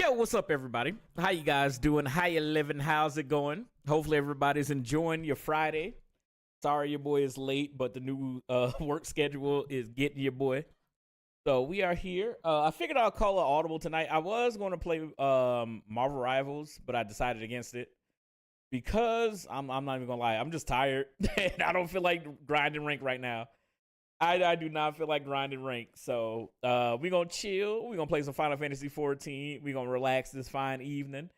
Yo, what's up, everybody? How you guys doing? How you living? How's it going? Hopefully, everybody's enjoying your Friday. Sorry, your boy is late, but the new work schedule is getting your boy. So we are here. I figured I'll call it audible tonight. I was going to play Marvel Rivals, but I decided against it because I'm not even gonna lie. I'm just tired, and I don't feel like grinding rank right now. I do not feel like grinding rank. So we gonna chill. We gonna play some Final Fantasy 14. We gonna relax this fine evening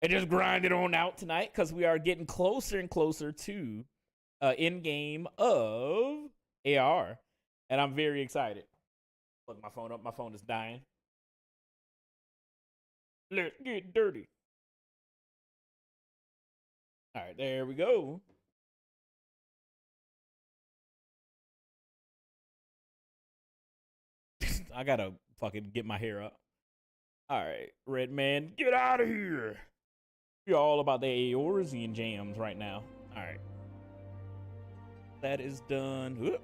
and just grind it on out tonight because we are getting closer and closer to end game of AR, and I'm very excited. Look, my phone up. My phone is dying. Let's get dirty. All right, there we go. I gotta fucking get my hair up. All right, Red Man, get out of here. We're all about the Eorzean jams right now. All right. That is done. Whoop.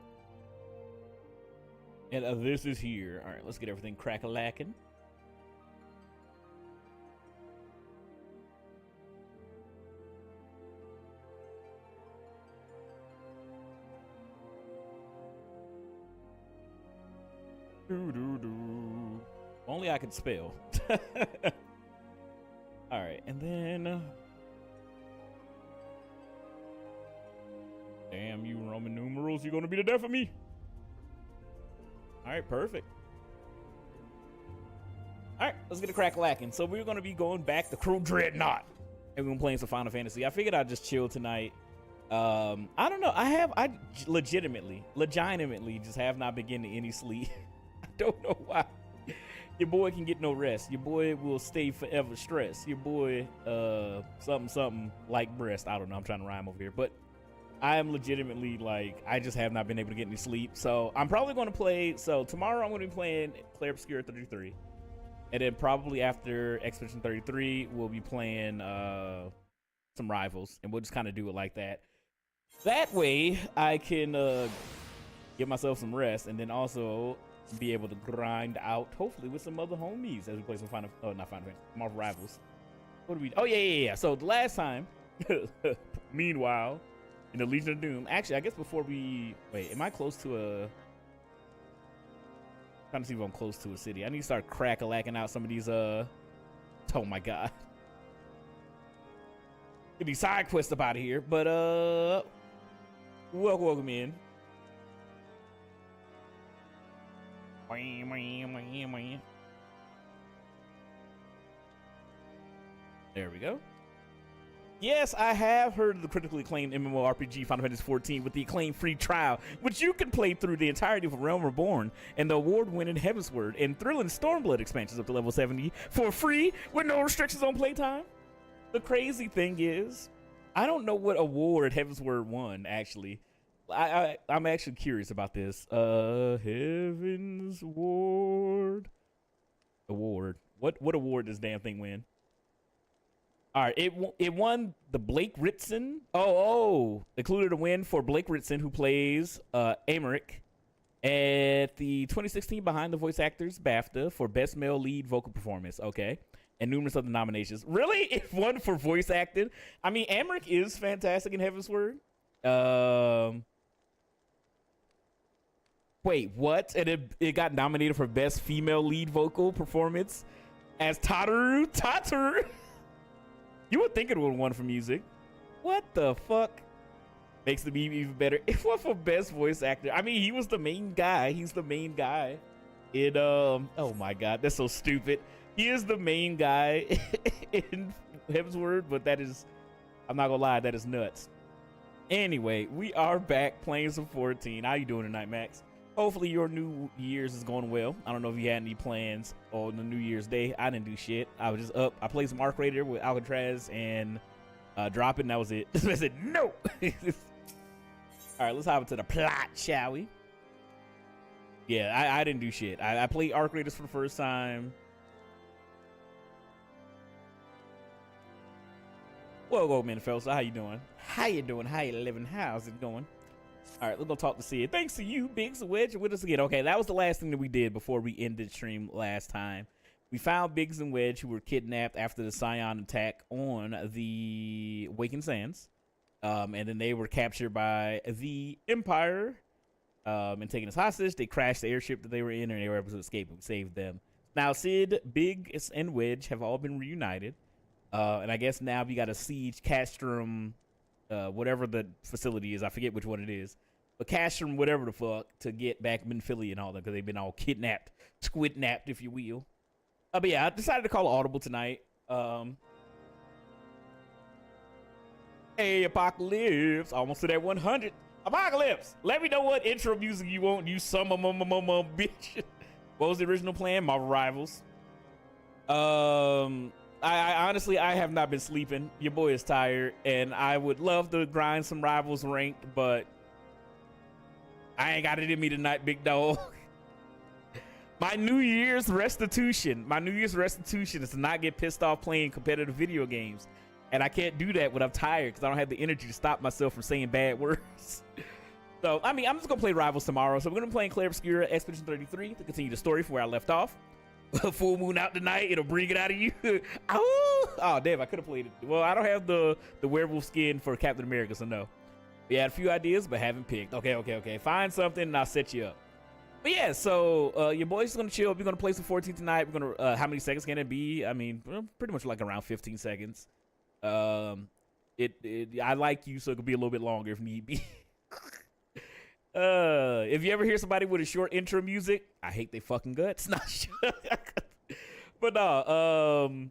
And this is here. All right, let's get everything crack-a-lacking. Doo-doo-doo. Only I could spell. All right, and then... Damn you, Roman numerals. You're going to be the death of me. All right, perfect. All right, let's get a crack lacking. So we're going to be going back to Crew Dreadnought. And we're going to play some Final Fantasy. I figured I'd just chill tonight. I don't know. I legitimately just have not been getting any sleep. I don't know why. Your boy can get no rest. Your boy will stay forever stressed. Your boy, something like breast. I don't know. I'm trying to rhyme over here. But I am legitimately, like, I just have not been able to get any sleep. So I'm probably going to play. So tomorrow I'm going to be playing Clair Obscura 33. And then probably after Expedition 33, we'll be playing some Rivals. And we'll just kind of do it like that. That way, I can give myself some rest. And then also be able to grind out, hopefully, with some other homies as we play some Marvel Rivals. What do we... Oh, yeah. So the last time, meanwhile... in the Legion of Doom. Actually, I guess before we... Wait, am I close to a... Trying to see if I'm close to a city. I need to start crack-a-lacking out some of these, Oh my god. Get these side quests up out of here. But, welcome in. There we go. Yes, I have heard of the critically acclaimed MMORPG Final Fantasy 14 with the acclaimed free trial, which you can play through the entirety of Realm Reborn and the award-winning Heavensward and thrilling Stormblood expansions up to level 70 for free with no restrictions on playtime. The crazy thing is, I don't know what award Heavensward won, actually. I'm actually curious about this. Heavensward award. What award does damn thing win? All right, it won the Blake Ritson. Included a win for Blake Ritson, who plays Amaric at the 2016 Behind the Voice Actors BAFTA for Best Male Lead Vocal Performance. Okay, and numerous other nominations. Really, it won for voice acting. I mean, Amaric is fantastic in Heavensward. Wait, what? And it got nominated for Best Female Lead Vocal Performance as Tataru. You would think it would have won for music. What the fuck? Makes the meme even better. It won for Best Voice Actor. I mean, he was the main guy. He's the main guy. Oh my god, that's so stupid. He is the main guy in Heavensward, but that is, I'm not gonna lie, that is nuts. Anyway, we are back playing some 14. How you doing tonight, Max? Hopefully your New Year's is going well. I don't know if you had any plans on the New Year's Day. I didn't do shit. I was just up. I played some Arc Raider with Alcatraz and drop it, and that was it. I said, no. All right, let's hop into the plot, shall we? Yeah, I didn't do shit. I played Arc Raiders for the first time. Well, man, fellas, how you doing? How you doing? How you living? How's it going? All right, let's go talk to Sid. Thanks to you, Biggs, Wedge, with us again. Okay, that was the last thing that we did before we ended stream last time. We found Biggs and Wedge, who were kidnapped after the Scion attack on the Waking Sands. And then they were captured by the Empire and taken as hostage. They crashed the airship that they were in, and they were able to escape. We saved them. Now, Sid, Biggs, and Wedge have all been reunited. And I guess now we got to siege Castrum, whatever the facility is. I forget which one it is. But Castrum, whatever the fuck, to get back Minfilia and all that, because they've been all kidnapped, squid-napped, if you will. But yeah, I decided to call audible tonight. Hey, Apocalypse. Almost to that 100. Apocalypse, let me know what intro music you want, you bitch. What was the original plan? Marvel Rivals. I honestly, I have not been sleeping. Your boy is tired, and I would love to grind some Rivals ranked, but I ain't got it in me tonight, big dog. My New Year's restitution is to not get pissed off playing competitive video games. And I can't do that when I'm tired because I don't have the energy to stop myself from saying bad words. So, I mean, I'm just going to play Rivals tomorrow. So we're going to be playing Claire Obscura Expedition 33 to continue the story from where I left off. Full moon out tonight, it'll bring it out of you. Oh, damn, I could have played it. Well, I don't have the werewolf skin for Captain America, so no. We had a few ideas, but haven't picked. Okay. Find something and I'll set you up. But yeah, so your boy's gonna chill. We're gonna play some 14 tonight. We're gonna how many seconds can it be? I mean, pretty much like around 15 seconds. I like you, so it could be a little bit longer if need be. If you ever hear somebody with a short intro music, I hate they fucking guts. Not sure. But no,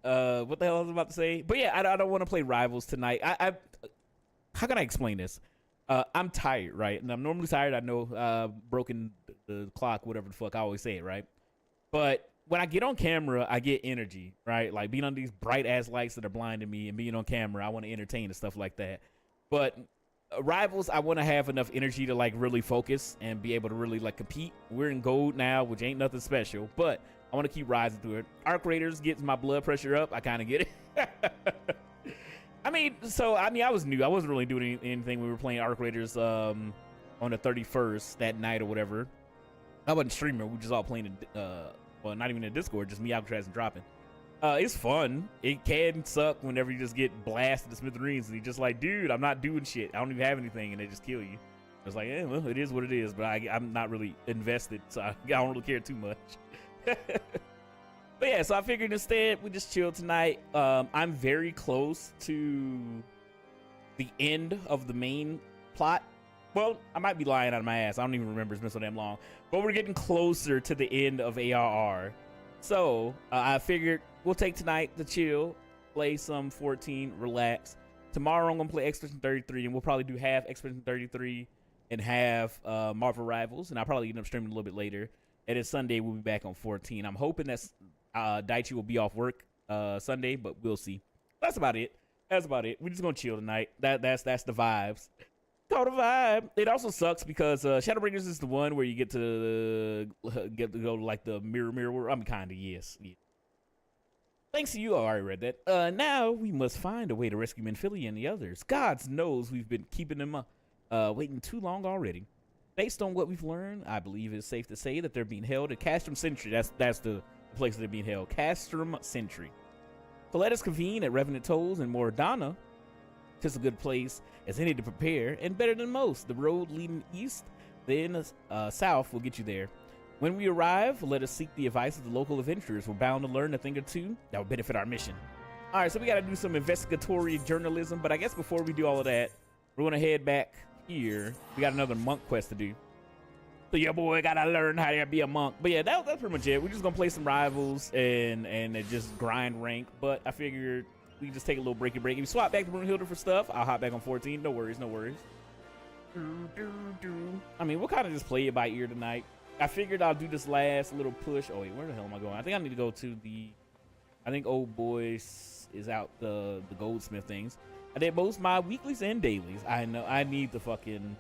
what the hell was I about to say? But yeah, I don't want to play Rivals tonight. How can I explain this? I'm tired, right? And I'm normally tired. I know, broken the clock, whatever the fuck. I always say it, right? But when I get on camera, I get energy, right? Like being under these bright ass lights that are blinding me and being on camera, I want to entertain and stuff like that. But Rivals, I want to have enough energy to like really focus and be able to really like compete. We're in gold now, which ain't nothing special, but I want to keep rising through it. Arc Raiders gets my blood pressure up. I kind of get it. I was new. I wasn't really doing anything. We were playing Arc Raiders on the 31st that night or whatever. I wasn't streaming. We were just all playing, well, not even in Discord, just me, Alcatraz, and dropping. It's fun. It can suck whenever you just get blasted to smithereens and you're just like, dude, I'm not doing shit. I don't even have anything, and they just kill you. It's like, well, it is what it is, but I'm not really invested, so I don't really care too much. But yeah, so I figured instead we just chill tonight. I'm very close to the end of the main plot. Well, I might be lying out of my ass. I don't even remember. It's been so damn long. But we're getting closer to the end of ARR. So I figured we'll take tonight to chill, play some 14, relax. Tomorrow I'm going to play Expedition 33, and we'll probably do half Expedition 33 and half Marvel Rivals. And I'll probably end up streaming a little bit later. And then Sunday we'll be back on 14. I'm hoping that Daichi will be off work Sunday, but we'll see. That's about it. We're just going to chill tonight. That's the vibes. Call the vibe. It also sucks because Shadowbringers is the one where you get to go like the mirror world. I mean, kind of, yes. Yeah. Thanks to you, I already read that. Now we must find a way to rescue Minfilia and the others. God knows we've been keeping them waiting too long already. Based on what we've learned, I believe it's safe to say that they're being held at Castrum Sentry. That's the place they're being held. Castrum Sentry. So let us convene at Revenant Tolls in Moradana. It's a good place as any to prepare, and better than most. The road leading east, then south will get you there. When we arrive, let us seek the advice of the local adventurers. We're bound to learn a thing or two that will benefit our mission. All right, so we got to do some investigatory journalism, but I guess before we do all of that, we're going to head back here. We got another monk quest to do. So your boy got to learn how to be a monk. But yeah, that's pretty much it. We're just going to play some Rivals and just grind rank, but I figured we just take a little breaky break. If you swap back to Brunhilde for stuff, I'll hop back on 14. No worries. I mean, we'll kind of just play it by ear tonight. I figured I'll do this last little push. Oh, wait, where the hell am I going? I think I need to go to I think old boys is out the goldsmith things. I did most my weeklies and dailies. I know I need to fucking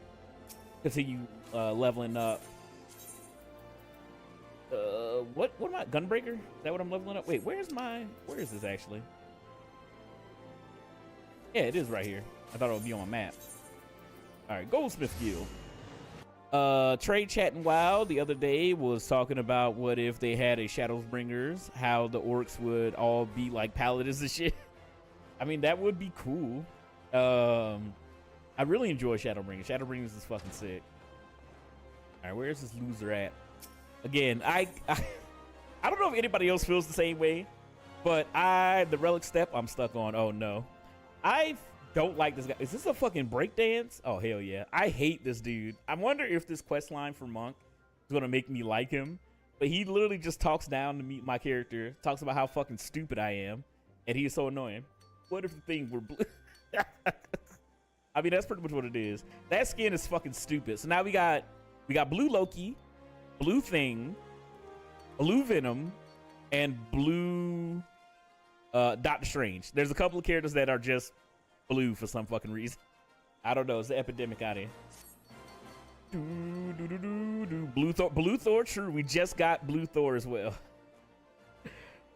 continue leveling up. What am I? Gunbreaker? Is that what I'm leveling up? Wait, where is this actually? Yeah, it is right here. I thought it would be on my map. All right, Goldsmith Guild. Trade Chatting Wild the other day was talking about what if they had a Shadowbringers, how the orcs would all be like paladins and shit. I mean, that would be cool. I really enjoy Shadowbringers. Shadowbringers is fucking sick. All right, where's this loser at? Again, I don't know if anybody else feels the same way, but the relic step I'm stuck on. Oh no, I don't like this guy. Is this a fucking breakdance? Oh hell yeah, I hate this dude. I wonder if this quest line for Monk is gonna make me like him. But he literally just talks down to meet my character, talks about how fucking stupid I am, and he is so annoying. What if the thing were blue? I mean, that's pretty much what it is. That skin is fucking stupid. So now we got blue Loki, blue Thing, blue Venom, and blue Doctor Strange. There's a couple of characters that are just blue for some fucking reason. I don't know. It's an epidemic out here. Blue Thor, true. We just got blue Thor as well.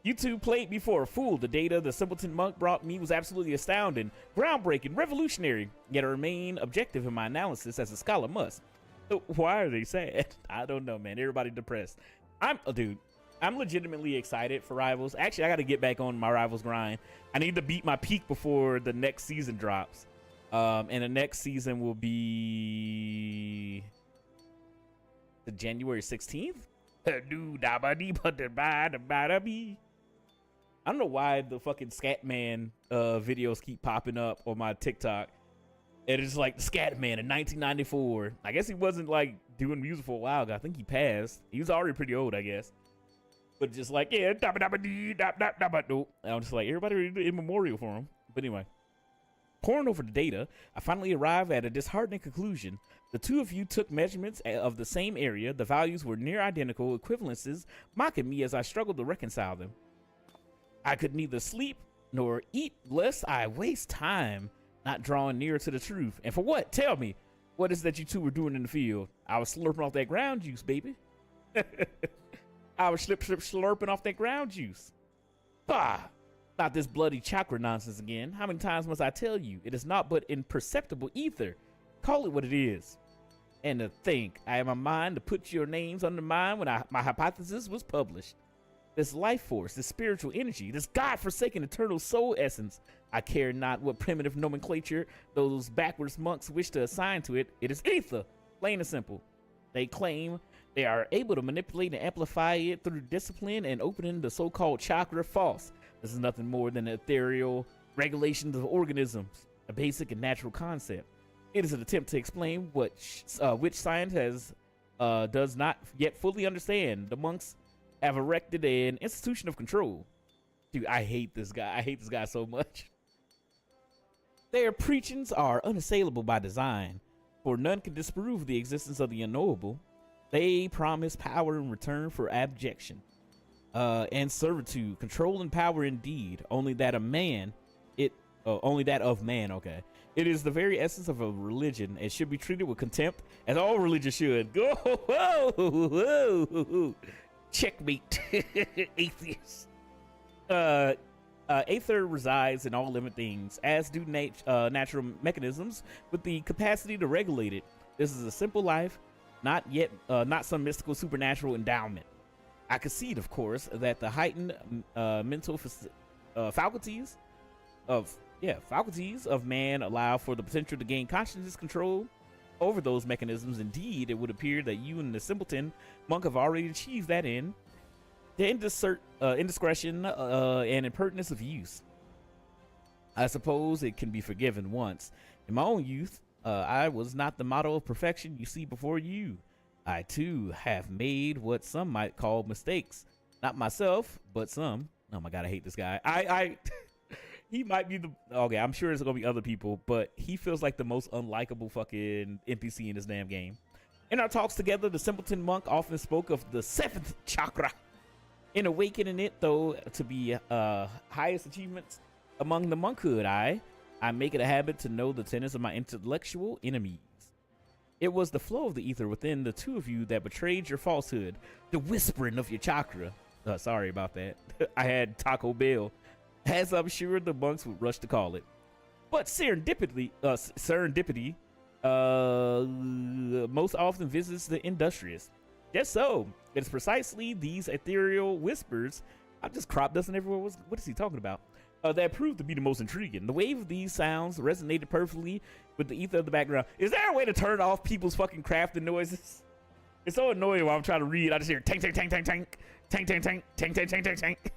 You two played me for a fool. The data the simpleton monk brought me was absolutely astounding, groundbreaking, revolutionary, yet I remain objective in my analysis as a scholar must. So why are they sad? I don't know, man. Everybody depressed. Dude, I'm legitimately excited for Rivals. Actually, I got to get back on my Rivals grind. I need to beat my peak before the next season drops. And the next season will be the January 16th. I don't know why the fucking Scatman videos keep popping up on my TikTok. It is like the Scatman in 1994. I guess he wasn't like doing music for a while ago. I think he passed. He was already pretty old, I guess. But just like, yeah, I'm just like, everybody in memorial for him. But anyway, pouring over the data, I finally arrived at a disheartening conclusion. The two of you took measurements of the same area. The values were near identical, equivalences mocking me as I struggled to reconcile them. I could neither sleep nor eat lest I waste time not drawing nearer to the truth. And for what? Tell me, what is that you two were doing in the field? I was slurping off that ground juice, baby. I was slurping off that ground juice. Bah! Not this bloody chakra nonsense again. How many times must I tell you? It is not but imperceptible ether. Call it what it is. And to think, I had my mind to put your names under mine when my hypothesis was published. This life force, this spiritual energy, this God-forsaken eternal soul essence, I care not what primitive nomenclature those backwards monks wish to assign to it. It is ether, plain and simple. They claim they are able to manipulate and amplify it through discipline and opening the so-called chakra. False. This is nothing more than ethereal regulations of organisms, a basic and natural concept. It is an attempt to explain which science does not yet fully understand. The monks have erected an institution of control. Dude, I hate this guy. I hate this guy so much. Their preachings are unassailable by design, for none can disprove the existence of the unknowable. They promise power in return for abjection and servitude, control and power indeed. Only that of man. Okay. It is the very essence of a religion. It should be treated with contempt, as all religions should. Go, whoa, whoa, whoa. Checkmate, atheist. Aether resides in all living things, as do natural mechanisms with the capacity to regulate it. This is a simple life, not some mystical supernatural endowment. I concede, of course, that the heightened mental faculties of man allow for the potential to gain consciousness control over those mechanisms. Indeed, it would appear that you and the simpleton monk have already achieved that end. The indiscretion and impertinence of use, I suppose it can be forgiven once. In my own youth, I was not the model of perfection you see before you. I too have made what some might call mistakes. Not myself, but some. Oh my god, I hate this guy. He might be okay, I'm sure there's gonna be other people, but he feels like the most unlikable fucking NPC in this damn game. In our talks together, the simpleton monk often spoke of the 7th chakra. In awakening it, though, to be highest achievements among the monkhood, I make it a habit to know the tenets of my intellectual enemies. It was the flow of the ether within the two of you that betrayed your falsehood, the whispering of your chakra. Sorry about that. I had Taco Bell, as I'm sure the monks would rush to call it. But serendipity, most often visits the industrious. Just so, it's precisely these ethereal whispers. I just crop dusting everywhere. What is he talking about? That proved to be the most intriguing. The wave of these sounds resonated perfectly with the ether of the background. Is there a way to turn off people's fucking crafting noises? It's so annoying while I'm trying to read. I just hear tank, tank, tank, tank, tank, tank, tank, tank, tank, tank, tank, tank, tank.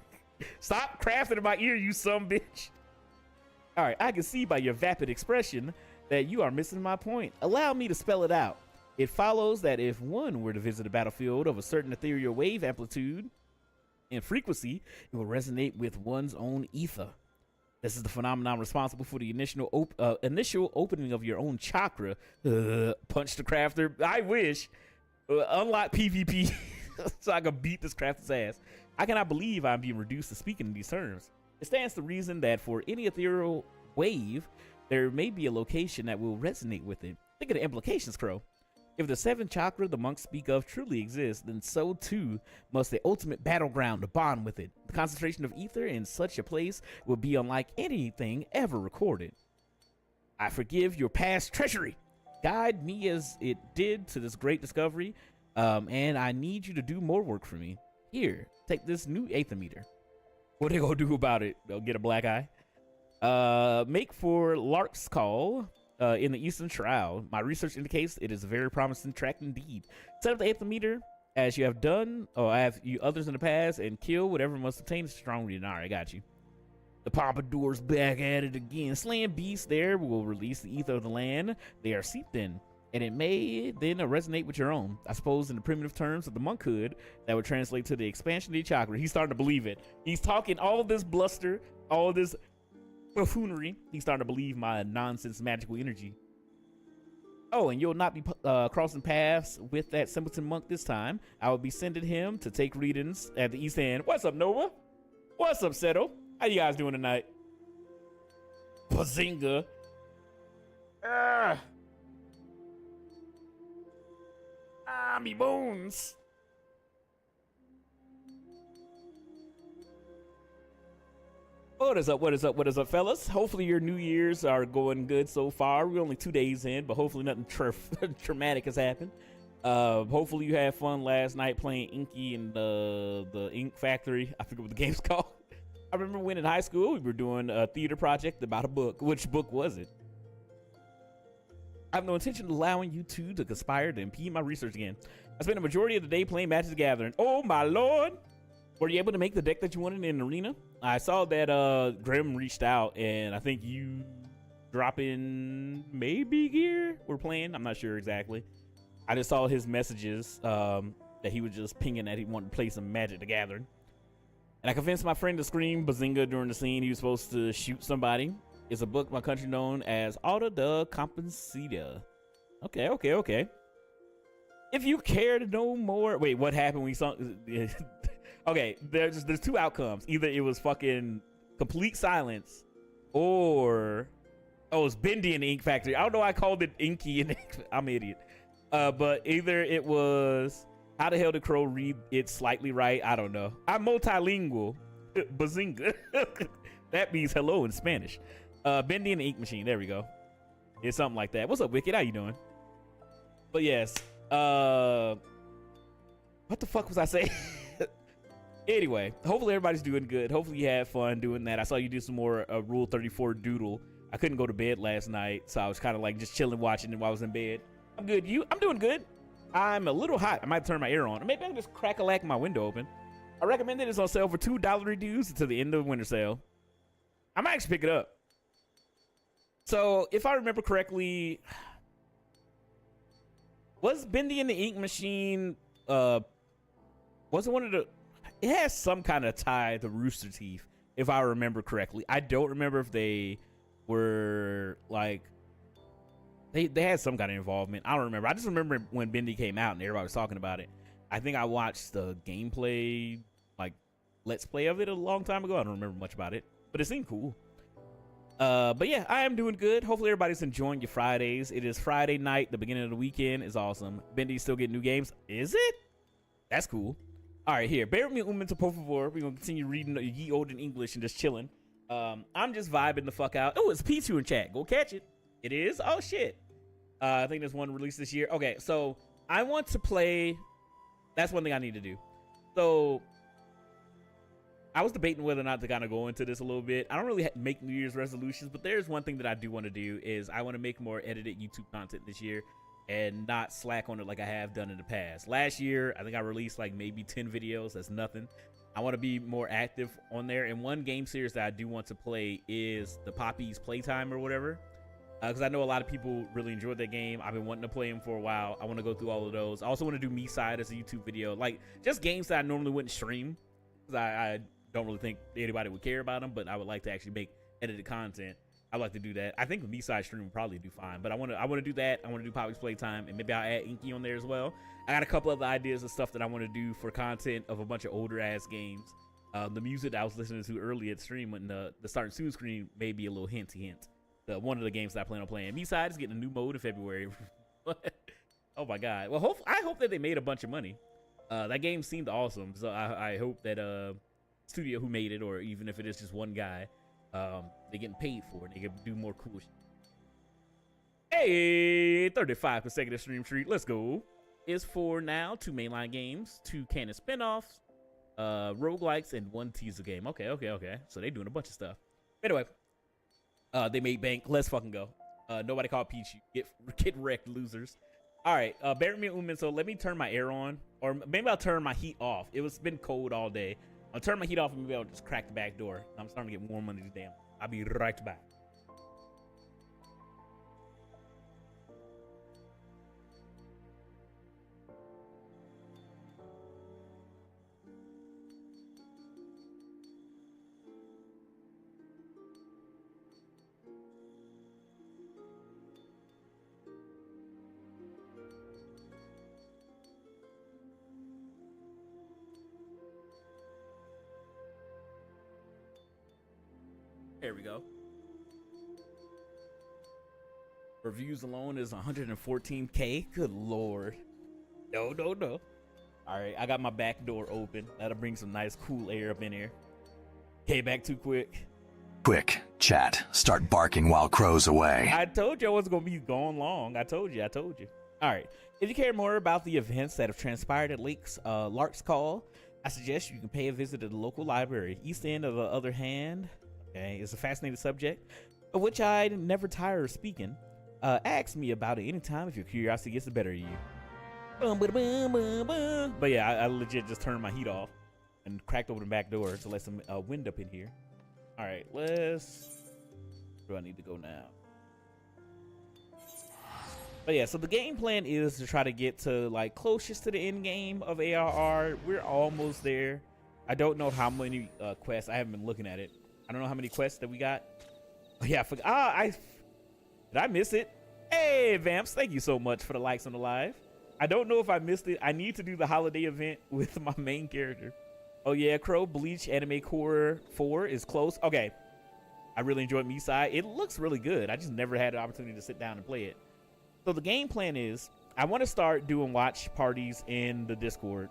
Stop crafting in my ear, you some bitch. All right, I can see by your vapid expression that you are missing my point. Allow me to spell it out. It follows that if one were to visit a battlefield of a certain ethereal wave amplitude and frequency, it will resonate with one's own ether. This is the phenomenon responsible for the initial opening of your own chakra. Punch the crafter. I wish. Unlock PvP so I can beat this crafter's ass. I cannot believe I'm being reduced to speaking in these terms. It stands to reason that for any ethereal wave, there may be a location that will resonate with it. Think of the implications, Crow. If the seventh chakra the monks speak of truly exists, then so too must the ultimate battleground to bond with it. The concentration of ether in such a place will be unlike anything ever recorded. I forgive your past treachery. Guide me as it did to this great discovery, and I need you to do more work for me. Here, take this new aether meter. What are they gonna do about it? They'll get a black eye. Make for Lark's Call in the Eastern Shroud. My research indicates it is a very promising track indeed. Set up the aether meter as you have done, or have you others in the past, and kill whatever must obtain a strong reading. All right, I got you. The Pompadour's back at it again. Slaying beasts there will release the ether of the land they are seeped in, and it may then resonate with your own. I suppose in the primitive terms of the monkhood, that would translate to the expansion of the chakra. He's starting to believe it. He's talking all this bluster, all this buffoonery. He's starting to believe my nonsense magical energy. Oh, and you'll not be crossing paths with that simpleton monk this time. I will be sending him to take readings at the East End. What's up, Nova? What's up, Seto? How you guys doing tonight? Bazinga. Me bones. What is up? What is up? What is up, fellas? Hopefully your New Year's are going good so far. We're only 2 days in, but hopefully nothing traumatic has happened. Hopefully you had fun last night playing Inky in the Ink Factory. I forget what the game's called. I remember when in high school we were doing a theater project about a book. Which book was it? I have no intention of allowing you two to conspire to impede my research again. I spent a majority of the day playing Magic the Gathering. Oh my lord! Were you able to make the deck that you wanted in Arena? I saw that Grim reached out, and I think you drop in maybe gear we're playing. I'm not sure exactly. I just saw his messages that he was just pinging that he wanted to play some Magic the Gathering. And I convinced my friend to scream Bazinga during the scene. He was supposed to shoot somebody. It's a book my country known as Auto de Compensita. Okay, okay, okay. If you care to know more, wait, what happened when you saw? Okay, there's two outcomes. Either it was fucking complete silence, or it's Bendy in the Ink Factory. I don't know why I called it Inky in the I'm an idiot. But either it was, how the hell did Crow read it slightly right? I don't know. I'm multilingual. Bazinga. That means hello in Spanish. Bendy in the Ink Machine. There we go. It's something like that. What's up, Wicked? How you doing? But yes. What the fuck was I saying? Anyway, hopefully everybody's doing good. Hopefully you had fun doing that. I saw you do some more Rule 34 doodle. I couldn't go to bed last night, so I was kind of like just chilling watching it while I was in bed. I'm good. I'm doing good. I'm a little hot. I might turn my air on. Or maybe I can just crack my window open. I recommend it. It's on sale for $2 reduced until the end of the winter sale. I might actually pick it up. So if I remember correctly, was Bendy in the Ink Machine, wasn't one of the, it has some kind of tie to Rooster Teeth, if I remember correctly. I don't remember if they were like, they had some kind of involvement. I don't remember. I just remember when Bendy came out and everybody was talking about it. I think I watched the gameplay, like Let's Play of it a long time ago. I don't remember much about it, but it seemed cool. But yeah, I am doing good. Hopefully everybody's enjoying your Fridays. It is Friday night. The beginning of the weekend is awesome. Bendy's still getting new games. Is it? That's cool. All right, here. Bear with me un momento, por favor. We're going to continue reading ye olden English and just chilling. I'm just vibing the fuck out. Oh, it's P2 in chat. Go catch it. It is? Oh, shit. I think there's one released this year. Okay, so I want to play. That's one thing I need to do. So I was debating whether or not to kind of go into this a little bit. I don't really make New Year's resolutions, but there's one thing that I do want to do is I want to make more edited YouTube content this year and not slack on it like I have done in the past. Last year, I think I released like maybe 10 videos. That's nothing. I want to be more active on there. And one game series that I do want to play is the Poppy's Playtime or whatever. Because I know a lot of people really enjoyed that game. I've been wanting to play them for a while. I want to go through all of those. I also want to do Me Side as a YouTube video. Like, just games that I normally wouldn't stream. Because I don't really think anybody would care about them. But I would like to actually make edited content. I'd like to do that. I think the Me Side stream would probably do fine. But I want to do that. I want to do Poppy's Playtime. And maybe I'll add Inky on there as well. I got a couple other ideas of stuff that I want to do for content of a bunch of older-ass games. The music that I was listening to earlier at stream when the starting soon screen may be a little hint. One of the games that I plan on playing. Me-Side is getting a new mode in February. Oh my god. Well, I hope that they made a bunch of money. That game seemed awesome. So I hope that studio who made it, or even if it is just one guy, they're getting paid for it. They can do more cool shit. Hey, 35 consecutive stream streak. Let's go. Is for now 2 mainline games, 2 canon spinoffs, roguelikes, and 1 teaser game. Okay. So they doing a bunch of stuff. Anyway. They made bank. Let's fucking go. Nobody called Peach. Get wrecked, losers. All right. Bear with me a moment. So let me turn my air on, or maybe I'll turn my heat off. It's been cold all day. I'll turn my heat off and maybe I'll just crack the back door. I'm starting to get warm under these damn. I'll be right back. There we go. Reviews alone is 114K. Good lord. No. All right, I got my back door open. That'll bring some nice cool air up in here. Okay, back too quick. Quick, chat. Start barking while crow's away. I told you I wasn't going to be gone long. I told you. All right. If you care more about the events that have transpired at Lark's Call, I suggest you can pay a visit to the local library. East End, on the other hand, okay, it's a fascinating subject, of which I never tire of speaking. Ask me about it anytime if your curiosity gets the better of you. But yeah, I legit just turned my heat off and cracked open the back door to let some wind up in here. All right, where do I need to go now? But yeah, so the game plan is to try to get to like closest to the end game of ARR. We're almost there. I don't know how many quests. I haven't been looking at it. I don't know how many quests that we got. Oh yeah, I forgot. Did I miss it? Hey, Vamps, thank you so much for the likes on the live. I don't know if I missed it. I need to do the holiday event with my main character. Oh yeah, Crow Bleach Anime Core 4 is close. Okay, I really enjoyed Me-Side. It looks really good. I just never had the opportunity to sit down and play it. So the game plan is I want to start doing watch parties in the Discord.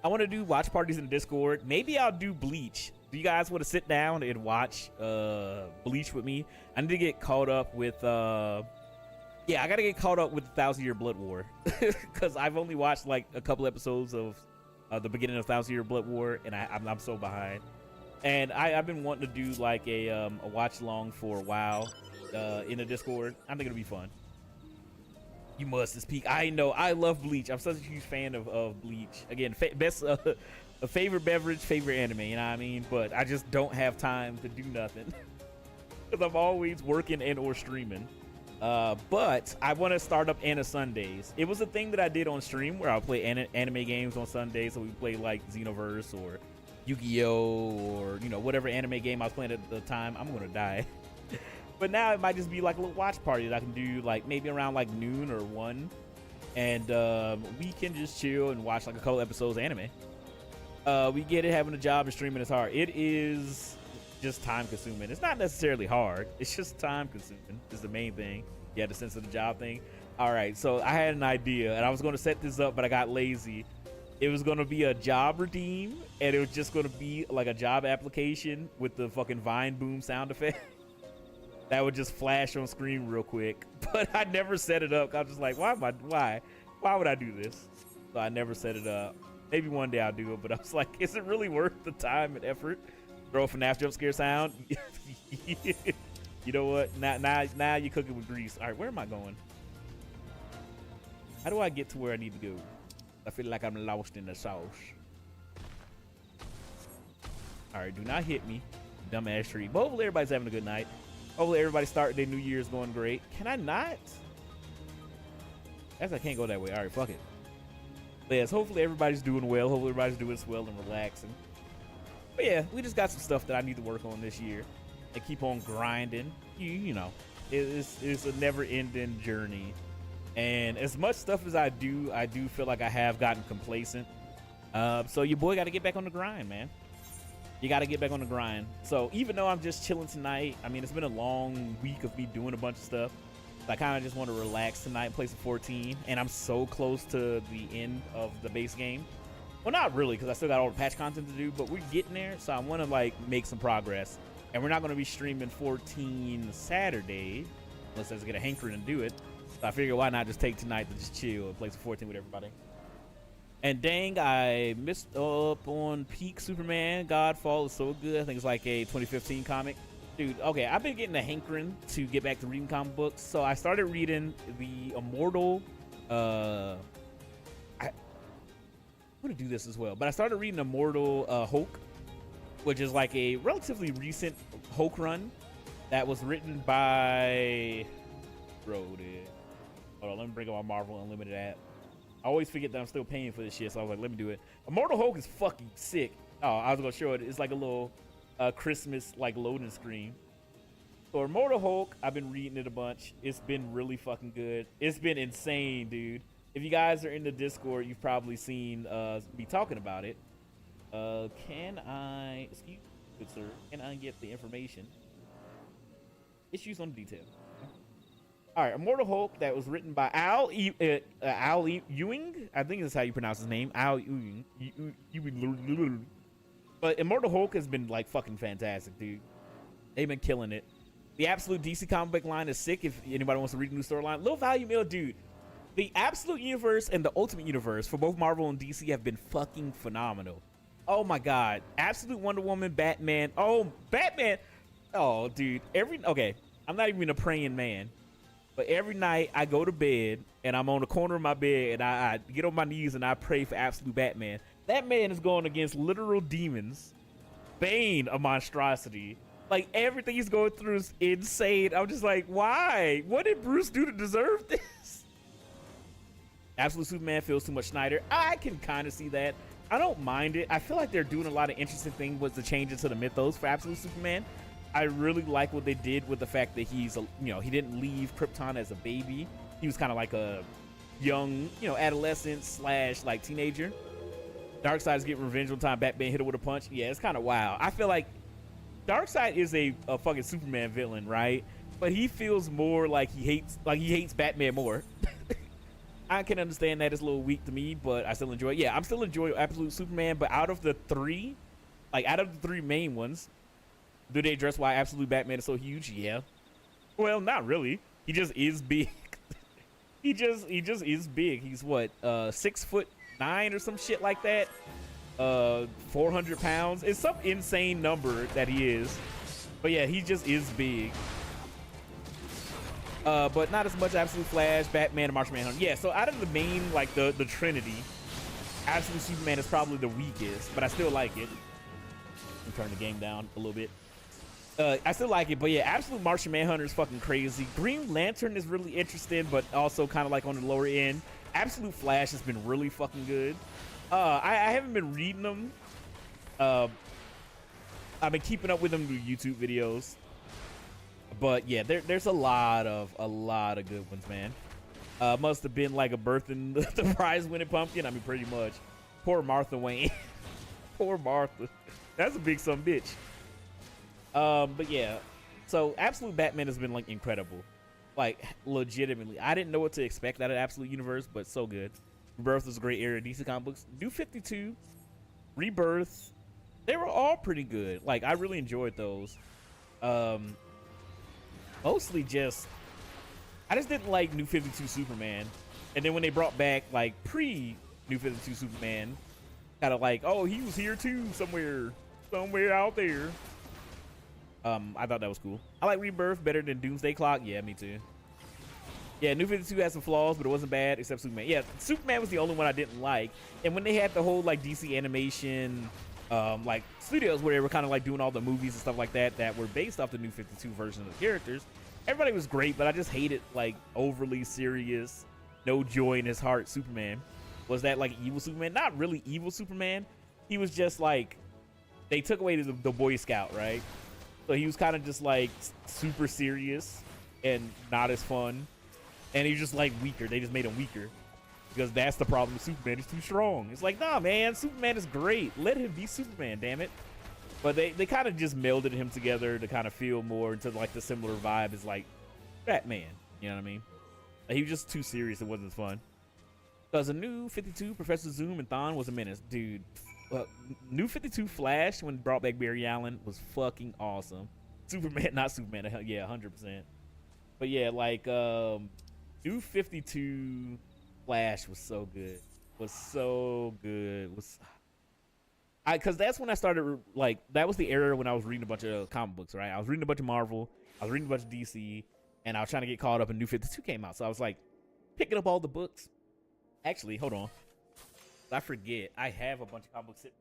I want to do watch parties in the Discord. Maybe I'll do Bleach. Do you guys want to sit down and watch Bleach with me? I need to get caught up with yeah, I gotta get caught up with the 1,000 Year Blood War because I've only watched like a couple episodes of the beginning of 1,000 Year Blood War, and I'm so behind. And I've been wanting to do like a watch along for a while in the Discord. I think it'll be fun. You must speak. I know. I love Bleach. I'm such a huge fan of Bleach. Again, best a favorite beverage, favorite anime. You know what I mean? But I just don't have time to do nothing because I'm always working and or streaming. But I want to start up Anna Sundays. It was a thing that I did on stream where I'll play anime games on Sundays. So we play like Xenoverse or Yu-Gi-Oh or whatever anime game I was playing at the time. I'm gonna die. But now it might just be like a little watch party that I can do like maybe around like noon or 1, and we can just chill and watch like a couple episodes of anime. We get it. Having a job and streaming is hard. It is just time consuming. It's not necessarily hard. It's just time consuming is the main thing. Yeah, the sense of the job thing. All right, so I had an idea and I was going to set this up, but I got lazy. It was going to be a job redeem, and it was just going to be like a job application with the fucking Vine Boom sound effect. that would just flash on screen real quick. But I never set it up. I was just like, why would I do this? So I never set it up. Maybe one day I'll do it, but I was like, is it really worth the time and effort? Throw a FNAF jump scare sound. You know what? Now you're cooking with grease. All right, where am I going? How do I get to where I need to go? I feel like I'm lost in the sauce. All right, do not hit me, dumbass tree. But hopefully everybody's having a good night. Hopefully everybody starting their New Year's going great. Can I not? Guess I can't go that way. All right, fuck it. But yes, hopefully everybody's doing well. Hopefully everybody's doing swell and relaxing. But yeah, we just got some stuff that I need to work on this year and keep on grinding. You know, it's a never-ending journey. And as much stuff as I do feel like I have gotten complacent. So your boy got to get back on the grind, man. You got to get back on the grind. So even though I'm just chilling tonight, I mean, it's been a long week of me doing a bunch of stuff. I kind of just want to relax tonight and play some 14. And I'm so close to the end of the base game. Well, not really, because I still got all the patch content to do, but we're getting there. So I want to like make some progress. And we're not going to be streaming 14 Saturday unless I get a hankering to do it. So I figure why not just take tonight to just chill and play some 14 with everybody. And dang, I missed up on Peak Superman. Godfall is so good. I think it's like a 2015 comic. Dude, okay, I've been getting a hankering to get back to reading comic books. So I started reading the Immortal. I'm gonna do this as well, but I started reading Immortal Hulk, which is like a relatively recent Hulk run that was written by Hold on, let me bring up my Marvel Unlimited app. I always forget that I'm still paying for this shit, so I was like, let me do it. Immortal Hulk is fucking sick. Oh, I was gonna show it. It's like a little Christmas like loading screen. So Immortal Hulk, I've been reading it a bunch. It's been really fucking good. It's been insane, dude. If you guys are in the Discord, you've probably seen me talking about it. Can I, excuse me, good sir, can I get the information? Issues on the detail. All right, Immortal Hulk that was written by Al Ewing. I think that's how you pronounce his name, Al Ewing. But Immortal Hulk has been like fucking fantastic, dude. They've been killing it. The Absolute DC comic book line is sick. If anybody wants to read a new storyline, low value mail, dude. The Absolute Universe and the Ultimate Universe for both Marvel and DC have been fucking phenomenal. Oh my God, Absolute Wonder Woman, Batman. Oh, Batman. Oh, dude. Okay, I'm not even a praying man. But every night I go to bed and I'm on the corner of my bed and I get on my knees and I pray for Absolute Batman. That man is going against literal demons. Bane, a monstrosity. Like everything he's going through is insane. I'm just like, why? What did Bruce do to deserve this? Absolute Superman feels too much Snyder. I can kind of see that. I don't mind it. I feel like they're doing a lot of interesting things with the changes to the mythos for Absolute Superman. I really like what they did with the fact that he's, he didn't leave Krypton as a baby. He was kind of like a young, adolescent / like teenager. Darkseid's getting revenge one time. Batman hit her with a punch. Yeah, it's kind of wild. I feel like Darkseid is a fucking Superman villain, right? But he feels more like he hates Batman more. I can understand that it's a little weak to me, but I still enjoy it. Yeah, I'm still enjoying Absolute Superman, but out of the three main ones, do they address why Absolute Batman is so huge? Yeah. Well, not really. He just is big. he just is big. He's what, 6'9" or some shit like that. 400 pounds. It's some insane number that he is. But yeah, he just is big. But not as much Absolute Flash, Batman, and Martian Manhunter. Yeah, so out of the main, like the Trinity, Absolute Superman is probably the weakest, but I still like it. I'm turning the game down a little bit. I still like it, but yeah, Absolute Martian Manhunter is fucking crazy. Green Lantern is really interesting, but also kind of like on the lower end. Absolute Flash has been really fucking good. I haven't been reading them. I've been keeping up with them through YouTube videos. But yeah, there's a lot of good ones, man. Must have been like a birthing the prize winning pumpkin. I mean, pretty much. Poor Martha Wayne. Poor Martha. That's a big son of a bitch. But yeah, so Absolute Batman has been like incredible, like legitimately. I didn't know what to expect out of Absolute Universe, but so good. Rebirth was a great era of DC comic books. New 52, Rebirth, they were all pretty good. Like I really enjoyed those. mostly just I just didn't like New 52 Superman. And then when they brought back like pre New 52 Superman, kind of like, oh, he was here too somewhere out there. I thought that was cool. I like Rebirth better than Doomsday Clock. Yeah, me too. Yeah, New 52 had some flaws, but it wasn't bad except Superman. Yeah, Superman was the only one I didn't like. And when they had the whole like DC animation like studios where they were kind of like doing all the movies and stuff like that that were based off the New 52 version of the characters, everybody was great, but I just hated like overly serious, no joy in his heart Superman. Was that like evil Superman? Not really evil Superman. He was just like, they took away the Boy Scout, right? So he was kind of just like super serious and not as fun. And he was just like weaker. They just made him weaker. Because that's the problem with Superman. He's too strong. It's like, nah, man, Superman is great. Let him be Superman, damn it. But they kind of just melded him together to kind of feel more into like the similar vibe as like Batman. You know what I mean? Like, he was just too serious. It wasn't as fun. Because a New 52, Professor Zoom and Thawne was a menace. Dude, New 52 Flash, when brought back Barry Allen, was fucking awesome. Superman, not Superman. Yeah, 100%. But yeah, like, New 52 Flash was so good. Because that's when I started, like, that was the era when I was reading a bunch of comic books, right? I was reading a bunch of Marvel, I was reading a bunch of DC, and I was trying to get caught up, and New 52 came out. So I was like, picking up all the books. Actually, hold on. I forget. I have a bunch of comic books sitting.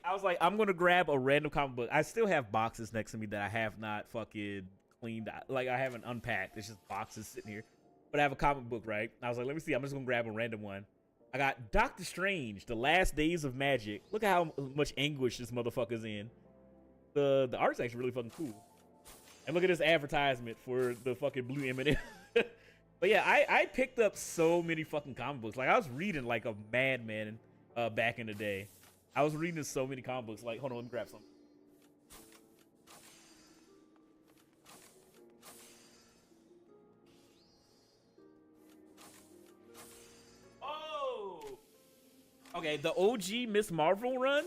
I was like, I'm gonna grab a random comic book. I still have boxes next to me that I have not fucking cleaned. Like, I haven't unpacked. It's just boxes sitting here. But I have a comic book, right? I was like, let me see. I'm just gonna grab a random one. I got Doctor Strange, The Last Days of Magic. Look at how much anguish this motherfucker's in. The art's actually really fucking cool. And look at this advertisement for the fucking blue M&M. But yeah, I picked up so many fucking comic books. Like, I was reading like a madman back in the day. I was reading so many comic books. Like, hold on, let me grab some. Oh! Okay, the OG Miss Marvel run?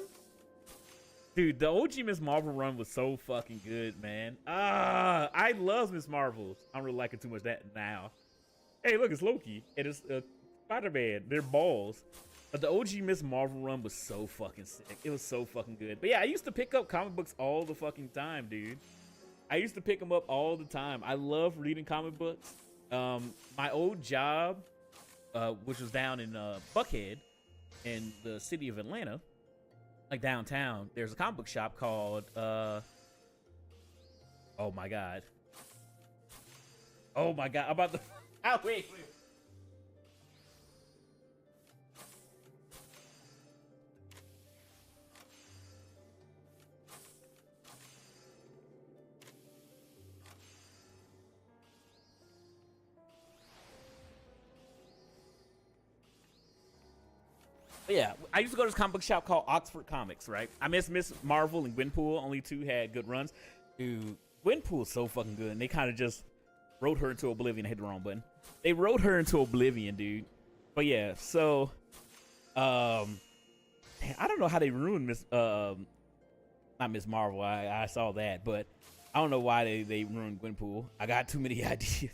Dude, the OG Miss Marvel run was so fucking good, man. I love Miss Marvel. I'm really liking too much that now. Hey, look, it's Loki. It is Spider-Man. They're balls. But the OG Miss Marvel run was so fucking sick. It was so fucking good. But yeah, I used to pick up comic books all the fucking time, dude. I used to pick them up all the time. I love reading comic books. My old job, which was down in Buckhead in the city of Atlanta, like downtown, there's a comic book shop called, oh my God. Oh my God, I'm about to, oh, wait. But yeah, I used to go to this comic book shop called Oxford Comics, right? I miss Marvel and Gwenpool. Only two had good runs. Dude, Gwenpool's so fucking good. And they kind of just wrote her into oblivion. I hit the wrong button. They wrote her into oblivion, dude. But yeah, so I don't know how they ruined not Miss Marvel. I saw that, but I don't know why they ruined Gwenpool. I got too many ideas.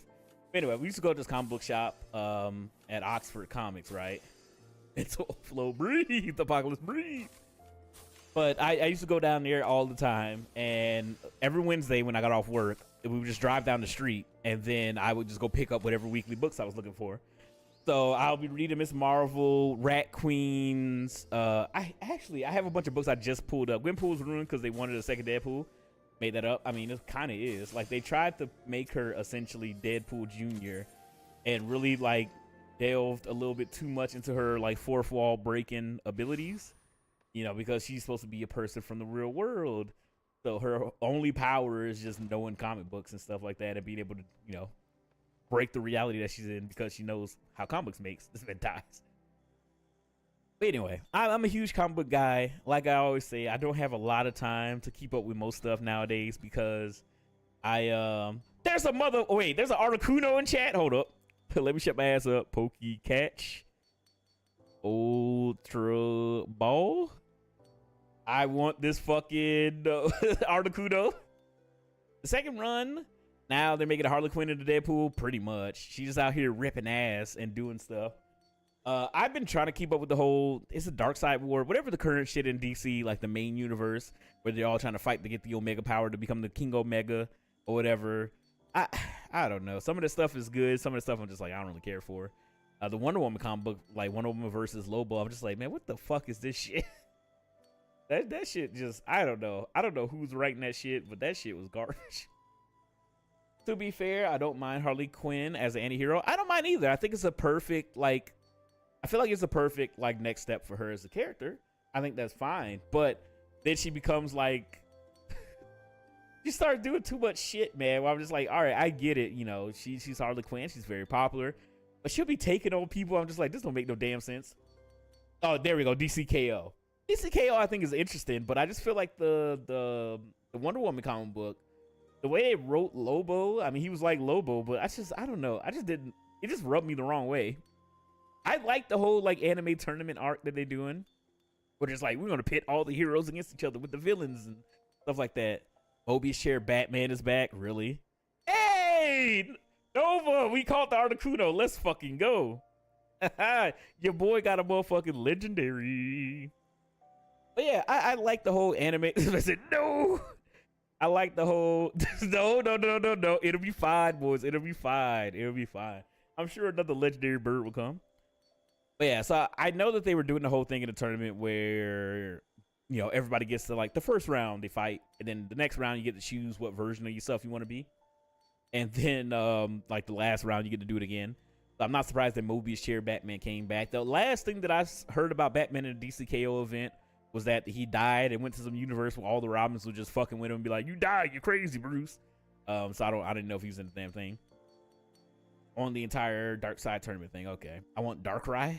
Anyway, we used to go to this comic book shop at Oxford Comics, right? It's flow, breathe, Apocalypse, breathe. But I used to go down there all the time, and every Wednesday when I got off work, we would just drive down the street, and then I would just go pick up whatever weekly books I was looking for. So I'll be reading Miss Marvel, Rat Queens. I have a bunch of books I just pulled up. Gwenpool's ruined because they wanted a second Deadpool. Made that up. I mean, it kind of is. Like, they tried to make her essentially Deadpool Jr. and really, like, delved a little bit too much into her, like, fourth wall breaking abilities. You know, because she's supposed to be a person from the real world. So her only power is just knowing comic books and stuff like that and being able to, you know, break the reality that she's in because she knows how comic books makes ties. But anyway, I'm a huge comic book guy. Like I always say, I don't have a lot of time to keep up with most stuff nowadays because I There's a mother. Oh, wait, there's an Articuno in chat. Hold up. Let me shut my ass up. Pokey Catch. Ultra Ball. I want this fucking Articuno. The second run. Now they're making a Harley Quinn into Deadpool. Pretty much. She's just out here ripping ass and doing stuff. I've been trying to keep up with the whole, it's a dark side war, whatever the current shit in DC, like the main universe, where they're all trying to fight to get the Omega power to become the King Omega or whatever. I don't know. Some of the stuff is good. Some of the stuff I'm just like, I don't really care for. The Wonder Woman comic book, like Wonder Woman versus Lobo, I'm just like, man, what the fuck is this shit? that shit just, I don't know. I don't know who's writing that shit, but that shit was garbage. To be fair, I don't mind Harley Quinn as an anti-hero. I don't mind either. I think it's a perfect, like, I feel like it's a perfect, like, next step for her as a character. I think that's fine. But then she becomes, like, she starts doing too much shit, man. Where I'm just like, all right, I get it. You know, she's Harley Quinn. She's very popular. But she'll be taking on people. I'm just like, this don't make no damn sense. Oh, there we go. DCKO. DCKO, I think, is interesting. But I just feel like the Wonder Woman comic book, the way they wrote Lobo, I mean, he was like Lobo. But I don't know. I just didn't, it just rubbed me the wrong way. I like the whole, like, anime tournament arc that they're doing. Where it's like, we're going to pit all the heroes against each other with the villains and stuff like that. Mobius Chair Batman is back. Really? Hey! Nova! We caught the Articuno. Let's fucking go. Your boy got a motherfucking legendary. But yeah, I like the whole anime. I said, no! I like the whole... No. It'll be fine, boys. It'll be fine. It'll be fine. I'm sure another legendary bird will come. But yeah, so I know that they were doing the whole thing in the tournament where, you know, everybody gets to, like, the first round they fight, and then the next round you get to choose what version of yourself you want to be, and then like the last round you get to do it again. So I'm not surprised that Mobius Chair Batman came back. The last thing that I heard about Batman in the DCKO event was that he died and went to some universe where all the Robins would just fucking with him and be like, "You died, you're crazy, Bruce." So I didn't know if he was in the damn thing. On the entire Dark Side tournament thing. Okay, I want Darkrai.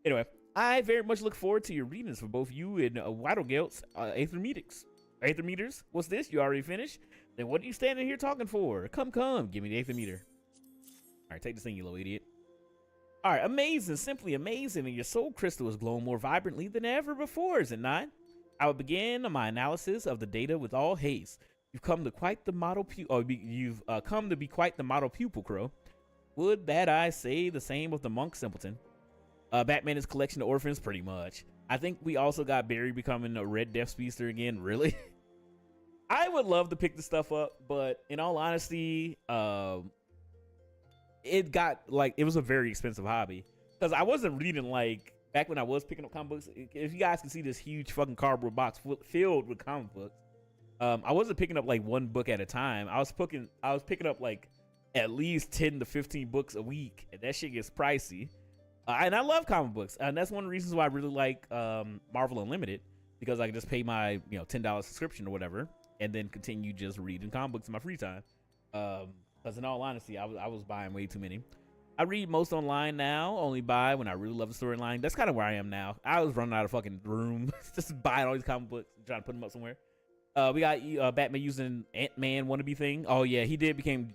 Anyway, I very much look forward to your readings for both you and Waddlegelt's Aether Meters. What's this? You already finished? Then what are you standing here talking for? Come, give me the Aether Meter. All right, take this thing, you little idiot. All right, amazing, simply amazing, and your soul crystal is glowing more vibrantly than ever before, is it not? I will begin my analysis of the data with all haste. You've come to quite the model you've come to be quite the model pupil, Crow. Would that I say the same of the monk simpleton? Batman is collection of orphans, pretty much. I think we also got Barry becoming a Red Death Speedster again, really? I would love to pick this stuff up, but in all honesty, it was a very expensive hobby. Because I wasn't reading, like, back when I was picking up comic books, if you guys can see this huge fucking cardboard box filled with comic books, I wasn't picking up like one book at a time. I was picking up like at least 10 to 15 books a week, and that shit gets pricey. And I love comic books, and that's one of the reasons why I really like Marvel Unlimited, because I can just pay my $10 subscription or whatever, and then continue just reading comic books in my free time. Because in all honesty, I was buying way too many. I read most online now, only buy when I really love the storyline. That's kind of where I am now. I was running out of fucking room, just buying all these comic books, trying to put them up somewhere. We got Batman using Ant-Man wannabe thing. Oh yeah, he became.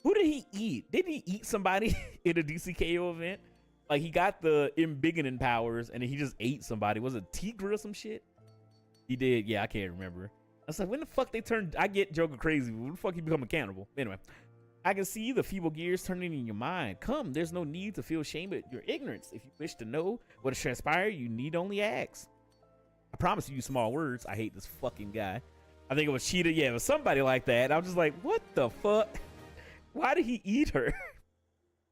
Who did he eat? Didn't he eat somebody in a DCKO event? Like he got the embiggening powers and then he just ate somebody. Was it Tigre or some shit? He did. Yeah, I can't remember. I was like, when the fuck they turned? I get Joker crazy. When the fuck he become a cannibal? Anyway, I can see the feeble gears turning in your mind. Come, there's no need to feel shame at your ignorance. If you wish to know what has transpired, you need only ask. I promise you small words. I hate this fucking guy. I think it was Cheetah. Yeah, it was somebody like that. I was just like, what the fuck? Why did he eat her?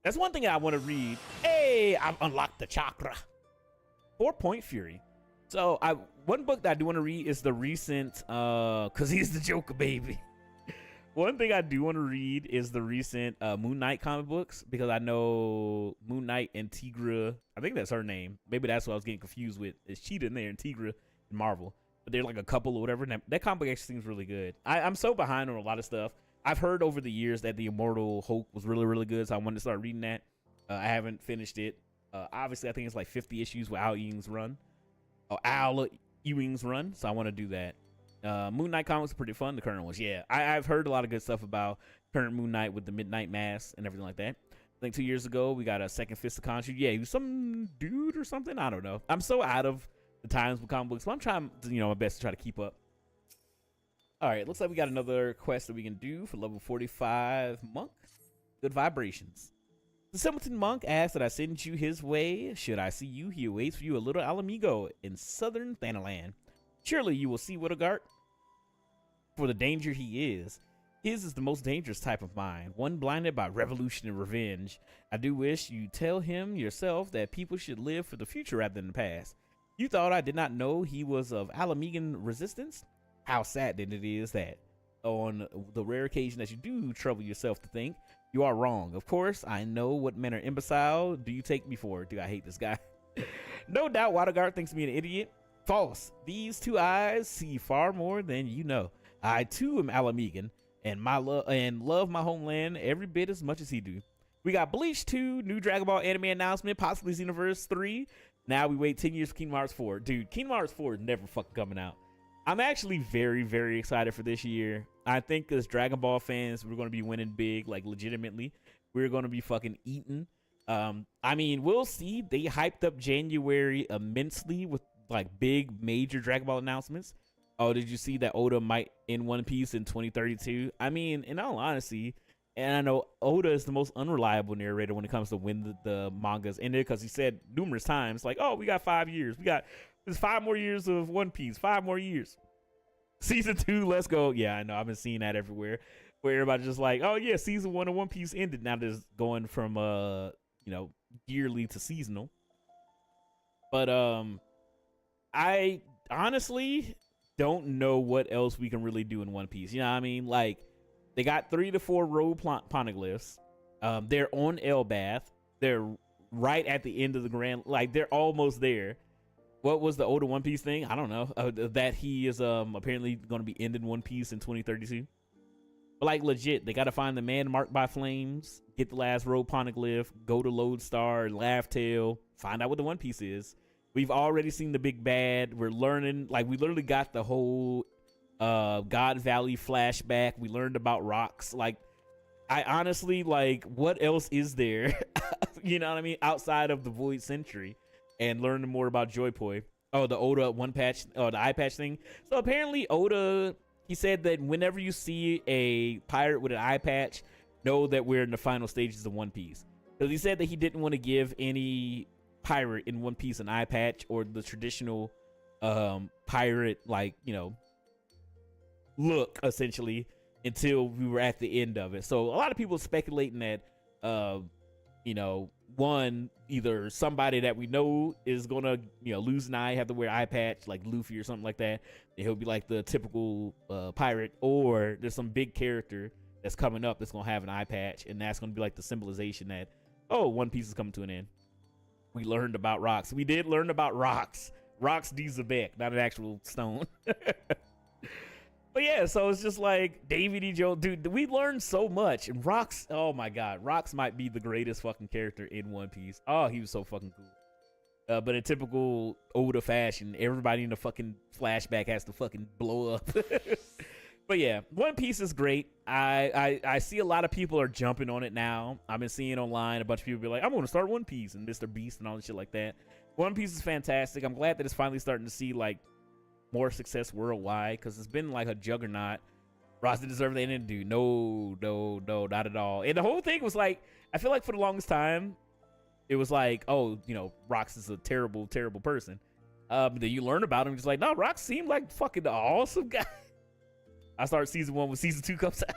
That's one thing I want to read. Hey, I've unlocked the chakra. 4-Point Fury. So one book that I do want to read is the recent, cause he's the Joker, baby. One thing I do want to read is the recent Moon Knight comic books, because I know Moon Knight and Tigra, I think that's her name. Maybe that's what I was getting confused with. Is Cheetah in there and Tigra in Marvel. But they're like a couple or whatever. And that comic book actually seems really good. I'm so behind on a lot of stuff. I've heard over the years that the Immortal Hulk was really, really good. So I wanted to start reading that. I haven't finished it. Obviously, I think it's like 50 issues with Al Ewing's run. So I want to do that. Moon Knight comics are pretty fun. The current ones, yeah. I've heard a lot of good stuff about current Moon Knight with the Midnight Mask and everything like that. I think 2 years ago we got a second Fist of Khonshu. Yeah, he was some dude or something. I don't know. I'm so out of the times with comic books, but I'm trying, my best to try to keep up. All right, looks like we got another quest that we can do for level 45 monk. Good vibrations. The simpleton monk asks that I send you his way. Should I see you, he awaits for you a little Alamigo in southern Thanalan. Surely you will see Widogart for the danger he is. His is the most dangerous type of mind, one blinded by revolution and revenge. I do wish you tell him yourself that people should live for the future rather than the past. You thought I did not know he was of Alamigan resistance? How sad then it is that on the rare occasion that you do trouble yourself to think, you are wrong. Of course, I know what manner imbecile do you take me for. Do I hate this guy? No doubt Widogart thinks me an idiot. False. These two eyes see far more than you know. I too am Alamigan and love my homeland every bit as much as he do. We got Bleach 2, new Dragon Ball anime announcement, possibly Xenoverse 3. Now we wait 10 years for Kingdom Hearts 4. Dude, Kingdom Hearts 4 is never fucking coming out. I'm actually very, very excited for this year. I think as Dragon Ball fans, we're going to be winning big, like legitimately. We're going to be fucking eating. I mean, we'll see. They hyped up January immensely with like big major Dragon Ball announcements. Oh, did you see that Oda might end One Piece in 2032? I mean, in all honesty, and I know Oda is the most unreliable narrator when it comes to when the manga's ended, because he said numerous times, like, oh, we got 5 years. There's 5 more years of One Piece. 5 more years. Season 2, let's go. Yeah, I know. I've been seeing that everywhere, where everybody's just like, oh yeah, season 1 of One Piece ended. Now there's going from yearly to seasonal. But I honestly don't know what else we can really do in One Piece. You know what I mean? Like, they got 3 to 4 road poneglyphs. They're on Elbath. They're right at the end of the grand. Like, they're almost there. What was the Oda One Piece thing? I don't know. That he is apparently going to be ending One Piece in 2032. But like legit, they got to find the man marked by flames, get the last road poneglyph, go to Lodestar, Laugh Tale, find out what the One Piece is. We've already seen the big bad. We're learning, like we literally got the whole God Valley flashback. We learned about rocks. Like, I honestly, like, what else is there? You know what I mean? Outside of the Void Century. And learning more about Joy-Poi. Oh, the Oda the eye patch thing. So apparently Oda, he said that whenever you see a pirate with an eye patch, know that we're in the final stages of One Piece. Because he said that he didn't want to give any pirate in One Piece an eye patch or the traditional pirate, like, look, essentially, until we were at the end of it. So a lot of people speculating that, one, either somebody that we know is gonna lose an eye, have to wear eye patch, like Luffy or something like that, and he'll be like the typical pirate, or there's some big character that's coming up that's gonna have an eye patch, and that's gonna be like the symbolization that, oh, One Piece is coming to an end. We learned about rocks. We did learn about rocks D. Zebek, not an actual stone. But yeah, so it's just like Davy D. Jones, dude. We learned so much, and Rocks. Oh my God, Rocks might be the greatest fucking character in One Piece. Oh, he was so fucking cool. But in typical Oda fashion, everybody in the fucking flashback has to fucking blow up. But yeah, One Piece is great. I see a lot of people are jumping on it now. I've been seeing online a bunch of people be like, I'm going to start One Piece, and Mr. Beast and all this shit like that. One Piece is fantastic. I'm glad that it's finally starting to see like more success worldwide, because it's been like a juggernaut. Ross didn't deserve the ending, dude. No, not at all. And the whole thing was like, I feel like for the longest time, it was like, oh, Rox is a terrible, terrible person. But then you learn about him, just like, no, Rox seemed like fucking awesome guy. I start season 1 when season 2 comes out.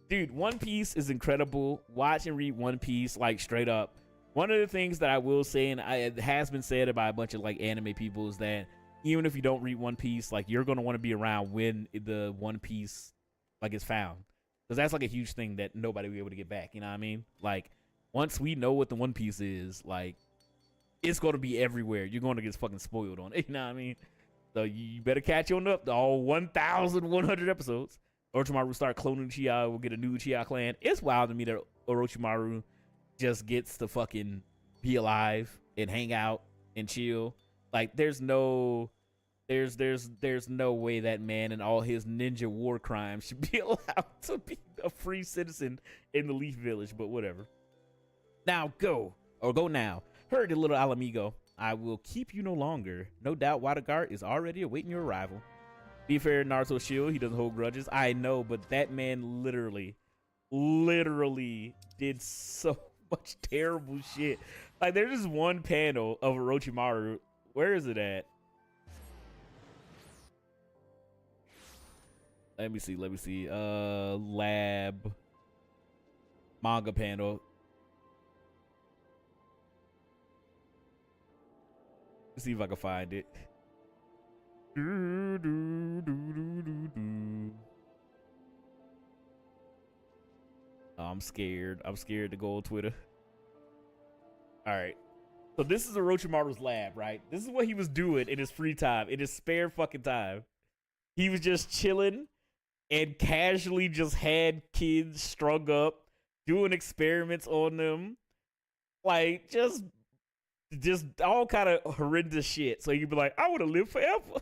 Dude, One Piece is incredible. Watch and read One Piece, like, straight up. One of the things that I will say, and it has been said by a bunch of like anime people, is that even if you don't read One Piece, like, you're going to want to be around when the One Piece, like, is found. Because that's, like, a huge thing that nobody will be able to get back, you know what I mean? Like, once we know what the One Piece is, like, it's going to be everywhere. You're going to get fucking spoiled on it, you know what I mean? So you better catch on up to all 1,100 episodes. Orochimaru will start cloning Uchiha. We'll get a new Uchiha clan. It's wild to me that Orochimaru just gets to fucking be alive and hang out and chill. Like, there's no There's no way that man and all his ninja war crimes should be allowed to be a free citizen in the Leaf Village, but whatever. Now go, or go now. Hurry, little Alamigo. I will keep you no longer. No doubt Wadagart is already awaiting your arrival. Be fair, Naruto's shield, he doesn't hold grudges. I know, but that man literally did so much terrible shit. Like, there's just one panel of Orochimaru. Where is it at? Let me see. Lab. Manga panel. Let's see if I can find it. Oh, I'm scared. I'm scared to go on Twitter. All right. So this is Orochimaru's lab, right? This is what he was doing in his free time, in his spare fucking time. He was just chilling and casually just had kids strung up, doing experiments on them. Like, just all kind of horrendous shit. So you'd be like, I would have lived forever.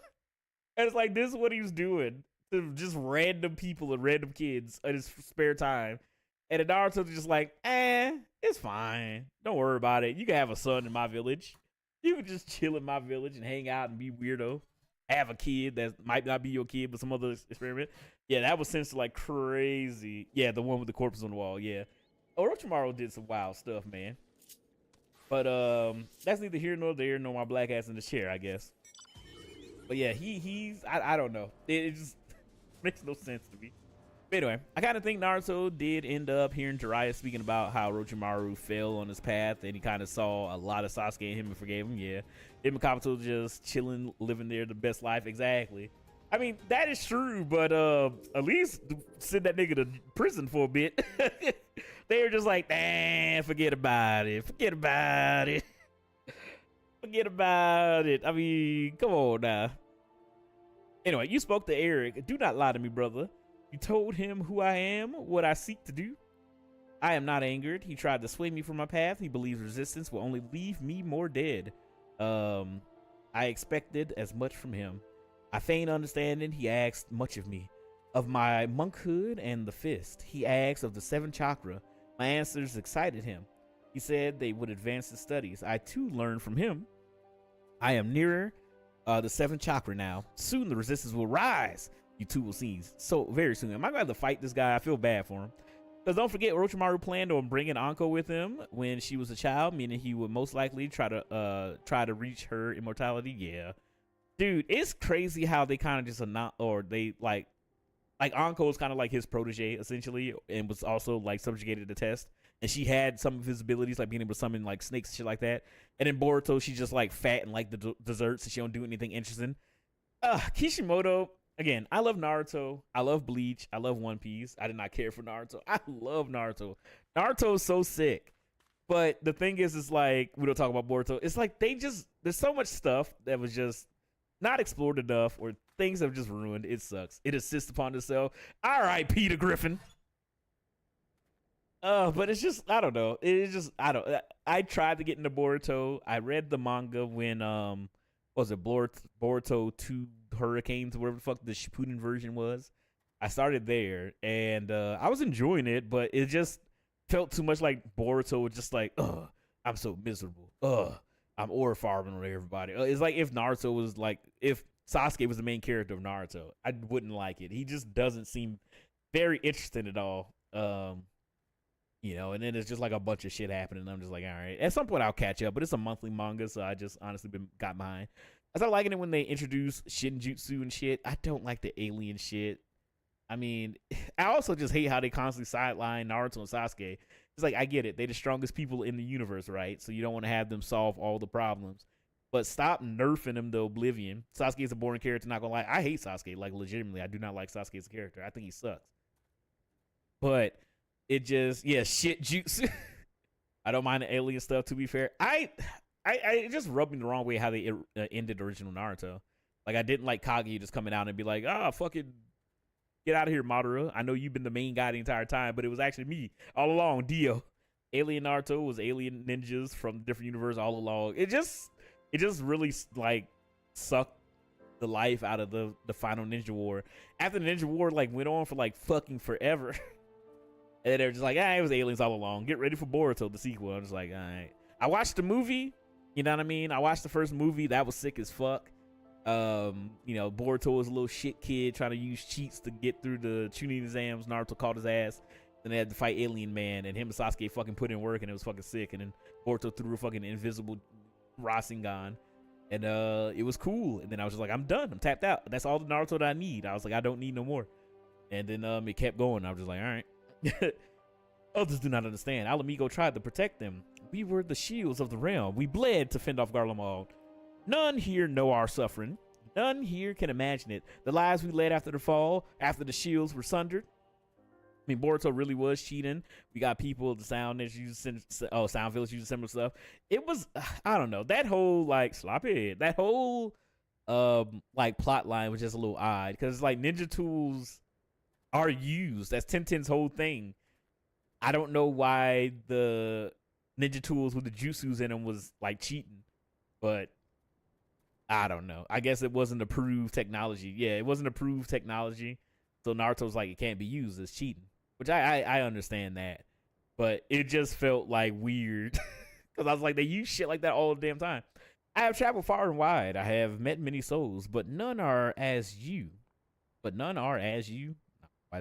And it's like, this is what he was doing to just random people and random kids in his spare time. And then Naruto's just like, it's fine. Don't worry about it. You can have a son in my village. You can just chill in my village and hang out and be weirdo. Have a kid that might not be your kid, but some other experiment. Yeah, that was censored like crazy. Yeah, the one with the corpses on the wall. Yeah. Orochimaru did some wild stuff, man. But that's neither here nor there, nor my black ass in the chair, I guess. But yeah, I don't know. It just makes no sense to me. But anyway, I kind of think Naruto did end up hearing Jiraiya speaking about how Orochimaru fell on his path, and he kind of saw a lot of Sasuke in him and forgave him. Yeah, him and Kabuto just chilling, living their the best life. Exactly. I mean, that is true, but at least send that nigga to prison for a bit. They were just like, nah, forget about it. Forget about it. Forget about it. I mean, come on now. Anyway, you spoke to Eric. Do not lie to me, brother. You told him who I am, what I seek to do. I am not angered. He tried to sway me from my path. He believes resistance will only leave me more dead. I expected as much from him. I feigned understanding. He asked much of me. Of my monkhood and the fist. He asked of the 7 chakra. My answers excited him. He said they would advance his studies. I too learned from him. I am nearer the 7th chakra now. Soon the resistance will rise. You two will see so very soon. Am I going to have to fight this guy? I feel bad for him. Because don't forget, Orochimaru planned on bringing Anko with him when she was a child, meaning he would most likely try to reach her immortality. Yeah. Dude, it's crazy how they kind of just like Anko was kind of like his protege essentially, and was also like subjugated to test. And she had some of his abilities, like being able to summon like snakes and shit like that. And in Boruto, she's just like fat and like the desserts, and she don't do anything interesting. Kishimoto, again, I love Naruto. I love Bleach. I love One Piece. I did not care for Naruto. I love Naruto. Naruto is so sick. But the thing is like, we don't talk about Boruto. It's like there's so much stuff that was just not explored enough, or things have just ruined. It sucks. It insists upon itself. All right, Peter Griffin. But it's just, I don't know. It's just, I tried to get into Boruto. I read the manga when, what was it, Boruto 2 Hurricanes, whatever the fuck the Shippuden version was. I started there, and I was enjoying it, but it just felt too much like Boruto was just like, I'm so miserable. I'm ore farming on everybody. It's like if Naruto was like, if Sasuke was the main character of Naruto, I wouldn't like it. He just doesn't seem very interesting at all. You know, and then it's just like a bunch of shit happening. I'm just like, all right. At some point, I'll catch up, but it's a monthly manga, so I just honestly got behind. I started liking it when they introduced Shinjutsu and shit. I don't like the alien shit. I mean, I also just hate how they constantly sideline Naruto and Sasuke. It's like, I get it. They're the strongest people in the universe, right? So you don't want to have them solve all the problems. But stop nerfing them to oblivion. Sasuke is a boring character, not gonna lie. I hate Sasuke, like legitimately. I do not like Sasuke as a character. I think he sucks. But it just, yeah, shit jutsu. I don't mind the alien stuff, to be fair. It just rubbed me the wrong way how they ended original Naruto. Like, I didn't like Kage just coming out and be like, fucking get out of here, Madara. I know you've been the main guy the entire time, but it was actually me all along, Dio. Alien Naruto was alien ninjas from different universe all along. It just really, like, sucked the life out of the final Ninja War. After the Ninja War like went on for like fucking forever. And they're just like, it was aliens all along. Get ready for Boruto, the sequel. I'm just like, all right. I watched the movie. You know what I mean? I watched the first movie. That was sick as fuck. You know, Boruto was a little shit kid trying to use cheats to get through the Chunin exams. Naruto caught his ass. Then they had to fight Alien Man, and him and Sasuke fucking put in work, and it was fucking sick. And then Boruto threw a fucking invisible Rasengan, and it was cool. And then I was just like, I'm done. I'm tapped out. That's all the Naruto that I need. I was like, I don't need no more. And then it kept going. I was just like, all right. Others do not understand. Alamigo tried to protect them. We were the shields of the realm. We bled to fend off Garlemald. None here know our suffering. None here can imagine it. The lives we led after the fall, after the shields were sundered. I mean, Boruto really was cheating. We got people, the sound that use Sound Village using similar stuff. It was, I don't know, that whole like sloppy, that whole like plot line was just a little odd because like ninja tools are used. That's Tenten's whole thing. I don't know why the ninja tools with the jutsus in them was like cheating, but I don't know. I guess it wasn't approved technology. Yeah, it wasn't approved technology. So Naruto's like, it can't be used as cheating, which I understand that, but it just felt like weird because I was like, they use shit like that all the damn time. I have traveled far and wide. I have met many souls, but none are as you. Why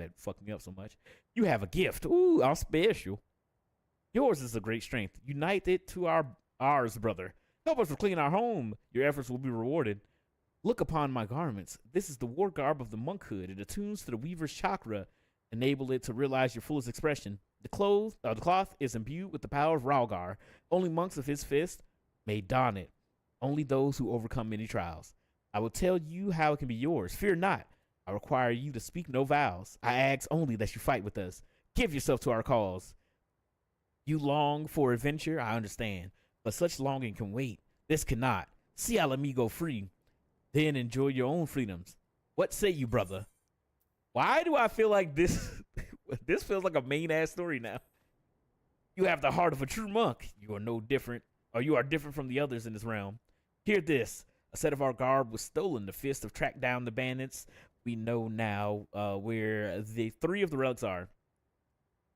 that fucked me up so much? You have a gift. Ooh, I'm special. Yours is a great strength. Unite it to ours, brother. Help us clean our home. Your efforts will be rewarded. Look upon my garments. This is the war garb of the monkhood. It attunes to the weaver's chakra. Enable it to realize your fullest expression. The cloth is imbued with the power of Ralgar. Only monks of his fist may don it. Only those who overcome many trials. I will tell you how it can be yours. Fear not. I require you to speak no vows. I ask only that you fight with us. Give yourself to our cause. You long for adventure, I understand, but such longing can wait. This cannot. See Alamigo free. Then enjoy your own freedoms. What say you, brother? Why do I feel like this this feels like a main ass story now? You have the heart of a true monk. You are no different, or you are different from the others in this realm. Hear this. A set of our garb was stolen. The fist have tracked down the bandits. We know now where the 3 of the relics are.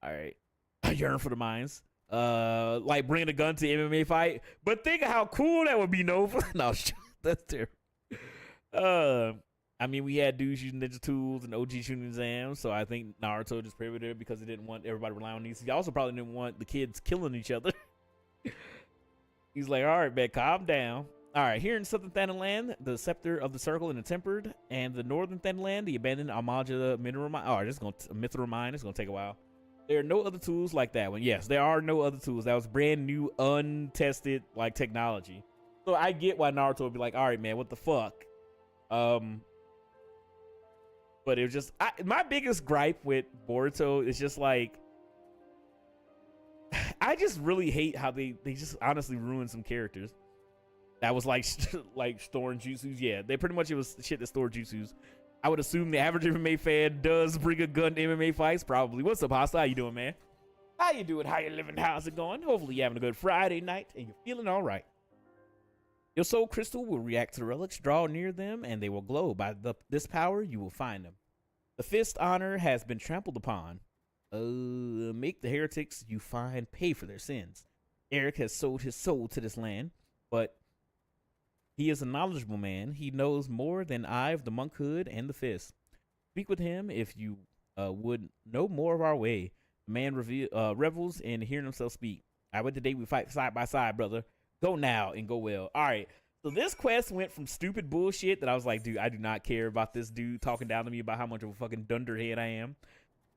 All right. I yearn for the mines. Like bringing a gun to MMA fight. But think of how cool that would be, Nova. No, that's terrible. I mean, we had dudes using ninja tools and OG shooting exams, so I think Naruto just pivoted it because he didn't want everybody relying on these. He also probably didn't want the kids killing each other. He's like, all right, man, calm down. All right, here in Southern Thanaland, the Scepter of the Circle and the Tempered, and the Northern Thanaland, the abandoned Amaja Mineral Mine. Oh, this is going to Mithril Mine. It's going to take a while. There are no other tools like that one. Yes, there are no other tools. That was brand new, untested, like, technology. So I get why Naruto would be like, all right, man, what the fuck? But it was just, my biggest gripe with Boruto is just like, I just really hate how they just honestly ruined some characters. That was like like storing jutsus. Yeah, they pretty much, it was shit that stored jutsus. I would assume the average MMA fan does bring a gun to MMA fights, probably. What's up, Hasta? How you doing, man? How you doing? How you living? How's it going? Hopefully you're having a good Friday night and you're feeling all right. Your soul crystal will react to the relics, draw near them, and they will glow. By this power, you will find them. The fist honor has been trampled upon. Make the heretics you find pay for their sins. Eric has sold his soul to this land, but he is a knowledgeable man. He knows more than I of the monkhood and the fist. Speak with him if you would know more of our way. The man revels in hearing himself speak. I wait the day we fight side by side, brother. Go now and go well. All right. So this quest went from stupid bullshit that I was like, dude, I do not care about this dude talking down to me about how much of a fucking dunderhead I am,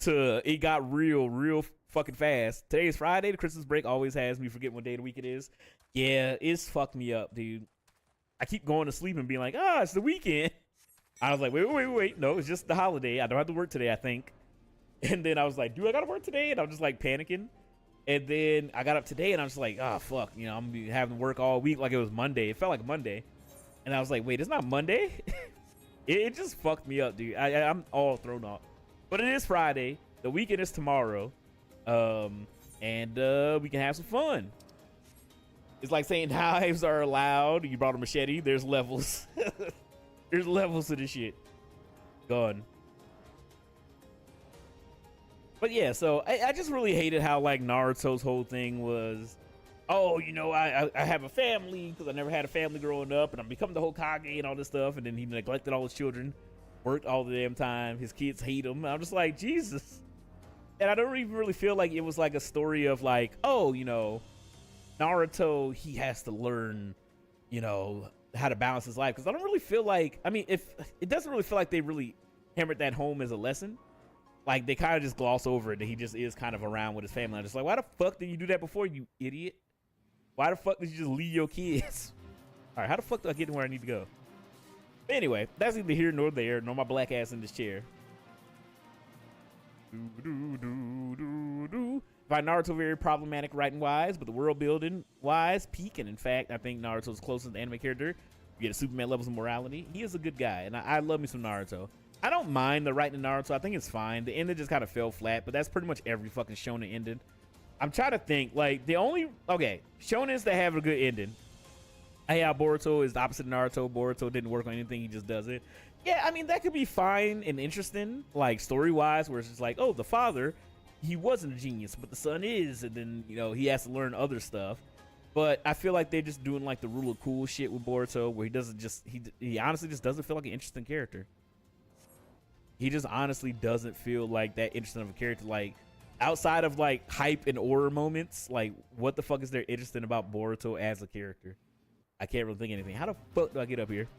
to it got real fucking fast. Today is Friday. The Christmas break always has me forget what day of the week it is. Yeah, it's fucked me up, dude. I keep going to sleep and being like, it's the weekend. I was like, wait. No, it's just the holiday. I don't have to work today, I think. And then I was like, do I got to work today? And I'm just like panicking. And then I got up today and I was like, fuck. You know, I'm going to be having to work all week like it was Monday. It felt like Monday. And I was like, wait, it's not Monday? it just fucked me up, dude. I'm all thrown off. But it is Friday. The weekend is tomorrow. And we can have some fun. It's like saying knives are allowed. You brought a machete. There's levels. There's levels to this shit. Gone. But yeah, so I just really hated how like Naruto's whole thing was, oh, you know, I have a family because I never had a family growing up, and I'm becoming the Hokage and all this stuff, and then he neglected all his children, worked all the damn time. His kids hate him. I'm just like, Jesus. And I don't even really feel like it was like a story of like, oh, you know, Naruto, he has to learn, you know, how to balance his life. Because I don't really feel like, I mean, if it doesn't really feel like they really hammered that home as a lesson. Like, they kind of just gloss over it that he just is kind of around with his family. I'm just like, why the fuck did you do that before, you idiot? Why the fuck did you just leave your kids? All right, how the fuck do I get to where I need to go? But anyway, that's neither here nor there, nor my black ass in this chair. Find Naruto very problematic writing-wise, but the world-building-wise, peak. And in fact, I think Naruto's closest anime character. You get a Superman levels of morality. He is a good guy, and I love me some Naruto. I don't mind the writing of Naruto. I think it's fine. The ending just kind of fell flat, but that's pretty much every fucking shonen ending. I'm trying to think, like, the only... Okay, shonens that have a good ending. Yeah, Boruto is the opposite of Naruto. Boruto didn't work on anything. He just does it. Yeah, I mean, that could be fine and interesting, like, story-wise, where it's just like, oh, the father, he wasn't a genius, but the son is, and then, you know, he has to learn other stuff. But I feel like they're just doing, like, the rule of cool shit with Boruto, where he doesn't just... He honestly just doesn't feel like an interesting character. He just honestly doesn't feel like that interesting of a character. Like, outside of like hype and horror moments, like what the fuck is there interesting about Boruto as a character? I can't really think of anything. How the fuck do I get up here?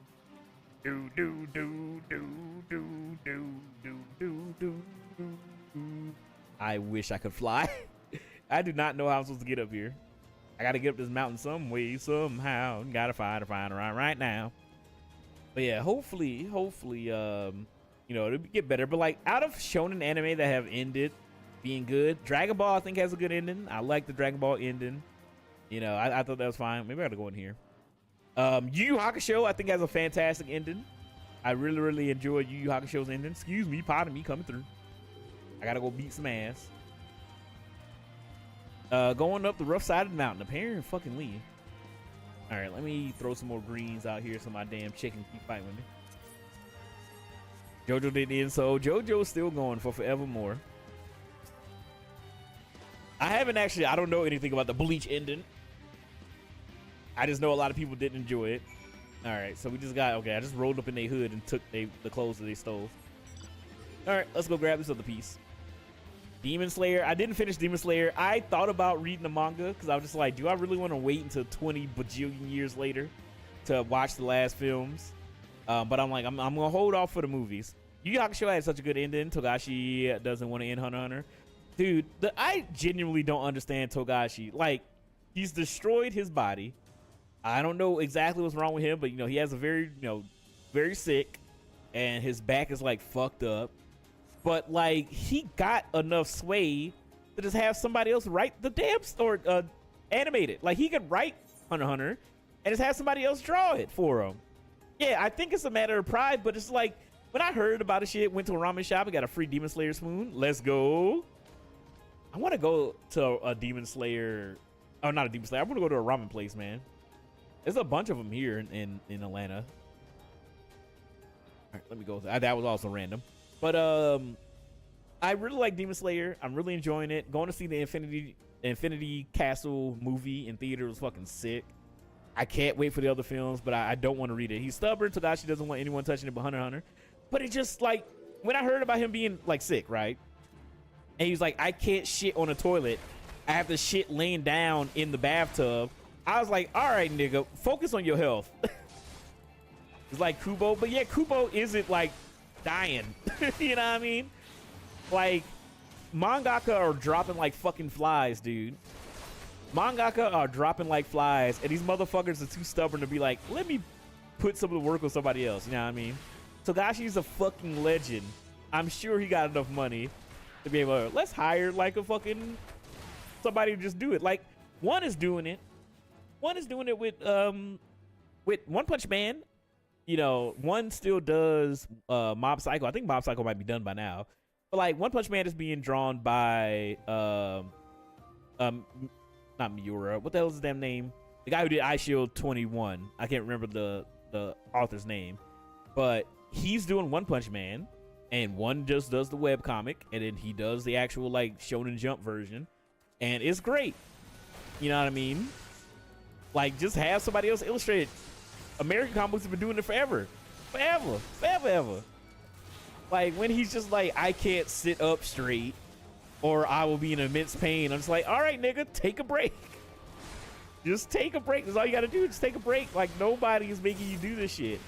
I wish I could fly. I do not know how I'm supposed to get up here. I gotta get up this mountain some way, somehow. Gotta find around right now. But yeah, hopefully, you know, it'll get better. But like, out of shonen anime that have ended being good, Dragon Ball I think has a good ending. I like the Dragon Ball ending. You know, I thought that was fine. Maybe I gotta go in here. Yu Yu Hakusho I think has a fantastic ending. I really enjoy Yu Yu Hakusho's ending. Excuse me, pardon me coming through. I gotta go beat some ass. Going up the rough side of the mountain. Apparently fucking leave. All right, let me throw some more greens out here so my damn chicken keep fighting with me. JoJo didn't end, so JoJo's still going for forevermore. I don't know anything about the Bleach ending. I just know a lot of people didn't enjoy it. All right, so we just got, okay, I just rolled up in their hood and took the clothes that they stole. All right, let's go grab this other piece. Demon Slayer. I didn't finish Demon Slayer. I thought about reading the manga because I was just like, do I really want to wait until 20 bajillion years later to watch the last films? But I'm like, I'm gonna hold off for the movies. Yu Yu Hakusho had such a good ending. Togashi doesn't want to end Hunter x Hunter. Dude, I genuinely don't understand Togashi. Like, he's destroyed his body. I don't know exactly what's wrong with him, but you know, he has a very, you know, very sick, and his back is like fucked up. But like, he got enough sway to just have somebody else write the damn story, animate it. Like, he could write Hunter x Hunter and just have somebody else draw it for him. Yeah, I think it's a matter of pride, but it's like, when I heard about this shit, went to a ramen shop and got a free Demon Slayer spoon. Let's go. I want to go to a Demon Slayer. Oh, not a Demon Slayer. I want to go to a ramen place, man. There's a bunch of them here in Atlanta. All right, let me go. That was also random. But I really like Demon Slayer. I'm really enjoying it. Going to see the Infinity Castle movie in theater was fucking sick. I can't wait for the other films, but I don't want to read it. He's stubborn. Togashi doesn't want anyone touching it but Hunter x Hunter. But it just, like, when I heard about him being, like, sick, right? And he's like, I can't shit on a toilet. I have to shit laying down in the bathtub. I was like, all right, nigga, focus on your health. It's like Kubo. But yeah, Kubo isn't, like, dying. You know what I mean? Like, mangaka are dropping like fucking flies, dude. Mangaka are dropping like flies, and these motherfuckers are too stubborn to be like, let me put some of the work on somebody else. You know what I mean? Togashi's a fucking legend. I'm sure he got enough money to be able to, let's hire like a fucking somebody to just do it. Like, One is doing it. One is doing it with One Punch Man. You know, One still does Mob Psycho. I think Mob Psycho might be done by now. But like, One Punch Man is being drawn by not Miura. What the hell is his damn name? The guy who did Eye Shield 21. I can't remember the author's name. but he's doing One Punch Man, and one just does the web comic, and then he does the actual like Shonen Jump version, and it's great. You know what I mean? Like, just have somebody else illustrate it. American comic books have been doing it forever. Forever. Like, when he's just like, I can't sit up straight or I will be in immense pain. I'm just like, all right, nigga, take a break. Just take a break. That's all you got to do. Just take a break. Like, nobody is making you do this shit.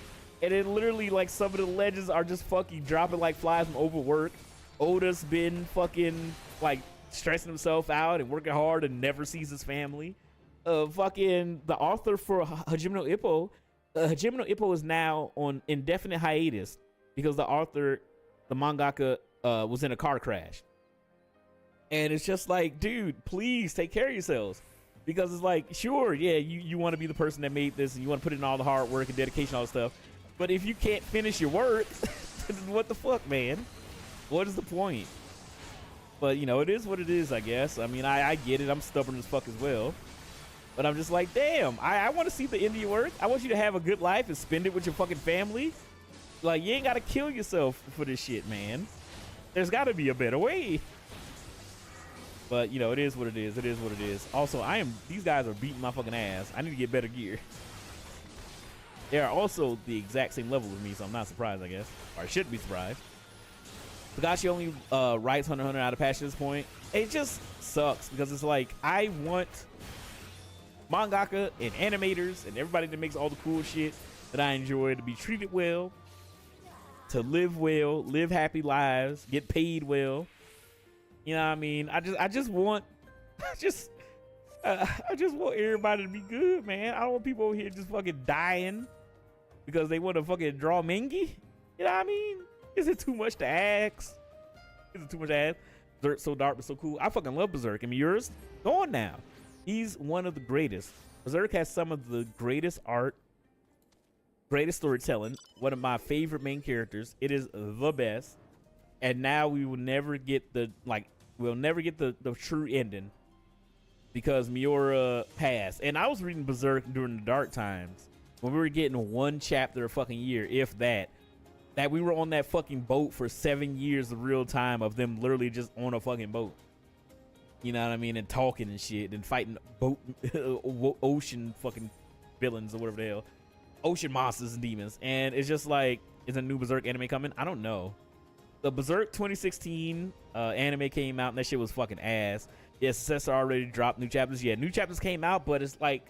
And then literally, like, some of the legends are just fucking dropping like flies from overwork. Oda's been fucking, like, stressing himself out and working hard and never sees his family. Fucking the author for Hajime no Ippo, Hajime no Ippo is now on indefinite hiatus because the author, the mangaka, was in a car crash. And it's just like, dude, please take care of yourselves. Because it's like, sure, yeah, you want to be the person that made this and you want to put in all the hard work and dedication, all this stuff. But if you can't finish your work, what the fuck, man? What is the point? But, you know, it is what it is, I guess. I mean, I get it. I'm stubborn as fuck as well. But I'm just like, damn, I want to see the end of your work. I want you to have a good life and spend it with your fucking family. Like, you ain't got to kill yourself for this shit, man. There's got to be a better way. But, you know, it is what it is. It is what it is. Also, these guys are beating my fucking ass. I need to get better gear. They are also the exact same level as me, so I'm not surprised, I guess. Or I shouldn't be surprised. Togashi only writes Hunter x Hunter out of passion at this point. It just sucks because it's like, I want mangaka and animators and everybody that makes all the cool shit that I enjoy to be treated well, to live well, live happy lives, get paid well. You know what I mean? I just want everybody to be good, man. I don't want people over here just fucking dying because they want to fucking draw Mengi. You know what I mean? Is it too much to ask? Is it too much to ask? Berserk so dark but so cool. I fucking love Berserk. I mean, yours? Go on now. He's one of the greatest. Berserk has some of the greatest art, greatest storytelling, one of my favorite main characters. It is the best. And now we will never get the true ending because Miura passed. And I was reading Berserk during the dark times when we were getting one chapter a fucking year, if that we were on that fucking boat for 7 years of real time of them literally just on a fucking boat. You know what I mean? And talking and shit and fighting boat ocean fucking villains or whatever the hell. Ocean monsters and demons. And it's just like, is a new Berserk anime coming? I don't know. The Berserk 2016 anime came out and that shit was fucking ass. Yeah, Successor already dropped new chapters. Yeah, new chapters came out, but it's like,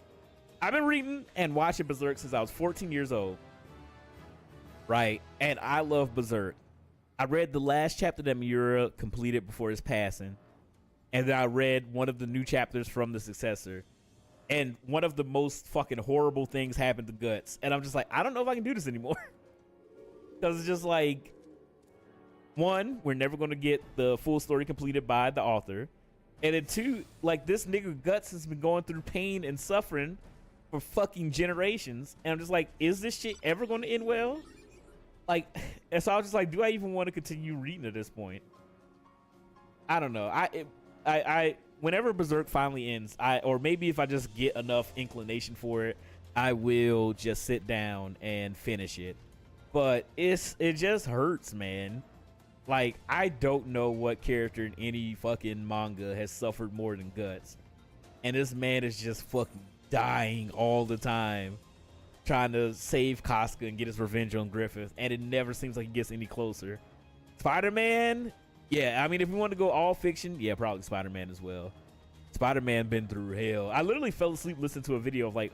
I've been reading and watching Berserk since I was 14 years old. Right? And I love Berserk. I read the last chapter that Miura completed before his passing. And then I read one of the new chapters from the Successor. And one of the most fucking horrible things happened to Guts. And I'm just like, I don't know if I can do this anymore. Because it's just like, one, we're never going to get the full story completed by the author. And then two, like, this nigga Guts has been going through pain and suffering for fucking generations. And I'm just like, is this shit ever going to end well? Like, and so I was just like, do I even want to continue reading at this point? I don't know. I whenever Berserk finally ends, or maybe if I just get enough inclination for it, I will just sit down and finish it. But it just hurts, man. Like, I don't know what character in any fucking manga has suffered more than Guts. And this man is just fucking dying all the time, trying to save Casca and get his revenge on Griffith. And it never seems like he gets any closer. Spider-Man, yeah, I mean, if we want to go all fiction, yeah, probably Spider-Man as well. Spider-Man been through hell. I literally fell asleep listening to a video of like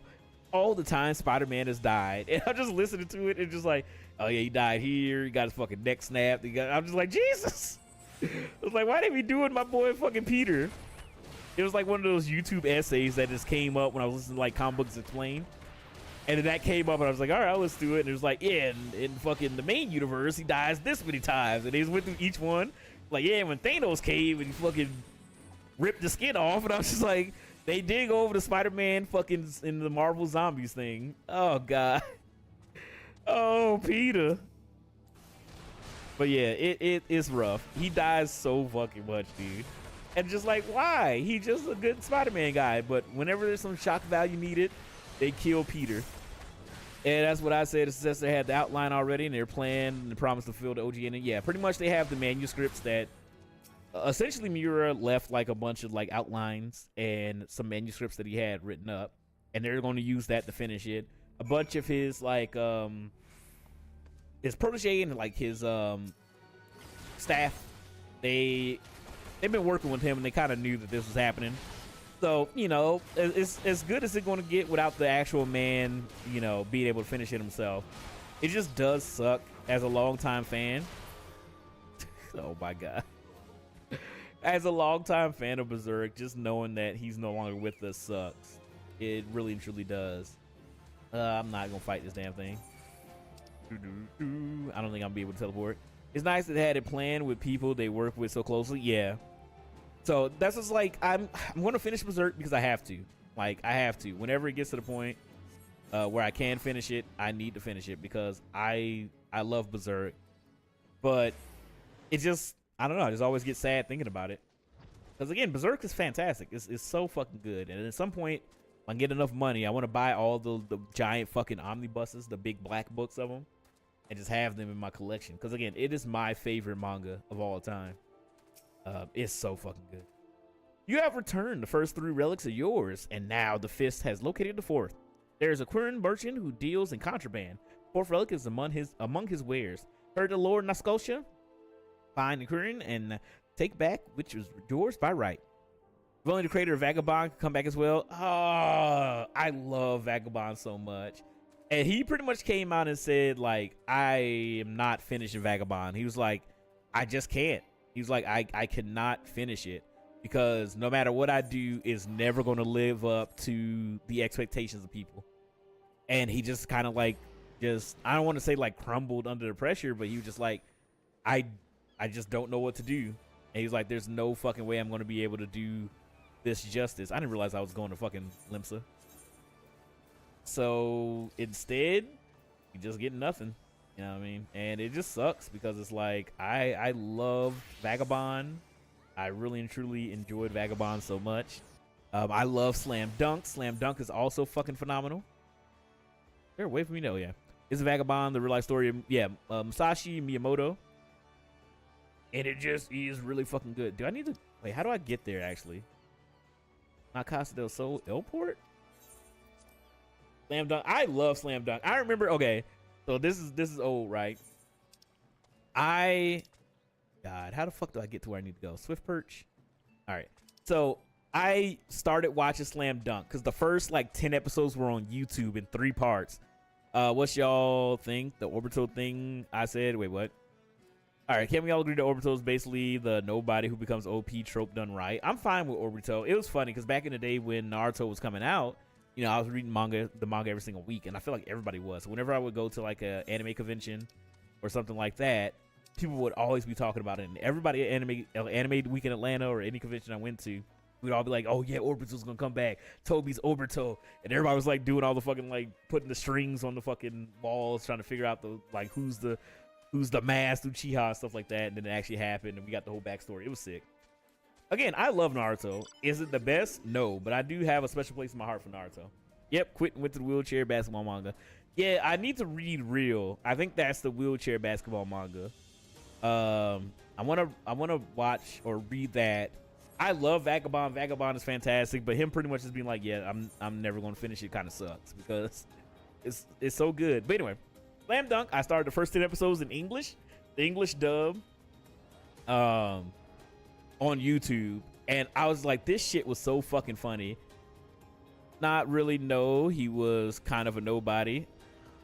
all the time Spider-Man has died. And I'm just listening to it and just like, oh yeah, he died here. He got his fucking neck snapped. I'm just like, Jesus. I was like, why didn't we do it, my boy fucking Peter? It was like one of those YouTube essays that just came up when I was listening to like Comic Books Explained. And then that came up and I was like, all right, let's do it. And it was like, yeah, in fucking the main universe, he dies this many times. And they just went through each one. Like, yeah, when Thanos came and he fucking ripped the skin off. And I was just like, they did go over to Spider-Man fucking in the Marvel Zombies thing. Oh, God. Oh, Peter. But yeah, it's rough. He dies so fucking much, dude. And just like, why? He's just a good Spider-Man guy. But whenever there's some shock value needed, they kill Peter. And that's what I said. The successor had the outline already, and they're planning and promised to fill the OG in it. Yeah, pretty much they have the manuscripts that essentially Miura left like a bunch of like outlines and some manuscripts that he had written up, and they're going to use that to finish it. A bunch of his like his protege and like his staff, they've been working with him, and they kind of knew that this was happening. So, you know, it's as good as it's going to get without the actual man, you know, being able to finish it himself. It just does suck as a longtime fan. Oh my god. As a longtime fan of Berserk, just knowing that he's no longer with us sucks. It really and truly does. I'm not going to fight this damn thing. I don't think I'm going to be able to teleport. It's nice that they had it planned with people they work with so closely. Yeah. So that's just like, I'm going to finish Berserk because I have to. Like, I have to. Whenever it gets to the point where I can finish it, I need to finish it because I love Berserk. But it just, I don't know, I just always get sad thinking about it. Because again, Berserk is fantastic. It's so fucking good. And at some point, when I get enough money, I want to buy all the giant fucking omnibuses, the big black books of them, and just have them in my collection. Because again, it is my favorite manga of all time. It's so fucking good. You have returned. The first 3 relics are yours, and now the fist has located the 4th. There is a Quirin merchant who deals in contraband. 4th relic is among his wares. Heard the Lord Nascotia? Find the Quirin and take back which was yours by right. If only the creator of Vagabond could come back as well. Oh, I love Vagabond so much. And he pretty much came out and said, like, I am not finishing Vagabond. He was like, I just can't. He was like, I cannot finish it because no matter what I do, it's never going to live up to the expectations of people. And he just kind of like, just, I don't want to say like crumbled under the pressure, but he was just like, I just don't know what to do. And he's like, there's no fucking way I'm going to be able to do this justice. I didn't realize I was going to fucking Limsa. So instead, you just get nothing. You know what I mean? And it just sucks because it's like, I love Vagabond. I really and truly enjoyed Vagabond so much. I love Slam Dunk. Slam Dunk is also fucking phenomenal. They're away from me now, yeah. It's Vagabond, the real life story of, yeah, Masashi Miyamoto. And it just is really fucking good. Do I need to, wait, how do I get there actually? Not Casa del Sol Airport? Slam Dunk. I love Slam Dunk. I remember, okay. So this is old, right? God, how the fuck do I get to where I need to go? Swift Perch? All right. So I started watching Slam Dunk because the first like 10 episodes were on YouTube in 3 parts. What's y'all think? The Orbital thing I said? Wait, what? All right, can we all agree that Orbital is basically the nobody who becomes OP trope done right? I'm fine with Orbital. It was funny because back in the day when Naruto was coming out, you know, I was reading the manga every single week, and I feel like everybody was. So whenever I would go to like a anime convention or something like that, people would always be talking about it. And everybody at anime week in Atlanta or any convention I went to, we'd all be like, "Oh yeah, Orbital's gonna come back. Toby's Orbital," and everybody was like doing all the fucking like putting the strings on the fucking walls, trying to figure out the like who's the masked Uchiha and stuff like that. And then it actually happened, and we got the whole backstory. It was sick. Again, I love Naruto. Is it the best? No, but I do have a special place in my heart for Naruto. Yep, Quentin went to the wheelchair basketball manga. Yeah, I need to read Real. I think that's the wheelchair basketball manga. I wanna watch or read that. I love Vagabond. Vagabond is fantastic, but him pretty much just being like, yeah, I'm never gonna finish it kind of sucks because it's so good. But anyway, Slam Dunk. I started the first 10 episodes in English, the English dub. On YouTube, and I was like, this shit was so fucking funny. Not really, no, he was kind of a nobody.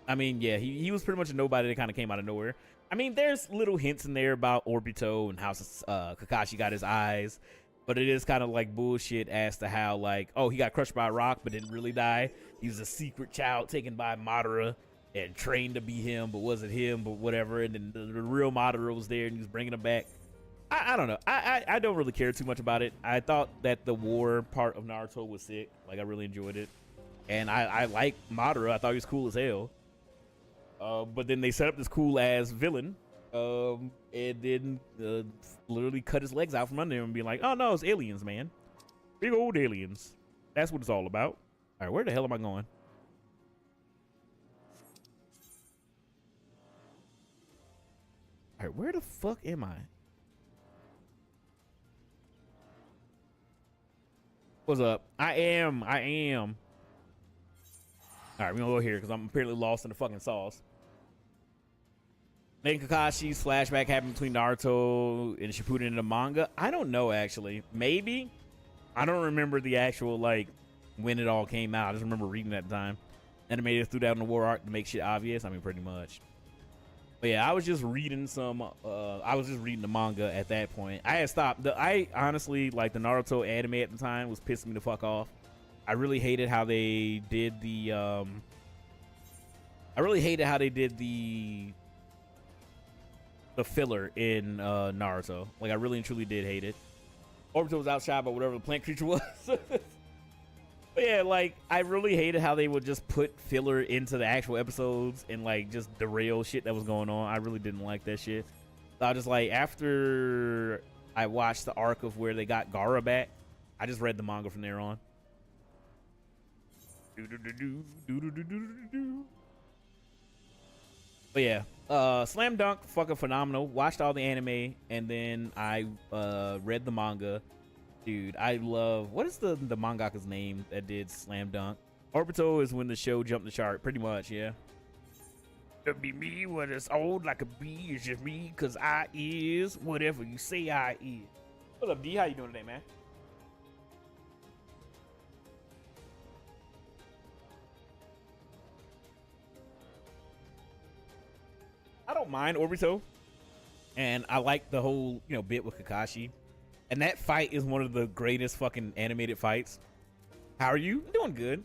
I mean, yeah, he was pretty much a nobody that kind of came out of nowhere. I mean, there's little hints in there about Obito and how Kakashi got his eyes, but it is kind of like bullshit as to how, like, oh, he got crushed by a rock but didn't really die. He was a secret child taken by Madara and trained to be him, but wasn't him, but whatever. And then the real Madara was there and he was bringing him back. I don't know. I don't really care too much about it. I thought that the war part of Naruto was sick. Like, I really enjoyed it. And I like Madara. I thought he was cool as hell. But then they set up this cool-ass villain. And then literally cut his legs out from under him and be like, oh, no, it's aliens, man. Big old aliens. That's what it's all about. All right, where the hell am I going? All right, where the fuck am I? What's up? I am. All right, we're gonna go here because I'm apparently lost in the fucking sauce. Then Kakashi's flashback happened between Naruto and Shippuden in the manga. I don't know, actually. Maybe. I don't remember the actual, like, when it all came out. I just remember reading at the time. Animated threw down the war arc to make shit obvious. I mean, pretty much. But yeah, I was just reading the manga at that point. I had stopped. I honestly, like, the Naruto anime at the time was pissing me the fuck off. I really hated how they did the, filler in Naruto. Like, I really and truly did hate it. Obito was outshot by whatever the plant creature was. But yeah, like, I really hated how they would just put filler into the actual episodes and, like, just derail shit that was going on. I really didn't like that shit. So I just, like, after I watched the arc of where they got Gaara back, I just read the manga from there on. But yeah, Slam Dunk, fucking phenomenal. Watched all the anime, and then I read the manga. Dude, I love, what is the mangaka's name that did Slam Dunk? Obito is when the show jumped the chart, pretty much, yeah. It'll be me when it's old like a bee, it's just me, cause I is whatever you say I is. What's up, D? How you doing today, man? I don't mind Obito, and I like the whole, you know, bit with Kakashi, and that fight is one of the greatest fucking animated fights. How are you? I'm doing good.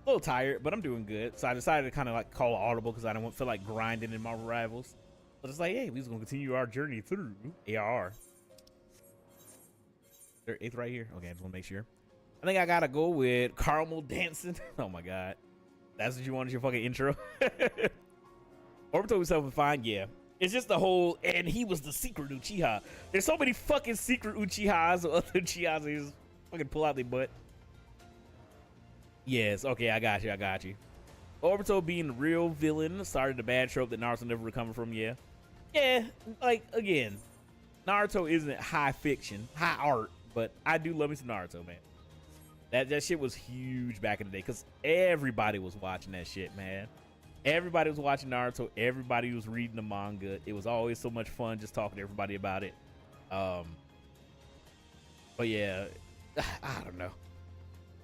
A little tired, but I'm doing good. So I decided to kind of like call audible because I don't feel like grinding in Marvel Rivals. But it's like, hey, we're just gonna continue our journey through ARR. They're 8th right here. Okay, I just want to make sure. I think I gotta go with caramel dancing. Oh my god, that's what you want as your fucking intro. Obito himself was fine, yeah. It's just the whole, and he was the secret Uchiha. There's so many fucking secret Uchihas or other Uchihas that just fucking pull out their butt. Yes, okay, I got you. Obito being the real villain started the bad trope that Naruto never recovered from, yeah. Yeah, like, again, Naruto isn't high fiction, high art, but I do love me some Naruto, man. That shit was huge back in the day, because everybody was watching that shit, man. Everybody was watching Naruto. Everybody was reading the manga. It was always so much fun just talking to everybody about it. But yeah, I don't know.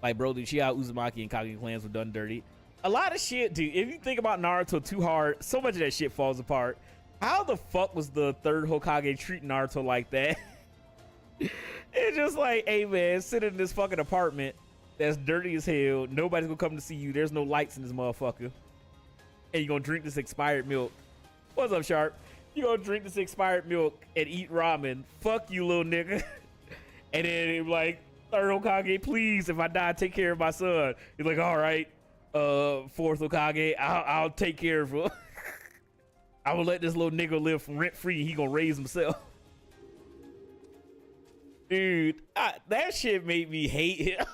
Like, bro, the Uchiha, Uzumaki, and Kage clans were done dirty. A lot of shit, dude. If you think about Naruto too hard, so much of that shit falls apart. How the fuck was the 3rd Hokage treating Naruto like that? It's just like, hey, man, sit in this fucking apartment that's dirty as hell. Nobody's gonna come to see you. There's no lights in this motherfucker. And you're gonna drink this expired milk. What's up, Sharp? You gonna drink this expired milk and eat ramen. Fuck you, little nigga. And then like, 3rd Hokage, please, if I die, take care of my son. He's like, all right, 4th Hokage, I'll take care of him. I will let this little nigga live rent free. He gonna raise himself. Dude, that shit made me hate him.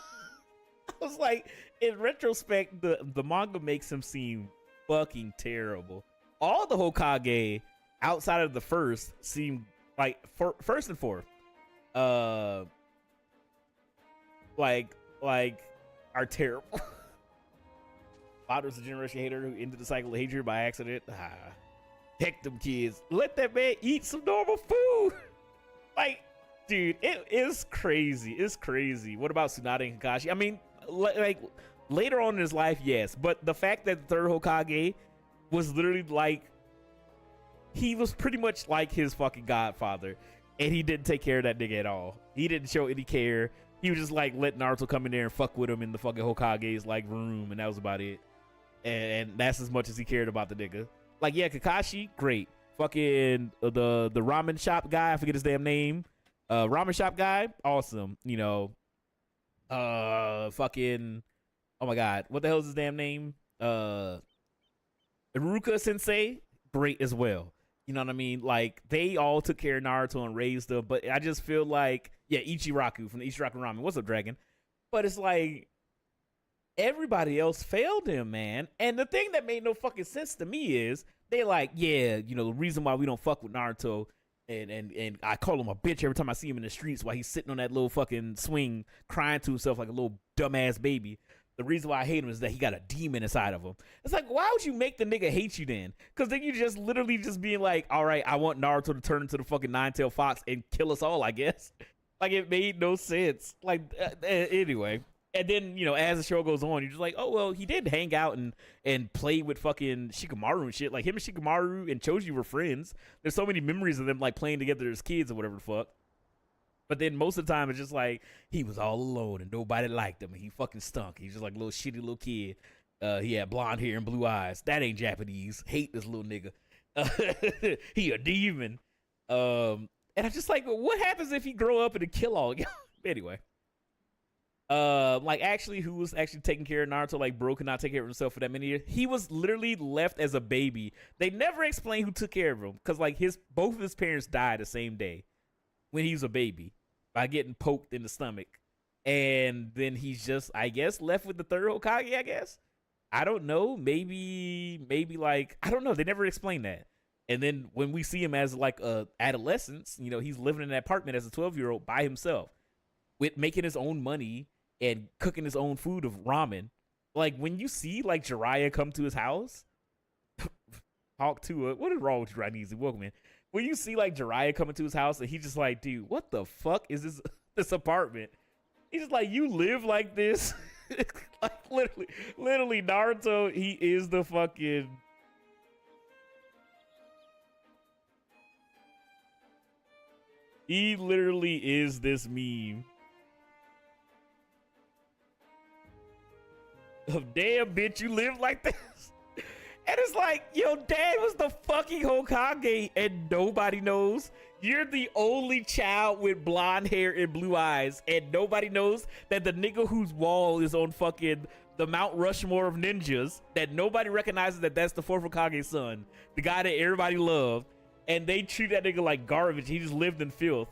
I was like, in retrospect, the manga makes him seem fucking terrible. All the Hokage outside of the first seem like first and fourth like are terrible. Father's a generation hater who ended the cycle of hatred by accident. Heck them kids. Let that man eat some normal food. Like, dude, it is crazy. It's crazy. What about Tsunade and Kakashi? I mean, like, later on in his life, yes, but the fact that the 3rd Hokage was literally like, he was pretty much like his fucking godfather, and he didn't take care of that nigga at all. He didn't show any care. He was just like letting Naruto come in there and fuck with him in the fucking Hokage's like room, and that was about it. And that's as much as he cared about the nigga. Like, yeah, Kakashi, great. Fucking the ramen shop guy, I forget his damn name. Ramen shop guy, awesome. You know, fucking, oh my god, what the hell is his damn name? Iruka Sensei, great as well. You know what I mean? Like, they all took care of Naruto and raised him, but I just feel like, yeah, Ichiraku from the Ichiraku Ramen. What's up, Dragon? But it's like, everybody else failed him, man. And the thing that made no fucking sense to me is they like, yeah, you know, the reason why we don't fuck with Naruto, and I call him a bitch every time I see him in the streets while he's sitting on that little fucking swing crying to himself like a little dumbass baby. The reason why I hate him is that he got a demon inside of him. It's like, why would you make the nigga hate you then? Because then you just literally just being like, all right, I want Naruto to turn into the fucking nine-tailed fox and kill us all, I guess. Like, it made no sense. Like, anyway. And then, you know, as the show goes on, you're just like, oh, well, he did hang out and play with fucking Shikamaru and shit. Like, him and Shikamaru and Choji were friends. There's so many memories of them, like, playing together as kids or whatever the fuck. But then most of the time, it's just like, he was all alone and nobody liked him. And he fucking stunk. He's just like a little shitty little kid. He had blonde hair and blue eyes. That ain't Japanese. Hate this little nigga. He a demon. And I'm just like, what happens if he grow up and kill all y'all? Anyway. Like actually who was actually taking care of Naruto, like bro could not take care of himself for that many years. He was literally left as a baby. They never explained who took care of him because like both of his parents died the same day when he was a baby by getting poked in the stomach. And then he's just, I guess, left with the third Hokage, I guess. I don't know. Maybe like, I don't know. They never explained that. And then when we see him as like a adolescence, you know, he's living in an apartment as a 12-year-old by himself with making his own money and cooking his own food of ramen. Like when you see like Jiraiya come to his house, talk to it. What is wrong with you, Rainizi? Welcome in. When you see like Jiraiya coming to his house and he's just like, dude, what the fuck is this apartment? He's just like, you live like this? Like literally Naruto, he is the fucking... He literally is this meme. Oh, damn, bitch, you live like this? And it's like, yo, dad was the fucking Hokage and nobody knows. You're the only child with blonde hair and blue eyes and nobody knows that the nigga whose wall is on fucking the Mount Rushmore of ninjas, that nobody recognizes that that's the fourth Hokage's son, the guy that everybody loved, and they treat that nigga like garbage. He just lived in filth.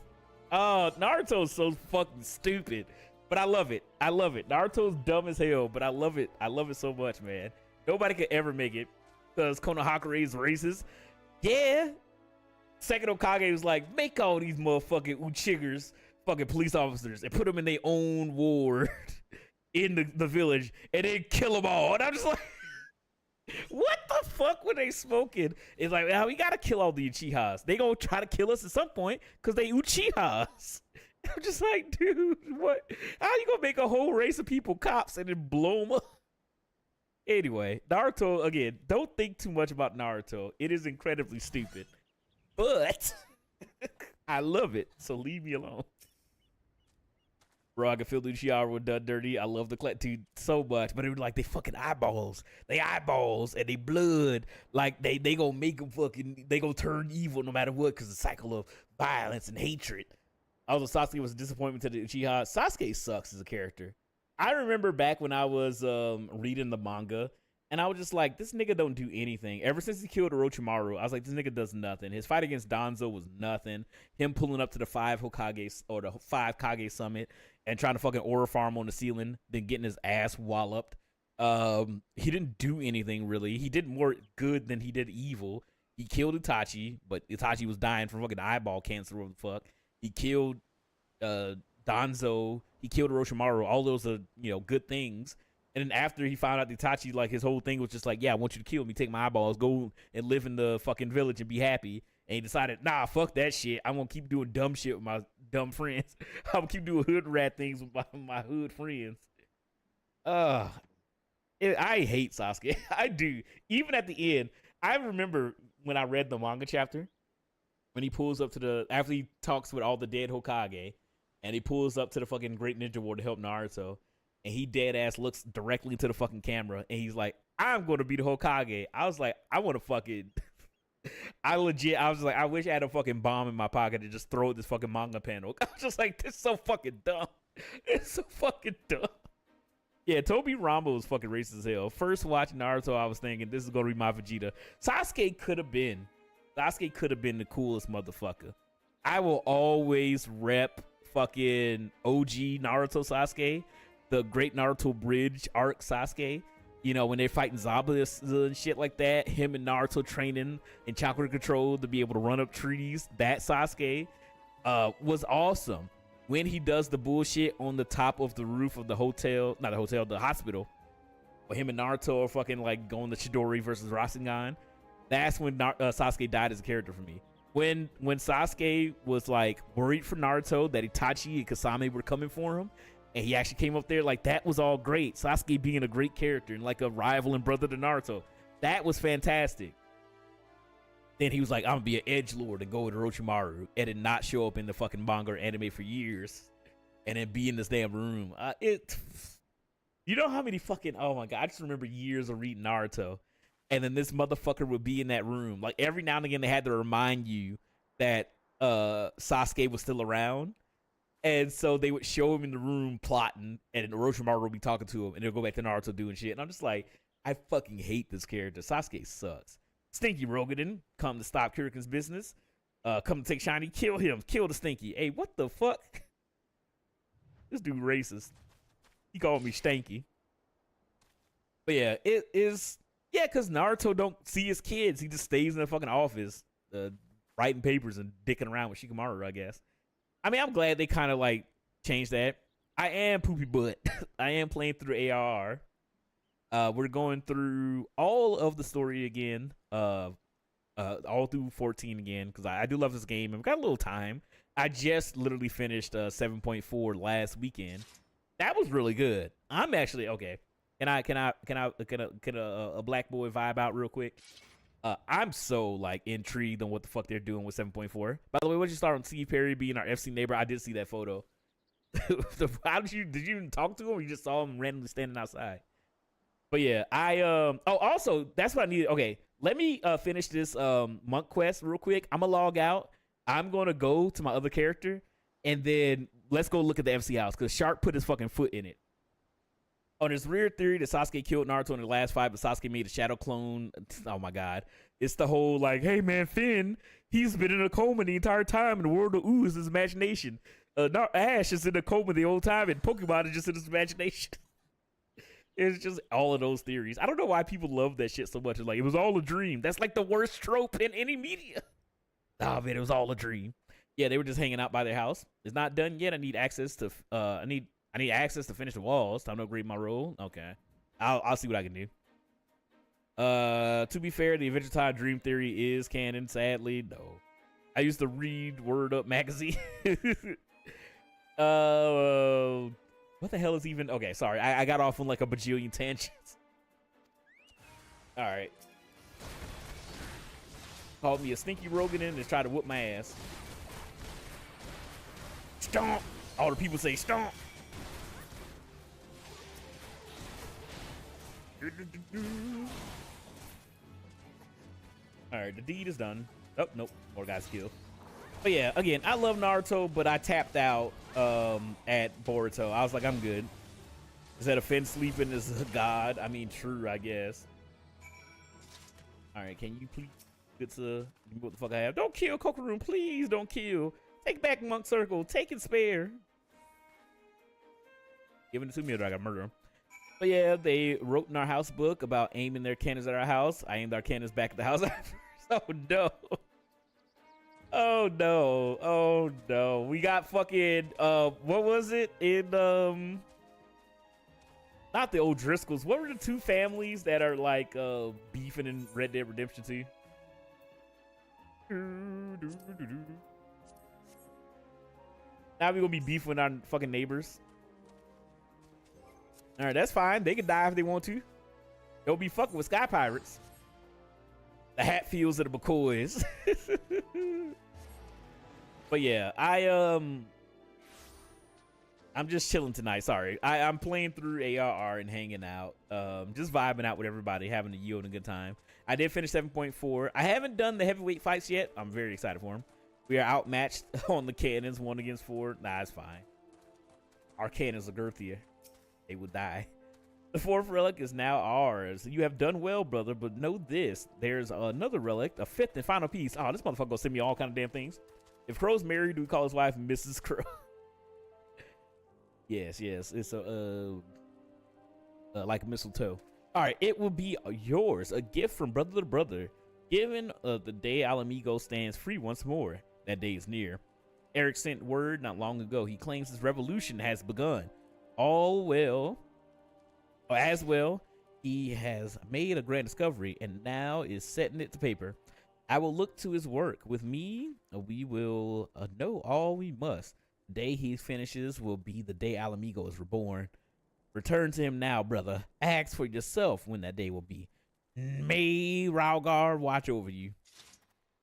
Naruto's so fucking stupid. But I love it. I love it. Naruto's dumb as hell, but I love it. I love it so much, man. Nobody could ever make it because Konohakure is racist. Yeah. Second Hokage was like, make all these motherfucking Uchigers fucking police officers and put them in their own ward in the village and then kill them all. And I'm just like, what the fuck were they smoking? It's like, now we gotta kill all the Uchihas. They gonna try to kill us at some point because they Uchihas. I'm just like, dude, what? How you gonna make a whole race of people cops and then blow them up? Anyway, Naruto, again, don't think too much about Naruto. It is incredibly stupid. But I love it, so leave me alone. Bro, I can feel the Uchiha were done dirty. I love the dude so much, but it was like they fucking eyeballs. They eyeballs and they blood. Like they gonna make them fucking, they gonna turn evil no matter what because the cycle of violence and hatred. Also, Sasuke was a disappointment to the Uchiha. Sasuke sucks as a character. I remember back when I was reading the manga, and I was just like, this nigga don't do anything. Ever since he killed Orochimaru, I was like, this nigga does nothing. His fight against Danzo was nothing. Him pulling up to the 5 Hokage or the 5 Kage summit and trying to fucking aura farm on the ceiling, then getting his ass walloped. He didn't do anything really. He did more good than he did evil. He killed Itachi, but Itachi was dying from fucking eyeball cancer or the fuck. He killed Danzo. He killed Orochimaru. All those are, you know, good things. And then after he found out Itachi, like, his whole thing was just like, yeah, I want you to kill me, take my eyeballs, go and live in the fucking village and be happy. And he decided, nah, fuck that shit. I'm going to keep doing dumb shit with my dumb friends. I'm going to keep doing hood rat things with my hood friends. I hate Sasuke. I do. Even at the end, I remember when I read the manga chapter, when he pulls up to after he talks with all the dead Hokage, and he pulls up to the fucking Great Ninja War to help Naruto, and he dead ass looks directly into the fucking camera, and he's like, I'm going to be the Hokage. I was like, I want to fucking... I was like, I wish I had a fucking bomb in my pocket to just throw at this fucking manga panel. I was just like, this is so fucking dumb. It's so fucking dumb. Yeah, Toby Rambo was fucking racist as hell. First watching Naruto, I was thinking, this is going to be my Vegeta. Sasuke could have been the coolest motherfucker. I will always rep fucking OG Naruto Sasuke, the Great Naruto Bridge arc Sasuke. You know, when they're fighting zombies and shit like that, him and Naruto training in chakra control to be able to run up trees. That Sasuke was awesome. When he does the bullshit on the top of the roof of the hotel, not the hotel, the hospital, where him and Naruto are fucking like going to Chidori versus Rasengan. That's when Sasuke died as a character for me. When Sasuke was like worried for Naruto that Itachi and Kasame were coming for him, and he actually came up there, like that was all great. Sasuke being a great character and like a rival and brother to Naruto, that was fantastic. Then he was like, I'm gonna be an edgelord and go with Orochimaru, and then not show up in the fucking manga or anime for years, and then be in this damn room. You know how many fucking, oh my god, I just remember years of reading Naruto, and then this motherfucker would be in that room. Like every now and again, they had to remind you that Sasuke was still around. And so they would show him in the room plotting, and Orochimaru would be talking to him, and they'll go back to Naruto doing shit. And I'm just like, I fucking hate this character. Sasuke sucks. Stinky Rogadin come to stop Kurikan's business. Come to take Shiny, kill him, kill the Stinky. Hey, what the fuck? This dude racist. He called me Stanky. But yeah, it is, yeah, because Naruto don't see his kids. He just stays in the fucking office, writing papers and dicking around with Shikamaru, I guess. I mean, I'm glad they kind of like changed that. I am poopy butt. I am playing through ARR. We're going through all of the story again, all through 14 again, because I do love this game. I've got a little time. I just literally finished 7.4 last weekend. That was really good. I'm actually okay. Can a black boy vibe out real quick? I'm so like intrigued on what the fuck they're doing with 7.4. By the way, what you start on Steve Perry being our FC neighbor? I did see that photo. How did you even talk to him, or you just saw him randomly standing outside? But yeah, also that's what I needed. Okay, let me finish this monk quest real quick. I'm gonna log out. I'm gonna go to my other character, and then let's go look at the FC house, because Sharp put his fucking foot in it. On his weird theory that Sasuke killed Naruto in the last fight, but Sasuke made a shadow clone. Oh my god. It's the whole like, hey man, Finn, he's been in a coma the entire time, and the world of Ooh is his imagination. Ash is in a coma the whole time, and Pokemon is just in his imagination. It's just all of those theories. I don't know why people love that shit so much. It's like, it was all a dream. That's like the worst trope in any media. Oh man, it was all a dream. Yeah, they were just hanging out by their house. It's not done yet. I need access to I need access to finish the walls. Time to upgrade my role. Okay. I'll see what I can do. To be fair, the Adventure Time Dream Theory is canon. Sadly, no. I used to read Word Up magazine. What the hell is even... Okay, sorry. I got off on like a bajillion tangents. All right. Called me a stinky Rogan and tried to whoop my ass. Stomp. All the people say stomp. All right, the deed is done. Oh, nope. More guys killed. But yeah, again, I love Naruto, but I tapped out at Boruto. I was like, I'm good. Is that a Finn sleeping as a god? I mean, true, I guess. All right, can you please get to what the fuck I have? Don't kill Kokorun, please don't kill. Take back Monk Circle. Take and spare. Giving it to me or I gotta murder him. But yeah, they wrote in our house book about aiming their cannons at our house. I aimed our cannons back at the house after. Oh no. Oh no. Oh no. We got fucking what was it in not the old Driscolls. What were the two families that are like beefing in Red Dead Redemption 2? Now we gonna be beefing with our fucking neighbors. All right, that's fine. They can die if they want to. They'll be fucking with Sky Pirates. The Hatfields and the McCoys. But yeah, I'm just chilling tonight. Sorry, I'm playing through ARR and hanging out, just vibing out with everybody, having a yield and a good time. I did finish 7.4. I haven't done the heavyweight fights yet. I'm very excited for them. We are outmatched on the cannons, 1 against 4. Nah, it's fine. Our cannons are girthier. They would die. The 4th relic is now ours. You have done well, brother, but know this. There's another relic, a 5th and final piece. Oh, this motherfucker gonna send me all kind of damn things. If Crow's married, do we call his wife Mrs. Crow? Yes. It's a like a mistletoe. All right, it will be yours. A gift from brother to brother. Given the day Alamigo stands free once more. That day is near. Eric sent word not long ago. He claims his revolution has begun. All well, or as well, he has made a grand discovery and now is setting it to paper. I will look to his work. With me, we will know all we must. The day he finishes will be the day Alamigo is reborn. Return to him now, brother. Ask for yourself when that day will be. May Raugar watch over you.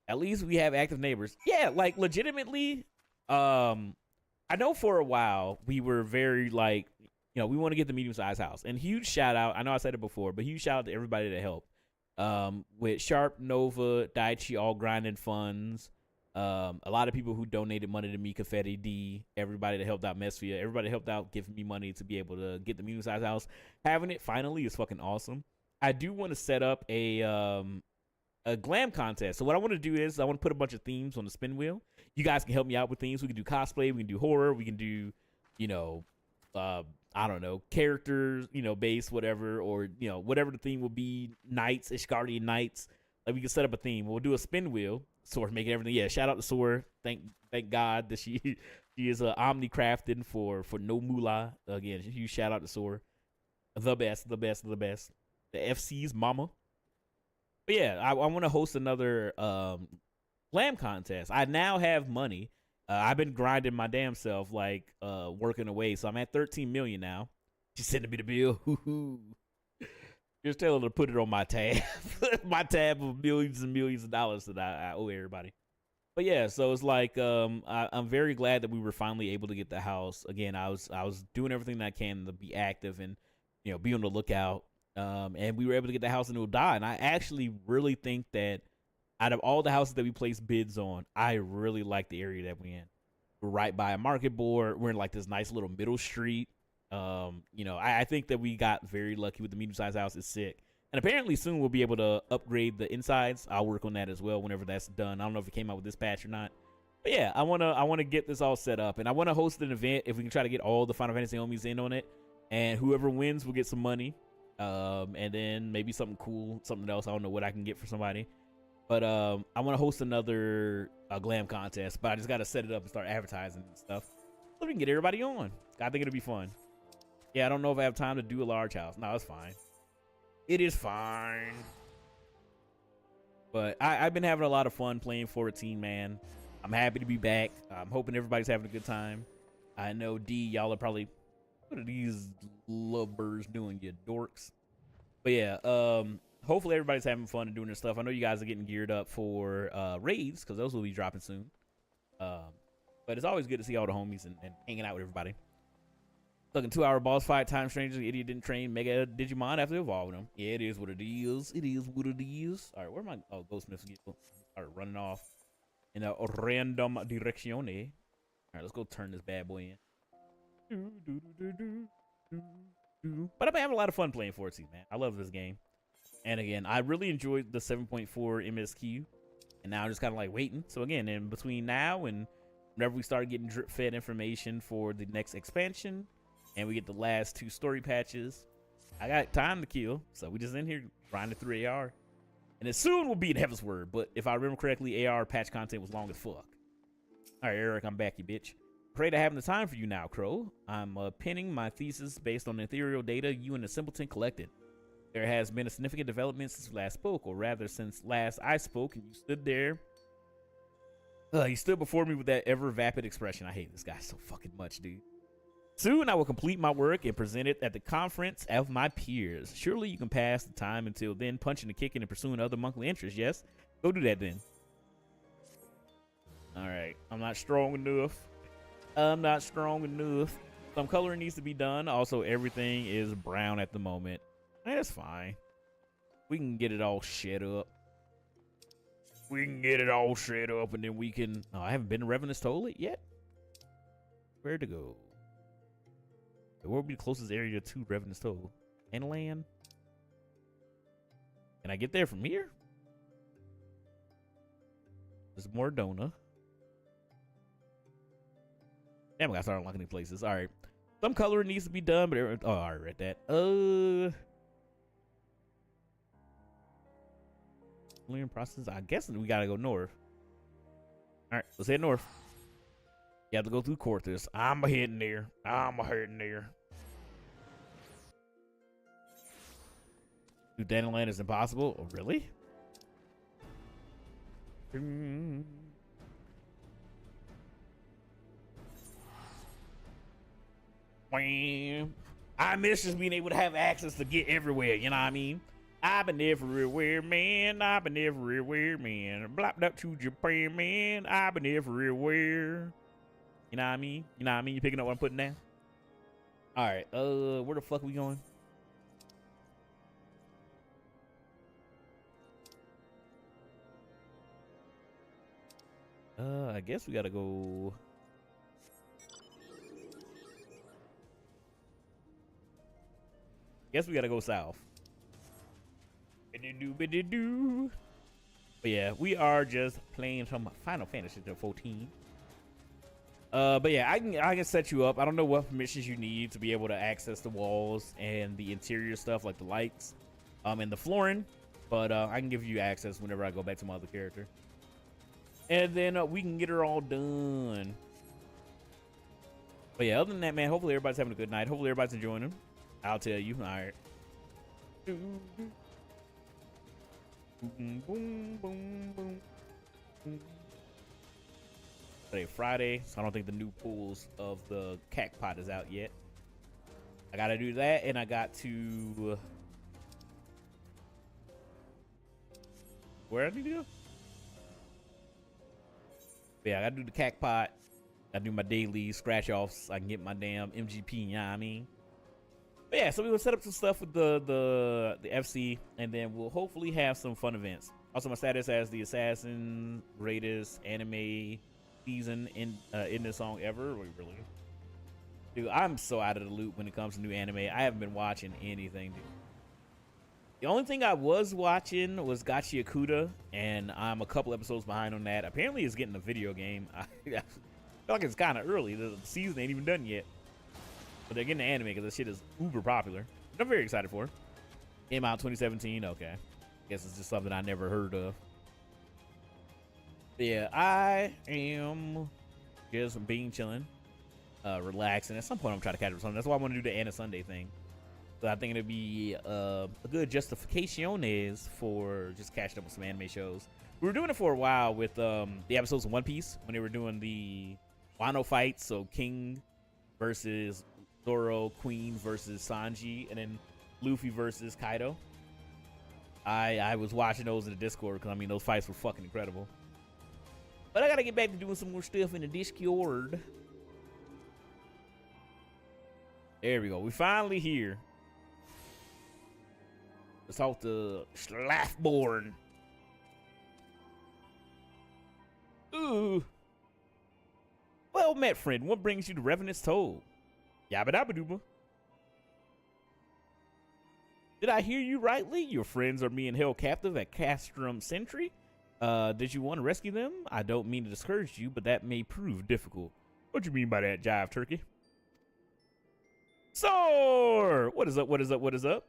At least we have active neighbors. Yeah, like legitimately, I know for a while we were very like, you know, we want to get the medium-sized house. And huge shout out, I know I said it before, but huge shout out to everybody that helped. With Sharp, Nova, Daichi all grinding funds. A lot of people who donated money to me, Confetti D, everybody that helped out Mesfia, everybody that helped out giving me money to be able to get the medium-sized house. Having it finally is fucking awesome. I do want to set up a glam contest. So what I want to do is I want to put a bunch of themes on the spin wheel. You guys can help me out with themes. We can do cosplay, we can do horror, we can do, you know, I don't know, characters, you know, base, whatever, or, you know, whatever the theme will be, knights, Ishgardian knights. Like, we can set up a theme. We'll do a spin wheel. Sora making everything. Yeah, shout out to Sora. Thank God that she is omni crafting for no moolah. Again, huge shout out to Sora. The best. The FC's mama. But yeah, I want to host another glam contest. I now have money. I've been grinding my damn self, like working away. So I'm at 13 million now. She's sending me the bill. Just tell her to put it on my tab. My tab of millions and millions of dollars that I owe everybody. But yeah, so it's like I'm very glad that we were finally able to get the house. Again, I was doing everything that I can to be active and, you know, be on the lookout. And we were able to get the house in Udai. And I actually really think that out of all the houses that we placed bids on, I really like the area that we're in. We're right by a market board. We're in like this nice little middle street. You know, I think that we got very lucky with the medium-sized house. It's sick. And apparently soon we'll be able to upgrade the insides. I'll work on that as well whenever that's done. I don't know if it came out with this patch or not. But yeah, I wanna get this all set up. And I wanna host an event if we can try to get all the Final Fantasy homies in on it. And whoever wins will get some money. And then maybe something cool, something else. I don't know what I can get for somebody. But I want to host another glam contest, but I just got to set it up and start advertising and stuff so we can get everybody on. I think it'll be fun. Yeah, I don't know if I have time to do a large house. No, it's fine. It is fine. But I've been having a lot of fun playing 14, man. I'm happy to be back. I'm hoping everybody's having a good time. I know D, y'all are probably, what are these lovebirds doing, you dorks? But yeah, hopefully everybody's having fun and doing their stuff. I know you guys are getting geared up for raids because those will be dropping soon. But it's always good to see all the homies and hanging out with everybody. Fucking 2-hour boss fight, time strangers, the idiot didn't train Mega Digimon after evolving them. Yeah, it is what it is. It is what it is. All right, where am I? Oh, Ghostsmiths start running off in a random directione. All right, let's go turn this bad boy in. But I've been having a lot of fun playing 14, man. I love this game. And again, I really enjoyed the 7.4 MSQ. And now I'm just kind of like waiting. So again, in between now and whenever we start getting drip fed information for the next expansion, and we get the last 2 story patches, I got time to kill. So we just in here grinding through AR. And it soon will be in Heaven's Word. But if I remember correctly, AR patch content was long as fuck. All right, Eric, I'm back, you bitch. Afraid of having the time for you now, Crow. I'm pinning my thesis based on the ethereal data you and the Simpleton collected. There has been a significant development since we last spoke, or rather since last I spoke and you stood there. You stood before me with that ever vapid expression. I hate this guy so fucking much, dude. Soon I will complete my work and present it at the conference of my peers. Surely you can pass the time until then punching and kicking and pursuing other monthly interests, yes? Go do that then. Alright, I'm not strong enough. I'm not strong enough. Some coloring needs to be done. Also, everything is brown at the moment. That's fine. We can get it all set up. We can get it all set up and then we can... Oh, I haven't been to Revenant's Toilet yet. Where to go? Where would be the closest area to Revenant's Toilet? Inland? Can I get there from here? There's more Dona. Damn, I gotta start unlocking these places. All right. Some coloring needs to be done, but... Oh, I already read that. Clearing process. I guess we gotta go north. All right, let's head north. You have to go through Corthus. I'm heading there. Through Dandelion is impossible. Oh, really? I miss just being able to have access to get everywhere. You know what I mean? I've been everywhere, man. I've been everywhere, man. Blopped up to Japan, man. I've been everywhere. You know what I mean? You know what I mean? You picking up what I'm putting down? All right. Where the fuck we going? I guess we gotta go. Guess we gotta go south. But yeah, we are just playing some Final Fantasy 14. But yeah, I can set you up. I don't know what permissions you need to be able to access the walls and the interior stuff like the lights, and the flooring. But I can give you access whenever I go back to my other character. And then we can get her all done. But yeah, other than that, man, hopefully everybody's having a good night. Hopefully everybody's enjoying them. I'll tell you. All right. Boom, boom, boom, boom. Today Friday, so I don't think the new pools of the Cacpot is out yet. I gotta do that, and I got to where I need to go? Yeah, I gotta do the Cacpot. Gotta do my daily scratch offs so I can get my damn MGP, you know what I mean? But yeah, so we will set up some stuff with the FC, and then we'll hopefully have some fun events. Also, my status as the Assassin greatest anime season in this song ever. Wait, really? Dude, I'm so out of the loop when it comes to new anime. I haven't been watching anything, dude. The only thing I was watching was Gachi Akuta, and I'm a couple episodes behind on that. Apparently, it's getting a video game. I feel like it's kind of early. The season ain't even done yet. But they're getting the anime because this shit is uber popular. I'm very excited for it. Came out 2017. Okay. Guess it's just something I never heard of. But yeah, I am just being chilling, relaxing. At some point, I'm trying to catch up something. That's why I want to do the Anna Sunday thing. So I think it'll be a good justification is for just catching up with some anime shows. We were doing it for a while with the episodes of One Piece when they were doing the Wano fights. So King versus Zoro, Queen versus Sanji, and then Luffy versus Kaido. I was watching those in the Discord because I mean those fights were fucking incredible. But I gotta get back to doing some more stuff in the Discord. There we go. We finally here. Let's talk to Schlafborn. Ooh. Well met, friend. What brings you to Revenant's Toll? Yabba dabba dooba. Did I hear you rightly? Your friends are being held captive at Castrum Sentry. Did you want to rescue them? I don't mean to discourage you, but that may prove difficult. What you mean by that, Jive Turkey? Soar! What is up? What is up? What is up?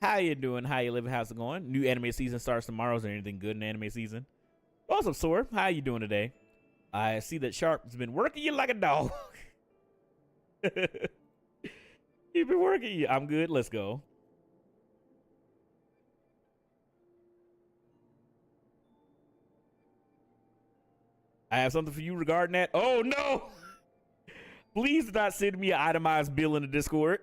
How you doing? How you living? How's it going? New anime season starts tomorrow. Is there anything good in anime season? What's up, Soar? How you doing today? I see that Sharp's been working you like a dog. You've been working you. I'm good. Let's go. I have something for you regarding that. Oh, no. Please do not send me an itemized bill in the Discord.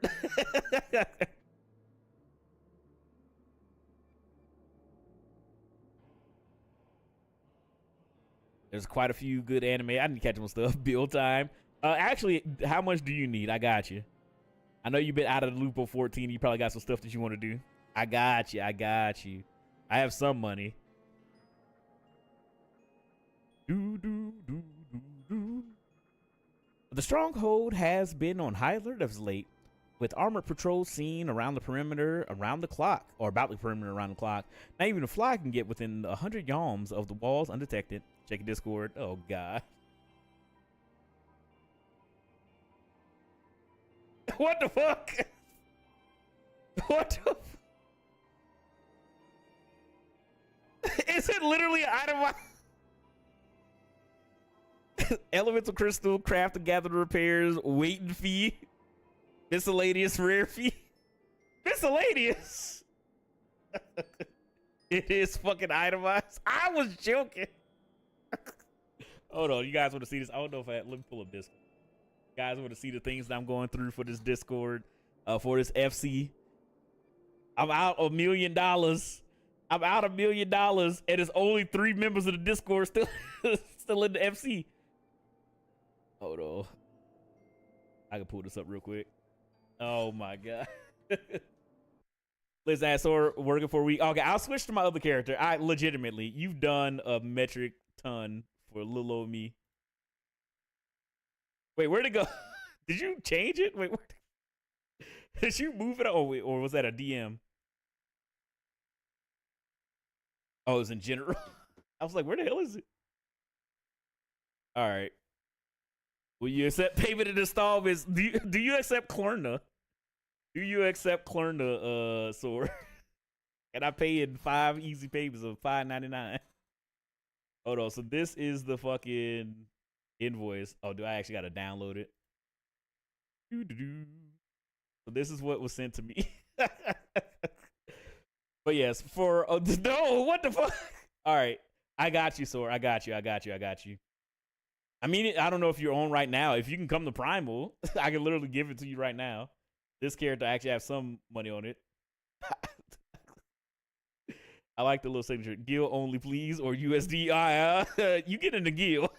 There's quite a few good anime. I need to catch some stuff. Bill time. Actually, how much do you need? I got you. I know you've been out of the loop on 14. You probably got some stuff that you want to do. I got you. I got you. I have some money. The stronghold has been on high alert as of late, with armored patrols seen around the perimeter around the clock, or about the perimeter around the clock. Not even a fly can get within 100 yalms of the walls undetected. Check Discord. Oh, God. What the fuck? What the f- It's it literally an item? Elemental crystal, craft and gather repairs, waiting fee, miscellaneous rare fee. Miscellaneous. It is fucking itemized. I was joking. Hold on, you guys want to see this? I don't know if let me pull up Discord. You guys want to see the things that I'm going through for this Discord, for this FC. I'm out $1 million. I'm out $1 million, and it's only 3 members of the Discord still still in the FC. Hold on, I can pull this up real quick. Oh my god. Liz Assor working for a week. Okay, I'll switch to my other character. I legitimately, you've done a metric ton for little old me. Wait, where'd it go? Did you change it? Wait, did you move it? Oh, wait, or was that a DM? Oh, it was in general. I was like, where the hell is it? All right. Will you accept payment in installments? Do you accept Klerna? Do you accept Klerna, Sword? And I pay in 5 easy payments of $5.99. Hold on. So this is the fucking invoice. Oh, do I actually got to download it? So this is what was sent to me. But yes, for no, what the fuck? All right, I got you, Sword. I got you. I mean, I don't know if you're on right now. If you can come to Primal, I can literally give it to you right now. This character actually has some money on it. I like the little signature. Gil only, please, or USD. You get in the Gil.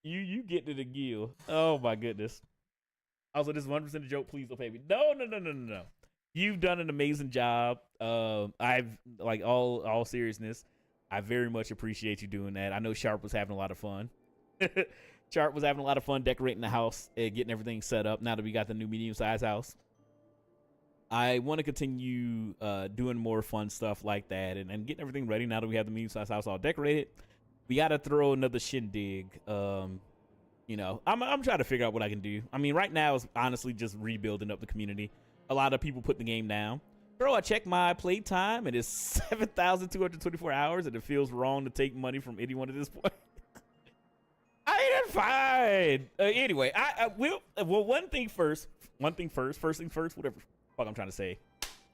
you get to the Gil. Oh my goodness. Also, this is 100% a joke. Please don't pay me. No. You've done an amazing job. I've like all seriousness. I very much appreciate you doing that. I know Sharp was having a lot of fun. Sharp was having a lot of fun decorating the house and getting everything set up now that we got the new medium-sized house. I want to continue doing more fun stuff like that and getting everything ready now that we have the medium-sized house all decorated. We got to throw another shindig. You know, I'm trying to figure out what I can do. I mean, right now it's honestly just rebuilding up the community. A lot of people put the game down. Bro, I checked my play time and it's 7,224 hours, and it feels wrong to take money from anyone at this point. I mean, that's fine. Anyway, I will. Well, one thing first. First thing first. Whatever the fuck I'm trying to say.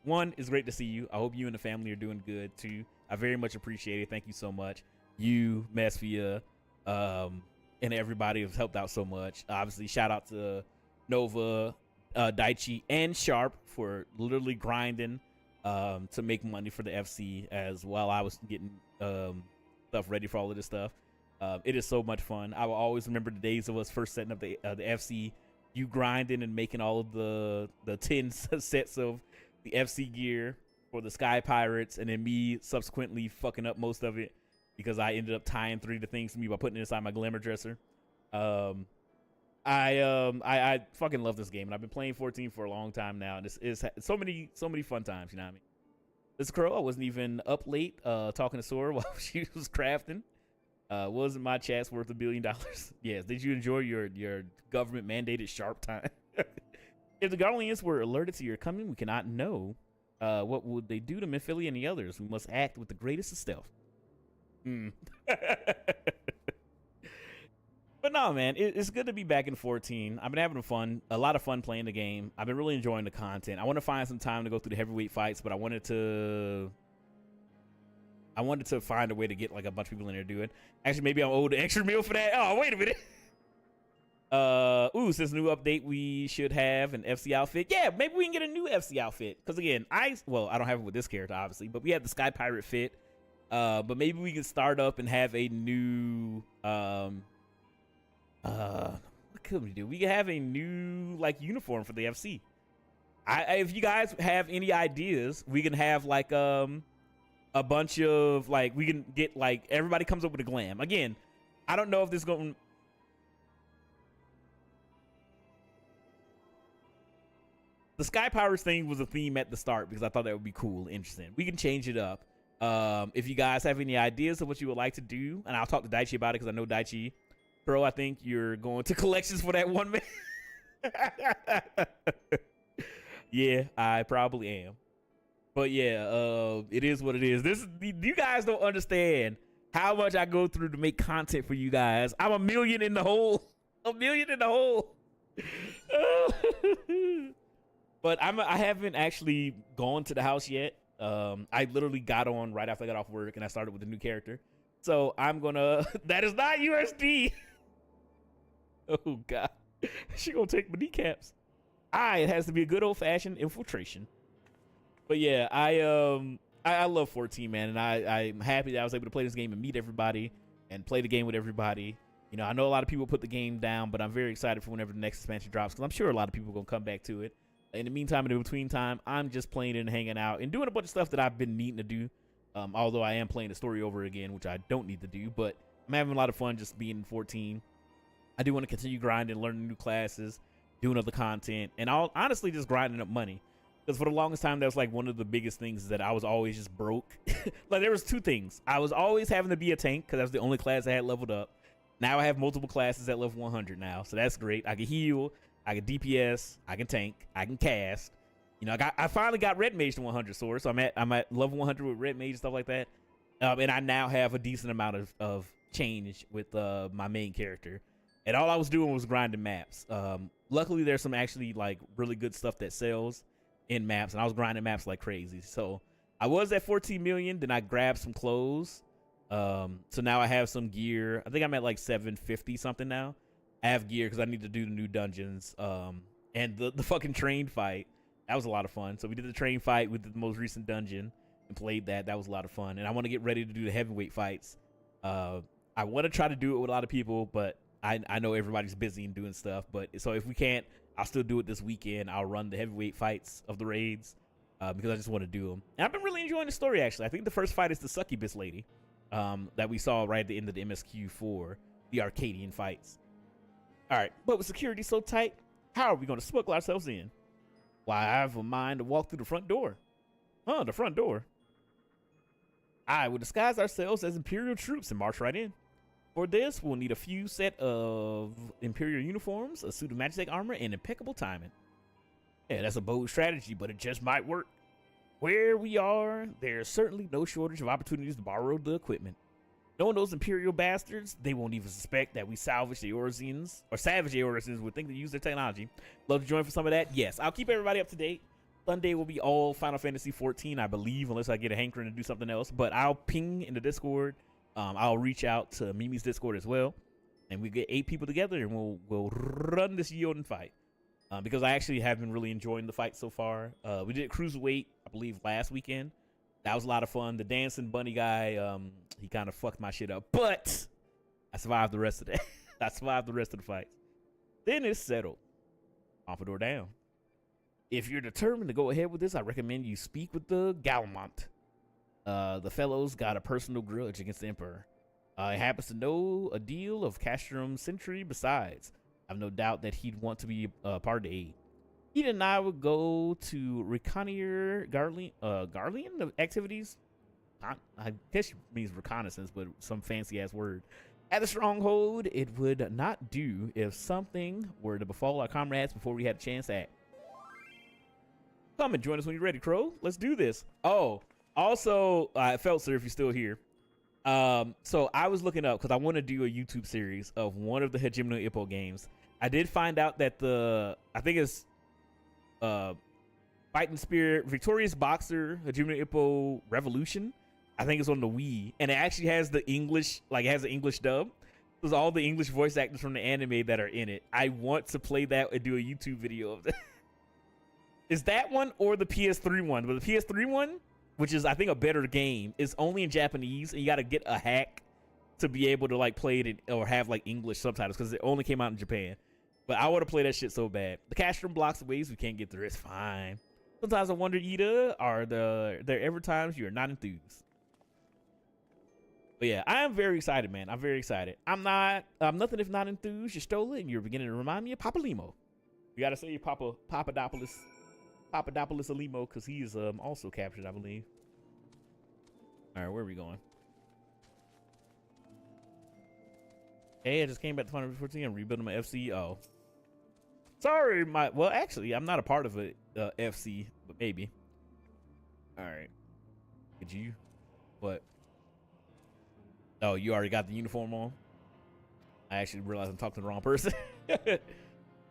One, it's great to see you. I hope you and the family are doing good too. I very much appreciate it. Thank you so much. You, Mesfia, and everybody has helped out so much. Obviously, shout out to Nova, Daichi, and Sharp for literally grinding to make money for the FC as well. I was getting stuff ready for all of this stuff. It is so much fun. I will always remember the days of us first setting up the FC, you grinding and making all of the 10 sets of the FC gear for the Sky Pirates, and then me subsequently fucking up most of it because I ended up tying 3 of the things to me by putting it inside my glamour dresser. I fucking love this game, and I've been playing 14 for a long time now, and it's so many fun times, you know what I mean? This Crow, I wasn't even up late talking to Sora while she was crafting. Wasn't my chat's worth $1 billion? Yes. Did you enjoy your government mandated Sharp time? If the Guardians were alerted to your coming, we cannot know. What would they do to Mephilia and the others? We must act with the greatest of stealth. But no, man, it's good to be back in 14. I've been having a lot of fun playing the game. I've been really enjoying the content. I want to find some time to go through the heavyweight fights, but I wanted to find a way to get like a bunch of people in there to do it. Actually, maybe I'm owed an extra meal for that. Oh, wait a minute. Since new update, we should have an FC outfit. Yeah, maybe we can get a new FC outfit. Because again, I don't have it with this character, obviously, but we have the Sky Pirate fit. But maybe we can start up and have a new what could we do? We could have a new like uniform for the FC. If you guys have any ideas, we can have like a bunch of like, we can get like everybody comes up with a glam. Again, I don't know if this is going. The Sky Pirates thing was a theme at the start because I thought that would be cool, interesting. We can change it up. If you guys have any ideas of what you would like to do, and I'll talk to Daichi about it because I know Daichi. Bro, I think you're going to collections for that one man. Yeah, I probably am. But yeah, it is what it is. You guys don't understand how much I go through to make content for you guys. I'm a million in the hole. A million in the hole. But I haven't actually gone to the house yet. I literally got on right after I got off work and I started with the new character. So I'm gonna. That is not USD. Oh God, she gonna take my kneecaps. It has to be a good old fashioned infiltration. But yeah, I love 14, man, and I'm happy that I was able to play this game and meet everybody and play the game with everybody. You know, I know a lot of people put the game down, but I'm very excited for whenever the next expansion drops because I'm sure a lot of people are gonna come back to it. In the meantime, in the between time, I'm just playing and hanging out and doing a bunch of stuff that I've been needing to do. Although I am playing the story over again, which I don't need to do, but I'm having a lot of fun just being in 14. I do want to continue grinding, learning new classes, doing other content, and I'll honestly just grinding up money. Because for the longest time, that was like one of the biggest things, is that I was always just broke. Like there was two things. I was always having to be a tank because that was the only class I had leveled up. Now I have multiple classes at level 100 now, so that's great. I can heal, I can DPS, I can tank, I can cast. You know, I finally got Red Mage to 100 sword, so I'm at level 100 with Red Mage and stuff like that. And I now have a decent amount of change with my main character. And all I was doing was grinding maps. Luckily, there's some actually like really good stuff that sells in maps, and I was grinding maps like crazy. So I was at 14 million, then I grabbed some clothes. So now I have some gear. I think I'm at like 750 something now. I have gear because I need to do the new dungeons. And the fucking train fight, that was a lot of fun. So we did the train fight with the most recent dungeon and played that. That was a lot of fun. And I want to get ready to do the heavyweight fights. I want to try to do it with a lot of people, but I know everybody's busy and doing stuff. But so if we can't, I'll still do it this weekend. I'll run the heavyweight fights of the raids because I just want to do them. And I've been really enjoying the story, actually. I think the first fight is the succubus lady that we saw right at the end of the MSQ for the Arcadian fights. All right, but with security so tight, how are we going to smuggle ourselves in? Why, I have a mind to walk through the front door. Huh, the front door. I will disguise ourselves as Imperial troops and march right in. For this, we'll need a few set of Imperial uniforms, a suit of magic armor, and impeccable timing. Yeah, that's a bold strategy, but it just might work. Where we are, there's certainly no shortage of opportunities to borrow the equipment. Knowing those Imperial bastards, they won't even suspect that we salvage the Orzians, or savage the Orzians would think they use their technology. Love to join for some of that? Yes, I'll keep everybody up to date. Sunday will be all Final Fantasy 14, I believe, unless I get a hankering to do something else. But I'll ping in the Discord. I'll reach out to Mimi's Discord as well, and we get 8 people together, and we'll run this Yoden fight. Because I actually have been really enjoying the fight so far. We did Cruiserweight, I believe, last weekend. That was a lot of fun. The dancing bunny guy, he kind of fucked my shit up, but I survived the rest of that. I survived the rest of the fights. Then it's settled. Pompadour down. If you're determined to go ahead with this, I recommend you speak with the Galmont. The fellows got a personal grudge against the Emperor. He happens to know a deal of Castrum Sentry besides. I have no doubt that he'd want to be part of the aid. Eden and I would go to reconnoiter Garlean activities. I guess it means reconnaissance, but some fancy ass word. At the stronghold, it would not do if something were to befall our comrades before we had a chance to act. Come and join us when you're ready, Crow. Let's do this. Oh, also, Feltzer, if you're still here. So I was looking up because I want to do a YouTube series of one of the Hegemony Ippo games. I did find out that I think it's Fighting Spirit Victorious Boxer Hegemony Ippo Revolution. I think it's on the Wii, and it actually has the English, like it has an English dub. There's all the English voice actors from the anime that are in it. I want to play that and do a YouTube video of that. Is that one or the PS3 one? But the PS3 one, which is I think a better game, is only in Japanese, and you got to get a hack to be able to like play it or have like English subtitles because it only came out in Japan. But I want to play that shit so bad. The Castrum blocks the ways we can't get through. It's fine. Sometimes I wonder, Ida, are there ever times you are not enthused? But yeah, I am very excited, man. I'm very excited. I'm nothing if not enthused. You stole it, and you're beginning to remind me of Papa Limo. You gotta say Papadopoulos Alimo, because he is also captured, I believe. All right, where are we going? Hey, I just came back to Final Fantasy 14 and rebuilding my FC. Oh, sorry, well, actually, I'm not a part of a FC, but maybe. All right. Did you? What? Oh, you already got the uniform on? I actually realized I'm talking to the wrong person. But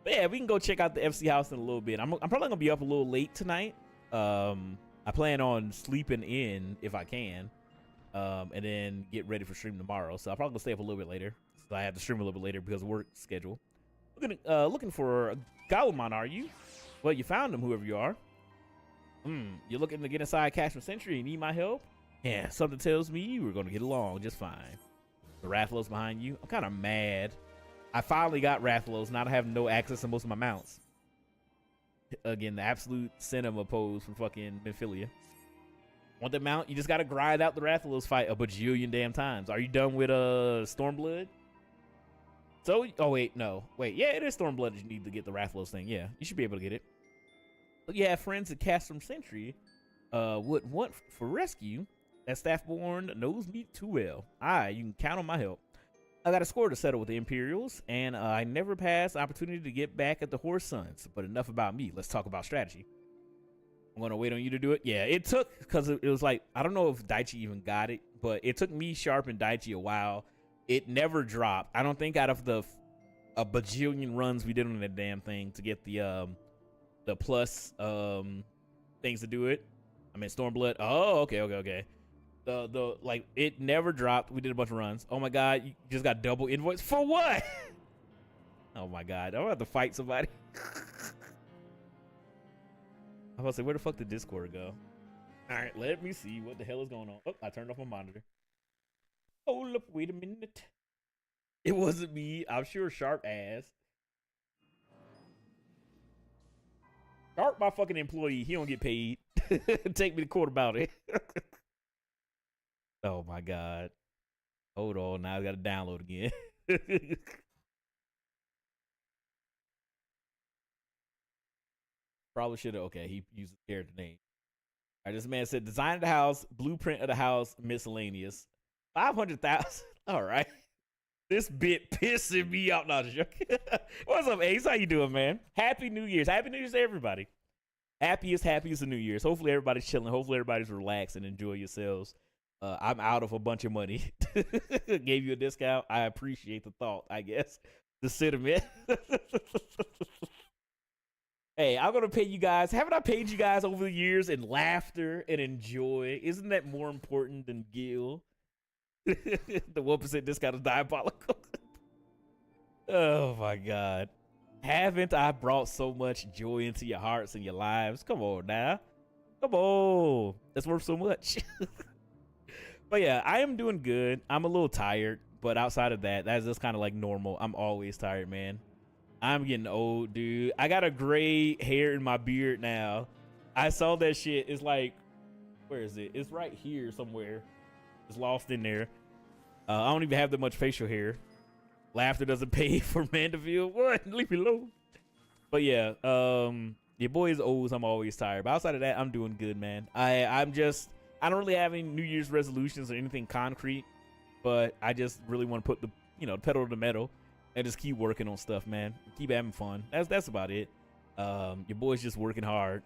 yeah, we can go check out the FC house in a little bit. I'm probably gonna be up a little late tonight. I plan on sleeping in if I can, and then get ready for stream tomorrow. So I'll probably stay up a little bit later. So I have to stream a little bit later because of work schedule. Looking for a Gallimon, are you? Well, you found him, whoever you are. You're looking to get inside Cashman Century and need my help? Yeah, something tells me we're gonna get along just fine. The Rathalos behind you. I'm kind of mad. I finally got Rathalos. Now I have no access to most of my mounts. Again, the absolute cinema pose from fucking Memphilia. Want the mount? You just gotta grind out the Rathalos fight a bajillion damn times. Are you done with Stormblood? So, oh wait, no. Wait, yeah, it is Stormblood that you need to get the Rathalos thing. Yeah, you should be able to get it. But yeah, friends at Castrum Sentry would want for rescue. That Staffborn knows me too well. You can count on my help. I got a score to settle with the Imperials, and I never pass the opportunity to get back at the Horse Sons. But enough about me. Let's talk about strategy. I'm going to wait on you to do it. Yeah, it took, because it was like, I don't know if Daichi even got it, but it took me, Sharp, and Daichi a while. It never dropped. I don't think out of a bajillion runs we did on that damn thing to get the plus things to do it. I mean, Stormblood. Oh, okay. The like, it never dropped. We did a bunch of runs. Oh my god, you just got double invoice for what? Oh my god, I'm about to fight somebody. I'm about to say, where the fuck did Discord go? All right, let me see what the hell is going on. Oh, I turned off my monitor. Hold up, wait a minute. It wasn't me. I'm sure Sharp asked. Sharp, my fucking employee. He don't get paid. Take me to court about it. Oh my god. Hold on, now I gotta download again. Probably should have. Okay, he used the character name. All right, this man said, design of the house, blueprint of the house, miscellaneous. 500,000. All right. This bit pissing me off. No, just joking. What's up, Ace? How you doing, man? Happy New Year's. Happy New Year's to everybody. Happy as the New Year's. Hopefully everybody's chilling. Hopefully everybody's relaxing and enjoy yourselves. I'm out of a bunch of money. Gave you a discount. I appreciate the thought, I guess. The sentiment. Hey, I'm going to pay you guys. Haven't I paid you guys over the years in laughter and enjoy? Isn't that more important than Gil? The 1% discount is diabolical. Oh, my God. Haven't I brought so much joy into your hearts and your lives? Come on now. Come on. That's worth so much. But yeah, I am doing good. I'm a little tired, but outside of that, that's just kind of like normal. I'm always tired, man. I'm getting old, dude. I got a gray hair in my beard now. I saw that shit. It's like, where is it? It's right here somewhere. It's lost in there. I don't even have that much facial hair. Laughter doesn't pay for Mandeville. What? Leave me alone. But yeah, your boy is old. So I'm always tired. But outside of that, I'm doing good, man. I don't really have any New Year's resolutions or anything concrete, but I just really want to put the, pedal to the metal and just keep working on stuff, man. Keep having fun. That's about it. Your boy's just working hard.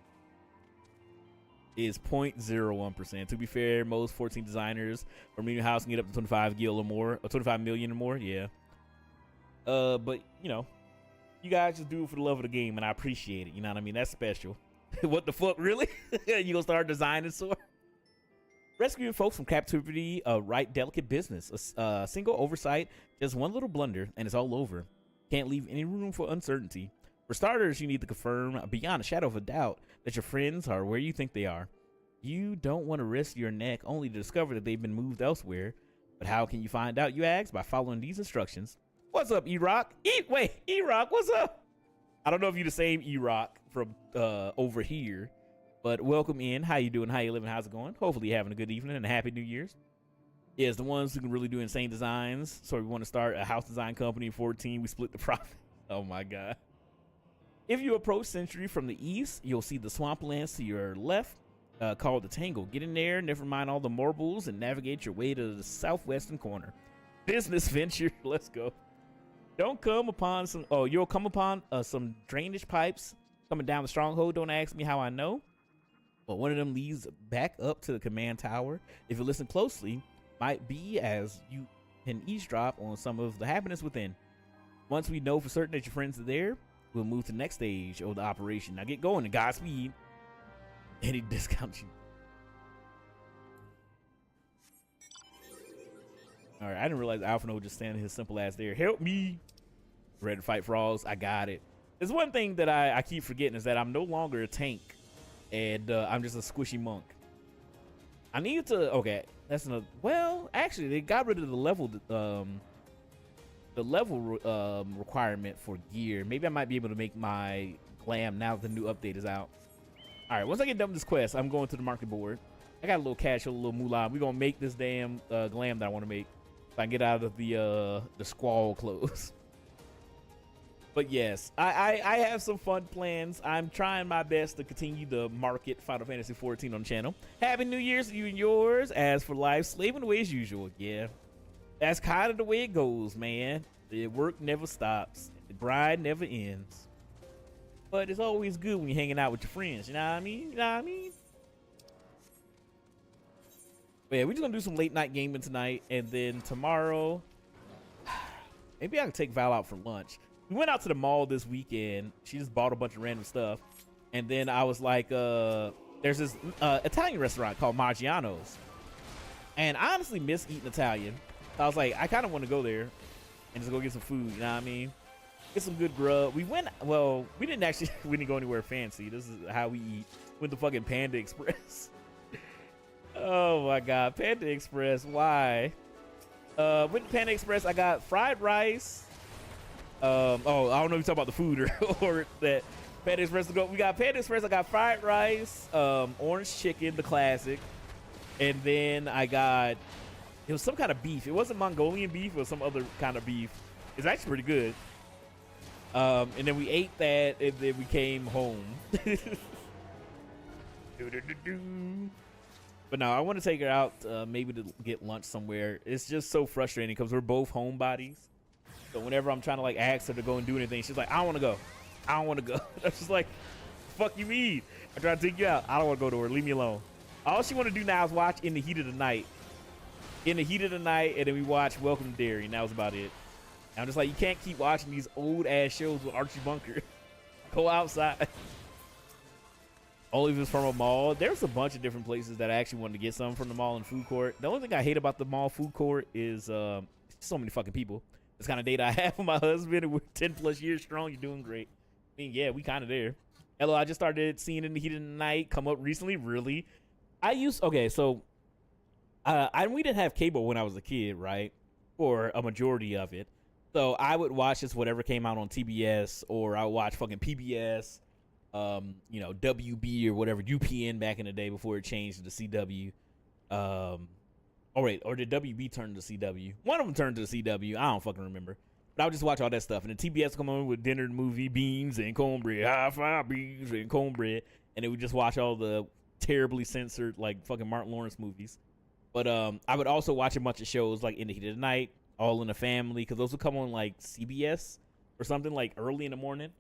Is 0.01%. To be fair, most 14 designers or medium house can get up to 25 gil or more, or 25 million or more. Yeah. But you guys just do it for the love of the game, and I appreciate it. You know what I mean? That's special. What the fuck, really? You gonna start designing sword? Rescuing folks from captivity, right delicate business. A single oversight, just one little blunder, and it's all over. Can't leave any room for uncertainty. For starters, you need to confirm beyond a shadow of a doubt that your friends are where you think they are. You don't want to risk your neck only to discover that they've been moved elsewhere. But how can you find out, you ask? By following these instructions. What's up, E-Rock? E-Rock, what's up? I don't know if you're the same E-Rock from over here. But welcome in. How you doing? How you living? How's it going? Hopefully you're having a good evening and a happy New Year's. Yeah, it's the ones who can really do insane designs. So we want to start a house design company. 14, we split the profit. Oh my God. If you approach Century from the east, you'll see the swamplands to your left, called the Tangle. Get in there, never mind all the marbles, and navigate your way to the southwestern corner. Business venture. Let's go. You'll come upon some drainage pipes coming down the stronghold. Don't ask me how I know. but one of them leads back up to the command tower. If you listen closely, might be as you can eavesdrop on some of the happenings within. Once we know for certain that your friends are there, we'll move to the next stage of the operation. Now get going and Godspeed. Any discount you. All right, I didn't realize Alphino would just stand his simple ass there. Help me. Ready to fight frogs. I got it. There's one thing that I keep forgetting is that I'm no longer a tank, and I'm just a squishy monk. I need to. Okay, that's another. Well, actually, they got rid of the level requirement for gear. Maybe I might be able to make my glam now that the new update is out. All right, once I get done with this quest, I'm going to the market board. I got a little cash, a little moolah. We're gonna make this damn glam that I want to make so I can get out of the squall clothes. But yes, I have some fun plans. I'm trying my best to continue to market Final Fantasy 14 on the channel. Happy New Year's to you and yours. As for life, slaving away as usual. Yeah, that's kind of the way it goes, man. The work never stops. The grind never ends. But it's always good when you're hanging out with your friends. You know what I mean? You know what I mean? But yeah, we're just gonna do some late night gaming tonight, and then tomorrow, maybe I can take Val out for lunch. We went out to the mall this weekend. She just bought a bunch of random stuff, and then I was like, there's this Italian restaurant called Maggiano's, and I honestly miss eating Italian. I was like, I kind of want to go there and just go get some food. You know what I mean? Get some good grub. We went. Well, we didn't actually. We didn't go anywhere fancy. This is how we eat. Went to fucking Panda Express. Oh my god, Panda Express. Why? Went to Panda Express. I got fried rice. Oh, I don't know if you're talking about the food or that Panda Express. We got Panda Express. I got fried rice, orange chicken, the classic, and then I got. It was some kind of beef. It wasn't Mongolian beef. It was some other kind of beef. It's actually pretty good. And then we ate that, and then we came home. But no, I want to take her out maybe to get lunch somewhere. It's just so frustrating because we're both homebodies. So whenever I'm trying to like ask her to go and do anything, she's like, I don't want to go. I don't want to go. I'm just like, fuck you mean? I try to take you out. I don't want to go to her. Leave me alone. All she want to do now is watch In the Heat of the Night. In the Heat of the Night, and then we watch Welcome to Derry, and that was about it. And I'm just like, you can't keep watching these old ass shows with Archie Bunker. Go outside. Only if it's from a mall. There's a bunch of different places that I actually wanted to get some from the mall and food court. The only thing I hate about the mall food court is so many fucking people. This kind of date I have with my husband, and we're 10 plus years strong. You're doing great. I mean, yeah, we kind of there. Hello, I just started seeing In the Heat of the Night come up recently. Really, okay, so we didn't have cable when I was a kid, right? Or a majority of it. So I would watch just whatever came out on TBS, or I would watch fucking PBS, you know, WB or whatever, UPN back in the day before it changed to the CW. Or did WB turn to CW? One of them turned to the CW. I don't fucking remember. But I would just watch all that stuff. And the TBS come on with dinner and movie, beans and cornbread, high five beans and cornbread. And then we just watch all the terribly censored, like, fucking Martin Lawrence movies. But I would also watch a bunch of shows like In the Heat of the Night, All in the Family, because those would come on like CBS or something like early in the morning.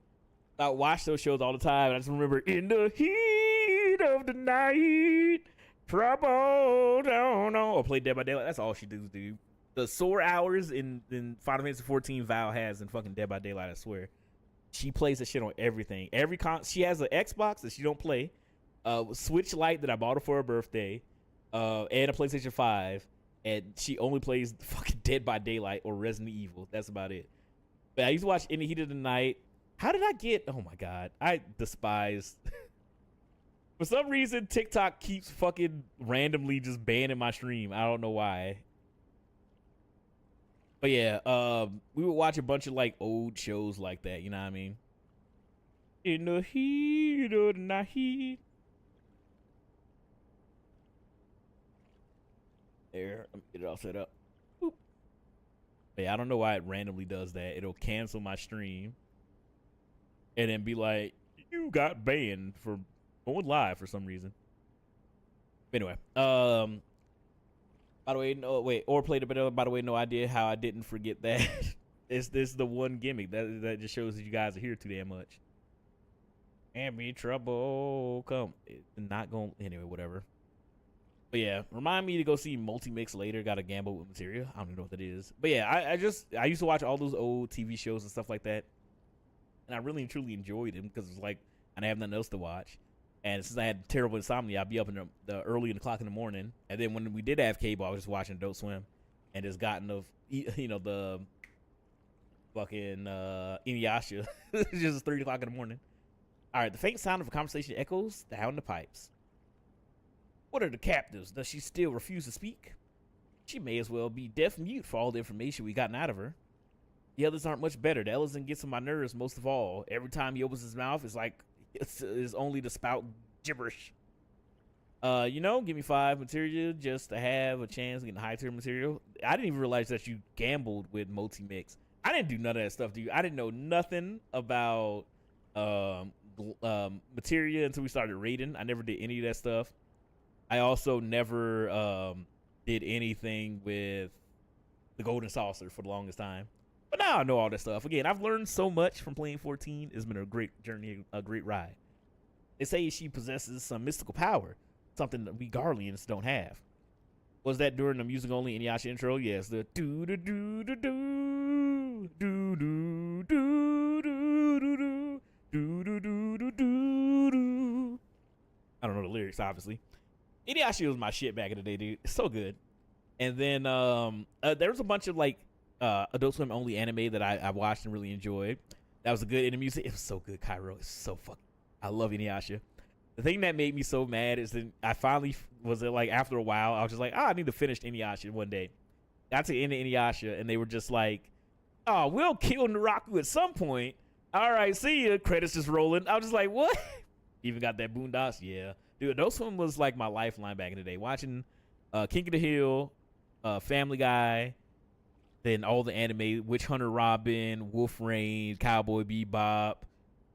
I would watch those shows all the time. And I just remember In the Heat of the Night, trouble down on, or play Dead by Daylight. That's all she does, dude. The sore hours in Final Fantasy 14 Val has in fucking Dead by Daylight, I swear. She plays that shit on everything. She has an Xbox that she don't play, Switch Lite that I bought her for her birthday, and a PlayStation 5, and she only plays fucking Dead by Daylight or Resident Evil. That's about it. But I used to watch In the Heat of the Night. How did I get? Oh my god, I despise. For some reason, TikTok keeps fucking randomly just banning my stream. I don't know why. But yeah, we would watch a bunch of like old shows like that. You know what I mean? In the heat of the night. There, let me get it all set up. Boop. Yeah, I don't know why it randomly does that. It'll cancel my stream and then be like, you got banned for going live for some reason. Anyway, by the way, no, wait, or played a bit. By the way, no idea how I didn't forget that. This the one gimmick that just shows that you guys are here too damn much. And me trouble come. It's not going anyway, whatever. But yeah, remind me to go see Multi-Mix later. Got a gamble with material. I don't even know what that is. But yeah, I used to watch all those old TV shows and stuff like that. And I really and truly enjoyed them because it's like I didn't have nothing else to watch. And since I had terrible insomnia, I'd be up in the early in the clock in the morning. And then when we did have cable, I was just watching Adult Swim and just gotten of the fucking Inuyasha. It's just 3 o'clock in the morning. All right, the faint sound of a conversation echoes down the pipes. What are the captives? Does she still refuse to speak? She may as well be deaf mute for all the information we gotten out of her. The others aren't much better. The Ellison gets on my nerves most of all. Every time he opens his mouth, it's like it's only to spout gibberish. Give me 5 material just to have a chance of getting high tier material. I didn't even realize that you gambled with multi-mix. I didn't do none of that stuff, dude. I didn't know nothing about materia until we started raiding. I never did any of that stuff. I also never did anything with the golden saucer for the longest time. But now I know all that stuff. Again, I've learned so much from playing 14. It's been a great journey, a great ride. They say she possesses some mystical power, something that we Garleans don't have. Was that during the music only Inuyasha intro? Yes, the do do do do do do do do do do do do do do do. I don't know the lyrics, obviously. Inuyasha was my shit back in the day, dude. It's so good. And then there was a bunch of like Adult Swim only anime that I watched and really enjoyed. That was a good in the music. It was so good, Cairo. It's so fucking. I love Inuyasha. The thing that made me so mad is that I finally was like after a while I was just like, I need to finish Inuyasha one day. Got to the end of Inuyasha and they were just like, oh, we'll kill Naraku at some point. All right, see ya. Credits just rolling. I was just like, what? Even got that Boondocks? Yeah. Dude, Adult Swim was like my lifeline back in the day. Watching King of the Hill, Family Guy, then all the anime, Witch Hunter Robin, Wolf Rain, Cowboy Bebop,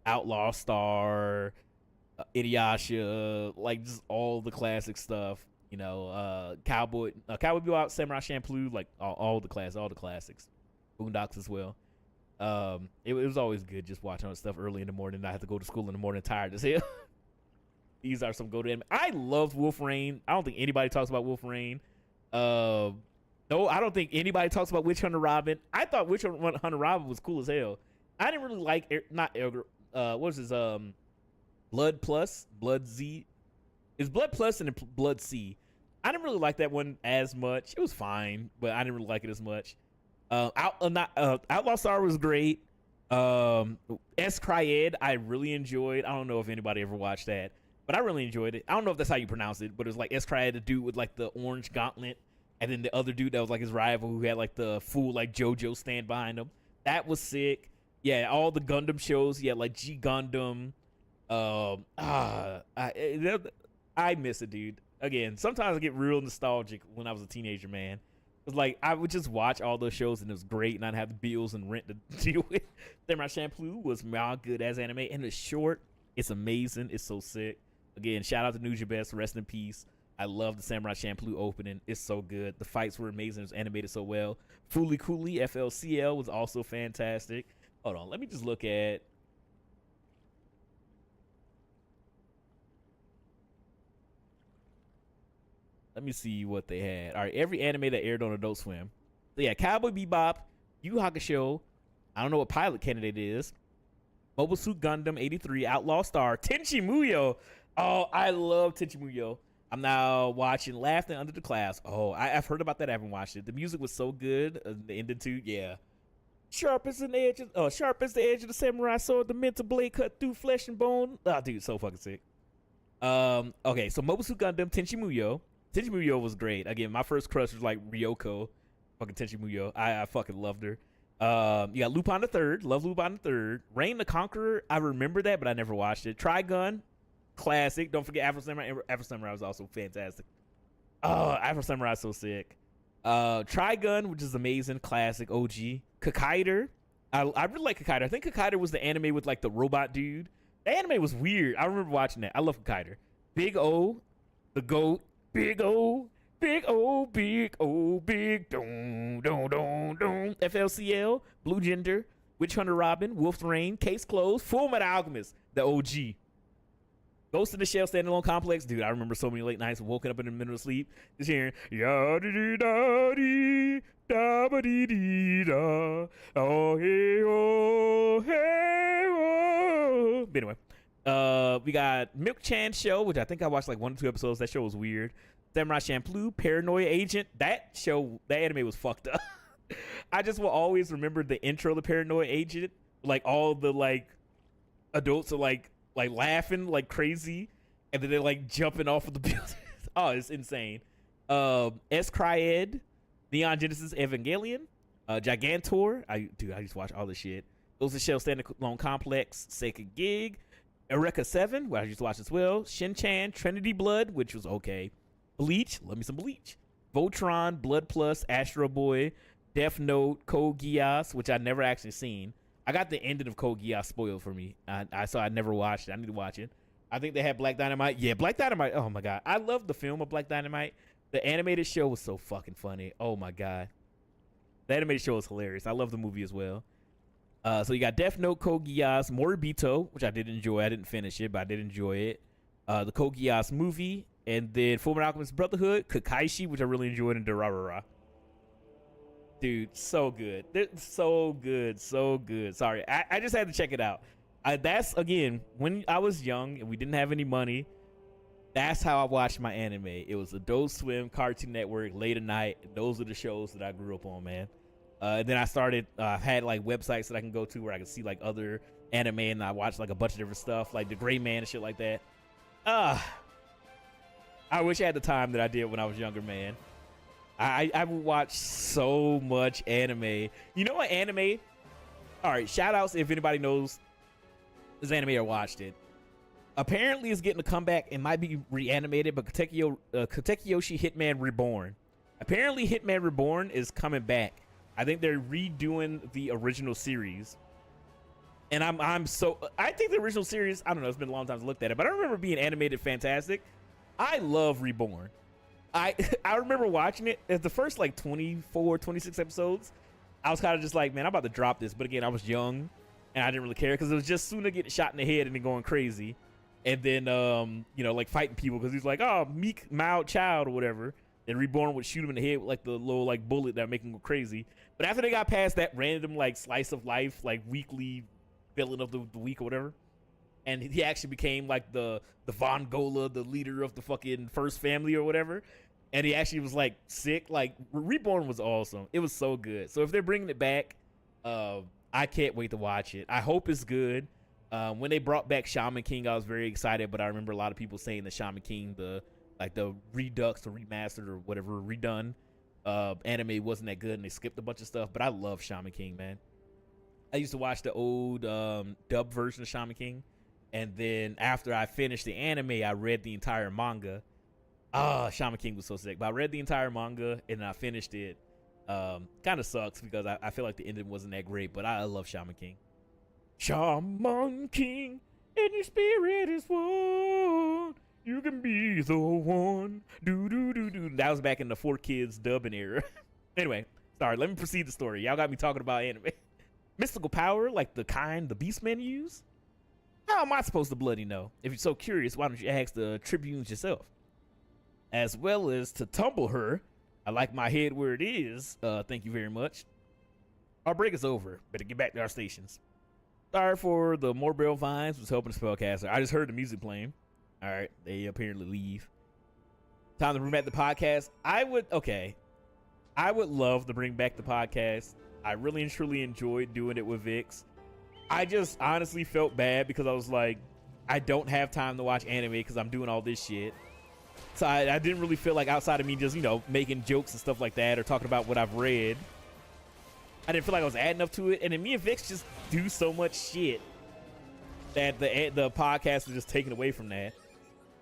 Outlaw Star, Inuyasha, like just all the classic stuff. Cowboy Bebop, Samurai Champloo, like all the classics. Boondocks as well. It was always good just watching all that stuff early in the morning. I had to go to school in the morning tired as hell. These are some go-to anime. I loved Wolf Rain. I don't think anybody talks about Wolf Rain. No, I don't think anybody talks about Witch Hunter Robin. I thought Witch Hunter Robin was cool as hell. I didn't really like what was his Blood Plus, Blood Z. It's Blood Plus and Blood C. I didn't really like that one as much. It was fine, but I didn't really like it as much. Outlaw Star was great. S Cryed I really enjoyed. I don't know if anybody ever watched that, but I really enjoyed it. I don't know if that's how you pronounce it, but it was like S Cryed, the dude with like the orange gauntlet, and then the other dude that was like his rival who had like the full like JoJo stand behind him. That was sick. Yeah, all the Gundam shows. Yeah, like G Gundam. I miss it, dude. Again, sometimes I get real nostalgic when I was a teenager, man. It was like I would just watch all those shows and it was great, and I'd have the bills and rent to deal with. Samurai Champloo was my good as anime, and it's short. It's amazing. It's so sick. Again, shout out to Nujabes. Rest in peace. I love the Samurai Champloo opening. It's so good. The fights were amazing. It was animated so well. Fooly Cooly FLCL was also fantastic. Hold on, let me just look at. Let me see what they had. All right, every anime that aired on Adult Swim. So yeah, Cowboy Bebop, Yu Yu Hakusho. I don't know what pilot candidate is. Mobile Suit Gundam 83, Outlaw Star, Tenchi Muyo. Oh, I love Tenchi Muyo. I'm now watching Laughing Under the Clouds. Oh, I've heard about that. I haven't watched it. The music was so good. The ending too, yeah. Sharp as the edge of the samurai sword, the mental blade cut through flesh and bone. Oh, dude, so fucking sick. Okay, so Mobile Suit Gundam, Tenchi Muyo. Tenchi Muyo was great. Again, my first crush was like Ryoko. Fucking Tenchi Muyo. I fucking loved her. You got Lupin the Third. Love Lupin the Third. Reign the Conqueror. I remember that, but I never watched it. Trigun. Classic. Don't forget Afro Samurai. Afro Samurai was also fantastic. Oh, Afro Samurai is so sick. Trigun, which is amazing. Classic. OG. Kakaider. I really like Kakaider. I think Kakaider was the anime with like the robot dude. The anime was weird. I remember watching that. I love Kakaider. Big O. The GOAT. Big O. Big O, big O, big don, don, don, don. FLCL, Blue Gender, Witch Hunter Robin, Wolf Rain, Case Closed, Full Metal Alchemist, the OG. Ghost in the Shell standalone complex, dude. I remember so many late nights woken up in the middle of sleep, just hearing ya dee da dee da ba dee dee da oh hey oh. But anyway, we got Milk Chan Show, which I think I watched like 1 or 2 episodes. That show was weird. Samurai Champloo, Paranoia Agent. That anime was fucked up. I just will always remember the intro to Paranoia Agent. Like all the like adults are like laughing like crazy, and then they're like jumping off of the building. Oh, it's insane. S Cryed, Neon Genesis Evangelion, Gigantor. I used to watch all this shit. Those are Shell Standalone Complex, Sacred Gig, Eureka 7, which I used to watch as well. Shin-Chan, Trinity Blood, which was okay. Bleach, love me some Bleach. Voltron, Blood Plus, Astro Boy, Death Note, Code Geass, which I never actually seen. I got the ending of Code Geass spoiled for me. I never watched it. I need to watch it. I think they had Black Dynamite. Yeah, Black Dynamite. Oh my god, I love the film of Black Dynamite. The animated show was so fucking funny. Oh my god, the animated show was hilarious. I love the movie as well. So you got Death Note, Code Geass, Moribito, which I did enjoy. I didn't finish it, but I did enjoy it. The Code Geass movie, and then Fullmetal Alchemist Brotherhood, Kakaishi, which I really enjoyed, and Durarara. Dude, so good. They're so good. Sorry, I just had to check it out. That's, again, when I was young and we didn't have any money, that's how I watched my anime. It was Adult Swim, Cartoon Network, late at night. Those are the shows that I grew up on, man. And then I started, had like websites that I can go to where I can see like other anime, and I watched like a bunch of different stuff, like The Gray Man and shit like that. I wish I had the time that I did when I was younger, man. I would watch so much anime. You know what anime? All right, shout outs if anybody knows this anime or watched it. Apparently it's getting a comeback. It might be reanimated, but Katekyoshi Hitman Reborn. Apparently Hitman Reborn is coming back. I think they're redoing the original series. And I think the original series, I don't know, it's been a long time to look at it, but I remember being animated fantastic. I love Reborn. I remember watching it at the first like 24, 26 episodes. I was kind of just like, man, I'm about to drop this. But again, I was young and I didn't really care because it was just Suna getting shot in the head and then going crazy. And then, like fighting people because he's like, oh, meek, mild child or whatever. And Reborn would shoot him in the head with like the little like bullet that make him go crazy. But after they got past that random like slice of life, like weekly villain of the week or whatever, and he actually became like the Von Gola, the leader of the fucking first family or whatever. And he actually was like sick. Like Reborn was awesome. It was so good. So if they're bringing it back, I can't wait to watch it. I hope it's good. When they brought back Shaman King, I was very excited. But I remember a lot of people saying that Shaman King, the redux or remastered or whatever redone anime wasn't that good, and they skipped a bunch of stuff. But I love Shaman King, man. I used to watch the old dub version of Shaman King. And then after I finished the anime, I read the entire manga. Shaman King was so sick. But I read the entire manga and I finished it. Kind of sucks because I feel like the ending wasn't that great. But I love Shaman King. Shaman King, and your spirit is one. You can be the one. Do. That was back in the 4Kids dubbing era. Anyway, sorry. Let me proceed the story. Y'all got me talking about anime. Mystical power, like the kind the Beastmen use? How am I supposed to bloody know? If you're so curious, why don't you ask the Tribunes yourself? As well as to tumble her. I like my head where it is. Thank you very much. Our break is over. Better get back to our stations. Sorry for the Morbell Vines was helping the spellcaster. I just heard the music playing. All right, they apparently leave. Time to bring back the podcast. I would love to bring back the podcast. I really and truly enjoyed doing it with Vix. I just honestly felt bad because I was like, I don't have time to watch anime because I'm doing all this shit. So I didn't really feel like outside of me just, making jokes and stuff like that or talking about what I've read, I didn't feel like I was adding up to it. And then me and Vix just do so much shit that the podcast was just taken away from that.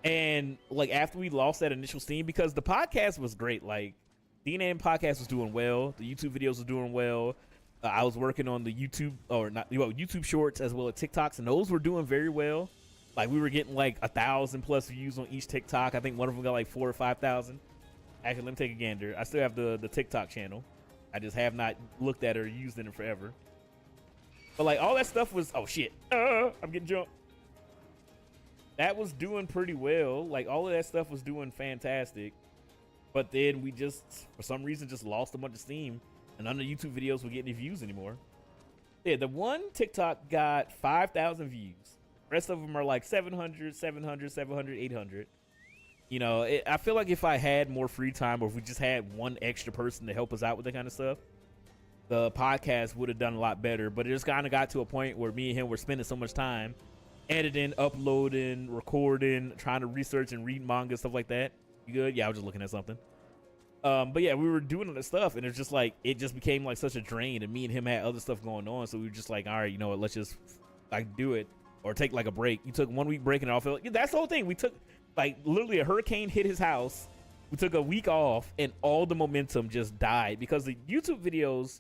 And like after we lost that initial steam, because the podcast was great, like DNA podcast was doing well, the YouTube videos were doing well. I was working on the YouTube shorts as well as TikToks, and those were doing very well. Like we were getting like 1,000 plus views on each TikTok. I think one of them got like 4,000 or 5,000. Actually, let me take a gander. I still have the TikTok channel. I just have not looked at it or used it in forever. But like all that stuff was, oh shit, I'm getting jumped. that was doing pretty well. Like all of that stuff was doing fantastic. But then we just, for some reason, just lost a bunch of steam, and none of the YouTube videos were getting any views anymore. Yeah, the one TikTok got 5,000 views. The rest of them are like 700, 700, 700, 800. You know, I feel like if I had more free time, or if we just had one extra person to help us out with that kind of stuff, the podcast would have done a lot better. But it just kind of got to a point where me and him were spending so much time editing, uploading, recording, trying to research and read manga, stuff like that. You good? Yeah, I was just looking at something. But yeah, we were doing all this stuff, and it's just like, it just became like such a drain, and me and him had other stuff going on, so we were just like, all right, you know what, let's just like do it, or take like a break. You took 1 week break, and I felt like, that's the whole thing. We took, like, literally a hurricane hit his house. We took a week off, and all the momentum just died, because the YouTube videos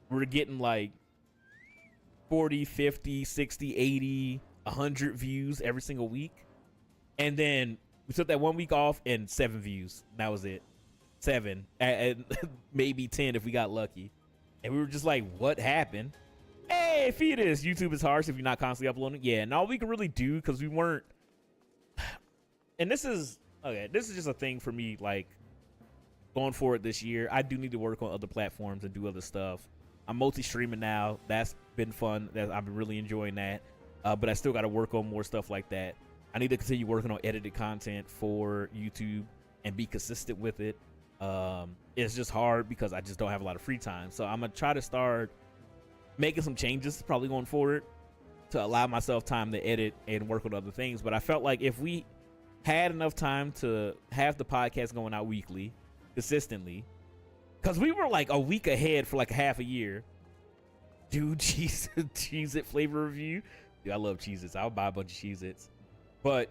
were getting like 40, 50, 60, 80, 100 views every single week. And then we took that 1 week off, and 7 views. That was it. 7, and maybe 10 if we got lucky. And we were just like, what happened? Hey, Fetus, YouTube is harsh if you're not constantly uploading. Yeah, and all we could really do, because we weren't, and this is just a thing for me, like, going forward this year. I do need to work on other platforms and do other stuff. I'm multi-streaming now. That's been fun. I've been really enjoying that. But I still got to work on more stuff like that. I need to continue working on edited content for YouTube and be consistent with it. It's just hard because I just don't have a lot of free time. So I'm gonna try to start making some changes probably going forward to allow myself time to edit and work on other things. But I felt like if we had enough time to have the podcast going out weekly consistently, because we were like a week ahead for like half a year. Dude, Cheez-It flavor review. Dude, I love Cheez-Its. I'll buy a bunch of Cheez-Its. But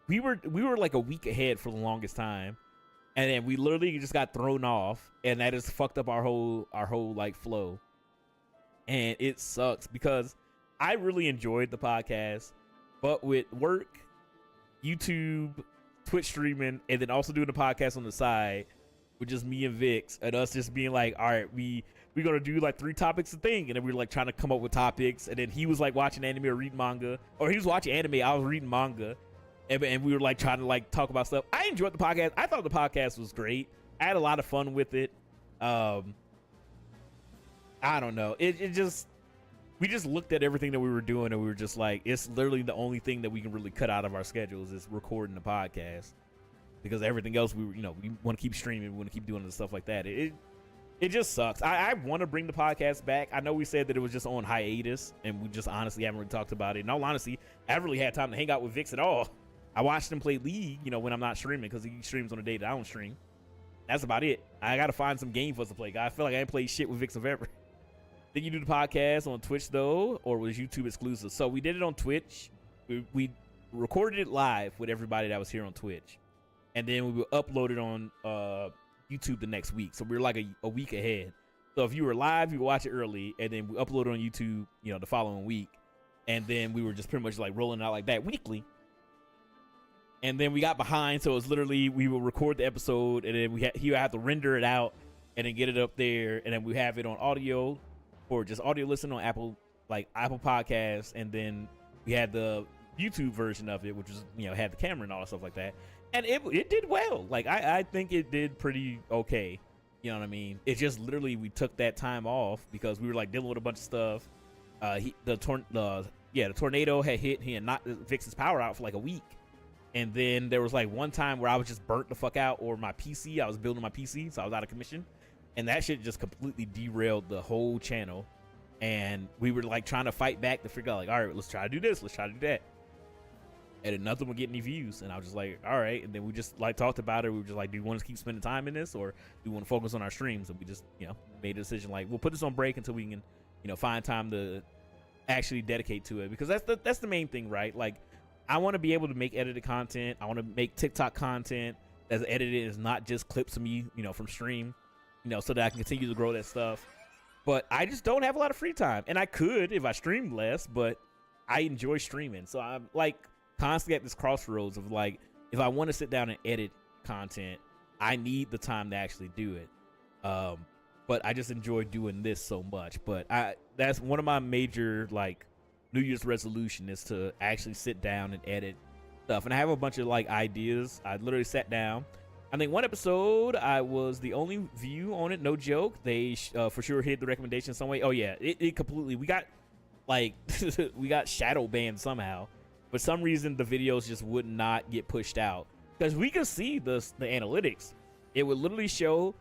we were like a week ahead for the longest time, and then we literally just got thrown off, and that just fucked up our whole like flow. And it sucks because I really enjoyed the podcast, but with work, YouTube, Twitch streaming, and then also doing the podcast on the side with just me and Vix, and us just being like, all right, we're gonna do like 3 topics a thing, and then we were like trying to come up with topics, and then he was like watching anime or reading manga, or he was watching anime, I was reading manga. And we were like trying to like talk about stuff. I enjoyed the podcast. I thought the podcast was great. I had a lot of fun with it. I don't know. We just looked at everything that we were doing, and we were just like, it's literally the only thing that we can really cut out of our schedules is recording the podcast, because everything else we want to keep streaming, we want to keep doing the stuff like that. It just sucks. I want to bring the podcast back. I know we said that it was just on hiatus, and we just honestly haven't really talked about it. In all honesty, I haven't really had time to hang out with Vix at all. I watched him play League, when I'm not streaming, because he streams on a day that I don't stream. That's about it. I got to find some game for us to play. I feel like I ain't played shit with Vix ever. Did you do the podcast on Twitch, though, or was YouTube exclusive? So we did it on Twitch. We recorded it live with everybody that was here on Twitch. And then we will upload it on YouTube the next week. So we were like a week ahead. So if you were live, you would watch it early, and then we upload it on YouTube, the following week. And then we were just pretty much like rolling out like that weekly. And then we got behind, so it was literally, we will record the episode, and then he would have to render it out and then get it up there, and then we have it on audio, or just audio listen on Apple Podcasts, and then we had the YouTube version of it, which was, had the camera and all that stuff like that, and it did well. Like, I think it did pretty okay, you know what I mean? It's just literally, we took that time off because we were like dealing with a bunch of stuff. The tornado had hit, he had knocked Vix's power out for like a week. And then there was like one time where I was just burnt the fuck out, or my PC, I was building my PC, so I was out of commission, and that shit just completely derailed the whole channel. And we were like trying to fight back to figure out like, all right, let's try to do this, let's try to do that, and then nothing would get any views. And I was just like, all right. And then we just like talked about it. We were just like, do you want to keep spending time in this, or do you want to focus on our streams? And we just made a decision like, we'll put this on break until we can find time to actually dedicate to it, because that's the main thing, right? Like, I want to be able to make edited content. I want to make TikTok content that's edited, is not just clips of me, from stream, so that I can continue to grow that stuff. But I just don't have a lot of free time, and I could if I streamed less, but I enjoy streaming. So I'm like constantly at this crossroads of like, if I want to sit down and edit content, I need the time to actually do it. But I just enjoy doing this so much. But that's one of my major like New Year's resolution is to actually sit down and edit stuff. And I have a bunch of like ideas. I literally sat down. I think one episode I was the only view on it. No joke. They for sure hit the recommendation some way. Oh yeah, it completely. We got like we got shadow banned somehow. For some reason, the videos just would not get pushed out because we could see the analytics. It would literally show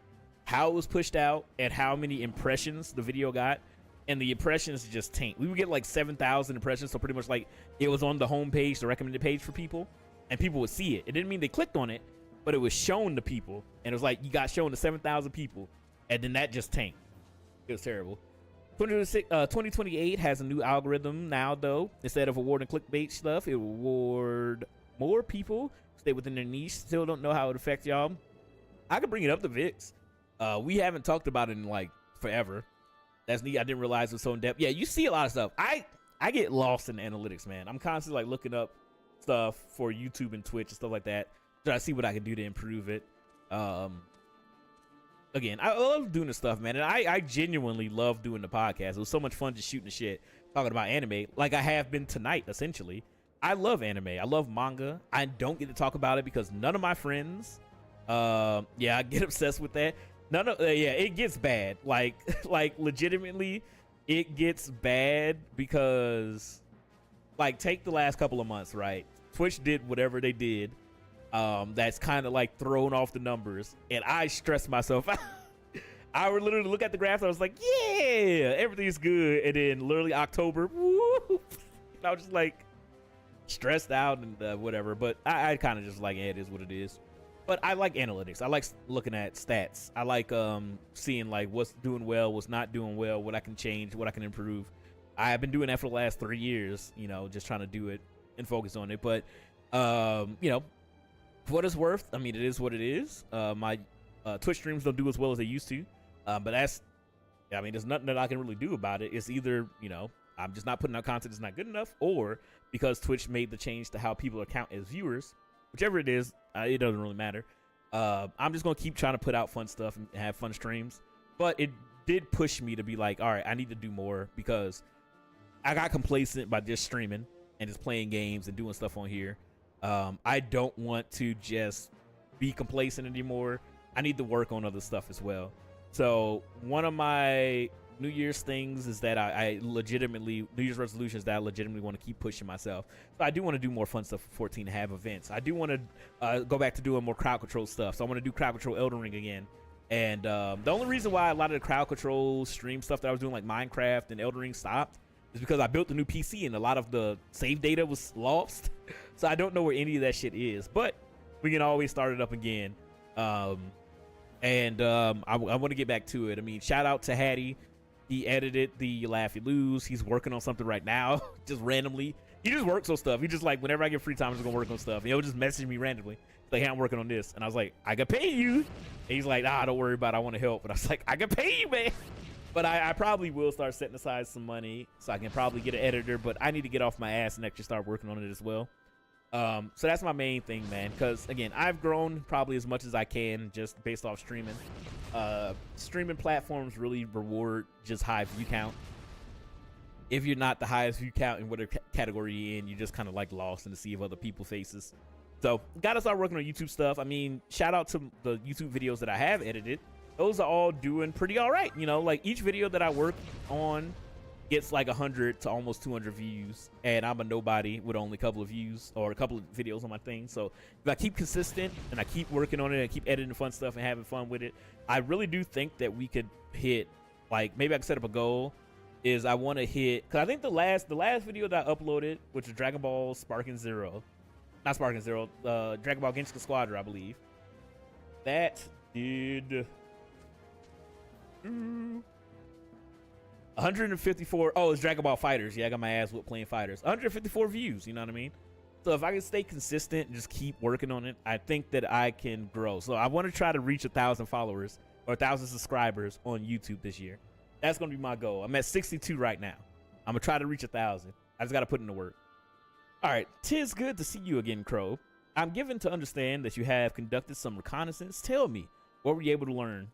how it was pushed out and how many impressions the video got, and the impressions just taint. We would get like 7,000 impressions, so pretty much like it was on the home page, the recommended page for people, and people would see it. It didn't mean they clicked on it, but it was shown to people, and it was like you got shown to 7,000 people, and then that just tanked. It was terrible. 2028 has a new algorithm now, though. Instead of awarding clickbait stuff, it will award more people stay within their niche. Still don't know how it affects y'all. I could bring it up to Vix. We haven't talked about it in like forever. That's neat. I didn't realize it was so in depth. Yeah, you see a lot of stuff. I get lost in analytics, man. I'm constantly like looking up stuff for YouTube and Twitch and stuff like that. Try to see what I can do to improve it. Again, I love doing this stuff, man, and I genuinely love doing the podcast. It was so much fun just shooting the shit, talking about anime, like I have been tonight, essentially. I love anime. I love manga. I don't get to talk about it because none of my friends, yeah, I get obsessed with that. Yeah, it gets bad. Like legitimately, it gets bad because, like, take the last couple of months, right? Twitch did whatever they did. That's kind of like thrown off the numbers, and I stressed myself out. I would literally look at the graphs. I was like, yeah, everything's good. And then literally October, whoop, I was just like stressed out and whatever. But I kind of just like, yeah, it is what it is. But I like analytics. I like looking at stats. I like seeing like what's doing well, what's not doing well, what I can change, what I can improve. I have been doing that for the last 3 years, you know, just trying to do it and focus on it. But you know, for what it's worth, I mean, it is what it is. My Twitch streams don't do as well as they used to, but that's, I mean, there's nothing that I can really do about it. It's either, you know, I'm just not putting out content that's not good enough, or because Twitch made the change to how people account as viewers. Whichever it is, it doesn't really matter. I'm just gonna keep trying to put out fun stuff and have fun streams. But it did push me to be like, all right, I need to do more, because I got complacent by just streaming and just playing games and doing stuff on here. I don't want to just be complacent anymore. I need to work on other stuff as well. So one of my New Year's things is that I legitimately, New Year's resolutions that I legitimately want to keep pushing myself. So I do want to do more fun stuff for 14 and have events. I do want to go back to doing more crowd control stuff. So I want to do crowd control Elden Ring again. And the only reason why a lot of the crowd control stream stuff that I was doing, like Minecraft and Elden Ring, stopped is because I built the new PC and a lot of the save data was lost. So I don't know where any of that shit is, but we can always start it up again. I want to get back to it. I mean, shout out to Hattie. He edited the You Laugh You Lose. He's working on something right now, just randomly. He just works on stuff. He just like, whenever I get free time, I'm just gonna work on stuff. And he'll just message me randomly. He's like, hey, I'm working on this. And I was like, I can pay you. And he's like, nah, don't worry about it. I want to help. But I was like, I can pay you, man. But I probably will start setting aside some money so I can probably get an editor. But I need to get off my ass and actually start working on it as well. So that's my main thing, man, because again, I've grown probably as much as I can just based off streaming. Streaming platforms really reward just high view count. If you're not the highest view count in whatever category you're in, you're just kind of like lost in the sea of other people's faces. So gotta start working on YouTube stuff. I mean, shout out to the YouTube videos that I have edited. Those are all doing pretty all right. You know, like each video that I work on gets like 100 to almost 200 views, and I'm a nobody with only a couple of views or a couple of videos on my thing. So if I keep consistent and I keep working on it and keep editing fun stuff and having fun with it, I really do think that we could hit, like, maybe I can set up a goal. Is I want to hit, because I think the last video that I uploaded, which was Dragon Ball Sparking Zero, not Sparking Zero, Dragon Ball Genshin Squadra, I believe, that did 154. Oh, it's Dragon Ball Fighters. Yeah, I got my ass whooped playing Fighters. 154 views, you know what I mean? So if I can stay consistent and just keep working on it, I think that I can grow. So I want to try to reach 1,000 followers or 1,000 subscribers on YouTube this year. That's going to be my goal. I'm at 62 right now. I'm going to try to reach 1,000. I just got to put in the work. All right. 'Tis good to see you again, Crow. I'm given to understand that you have conducted some reconnaissance. Tell me, what were you able to learn?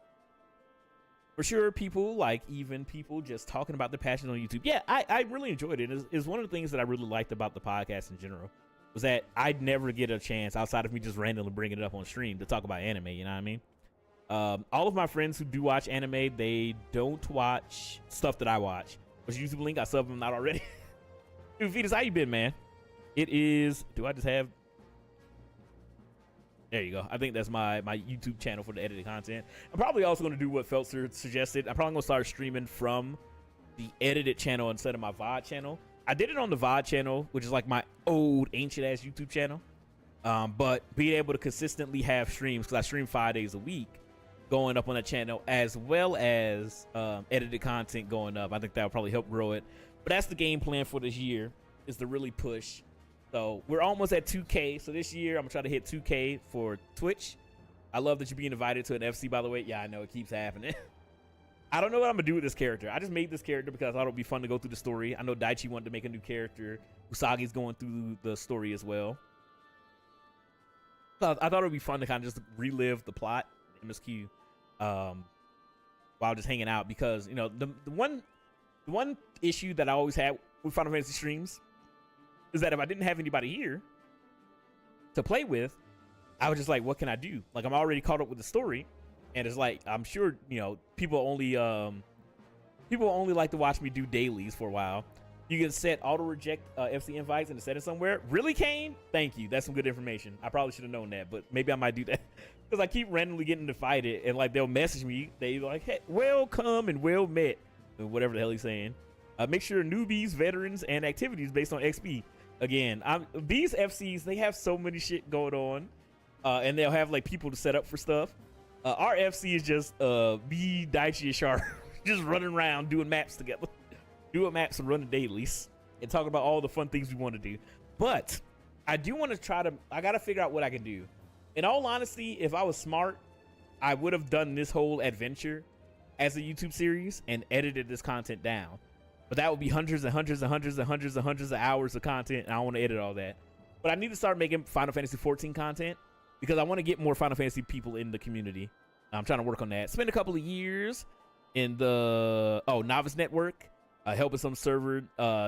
for sure, people like even people just talking about their passion on YouTube. Yeah, I really enjoyed it. It's one of the things that I really liked about the podcast in general was that I'd never get a chance outside of me just randomly bringing it up on stream to talk about anime. You know what I mean? All of my friends who do watch anime, they don't watch stuff that I watch. What's your YouTube link? I sub them not already. Dude, Vetus, how you been, man? It is. Do I just have? There you go. I think that's my YouTube channel for the edited content. I'm probably also going to do what Feltzer suggested. I'm probably going to start streaming from the edited channel instead of my VOD channel. I did it on the VOD channel, which is like my old ancient ass YouTube channel. But being able to consistently have streams, because I stream 5 days a week, going up on that channel, as well as edited content going up, I think that will probably help grow it. But that's the game plan for this year, is to really push. So we're almost at 2K. So this year, I'm going to try to hit 2K for Twitch. I love that you're being invited to an FC, by the way. Yeah, I know. It keeps happening. I don't know what I'm going to do with this character. I just made this character because I thought it would be fun to go through the story. I know Daichi wanted to make a new character. Usagi's going through the story as well. So I thought it would be fun to kind of just relive the plot, MSQ, while just hanging out. Because, you know, the one issue that I always had with Final Fantasy streams is that if I didn't have anybody here to play with, I was just like, what can I do? Like, I'm already caught up with the story, and it's like, I'm sure, you know, people only like to watch me do dailies for a while. You can set auto reject FC invites and set it somewhere. Really, Kane? Thank you. That's some good information. I probably should have known that, but maybe I might do that because I keep randomly getting to fight it, and like they'll message me. They like, hey, welcome and well met, or whatever the hell he's saying. Make sure newbies, veterans, and activities based on XP. Again, these FCs, they have so many shit going on, and they'll have like people to set up for stuff. Our FC is just me, Daichi, and Sharp just running around doing maps together, doing maps and running dailies, and talking about all the fun things we want to do. But I do want to I got to figure out what I can do. In all honesty, if I was smart, I would have done this whole adventure as a YouTube series and edited this content down. But that would be hundreds and hundreds and hundreds and hundreds and hundreds of hours of content, and I don't want to edit all that. But I need to start making Final Fantasy 14 content because I want to get more Final Fantasy people in the community. I'm trying to work on that. Spend a couple of years in the Novice Network, helping some server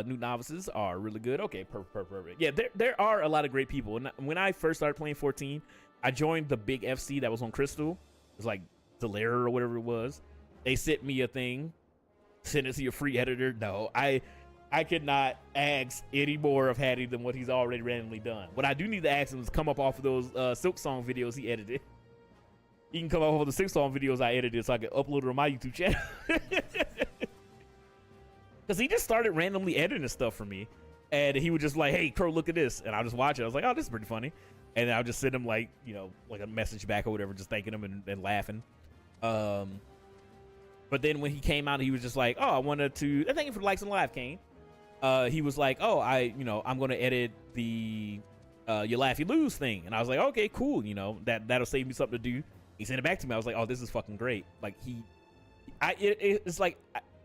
new novices are really good. Okay, perfect. Yeah, there are a lot of great people. And when I first started playing 14, I joined the big FC that was on Crystal. It was like Delera or whatever it was. They sent me a thing. Send it to your free editor. No, I could not ask any more of Hattie than what he's already randomly done. What I do need to ask him is come up off of those Silk Song videos he edited. He can come off of the Silk Song videos I edited so I can upload it on my YouTube channel. Because he just started randomly editing stuff for me. And he would just like, hey, Crow, look at this. And I'll just watch it. I was like, oh, this is pretty funny. And I'll just send him like, you know, like a message back or whatever, just thanking him and laughing. But then when he came out, he was just like, oh, I wanted to, thank you for the likes and live, Kane. He was like, oh, I'm going to edit the you laugh, you lose thing. And I was like, okay, cool. You know, that'll save me something to do. He sent it back to me. I was like, oh, this is fucking great. Like it's like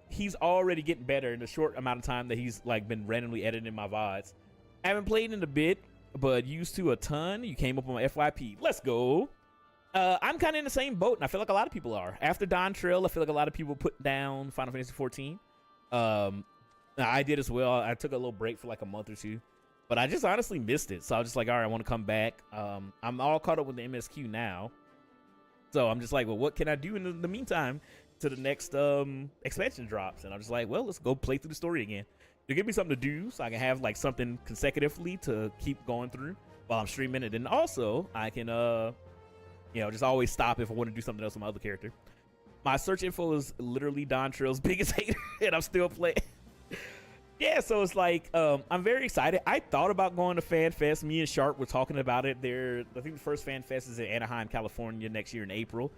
he's already getting better in the short amount of time that he's like been randomly editing my VODs. I haven't played in a bit, but used to a ton. You came up on my FYP. Let's go. I'm kind of in the same boat, and I feel like a lot of people are. After Dawn Trail, I feel like a lot of people put down Final Fantasy 14. I did as well. I took a little break for like a month or two, but I just honestly missed it. So I was just like, all right, I want to come back. I'm all caught up with the MSQ now. So I'm just like, well, what can I do in the meantime to the next expansion drops? And I'm just like, well, let's go play through the story again. To give me something to do so I can have like something consecutively to keep going through while I'm streaming it. And also I can, just always stop if I want to do something else with my other character. My search info is literally Don Trail's biggest hater, and I'm still playing. Yeah, so it's like, I'm very excited. I thought about going to Fan Fest. Me and Sharp were talking about it. I think the first Fan Fest is in Anaheim, California next year in April.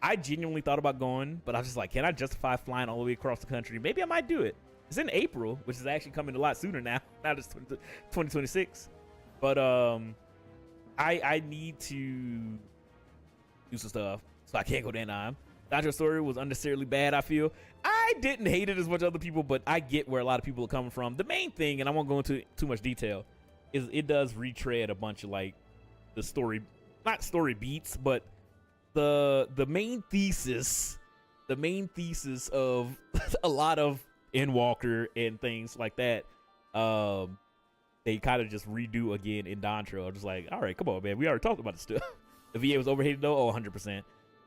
I genuinely thought about going, but I was just like, can I justify flying all the way across the country? Maybe I might do it. It's in April, which is actually coming a lot sooner now. Now it's 2026. But I need to do some stuff, so I can't go to Anaheim. Dodger story was unnecessarily bad, I feel. I didn't hate it as much as other people, but I get where a lot of people are coming from. The main thing, and I won't go into too much detail, is it does retread a bunch of like the story, not story beats, but the main thesis the main thesis of a lot of Endwalker and things like that, they kind of just redo again in Dawn Trail. Just like, all right, come on, man, we already talked about this stuff. The VA was overhated though. Oh, 100%.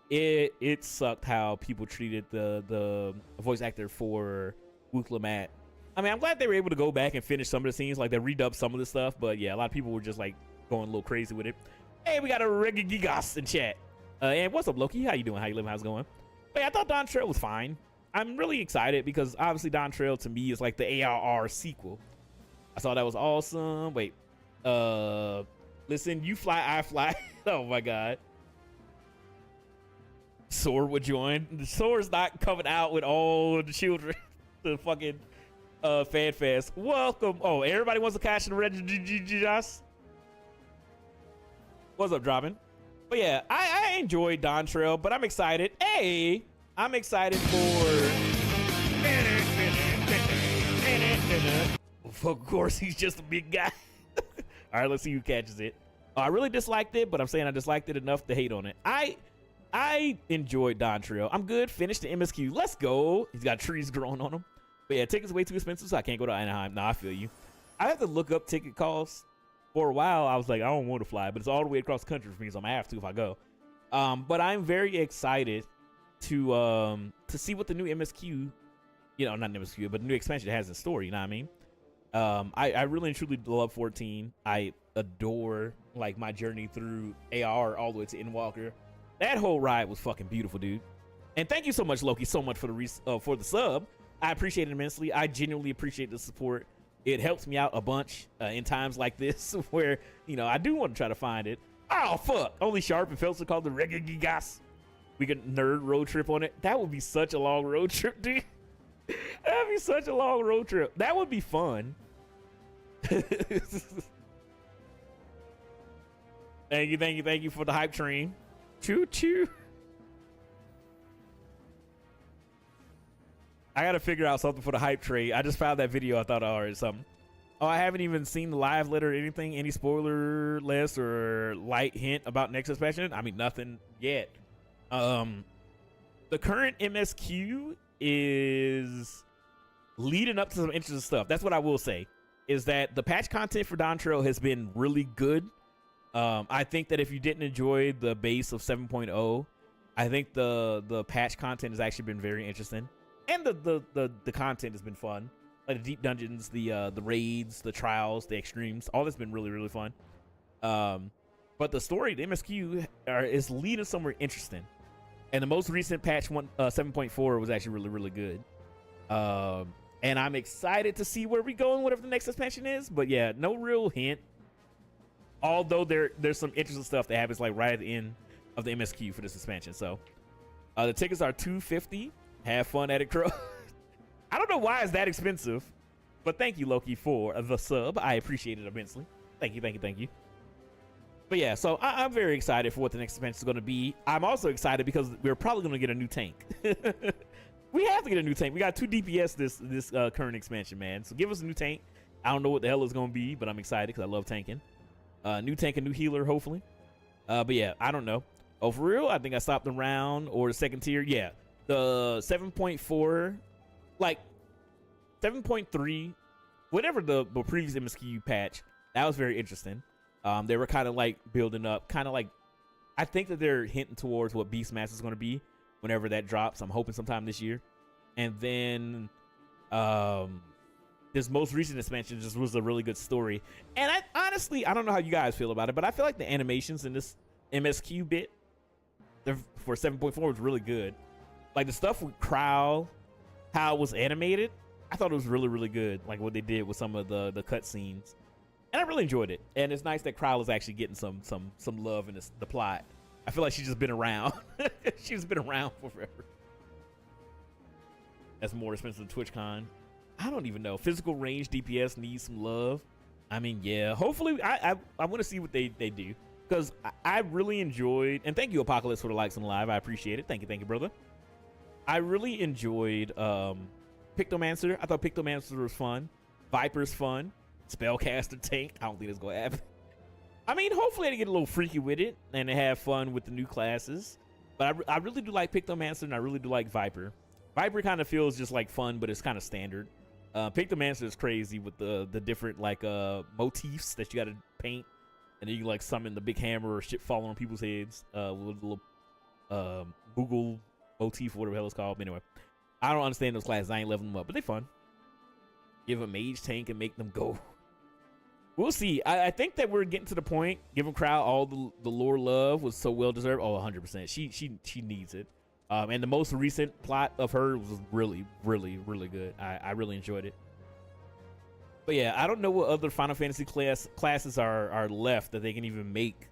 It sucked how people treated the voice actor for Wook Lamont. I mean, I'm glad they were able to go back and finish some of the scenes. Like, they redubbed some of the stuff, but yeah, a lot of people were just like going a little crazy with it. Hey, we got a Regigigas in chat. And what's up, Loki? How you doing? How you living? How's it going? But yeah, I thought Dawn Trail was fine. I'm really excited because obviously Dawn Trail to me is like the ARR sequel. I thought that was awesome. Wait, listen, you fly, I fly. Oh my god. Sora would join. The Sora's not coming out with all the children. The fucking fan fest. Welcome. Oh, everybody wants to cash in the Regigigas. What's up, Dropping? But yeah, I enjoyed Dawn Trail, but I'm excited. Hey, I'm excited for. Of course, he's just a big guy. All right, let's see who catches it. I really disliked it, but I'm saying I disliked it enough to hate on it. I enjoyed Dawn Trail. I'm good. Finished the MSQ. Let's go. He's got trees growing on him. But yeah, tickets way too expensive, so I can't go to Anaheim. Nah, I feel you. I have to look up ticket costs. For a while, I was like, I don't want to fly, but it's all the way across the country for me, so I'm gonna have to if I go. But I'm very excited to see what the new MSQ, not MSQ, but the new expansion has in store. You know what I mean? I really and truly love 14. I adore like my journey through AR all the way to Endwalker. That whole ride was fucking beautiful, dude. And thank you so much, Loki, so much for the sub. I appreciate it immensely. I genuinely appreciate the support. It helps me out a bunch in times like this where, I do want to try to find it. Oh, fuck. Only Sharp and Phelps are called the Regigigas. We could nerd road trip on it. That would be such a long road trip, dude. That'd be such a long road trip. That would be fun. Thank you for the hype train. Choo choo. I gotta figure out something for the hype train. I just found that video. I thought I already something. Oh, I haven't even seen the live letter or anything. Any spoiler list or light hint about next expansion? I mean, nothing yet. The current MSQ is leading up to some interesting stuff. That's what I will say. Is that the patch content for Dawn Trail has been really good. I think that if you didn't enjoy the base of 7.0, I think the patch content has actually been very interesting. And the content has been fun, like the deep dungeons, the raids, the trials, the extremes. All that's been really, really fun. But the story, the MSQ, is leading somewhere interesting. And the most recent patch 7.4 was actually really, really good. And I'm excited to see where we go and whatever the next expansion is. But yeah, no real hint. Although there's some interesting stuff that happens like right at the end of the MSQ for this expansion. So the tickets are $250. Have fun at it, Crow. I don't know why it's that expensive, but thank you, Loki, for the sub. I appreciate it immensely. Thank you. But yeah, so I'm very excited for what the next expansion is going to be. I'm also excited because we're probably going to get a new tank. We have to get a new tank. We got 2 DPS this current expansion, man. So give us a new tank. I don't know what the hell it's going to be, but I'm excited because I love tanking. New tank, a new healer, hopefully. But yeah, I don't know. Oh, for real? I think I stopped around or the second tier. Yeah. The 7.4, like 7.3, whatever the previous MSQ patch, that was very interesting. They were kind of like building up, kind of like, I think that they're hinting towards what Beastmaster is going to be whenever that drops. I'm hoping sometime this year. And then this most recent expansion just was a really good story. And honestly, I don't know how you guys feel about it, but I feel like the animations in this MSQ bit for 7.4 was really good. Like the stuff with Crow, how it was animated, I thought it was really, really good. Like what they did with some of the cutscenes, and I really enjoyed it. And it's nice that Crow is actually getting some love in the plot. I feel like she's just been around. She's been around for forever. That's more expensive than TwitchCon. I don't even know. Physical range DPS needs some love. I mean, yeah. Hopefully, I want to see what they do because I really enjoyed. And thank you, Apocalypse, for the likes on live. I appreciate it. Thank you, brother. I really enjoyed Pictomancer. I thought Pictomancer was fun. Viper's fun. Spellcaster tank. I don't think it's gonna happen. I mean, hopefully they get a little freaky with it and they have fun with the new classes. But I really do like Pictomancer, and I really do like Viper. Viper kind of feels just like fun, but it's kind of standard. Pictomancer is crazy with the different like motifs that you got to paint, and then you like summon the big hammer or shit falling on people's heads with a little Google motif, whatever the hell it's called. But anyway, I don't understand those classes. I ain't leveling them up, but they fun. Give a mage tank and make them go. We'll see. I think that we're getting to the point. Giving Crowd all the lore love was so well deserved. Oh, 100%. She needs it. And the most recent plot of her was really, really, really good. I really enjoyed it. But yeah, I don't know what other Final Fantasy classes are left that they can even make.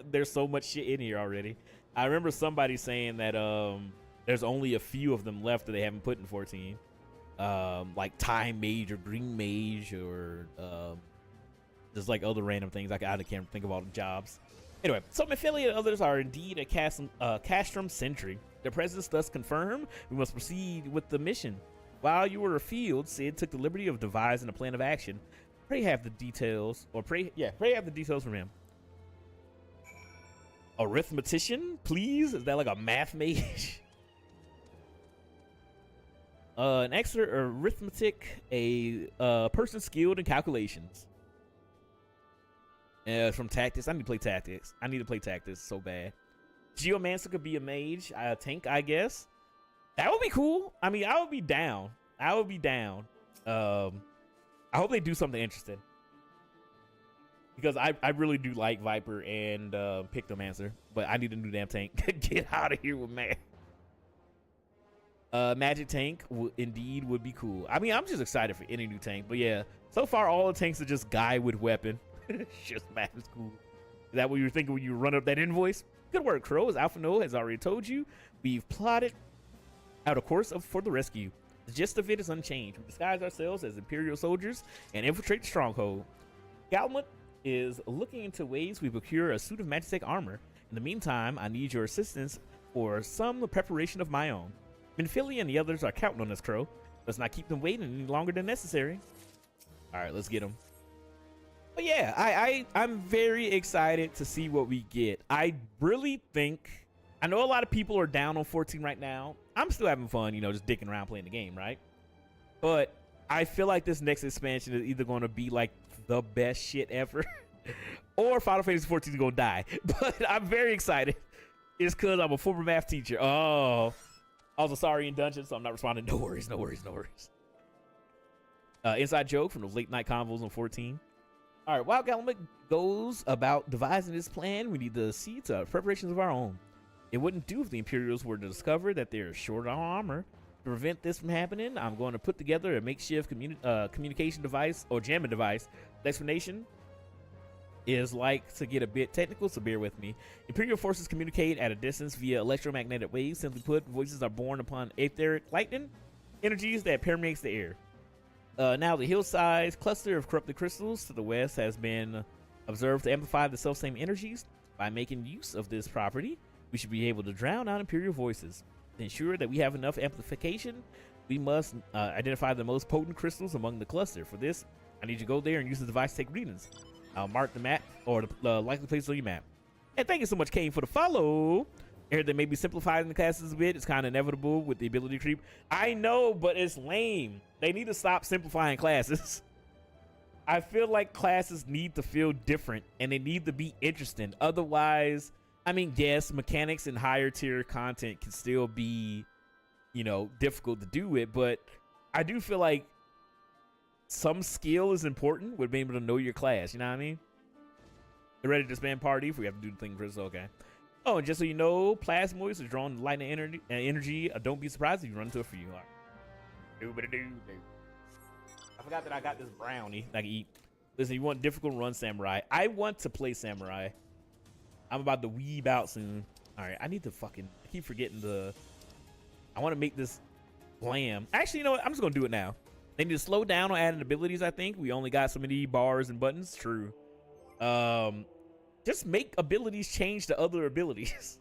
There's so much shit in here already. I remember somebody saying that there's only a few of them left that they haven't put in 14. Like Time Mage or Green Mage or just like other random things. I can't think of all the jobs. Anyway, some affiliate others are indeed a Castrum Sentry. Their presence thus confirmed we must proceed with the mission. While you were afield, Sid took the liberty of devising a plan of action. Pray have the details from him. Arithmetician, please? Is that like a math mage? An expert arithmetic, a person skilled in calculations. From tactics, I need to play tactics so bad. Geomancer could be a mage, a tank, I guess. That would be cool. I mean, I would be down. I hope they do something interesting, because I really do like Viper and Pictomancer, but I need a new damn tank. Get out of here with math. Magic tank indeed would be cool. I mean, I'm just excited for any new tank, but yeah, so far all the tanks are just guy with weapon. Just math is cool. Is that what you were thinking when you run up that invoice? Good work, Crow. As Alpha Noah has already told you, we've plotted out a course for the rescue. The gist of it is unchanged. We disguise ourselves as Imperial soldiers and infiltrate the stronghold. Galmut is looking into ways we procure a suit of Magitech armor. In the meantime, I need your assistance for some preparation of my own. Minfilia and the others are counting on us, Crow. Let's not keep them waiting any longer than necessary. All right, let's get them. But yeah, I'm very excited to see what we get. I really think, I know a lot of people are down on 14 right now. I'm still having fun, you know, just dicking around playing the game, right? But I feel like this next expansion is either going to be like the best shit ever or Final Fantasy 14 is going to die. But I'm very excited. It's because I'm a former math teacher. Oh, also sorry in dungeon, so I'm not responding. No worries, no worries, no worries. Inside joke from those late night convos on 14. All right, while Gallic goes about devising this plan, we need to see to preparations of our own. It wouldn't do if the Imperials were to discover that they're short on armor. To prevent this from happening, I'm going to put together a makeshift communication device or jamming device. The explanation is like to get a bit technical, so bear with me. Imperial forces communicate at a distance via electromagnetic waves. Simply put, voices are born upon etheric lightning energies that permeates the air. Now, the hillside cluster of corrupted crystals to the west has been observed to amplify the self-same energies. By making use of this property, we should be able to drown out Imperial voices. To ensure that we have enough amplification, we must identify the most potent crystals among the cluster. For this, I need you to go there and use the device to take readings. I'll mark the map or the likely place on your map. And thank you so much, Kane, for the follow. I heard that maybe simplifying the classes a bit. It's kind of inevitable with the ability creep. I know, but it's lame. They need to stop simplifying classes. I feel like classes need to feel different and they need to be interesting. Otherwise, I mean, yes, mechanics and higher tier content can still be, you know, difficult to do it, but I do feel like some skill is important with being able to know your class. You know what I mean? They're ready to disband party if we have to do the thing first. Okay. Oh, and just so you know, plasmoids are drawn to lightning energy. Don't be surprised if you run into a few. All right. I forgot that I got this brownie that I can eat. Listen, you want difficult, run samurai. I want to play samurai. I'm about to weeb out soon. All right, I need to fucking, I keep forgetting I want to make this blam. Actually, you know what? I'm just going to do it now. They need to slow down on adding abilities, I think. We only got so many bars and buttons. True. Just make abilities change to other abilities.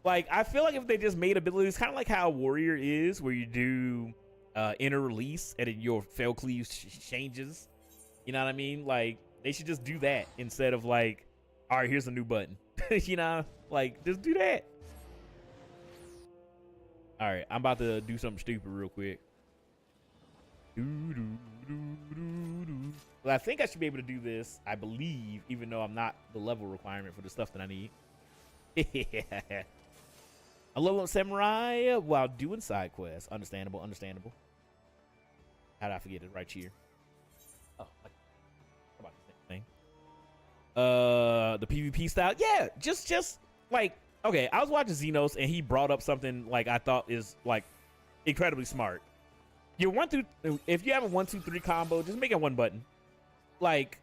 Like, I feel like if they just made abilities, kind of like how Warrior is, where you do inner release and then your fail cleave changes. You know what I mean? Like, they should just do that instead of like, all right, here's a new button. You know, like, just do that. All right, I'm about to do something stupid real quick. Well, I think I should be able to do this, I believe, even though I'm not the level requirement for the stuff that I need. A level up samurai while doing side quests. Understandable, understandable. How did I forget it? Right here. Oh, how about the same thing? The PvP style. Yeah, just like, okay, I was watching Xenos and he brought up something like I thought is like incredibly smart. If you have a 1-2-3 combo, just make it one button. Like,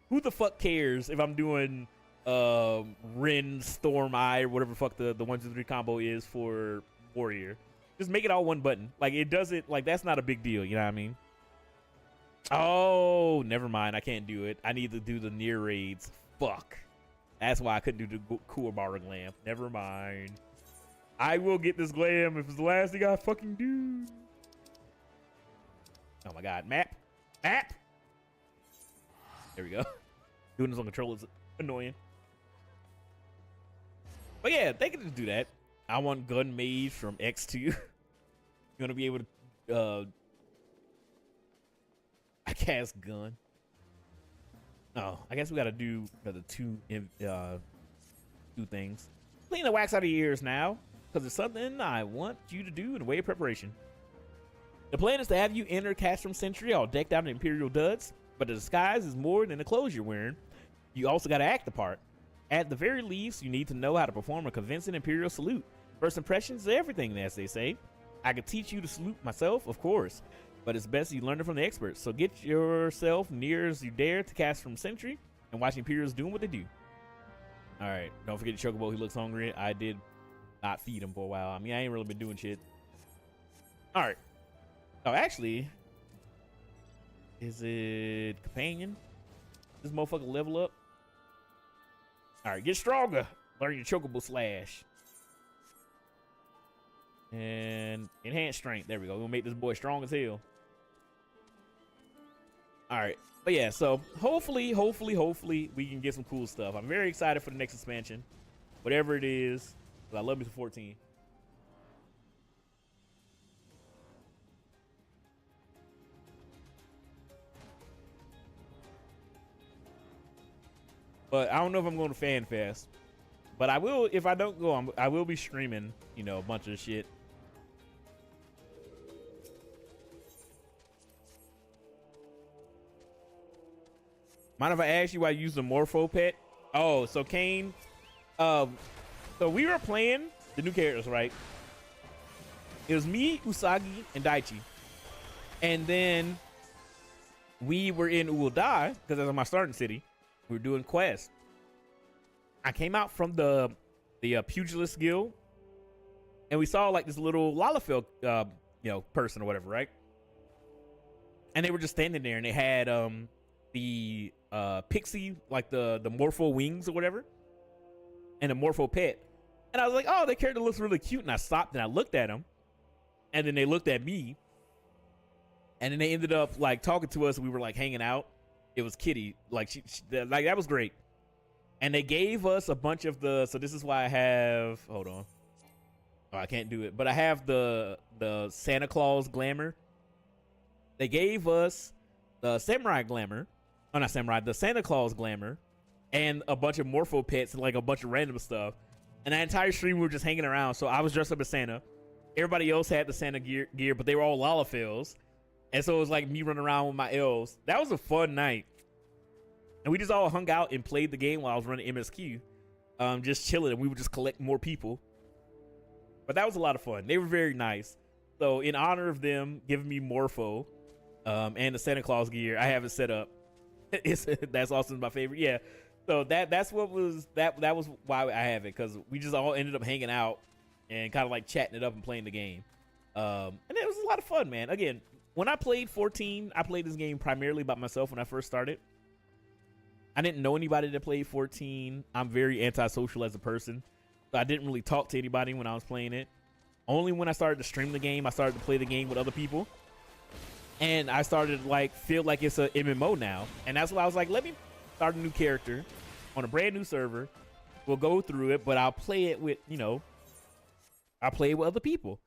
who the fuck cares if I'm doing Ren, Storm Eye, or whatever the fuck the 1-2-3 combo is for Warrior. Just make it all one button. Like, it doesn't, like, that's not a big deal, you know what I mean? Oh, never mind, I can't do it. I need to do the near raids. Fuck. That's why I couldn't do the Kuwabara glam. Never mind. I will get this glam if it's the last thing I fucking do. Oh my god, map. There we go. Doing this on control is annoying. But yeah, they can just do that. I want gun mage from X2. You're gonna be able to I cast gun. Oh, I guess we gotta do the two things. Clean the wax out of your ears now, because it's something I want you to do in the way of preparation. The plan is to have you enter Castrum Century all decked out in Imperial duds, but the disguise is more than the clothes you're wearing. You also got to act the part. At the very least, you need to know how to perform a convincing Imperial salute. First impressions is everything, as they say. I could teach you to salute myself, of course, but it's best you learn it from the experts. So get yourself near as you dare to Castrum Century and watch Imperials doing what they do. All right, don't forget the Chocobo. He looks hungry. I did not feed him for a while. I mean, I ain't really been doing shit. All right. Oh, actually, is it companion? This motherfucker level up. All right, get stronger. Learn your Chocobo slash. And enhance strength. There we go. We'll make this boy strong as hell. All right. But yeah, so hopefully we can get some cool stuff. I'm very excited for the next expansion. Whatever it is. I love me to 14. But I don't know if I'm going to Fan Fest. But I will, if I don't go, I will be streaming, you know, a bunch of shit. Mind if I ask you why you use the Morpho pet? Oh, so Kane, so we were playing the new characters, right? It was me, Usagi, and Daichi. And then we were in Uodai, because that's my starting city. We were doing quests. I came out from the Pugilist Guild, and we saw like this little Lalafell, you know, person or whatever, right? And they were just standing there, and they had the pixie, like the Morpho wings or whatever, and a Morpho pet. And I was like, oh, their character looks really cute. And I stopped and I looked at them, and then they looked at me, and then they ended up like talking to us. And we were like hanging out. It was Kitty, like she like that was great. And they gave us a bunch of the. So this is why I have. Hold on. Oh, I can't do it. But I have the Santa Claus glamour. They gave us the Samurai glamour. Oh, not Samurai. The Santa Claus glamour, and a bunch of Morpho pets and like a bunch of random stuff. And that entire stream we were just hanging around. So I was dressed up as Santa. Everybody else had the Santa gear, but they were all Lalafells. And so it was like me running around with my elves. That was a fun night. And we just all hung out and played the game while I was running MSQ. Just chilling, and we would just collect more people. But that was a lot of fun. They were very nice. So in honor of them giving me Morpho and the Santa Claus gear, I have it set up. That's also my favorite. Yeah. So that's what was that was why I have it, because we just all ended up hanging out and kind of like chatting it up and playing the game. And it was a lot of fun, man. Again, when I played 14, I played this game primarily by myself when I first started. I didn't know anybody that played 14. I'm very antisocial as a person, so I didn't really talk to anybody when I was playing it. Only when I started to stream the game, I started to play the game with other people. And I started to like feel like it's a MMO now. And that's why I was like, let me start a new character on a brand new server. We'll go through it, but I'll play it with, you know, I'll play it with other people.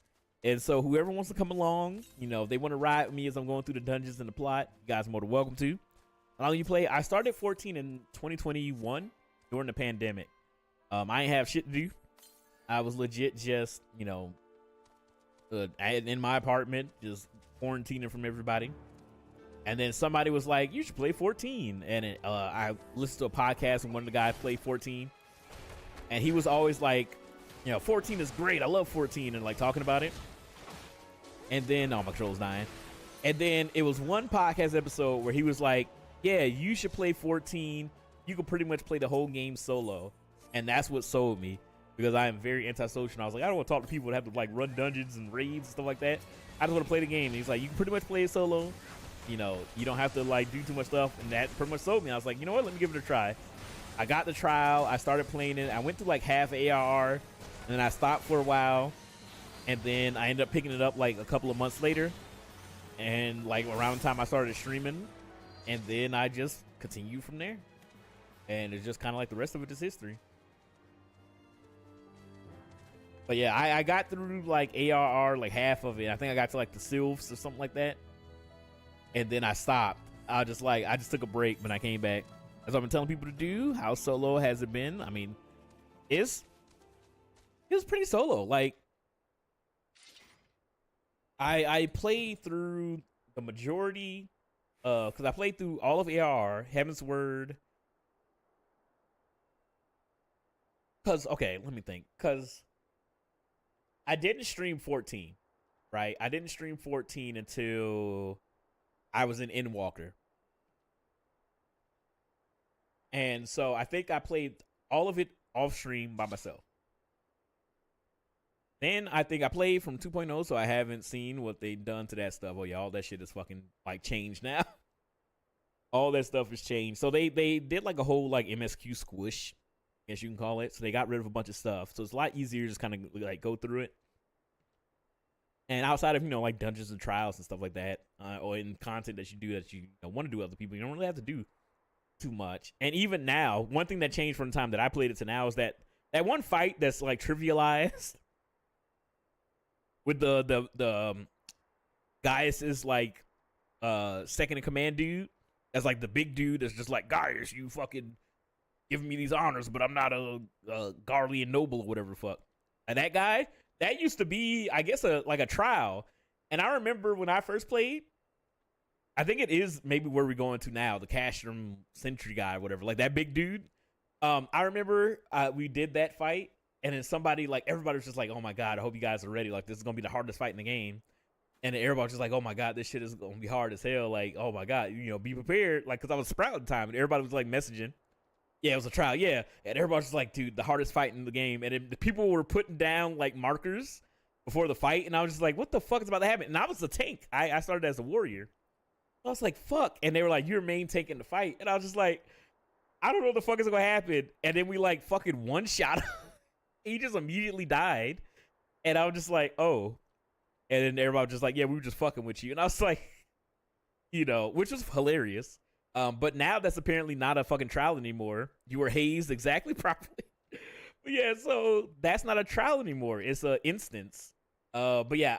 And so whoever wants to come along, you know, if they want to ride with me as I'm going through the dungeons and the plot, you guys are more than welcome to. How long you play? I started 14 in 2021 during the pandemic. I ain't have shit to do. I was legit just, you know, in my apartment, just quarantining from everybody. And then somebody was like, you should play 14. And I listened to a podcast and one of the guys played 14. And he was always like, you know, 14 is great. I love 14 and like talking about it. And then, oh, my control's dying. And then it was one podcast episode where he was like, yeah, you should play 14. You can pretty much play the whole game solo. And that's what sold me, because I am very antisocial. And I was like, I don't want to talk to people that have to like run dungeons and raids and stuff like that. I just want to play the game. And he's like, you can pretty much play it solo. You know, you don't have to like do too much stuff. And that pretty much sold me. I was like, you know what? Let me give it a try. I got the trial. I started playing it. I went through like half ARR, and then I stopped for a while. And then I ended up picking it up like a couple of months later. And like around the time I started streaming. And then I just continued from there. And it's just kind of like the rest of it is history. But yeah, I got through like ARR, like half of it. I think I got to like the Sylphs or something like that. And then I stopped. I just took a break when I came back. As I've been telling people to do. How solo has it been? I mean, it was pretty solo. Like, I played through the majority, because I played through all of ARR, Heaven's Word. Because, okay, let me think. Because I didn't stream 14, right? I didn't stream 14 until I was in Endwalker. And so I think I played all of it off stream by myself. Then I think I played from 2.0, so I haven't seen what they done to that stuff. Oh yeah, all that shit is fucking like changed now. All that stuff is changed. So they did like a whole like MSQ squish, I guess you can call it. So they got rid of a bunch of stuff. So it's a lot easier to just kind of like go through it. And outside of, you know, like dungeons and trials and stuff like that, or in content that you do that you want to do with other people, you don't really have to do too much. And even now, one thing that changed from the time that I played it to now is that one fight that's like trivialized with the Gaius is like second in command dude, as like the big dude that's just like, Gaius, you fucking giving me these honors, but I'm not a Garlean noble or whatever the fuck. And that guy, that used to be, I guess, like a trial. And I remember when I first played, I think it is maybe where we're going to now, the Castrum Sentry guy or whatever, like that big dude. I remember we did that fight, and then somebody, like, everybody was just like, oh my God, I hope you guys are ready. Like, this is going to be the hardest fight in the game. And then everybody was just like, oh my God, this shit is going to be hard as hell. Like, oh my God, you know, be prepared. Like, because I was Sprout at the time, and everybody was like messaging. Yeah, it was a trial, yeah. And everybody was like, dude, the hardest fight in the game. And the people were putting down, like, markers before the fight, and I was just like, what the fuck is about to happen? And I was a tank. I started as a warrior. I was like, fuck. And they were like, you're main tank in the fight. And I was just like, I don't know what the fuck is going to happen. And then we, like, fucking one-shot him. He just immediately died. And I was just like, oh. And then everybody was just like, yeah, we were just fucking with you. And I was like, you know, which was hilarious. But now that's apparently not a fucking trial anymore. You were hazed exactly properly. But yeah, so that's not a trial anymore. It's an instance. But yeah,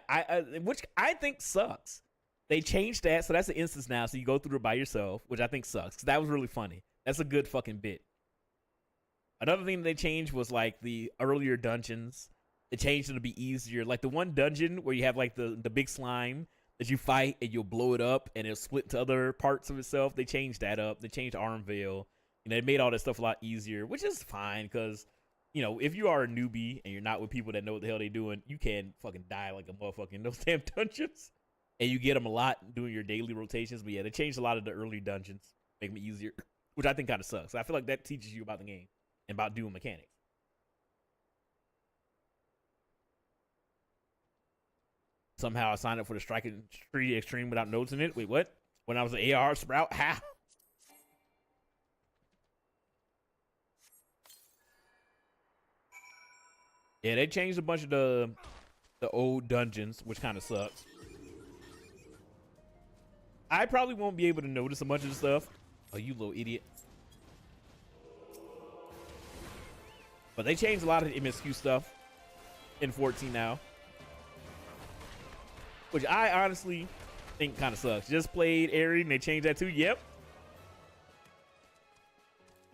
which I think sucks. They changed that, so that's an instance now. So you go through it by yourself, which I think sucks, because that was really funny. That's a good fucking bit. Another thing they changed was like the earlier dungeons. They changed them to be easier. Like the one dungeon where you have like the big slime that you fight and you'll blow it up and it'll split to other parts of itself. They changed that up. They changed Armvale. You know, they made all that stuff a lot easier, which is fine because, you know, if you are a newbie and you're not with people that know what the hell they're doing, you can fucking die like a motherfucker in those damn dungeons. And you get them a lot doing your daily rotations. But yeah, they changed a lot of the early dungeons, making it easier, which I think kind of sucks. I feel like that teaches you about the game and about doing mechanics. Somehow I signed up for the Strike and Street Extreme without noticing it. Wait, what? When I was an AR Sprout? How? Yeah, they changed a bunch of the old dungeons, which kind of sucks. I probably won't be able to notice a bunch of the stuff. Oh, you little idiot. But they changed a lot of the MSQ stuff in 14 now. which I honestly think kind of sucks. Just played Airy and they changed that too. Yep.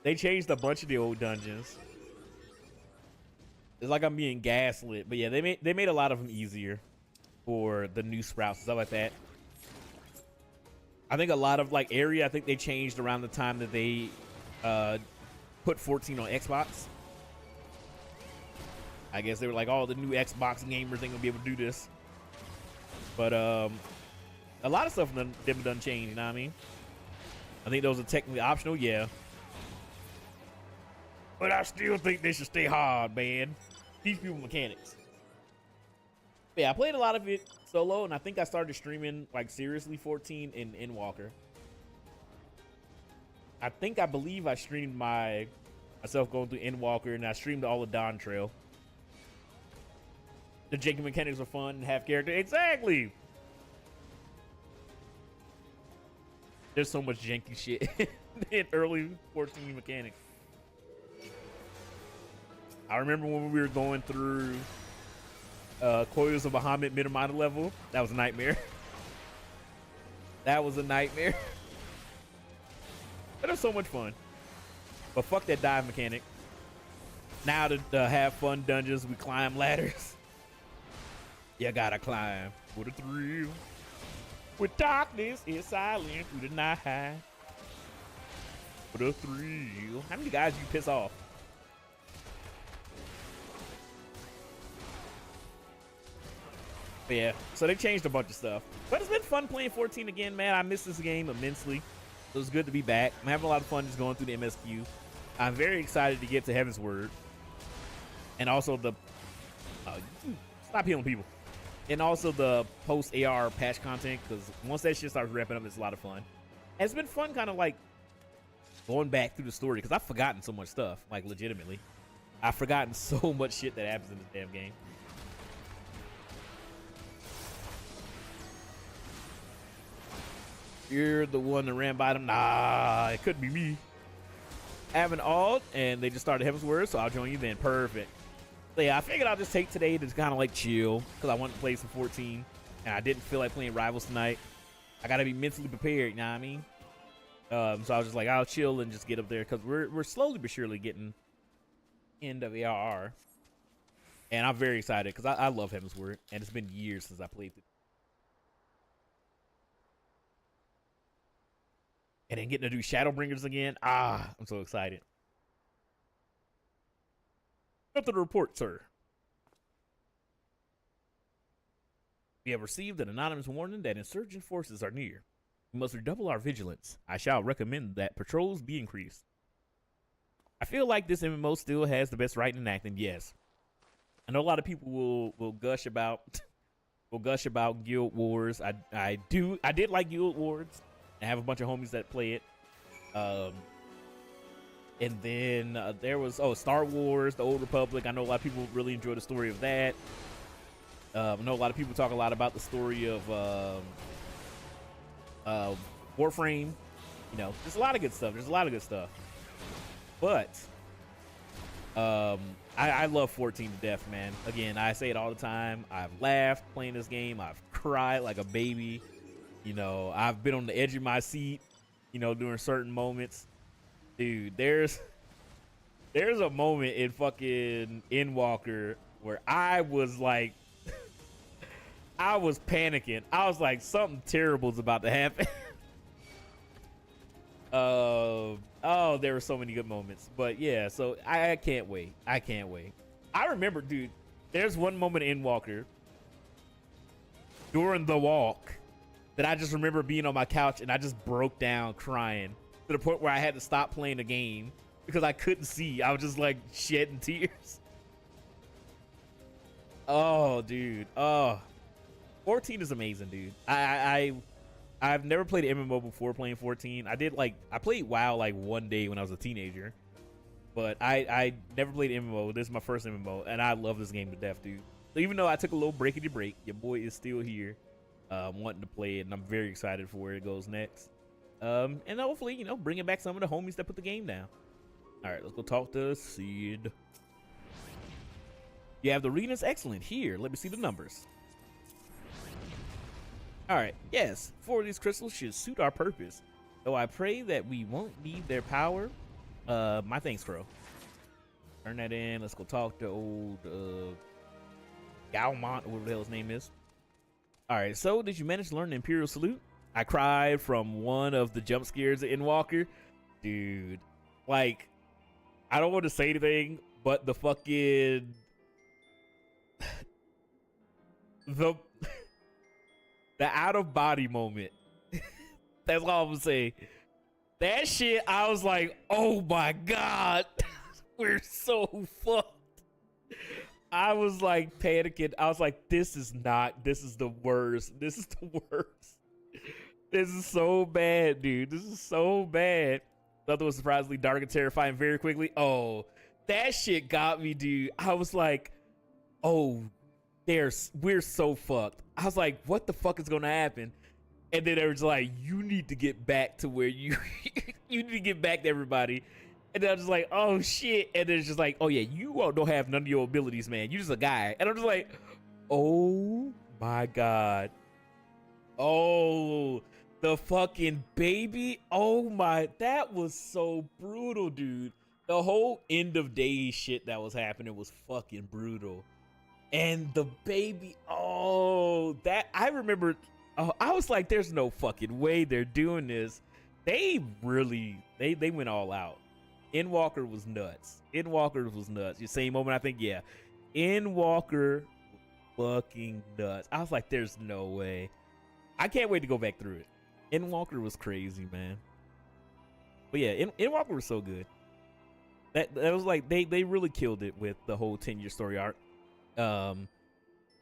They changed a bunch of the old dungeons. It's like I'm being gaslit, but yeah, they made a lot of them easier for the new sprouts and stuff like that. I think a lot of like area, I think they changed around the time that they put 14 on Xbox. I guess they were like, oh, the new Xbox gamers ain't gonna be able to do this. But a lot of stuff done changed, you know what I mean? I think those are technically optional, yeah. But I still think they should stay hard, man. Teach people mechanics. But yeah, I played a lot of it solo, and I think I started streaming like seriously 14 in Endwalker. I believe I streamed myself going through Endwalker, and I streamed all of Dawn Trail. The janky mechanics were fun and half character. Exactly. There's so much janky shit in early 14 mechanics. I remember when we were going through Coils of Bahamut mid-amount level. That was a nightmare. That was a nightmare. But it was so much fun. But fuck that dive mechanic. Now to have fun dungeons, we climb ladders. You gotta climb for the thrill. With darkness is silent through the night. For the thrill. How many guys you piss off? But yeah, so they changed a bunch of stuff. But it's been fun playing 14 again, man. I miss this game immensely. It was good to be back. I'm having a lot of fun just going through the MSQ. I'm very excited to get to Heaven's Word. And also the... stop healing people. And also the post-AR patch content, because once that shit starts wrapping up, it's a lot of fun. And it's been fun kind of like going back through the story, because I've forgotten so much stuff, like legitimately. I've forgotten so much shit that happens in this damn game. You're the one that ran by them. Nah, it couldn't be me. I have an alt, and they just started Heaven's Word, so I'll join you then. Perfect. So yeah, I figured I'll just take today to kind of like chill, because I wanted to play some 14, and I didn't feel like playing Rivals tonight. I got to be mentally prepared, you know what I mean? So I was just like, I'll chill and just get up there, because we're slowly but surely getting end of ARR. And I'm very excited, because I love Heaven's Word, and it's been years since I played it. And then getting to do Shadowbringers again. Ah, I'm so excited. Nothing to report, sir. We have received an anonymous warning that insurgent forces are near. We must redouble our vigilance. I shall recommend that patrols be increased. I feel like this MMO still has the best writing and acting. Yes. I know a lot of people will gush about Guild Wars. I did like Guild Wars. I have a bunch of homies that play it. And then there was Star Wars, The Old Republic. I know a lot of people really enjoy the story of that. I know a lot of people talk a lot about the story of Warframe. You know, there's a lot of good stuff. But I love 14 to death, man. Again, I say it all the time. I've laughed playing this game. I've cried like a baby. You know, I've been on the edge of my seat, you know, during certain moments. Dude, there's a moment in fucking Endwalker where I was like, I was panicking. I was like, something terrible is about to happen. Oh, there were so many good moments. But yeah, so I can't wait. I can't wait. I remember, dude, there's one moment in Endwalker during the walk that I just remember being on my couch and I just broke down crying to the point where I had to stop playing the game because I couldn't see. I was just like shedding tears. Oh, dude. Oh, 14 is amazing, dude. I've never played an MMO before playing 14. I played WoW like one day when I was a teenager, but I never played MMO. This is my first MMO, and I love this game to death, dude. So even though I took a little breakity break, your boy is still here, wanting to play it, and I'm very excited for where it goes next. And hopefully, you know, bringing back some of the homies that put the game down. All right, let's go talk to Sid. You have the readings excellent. Here, let me see the numbers. All right, yes, 4 of these crystals should suit our purpose. Though I pray that we won't need their power. My thanks, Crow. Turn that in. Let's go talk to old Galmont, or whatever the hell his name is. All right, so did you manage to learn the Imperial Salute? I cried from one of the jump scares in Walker. Dude, like, I don't want to say anything, but the fucking... the out-of-body moment. That's all I'm gonna say. That shit, I was like, oh my God. We're so fucked. I was like panicking. I was like, this is the worst. This is the worst. This is so bad, dude. This is so bad. Nothing was surprisingly dark and terrifying very quickly. Oh, that shit got me, dude. I was like, oh, we're so fucked. I was like, what the fuck is gonna happen? And then they were just like, you need to get back to where you need to get back to everybody. And then I was just like, oh shit. And then it's just like, oh yeah, you don't have none of your abilities, man. You're just a guy. And I'm just like, oh my God. Oh, the fucking baby. Oh my, that was so brutal, dude. The whole end of days shit that was happening was fucking brutal. And the baby, oh, that, I remember, oh, I was like, there's no fucking way they're doing this. They really, they went all out. Endwalker was nuts. Endwalker was nuts. The same moment, I think, yeah. Endwalker fucking nuts. I was like, there's no way. I can't wait to go back through it. Endwalker was crazy, man. But yeah, Endwalker was so good. That was like, they really killed it with the whole 10-year story arc.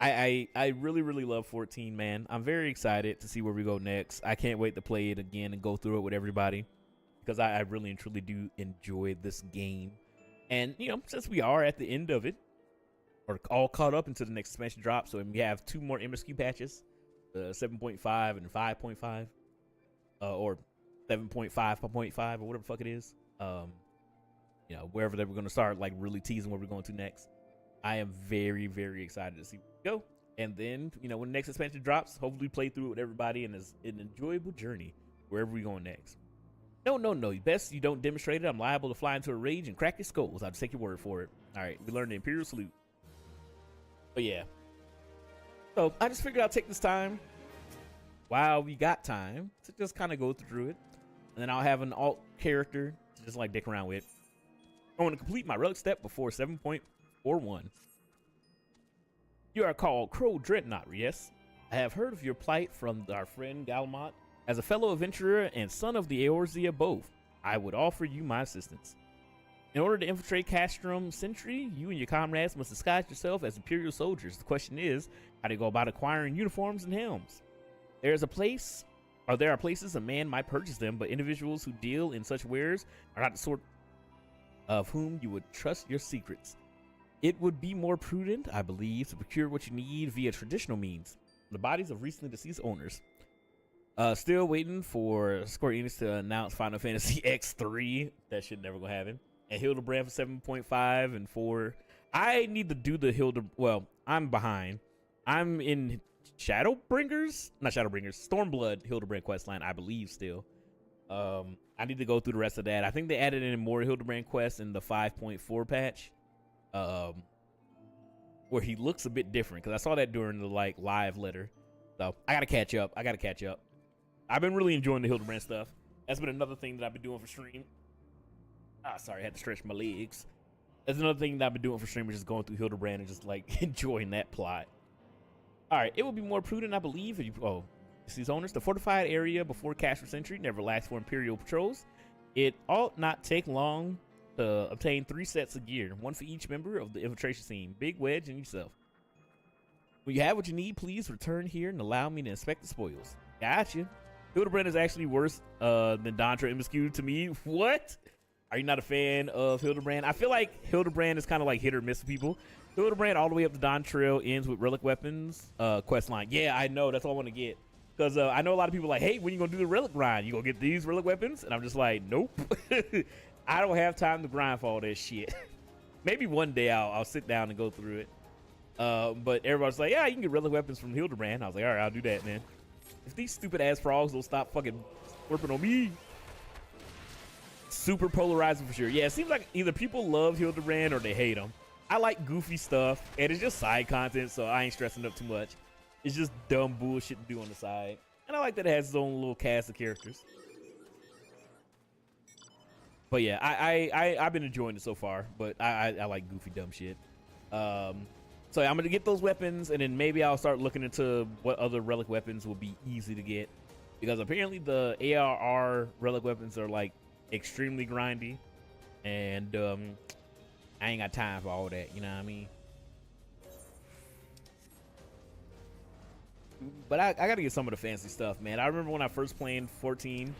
I really, really love 14, man. I'm very excited to see where we go next. I can't wait to play it again and go through it with everybody, because I really and truly do enjoy this game. And, you know, since we are at the end of it, or all caught up into the next expansion drop, so we have 2 more MSQ patches, 7.5 and 5.5, or 7.5, 5.5, or whatever the fuck it is. You know, wherever they were going to start, like, really teasing where we're going to next. I am very, very excited to see where we go. And then, you know, when the next expansion drops, hopefully play through it with everybody, and it's an enjoyable journey wherever we go next. No. Best you don't demonstrate it. I'm liable to fly into a rage and crack your skulls. I'll just take your word for it. All right, we learned the Imperial Salute. But yeah. So I just figured I'll take this time, while we got time, to just kind of go through it. And then I'll have an alt character to just like dick around with. I want to complete my relic step before 7.41. You are called Crow Dreadnought, yes? I have heard of your plight from our friend Galmont. As a fellow adventurer and son of the Eorzea both, I would offer you my assistance. In order to infiltrate Castrum Sentry, you and your comrades must disguise yourself as Imperial soldiers. The question is, how do you go about acquiring uniforms and helms? There are places a man might purchase them, but individuals who deal in such wares are not the sort of whom you would trust your secrets. It would be more prudent, I believe, to procure what you need via traditional means. The bodies of recently deceased owners. Still waiting for Square Enix to announce Final Fantasy X3. That shit never gonna happen. And Hildebrand for 7.5 and 4. I need to do the well, I'm behind. I'm in Stormblood Hildebrand questline, I believe still. I need to go through the rest of that. I think they added in more Hildebrand quests in the 5.4 patch. Where he looks a bit different, because I saw that during the like live letter. So I gotta catch up. I've been really enjoying the Hildebrand stuff. That's been another thing that I've been doing for stream. Sorry, I had to stretch my legs. That's another thing that I've been doing for stream, is just going through Hildebrand and just like enjoying that plot. All right, it would be more prudent, I believe, if you these owners. The fortified area before Castrum Sentry never lacked for Imperial patrols. It ought not take long to obtain 3 sets of gear, 1 for each member of the infiltration team, Big Wedge and yourself. When you have what you need, please return here and allow me to inspect the spoils. Gotcha. Hildebrand is actually worse than Dontra MSQ to me. What? Are you not a fan of Hildebrand? I feel like Hildebrand is kind of like hit or miss for people. Hildebrand all the way up to Dawn Trail ends with relic weapons quest line. Yeah, I know. That's all I want to get. Because I know a lot of people are like, hey, when you going to do the relic grind? You going to get these relic weapons? And I'm just like, nope. I don't have time to grind for all that shit. Maybe one day I'll sit down and go through it. But everybody's like, yeah, you can get relic weapons from Hildebrand. I was like, all right, I'll do that, man. If these stupid ass frogs don't stop fucking slurping on me. Super polarizing for sure. Yeah, it seems like either people love Hildebrand or they hate him. I like goofy stuff, and it's just side content, so I ain't stressing it up too much. It's just dumb bullshit to do on the side. And I like that it has its own little cast of characters. But yeah, I've been enjoying it so far, but I like goofy dumb shit. So I'm gonna get those weapons, and then maybe I'll start looking into what other relic weapons will be easy to get, because apparently the ARR relic weapons are like extremely grindy, and I ain't got time for all that, you know what I mean? But I gotta get some of the fancy stuff, man. I remember when I first played 14,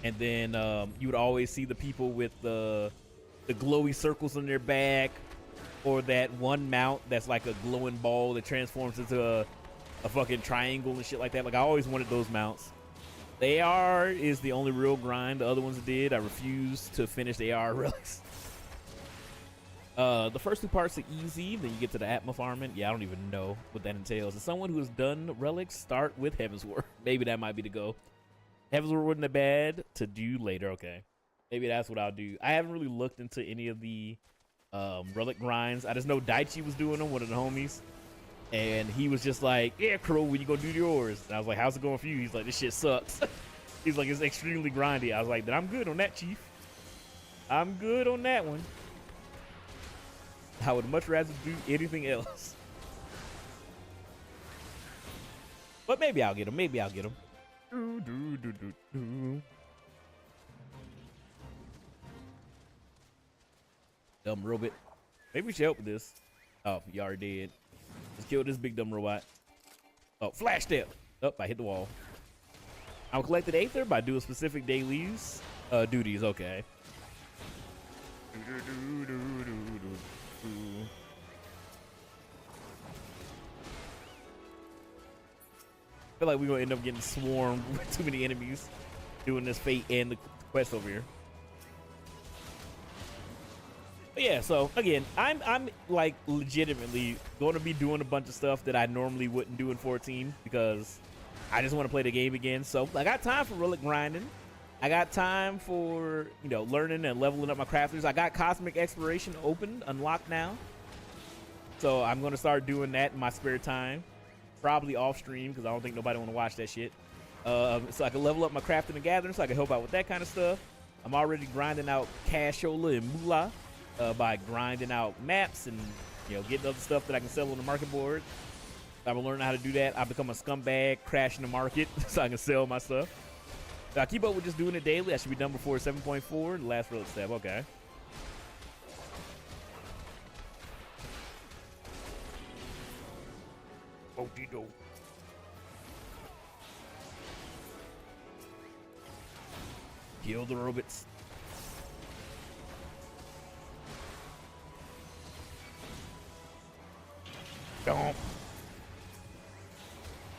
and then you would always see the people with the glowy circles on their back, or that one mount that's like a glowing ball that transforms into a fucking triangle and shit like that. Like, I always wanted those mounts. The AR is the only real grind. The other ones did. I refuse to finish the AR relics. The first two parts are easy. Then you get to the Atma farming. Yeah, I don't even know what that entails. As someone who has done relics, start with Heavensward. Maybe that might be the go. Heavensward wasn't that bad to do later. Okay, maybe that's what I'll do. I haven't really looked into any of the relic grinds. I just know Daichi was doing them, one of the homies, and he was just like, yeah, Crow, when you gonna do yours? And I was like, how's it going for you? He's like, this shit sucks. He's like, it's extremely grindy. I was like, then I'm good on that, Chief. I'm good on that one. I would much rather do anything else. But maybe I'll get him. Maybe I'll get him. Dumb robot. Maybe we should help with this. Oh, you already did. Let's kill this big dumb robot. Oh, flash step. Oh, I hit the wall. I'll collect the Aether by doing specific dailies. Duties, okay. I feel like we're gonna end up getting swarmed with too many enemies doing this fate and the quest over here. But yeah, so again, I'm like legitimately going to be doing a bunch of stuff that I normally wouldn't do in 14 because I just want to play the game again. So I got time for relic grinding. I got time for, you know, learning and leveling up my crafters. I got Cosmic Exploration open, unlocked now. So I'm going to start doing that in my spare time. Probably off stream because I don't think nobody want to watch that shit. So I can level up my crafting and gathering, so I can help out with that kind of stuff. I'm already grinding out Cashola and Moolah by grinding out maps and, you know, getting other stuff that I can sell on the market board. I'm gonna learn how to do that. I become a scumbag, crashing the market so I can sell my stuff. So I keep up with just doing it daily. I should be done before 7.4, the last relic step. Okay. Odito. Kill the robots. Don't.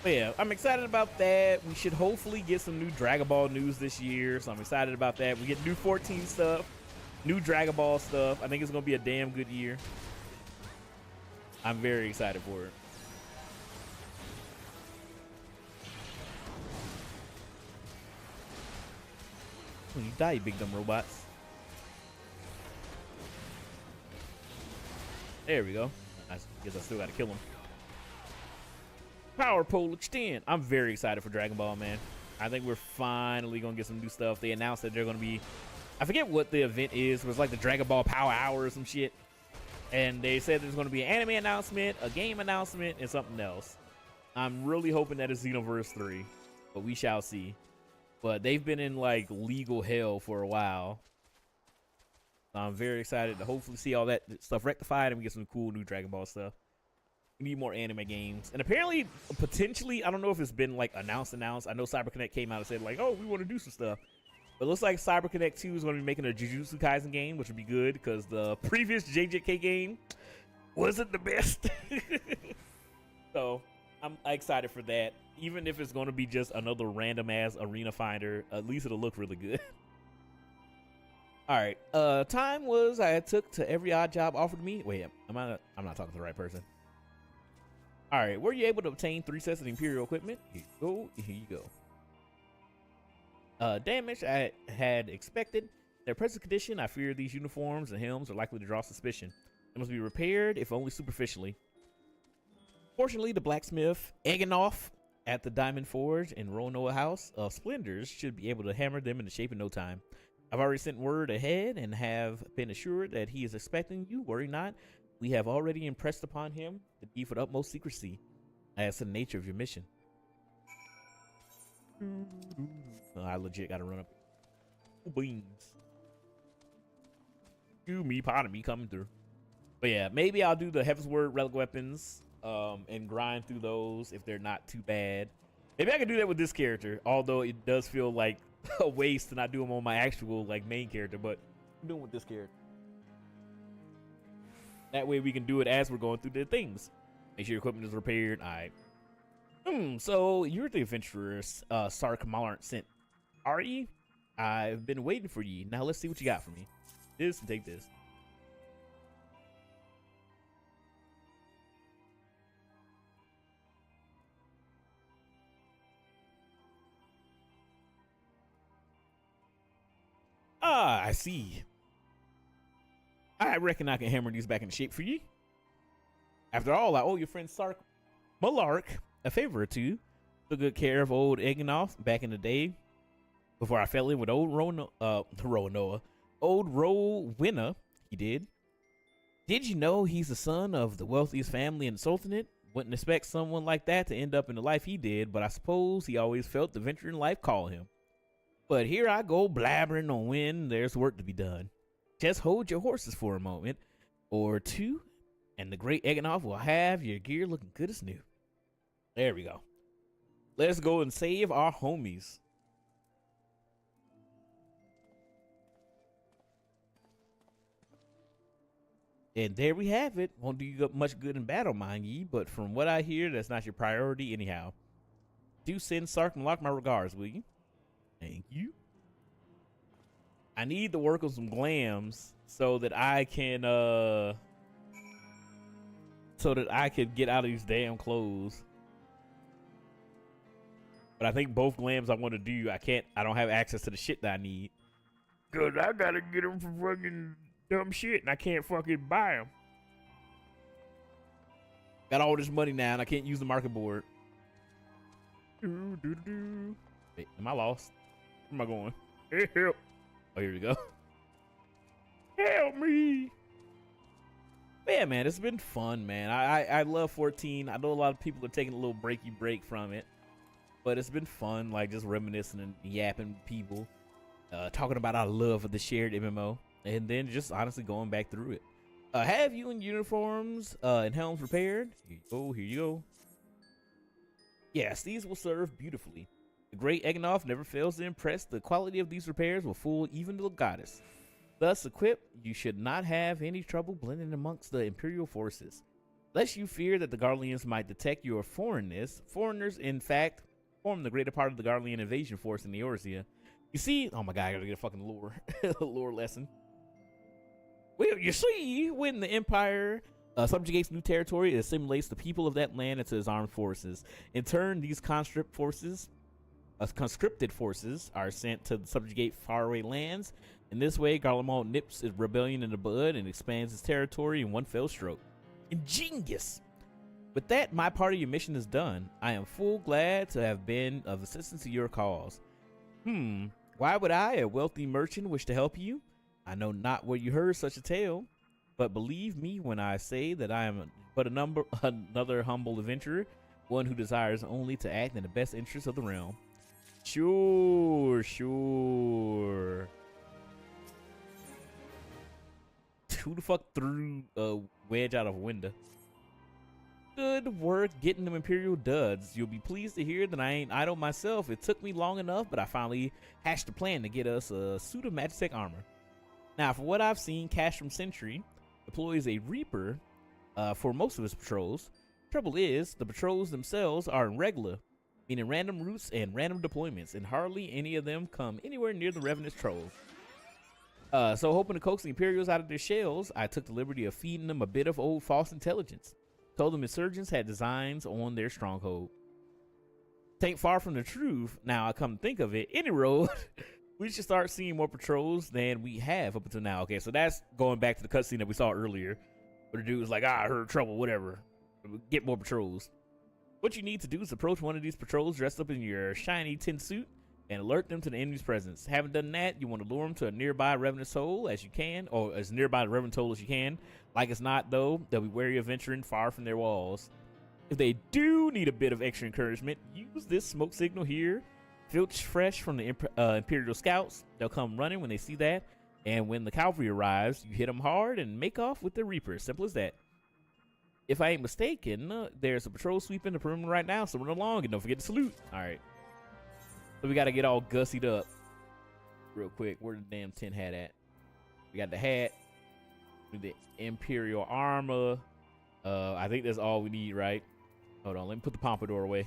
But yeah, I'm excited about that. We should hopefully get some new Dragon Ball news this year, so I'm excited about that. We get new 14 stuff, new Dragon Ball stuff. I think it's gonna be a damn good year. I'm very excited for it. You die, you big dumb robots. There we go. I guess I still gotta kill him. Power pole extend. I'm very excited for Dragon Ball, man. I think we're finally gonna get some new stuff. They announced that they're gonna be, I forget what the event is. It was like the Dragon Ball Power Hour or some shit. And they said there's gonna be an anime announcement, a game announcement, and something else. I'm really hoping that it's Xenoverse 3, but we shall see. But they've been in like legal hell for a while. So I'm very excited to hopefully see all that stuff rectified and we get some cool new Dragon Ball stuff. We need more anime games. And apparently, potentially, I don't know if it's been like announced. I know CyberConnect came out and said like, oh, we want to do some stuff. But it looks like CyberConnect 2 is going to be making a Jujutsu Kaisen game, which would be good because the previous JJK game wasn't the best. So I'm excited for that. Even if it's going to be just another random ass arena finder, at least it'll look really good. All right. Time was I took to every odd job offered me. Wait, I'm not talking to the right person. All right, were you able to obtain 3 sets of Imperial equipment? Here you go. Here you go. Damage I had expected. Their present condition, I fear these uniforms and helms are likely to draw suspicion. They must be repaired, if only superficially. Fortunately, the blacksmith Eganoff at the Diamond Forge in Roanoa House of Splendors should be able to hammer them into shape in no time. I've already sent word ahead and have been assured that he is expecting you. Worry not. We have already impressed upon him the need for the utmost secrecy as to the nature of your mission. I legit gotta run up. Beans. You, me, part of me coming through. But yeah, maybe I'll do the Heavensward relic weapons and grind through those if they're not too bad. Maybe I can do that with this character, although it does feel like a waste to not do them on my actual like main character, but I'm doing with this character. That way we can do it as we're going through the things. Make sure your equipment is repaired. All right. So you're the adventurer Sark Mallarn sent, are you? I've been waiting for you. Now let's see what you got for me. This and take this. Ah, I see. I reckon I can hammer these back into shape for you. After all, I owe your friend Sark Malark a favor or two. Took good care of old Eganoff back in the day before I fell in with old Roanoa. Old Rowena, he did. Did you know he's the son of the wealthiest family in the Sultanate? Wouldn't expect someone like that to end up in the life he did, but I suppose he always felt the venture in life call him. But here I go blabbering on when there's work to be done. Just hold your horses for a moment or two, and the great Eganoff will have your gear looking good as new. There we go. Let's go and save our homies. And there we have it. Won't do you much good in battle, mind ye, but from what I hear, that's not your priority anyhow. Do send Sark Mallark my regards, will you? Thank you. I need to work on some glams so that I can get out of these damn clothes. But I think both glams I want to do, I don't have access to the shit that I need. Cause I gotta get them for fucking dumb shit and I can't fucking buy them. Got all this money now and I can't use the market board. Wait, am I lost? Where am I going? Help. Oh, here we go. Help me. But yeah, man, it's been fun, man. I love 14. I know a lot of people are taking a little breaky break from it, but it's been fun, like just reminiscing and yapping with people, talking about our love of the shared MMO, and then just honestly going back through it. Have you in uniforms and helms repaired? Here you go. Here you go. Yes, these will serve beautifully. The great Eganoff never fails to impress. The quality of these repairs will fool even the goddess. Thus equipped, you should not have any trouble blending amongst the Imperial forces. Lest you fear that the Garleans might detect your foreignness, foreigners, in fact, form the greater part of the Garlean invasion force in Eorzea. You see, oh my god, I gotta get a fucking lore, lore lesson. Well, you see, when the Empire subjugates new territory, it assimilates the people of that land into its armed forces. In turn, these conscripted forces are sent to subjugate faraway lands. In this way, Garlemald nips its rebellion in the bud and expands its territory in one fell stroke. Ingenious! With that, my part of your mission is done. I am full glad to have been of assistance to your cause. Why would I, a wealthy merchant, wish to help you? I know not where you heard such a tale, but believe me when I say that I am but another humble adventurer, one who desires only to act in the best interest of the realm. Sure. Who the fuck threw a wedge out of a window? Good work getting them Imperial duds. You'll be pleased to hear that I ain't idle myself. It took me long enough, but I finally hatched a plan to get us a suit of Magitech armor. Now, for what I've seen, Castrum Sentry deploys a Reaper for most of his patrols. Trouble is, the patrols themselves are irregular, meaning random routes and random deployments, and hardly any of them come anywhere near the Revenant's trolls. So hoping to coax the Imperials out of their shells, I took the liberty of feeding them a bit of old false intelligence. Told them insurgents had designs on their stronghold. Ain't far from the truth. Now I come to think of it, any road, we should start seeing more patrols than we have up until now. Okay, so that's going back to the cutscene that we saw earlier, where the dude was like, I heard trouble, whatever. Get more patrols. What you need to do is approach one of these patrols dressed up in your shiny tin suit and alert them to the enemy's presence. Haven't done that, you want to lure them to a nearby revenant toll as you can, or as nearby the revenant toll as you can. Like it's not, though, they'll be wary of venturing far from their walls. If they do need a bit of extra encouragement, use this smoke signal here. Filch fresh from the Imperial Scouts. They'll come running when they see that. And when the cavalry arrives, you hit them hard and make off with the Reapers. Simple as that. If I ain't mistaken, there's a patrol sweeping the perimeter right now, so run along and don't forget to salute. All right. So we got to get all gussied up real quick. Where the damn tin hat at? We got the hat. The Imperial armor. I think that's all we need, right? Hold on, let me put the pompadour away.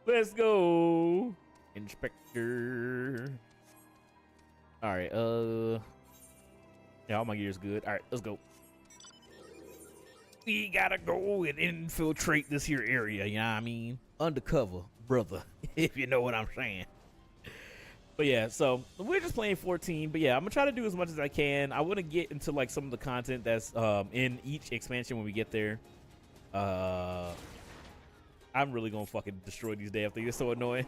Let's go, Inspector. All right, yeah, all my gear's good. All right, let's go. We gotta go and infiltrate this here area, you know what I mean? Undercover, brother, if you know what I'm saying. But yeah, so we're just playing 14, but yeah, I'm gonna try to do as much as I can. I want to get into like some of the content that's in each expansion when we get there. I'm really gonna fucking destroy these damn things. It's so annoying.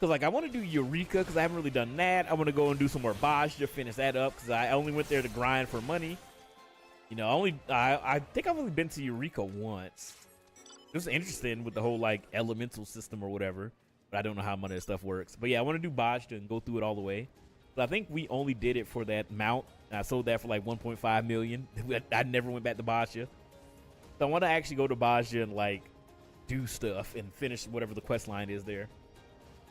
Cause like I want to do Eureka because I haven't really done that. I want to go and do some more Baj to finish that up because I only went there to grind for money. You know, I think I've only been to Eureka once. It was interesting with the whole like elemental system or whatever, but I don't know how much of that stuff works. But yeah, I want to do Baj and go through it all the way. But I think we only did it for that mount. I sold that for like 1.5 million. I never went back to Baja. So I want to actually go to Baja and like do stuff and finish whatever the quest line is there.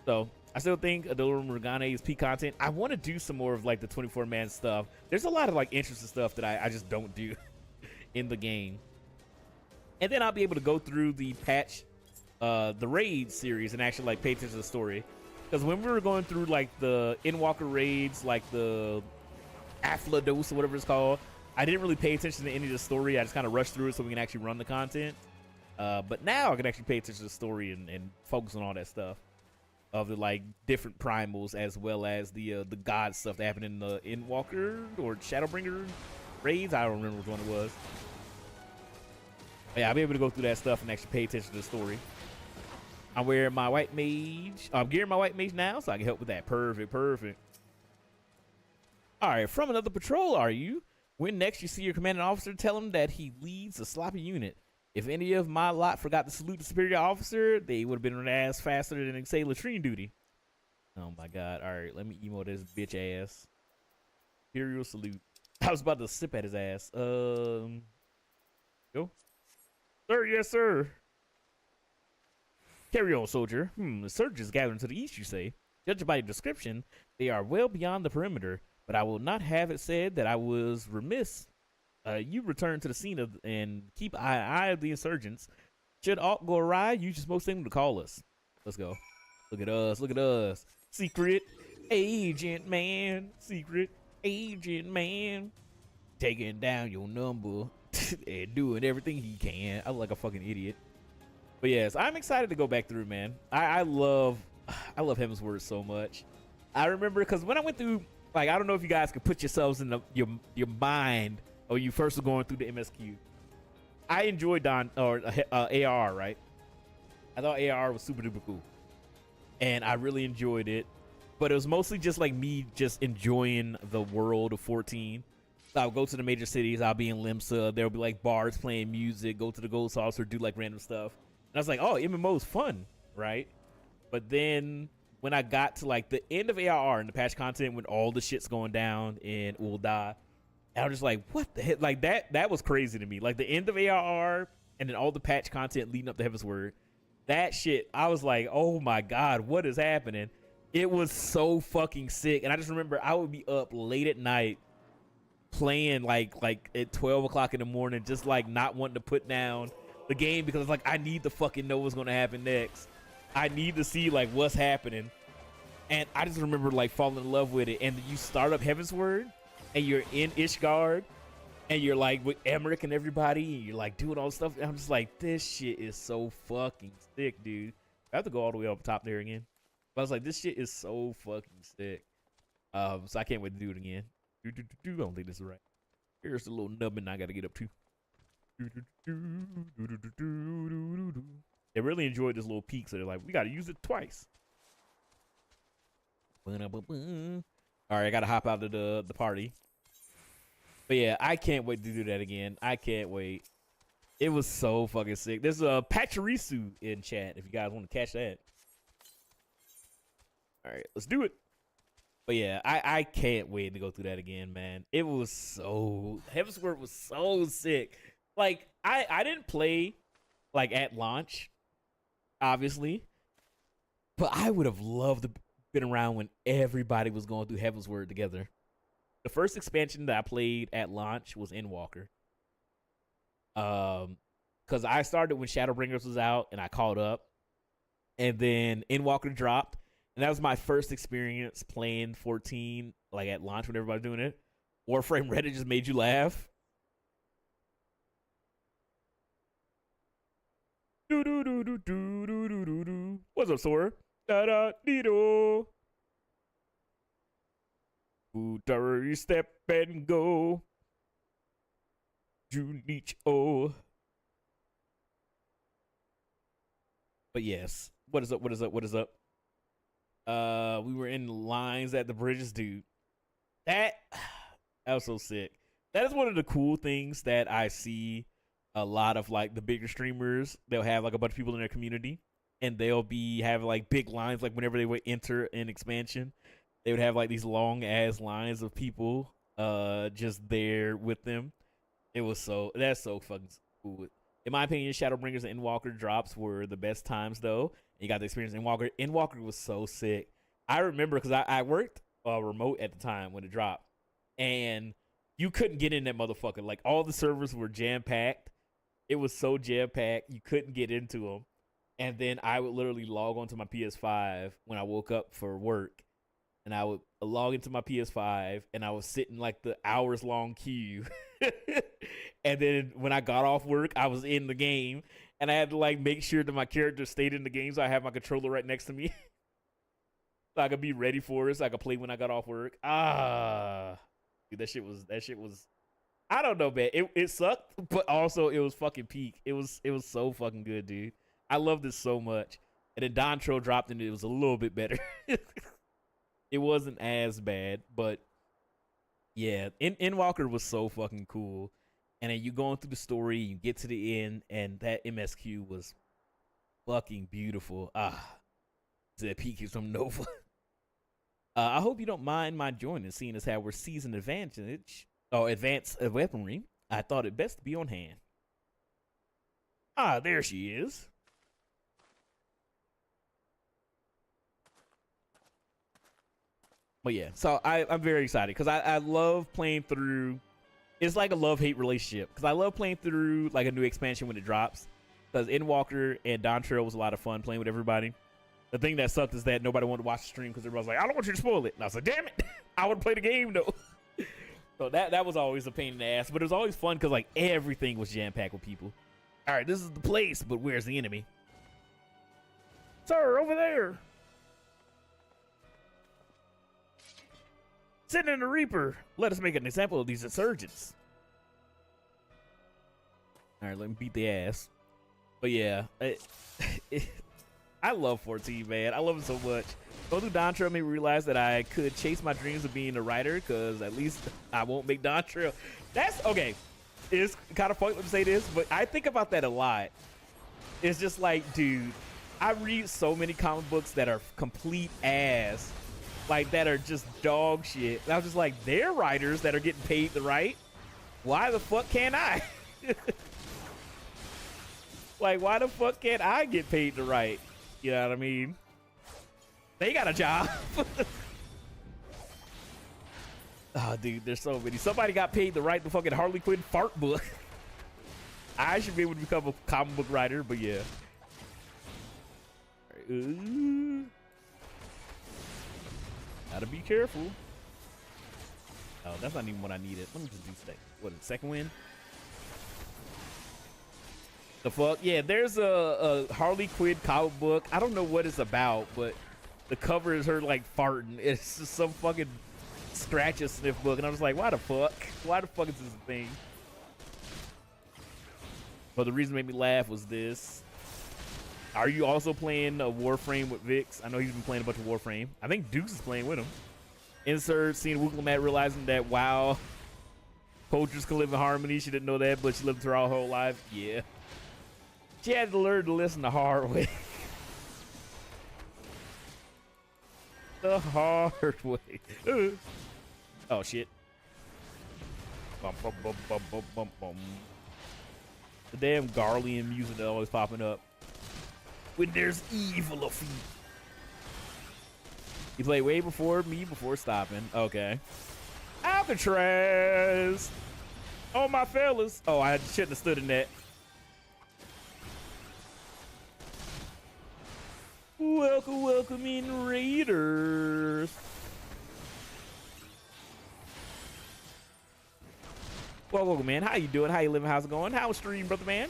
So I still think Adora Morgana is peak content. I want to do some more of like the 24-man stuff. There's a lot of like interesting stuff that I just don't do in the game. And then I'll be able to go through the patch, the raid series and actually like pay attention to the story. Because when we were going through like the Endwalker raids, like the Afflados or whatever it's called, I didn't really pay attention to any of the story. I just kind of rushed through it so we can actually run the content. But now I can actually pay attention to the story and focus on all that stuff of the like different primals as well as the god stuff that happened in the Endwalker or Shadowbringer raids. I don't remember which one it was. But yeah, I'll be able to go through that stuff and actually pay attention to the story. I'm wearing my white mage. I'm gearing my white mage now so I can help with that. Perfect, perfect. All right, from another patrol, are you? When next you see your commanding officer, tell him that he leads a sloppy unit. If any of my lot forgot to salute the superior officer, they would have been on ass faster than say latrine duty. Oh my god. All right, let me emote this bitch ass. Imperial salute. I was about to sip at his ass. Go. Sir, yes, sir. Carry on, soldier. The surges gathering to the east, you say. Judging by your description, they are well beyond the perimeter, but I will not have it said that I was remiss. You return to the scene and keep an eye of the insurgents. Should aught go awry, use your smoke signal to call us. Let's go. Look at us. Look at us. Secret agent man. Secret agent man. Taking down your number and doing everything he can. I look like a fucking idiot. But yes, I'm excited to go back through, man. I love Heaven's Word so much. I remember because when I went through, like, I don't know if you guys could put yourselves in your mind. Oh, you first were going through the MSQ. I enjoyed AR, right? I thought AR was super duper cool. And I really enjoyed it. But it was mostly just like me just enjoying the world of 14. So I'll go to the major cities. I'll be in Limsa. There'll be like bars playing music. Go to the Gold Saucer, do like random stuff. And I was like, oh, MMO is fun, right? But then when I got to like the end of AR and the patch content when all the shit's going down in Ul'dah, and I was just like, what the heck? Like that was crazy to me. Like the end of ARR and then all the patch content leading up to Heaven's Word. That shit, I was like, oh my God, what is happening? It was so fucking sick. And I just remember I would be up late at night playing like at 12 o'clock in the morning, just like not wanting to put down the game because it's like, I need to fucking know what's going to happen next. I need to see like what's happening. And I just remember like falling in love with it. And you start up Heaven's Word and you're in Ishgard and you're like with Emmerich and everybody, and you're like doing all this stuff. And I'm just like, this shit is so fucking sick, dude. I have to go all the way up top there again. But I was like, this shit is so fucking sick. So I can't wait to do it again. I don't think this is right. Here's the little nubbin I gotta get up to. They really enjoyed this little peak, so they're like, we gotta use it twice. All right, I gotta hop out of the party. But yeah, I can't wait to do that again. I can't wait. It was so fucking sick. There's a Pachirisu in chat if you guys want to catch that. All right, let's do it. But yeah, I can't wait to go through that again, man. It was so, Heavensward was so sick. Like, I didn't play like at launch, obviously, but I would have loved to been around when everybody was going through Heavensward together. The first expansion that I played at launch was Endwalker. Because I started when Shadowbringers was out and I caught up, and then Endwalker dropped, and that was my first experience playing 14 like at launch when everybody was doing it. Warframe Reddit just made you laugh. Do do do do do do do do do. What's up, Sora? Da da dee do. Utari step and go. Junicho. But yes, what is up? What is up? What is up? We were in lines at the bridges, dude. That was so sick. That is one of the cool things that I see a lot of like the bigger streamers. They'll have like a bunch of people in their community, and they'll be having like big lines. Like whenever they would enter an expansion, they would have like these long ass lines of people just there with them. That's so fucking cool. In my opinion, Shadowbringers and Endwalker drops were the best times though. You got the experience Endwalker. Endwalker was so sick. I remember because I worked remote at the time when it dropped, and you couldn't get in that motherfucker. Like all the servers were jam packed. It was so jam packed you couldn't get into them. And then I would literally log onto my PS5 when I woke up for work, and I would log into my PS5, and I was sitting like the hours long queue. And then when I got off work, I was in the game, and I had to like make sure that my character stayed in the game, so I have my controller right next to me, so I could be ready for it, so I could play when I got off work. Dude, that shit was. I don't know, man. It sucked, but also it was fucking peak. It was so fucking good, dude. I loved it so much. And then Dontro dropped, and it was a little bit better. It wasn't as bad, but yeah, Endwalker was so fucking cool. And then you going through the story, you get to the end, and that MSQ was fucking beautiful. That peak is from Nova. I hope you don't mind my joining, seeing as how we're season advantage. Advanced weaponry. I thought it best to be on hand. There she is. But yeah, so I'm very excited because I love playing through. It's like a love-hate relationship because I love playing through like a new expansion when it drops. Because Endwalker and Dawn Trail was a lot of fun playing with everybody. The thing that sucked is that nobody wanted to watch the stream because everybody was like, I don't want you to spoil it. And I was like, damn it, I want to play the game though. So that was always a pain in the ass, but it was always fun because like everything was jam-packed with people. All right, this is the place, but where's the enemy? Sir, over there. Send in the Reaper. Let us make an example of these insurgents. All right, let me beat the ass. But yeah, I love 14, man. I love it so much. Go through Dawn Trail made me realize that I could chase my dreams of being a writer because at least I won't make Dawn Trail. That's okay. It's kind of pointless to say this, but I think about that a lot. It's just like, dude, I read so many comic books that are complete ass. Like, that are just dog shit. And I was just like, they're writers that are getting paid to write. Why the fuck can't I? Like, why the fuck can't I get paid to write? You know what I mean? They got a job. Oh, dude, there's so many. Somebody got paid to write the fucking Harley Quinn fart book. I should be able to become a comic book writer, but yeah. Gotta be careful. Oh, that's not even what I needed. Let me just do what, second win? The fuck? Yeah, there's a Harley Quinn comic book. I don't know what it's about, but the cover is her like farting. It's just some fucking scratch and sniff book, and I was like, why the fuck? Why the fuck is this a thing? But the reason it made me laugh was this. Are you also playing a Warframe with Vix? I know he's been playing a bunch of Warframe. I think Dukes is playing with him. Insert seeing Wooklamat realizing that wow, poachers can live in harmony. She didn't know that, but she lived through her whole life. Yeah. She had to learn to listen the hard way. The hard way. Oh shit. Bum, bum, bum, bum, bum, bum, bum. The damn Garlean music that always popping up. When there's evil afoot. You played way before me before stopping. Okay. Alcatraz. Oh, my fellas. Oh, I shouldn't have stood in that. Welcome, welcome in, Raiders. Welcome, man. How you doing? How you living? How's it going? How's stream, brother, man?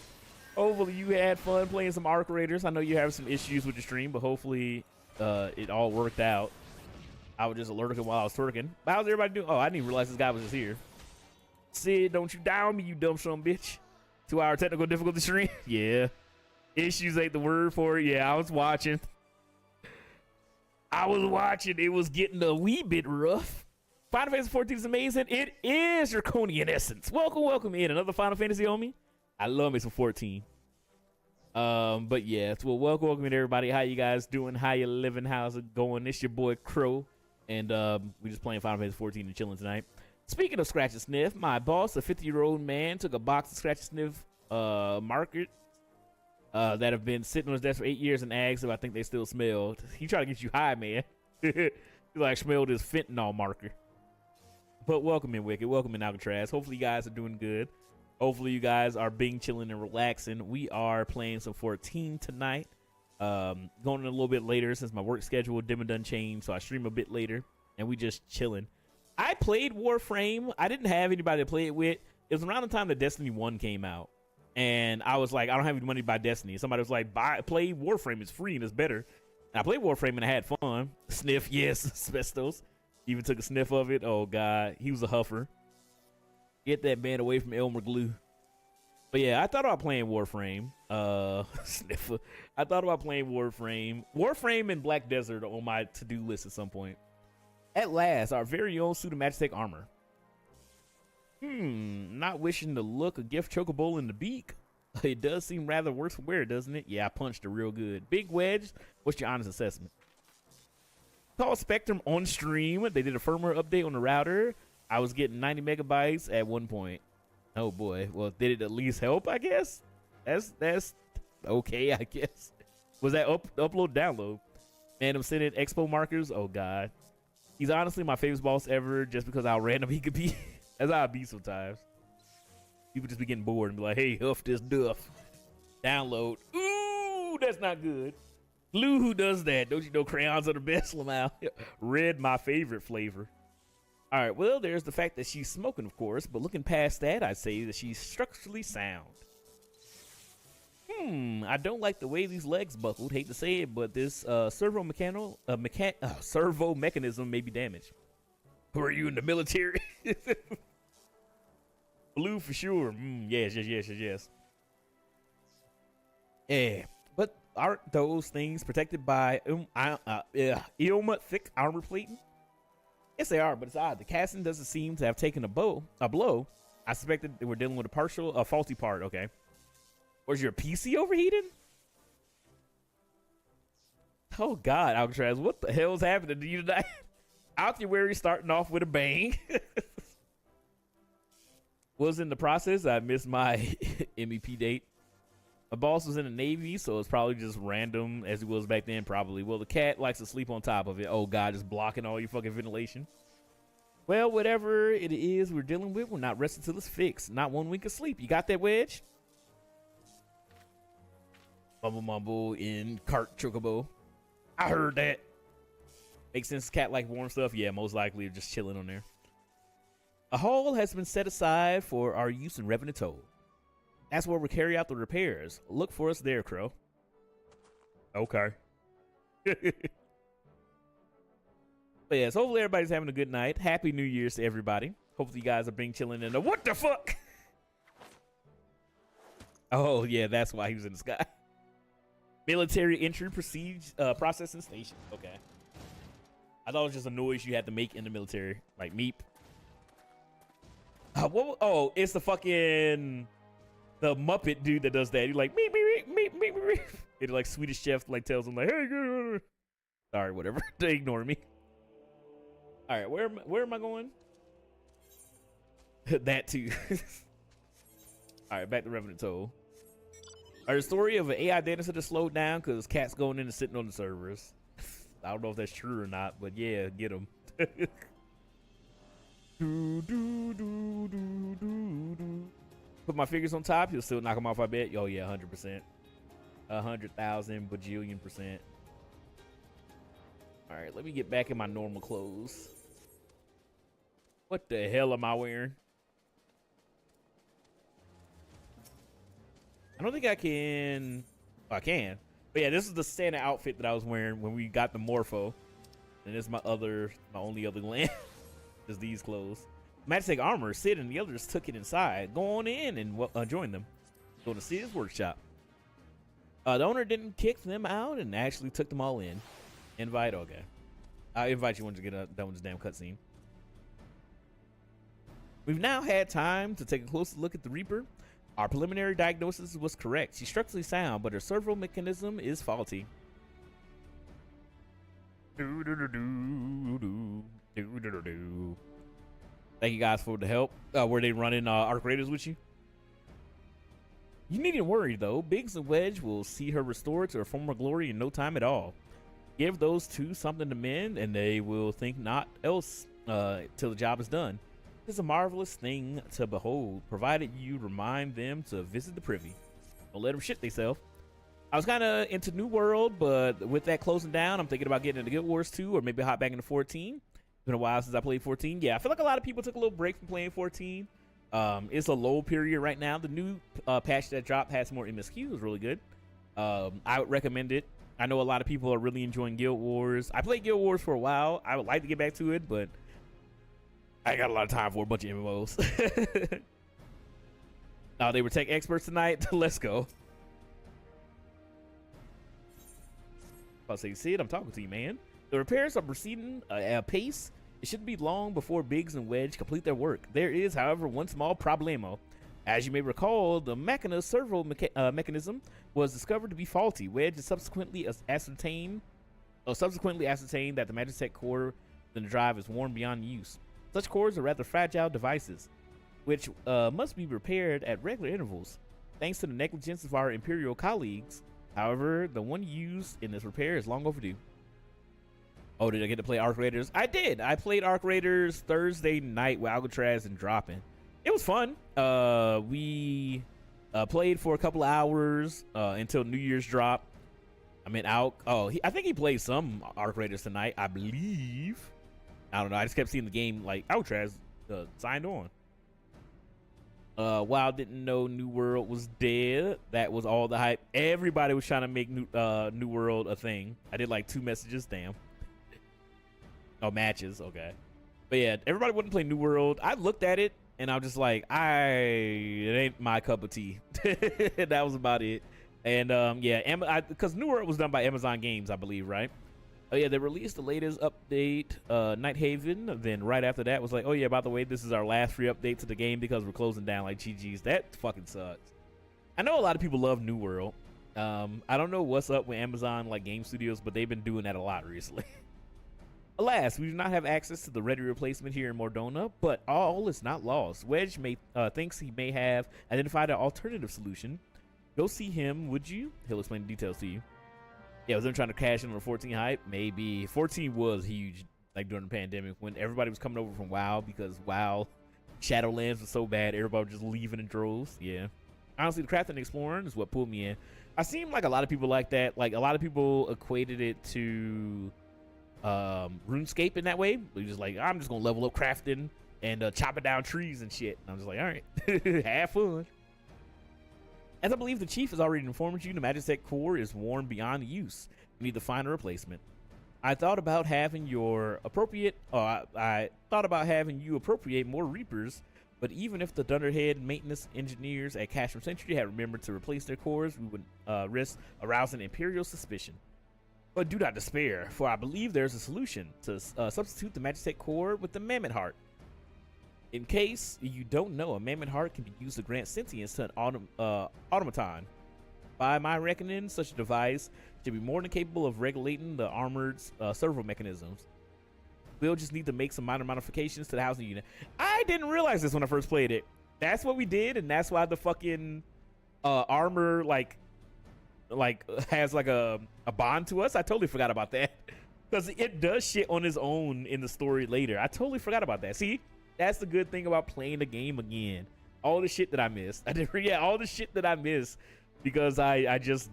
Hopefully you had fun playing some Arc Raiders. I know you have some issues with the stream, but hopefully it all worked out. I was just alerting while I was twerking. How's everybody doing? Oh, I didn't even realize this guy was just here. Sid, don't you down me, you dumb son bitch. 2-hour technical difficulty stream. Yeah. Issues ain't the word for it. Yeah, I was watching. It was getting a wee bit rough. Final Fantasy 14 is amazing. It is Draconian Essence. Welcome, welcome in. Another Final Fantasy homie. I love me some 14. But yeah, well, welcome in everybody. How you guys doing? How you living? How's it going? It's your boy Crow. And we just playing Final Fantasy 14 and chilling tonight. Speaking of Scratch and Sniff, my boss, a 50-year-old man, took a box of Scratch and Sniff markers that have been sitting on his desk for 8 years and asked if I think they still smelled. He tried to get you high, man. He like smelled his fentanyl marker. But welcome in, Wicked. Welcome in, Alcatraz. Hopefully you guys are doing good. Hopefully you guys are being chilling and relaxing. We are playing some 14 tonight. Going in a little bit later since my work schedule done changed, so I stream a bit later, and we just chilling. I played Warframe. I didn't have anybody to play it with. It was around the time that Destiny 1 came out, and I was like, I don't have any money to buy Destiny. Somebody was like, play Warframe. It's free and it's better. And I played Warframe and I had fun. Sniff, yes, asbestos. Even took a sniff of it. Oh god, he was a huffer. Get that man away from Elmer Glue. But yeah, I thought about playing Warframe. Sniffer. I thought about playing Warframe. Warframe and Black Desert are on my to-do list at some point. At last, our very own suit of Magitech armor. Not wishing to look a gift chocobo in the beak. It does seem rather worse for wear, doesn't it? Yeah, I punched it real good. Big Wedge, what's your honest assessment? Call Spectrum on stream. They did a firmware update on the router. I was getting 90 megabytes at one point. Oh boy. Well, did it at least help, I guess? That's okay, I guess. Was that upload, download? Man, I'm sending expo markers. Oh god. He's honestly my favorite boss ever just because how random he could be. That's how I be sometimes. People just be getting bored and be like, hey, huff this duff. Download. Ooh, that's not good. Blue, who does that? Don't you know crayons are the best, Lamau? Red, my favorite flavor. All right, well, there's the fact that she's smoking, of course, but looking past that, I'd say that she's structurally sound. I don't like the way these legs buckled. Hate to say it, but this servo mechanism may be damaged. Were you in the military? Blue for sure. Yes. Yeah, but aren't those things protected by Ilma thick armor plating? Yes, they are, but it's odd. The casting doesn't seem to have taken a blow. I suspected they were dealing with a faulty part. Okay. Was your PC overheating? Oh, God, Alcatraz, what the hell's happening to you tonight? Altuary starting off with a bang. Was in the process. I missed my MEP date. My boss was in the Navy, so it's probably just random as it was back then, probably. Well, the cat likes to sleep on top of it. Oh, God, just blocking all your fucking ventilation. Well, whatever it is we're dealing with, we're not resting till it's fixed. Not 1 week of sleep. You got that, Wedge? Mumble in cart chocobo. I heard that. Makes sense. Cat like warm stuff. Yeah, most likely just chilling on there. A hall has been set aside for our use in Revenant Toll. That's where we'll carry out the repairs. Look for us there, Crow. Okay. But yeah, so hopefully everybody's having a good night. Happy New Year's to everybody. Hopefully you guys are being chilling in the what the fuck? Oh yeah, that's why he was in the sky. Military entry processing station. Okay. I thought it was just a noise you had to make in the military, like meep. Oh, it's the fucking the Muppet dude that does that. He's like meep meep meep meep meep meep. It's like Swedish Chef like tells him like, hey, sorry, whatever. They ignore me. All right, where am I going? That too. All right, back to Revenant Toll. The story of an AI data center slowed down because cats going in and sitting on the servers. I don't know if that's true or not, but yeah, get them. Put my fingers on top, you'll still knock them off, I bet. Oh yeah, 100%. 100,000 bajillion%. All right, let me get back in my normal clothes. What the hell am I wearing? I don't think I can. Oh, I can. But yeah, this is the Santa outfit that I was wearing when we got the Morpho. And this is my only other gland. Is these clothes. Magic armor, Sid and the others took it inside. Go on in and join them. Go to Sid's workshop. The owner didn't kick them out and actually took them all in. Invite, okay. I invite you once you get done with this damn cutscene. We've now had time to take a closer look at the Reaper. Our preliminary diagnosis was correct. She's structurally sound, but her servo mechanism is faulty. Thank you guys for the help. Were they running Arc Raiders with you? You needn't worry though. Biggs and Wedge will see her restored to her former glory in no time at all. Give those two something to mend, and they will think not else till the job is done. It's a marvelous thing to behold, provided you remind them to visit the privy. Don't let them shit themselves. I was kind of into New World, but with that closing down, I'm thinking about getting into Guild Wars 2 or maybe hop back into 14. It's been a while since I played 14. Yeah, I feel like a lot of people took a little break from playing 14. It's a low period right now. The new patch that dropped has more MSQ. It was really good. I would recommend it. I know a lot of people are really enjoying Guild Wars. I played Guild Wars for a while. I would like to get back to it, but I ain't got a lot of time for a bunch of MMOs. Oh, they were tech experts tonight. Let's go. I'll say, Sid, I'm talking to you, man. The repairs are proceeding at a pace. It shouldn't be long before Biggs and Wedge complete their work. There is, however, one small problemo. As you may recall, the Machina's servo mechanism was discovered to be faulty. Wedge has subsequently ascertained that the Magitech core in the drive is worn beyond use. Such cores are rather fragile devices, which must be repaired at regular intervals. Thanks to the negligence of our Imperial colleagues, however, the one used in this repair is long overdue. Oh, did I get to play Arc Raiders? I did. I played Arc Raiders Thursday night with Alcatraz and dropping. It was fun. We played for a couple of hours until New Year's drop. I mean, I think he played some Arc Raiders tonight, I believe. I don't know. I just kept seeing the game like Alcatraz signed on. WoW didn't know New World was dead. That was all the hype. Everybody was trying to make New World a thing. I did like 2 messages. Damn. Oh, matches. Okay. But yeah, everybody wouldn't play New World. I looked at it and I was just like, it ain't my cup of tea. That was about it. And yeah, because New World was done by Amazon Games, I believe, right? Oh yeah, they released the latest update, Night Haven. Then right after that was like, oh yeah, by the way, this is our last free update to the game because we're closing down. Like, GG's. That fucking sucks. I know a lot of people love New World. I don't know what's up with Amazon like game studios, but they've been doing that a lot recently. Alas, we do not have access to the ready replacement here in Mordona, but all is not lost. Wedge thinks he may have identified an alternative solution. Go see him, would you? He'll explain the details to you. Yeah, was them trying to cash in on the 14 hype? Maybe. 14 was huge, like during the pandemic when everybody was coming over from WoW because WoW Shadowlands was so bad, everybody was just leaving in droves. Yeah. Honestly, the crafting and exploring is what pulled me in. I seem like a lot of people like that. Like a lot of people equated it to RuneScape in that way. They're just like, I'm just gonna level up crafting and chopping down trees and shit. And I'm just like, all right, have fun. As I believe the chief has already informed you, the Magitech core is worn beyond use. You need to find a replacement. I thought about having you appropriate more Reapers, but even if the Dunderhead maintenance engineers at Cashman Century had remembered to replace their cores, we would risk arousing Imperial suspicion. But do not despair, for I believe there's a solution to substitute the Magitech core with the Mammoth Heart. In case you don't know, a Mammoth Heart can be used to grant sentience to an automaton. By my reckoning, such a device should be more than capable of regulating the armored servo mechanisms. We'll just need to make some minor modifications to the housing unit. I didn't realize this when I first played it. That's what we did, and that's why the fucking armor like has like a bond to us. I totally forgot about that. Because it does shit on its own in the story later. I totally forgot about that. See? That's the good thing about playing the game again. All the shit that I missed. All the shit that I missed because I just